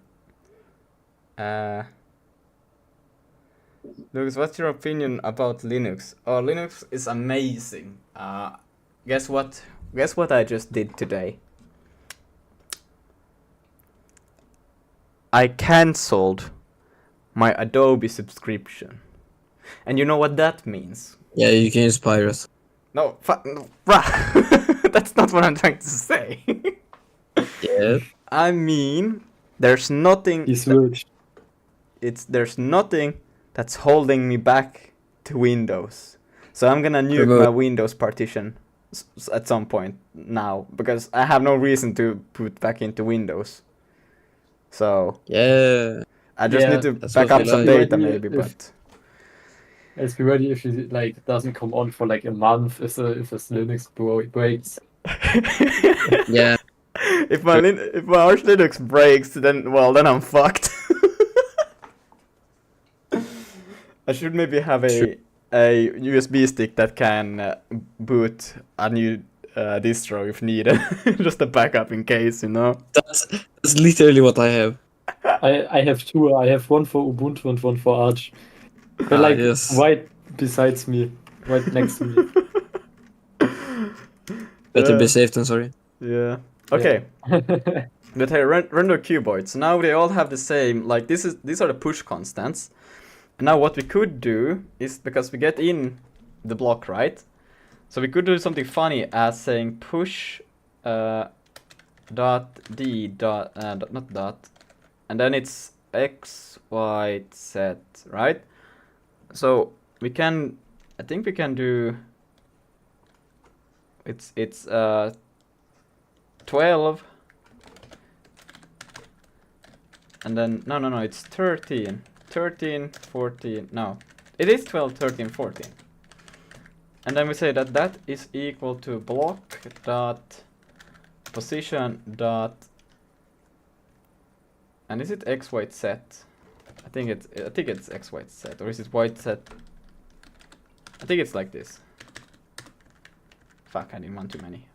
Lucas, what's your opinion about Linux? Oh, Linux is amazing. Guess what? Guess what I just did today? I cancelled my Adobe subscription. And you know what that means? Yeah, you can use Pirate. No, no, that's not what I'm trying to say. Yeah. I mean, there's nothing. He's rich. There's nothing that's holding me back to Windows. So I'm gonna nuke Remote. my Windows partition at some point now because I have no reason to put back into Windows. So Yeah. I just Yeah, need to that's back what up we some like. data Ready maybe, if- but Let's be ready if it like doesn't come on for like a month if this Linux breaks. Yeah. if my Arch Linux breaks, then I'm fucked. I should maybe have a USB stick that can boot a new distro if needed, just a backup in case, you know. That's literally what I have. I have two. I have one for Ubuntu and one for Arch. They're like yes. right besides me, right next to me. Better be safe than sorry. Yeah. Okay. But hey, render cuboids. Now they all have the same. Like these are the push constants. And now what we could do is, because we get in the block, right? So we could do something funny as saying push dot d dot not dot, and then it's x y z, right? So we can, I think we can do. It's 12, and then no, it's 13, 14, no, it is 12, 13, 14. And then we say that is equal to block dot position dot, and is it x y z? I think it's x y z, or is it y z? I think it's like this. Fuck, I didn't want too many.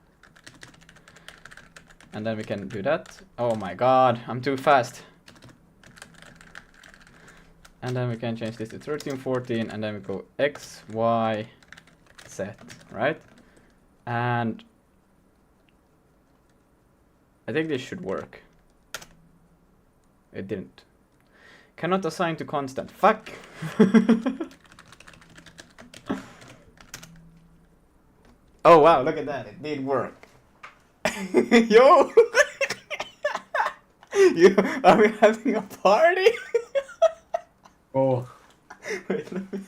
And then we can do that. Oh my god, I'm too fast. And then we can change this to 13, 14, and then we go x, y, z, right? And I think this should work. It didn't. Cannot assign to constant. Fuck! Oh wow, look at that, it did work. Yo! Are we having a party? Oh, Wait, let me...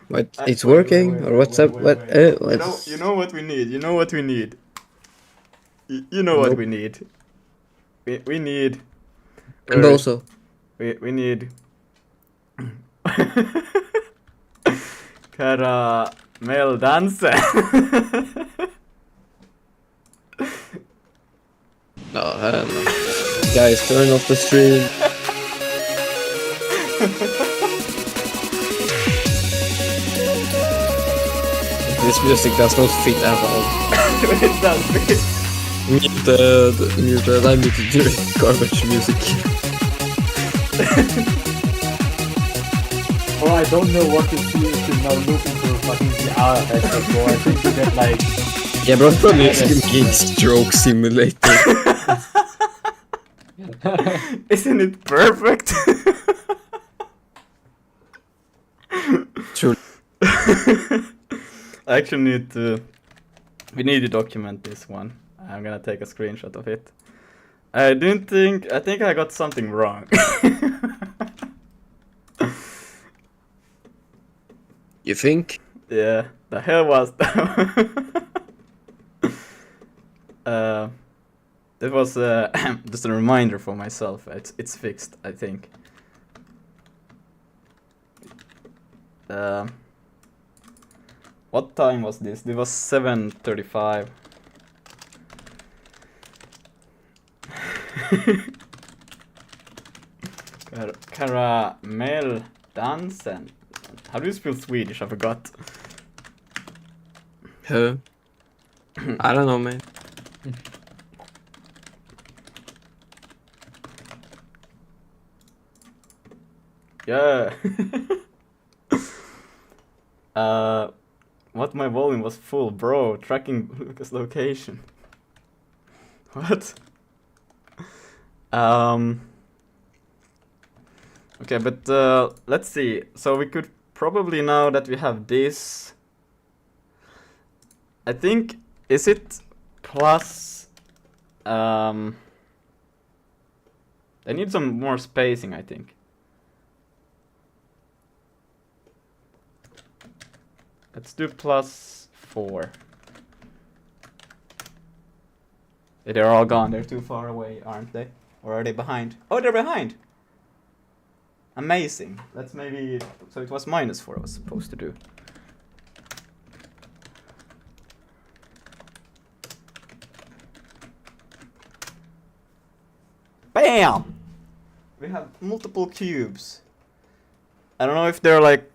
What? It's Wait, working? wait, Or what's up? wait, What? wait. What's... You know what we need. You know what we need. You know what Nope. we need. We need. And Bozo. We need. Caramel dancer. Oh, hell no. Guys, turn off the stream. This music does not fit at all. It does fit. Muted. I muted during garbage music. oh, I don't know what to see if you now look into a fucking VR headset, bro. I think you get like. Yeah, bro, probably making stroke simulator. Isn't it perfect? True. I actually need to. We need to document this one. I'm gonna take a screenshot of it. I think I got something wrong. You think? Yeah, the hell was that? It was just a reminder for myself. It's fixed, I think. What time was this? It was 7:35. Caramel dansen. How do you spell Swedish? I forgot. Huh? I don't know, man. Yeah. What my volume was full, bro. Tracking Lucas' location. What? Okay, but let's see. So we could probably, now that we have this, I think, is it plus? I need some more spacing, I think. Let's do +4. They're all gone. They're too far away, aren't they? Or are they behind? Oh, they're behind! Amazing. That's maybe... So it was -4 I was supposed to do. BAM! We have multiple cubes. I don't know if they're like...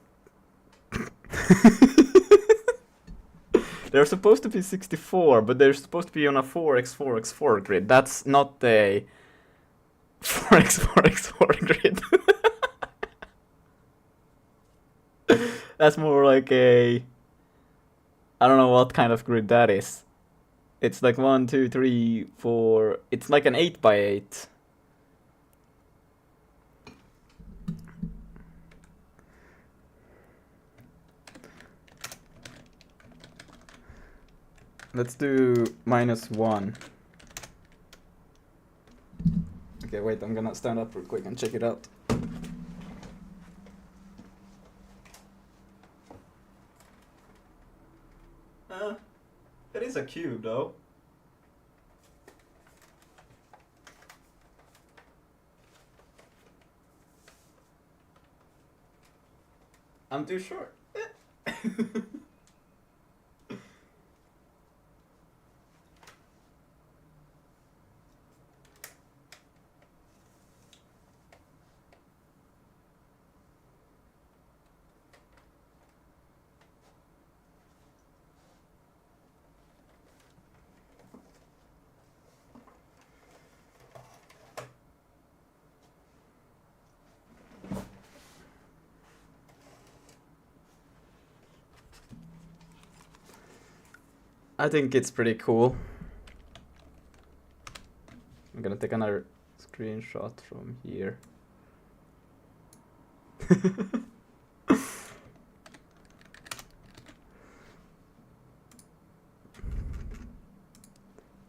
They're supposed to be 64, but they're supposed to be on a 4x4x4 grid. That's not a 4x4x4 grid. That's more like a... I don't know what kind of grid that is. It's like 1, 2, 3, 4... It's like an 8x8. Let's do -1. Okay, wait, I'm gonna stand up real quick and check it out. It is a cube though. I'm too short. I think it's pretty cool. I'm gonna take another screenshot from here.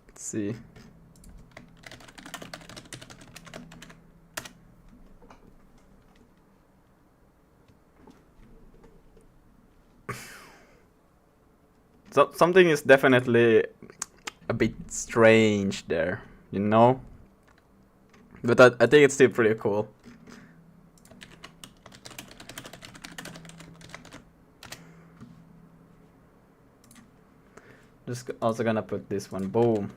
Let's see. So something is definitely a bit strange there, you know? But I think it's still pretty cool. Just also gonna put this one, boom.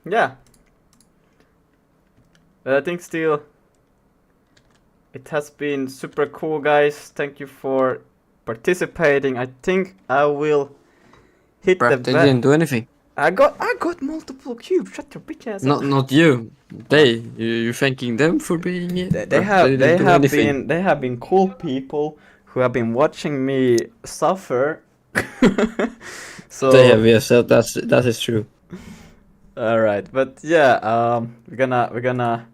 Yeah. But I think still it has been super cool, guys. Thank you for participating. I think I will hit Brad, the they didn't do anything. I got multiple cubes. Shut your bitch ass up. Not you. They. You're thanking them for being it. They Brad, have been cool people who have been watching me suffer. So they have, yes, that is true. all right, but yeah, we're gonna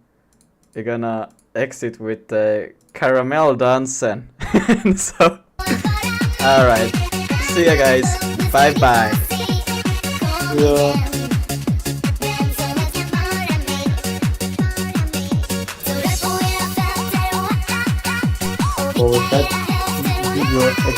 exit with caramel dancing. So all right, see ya guys. Bye bye. Yeah. So that video actually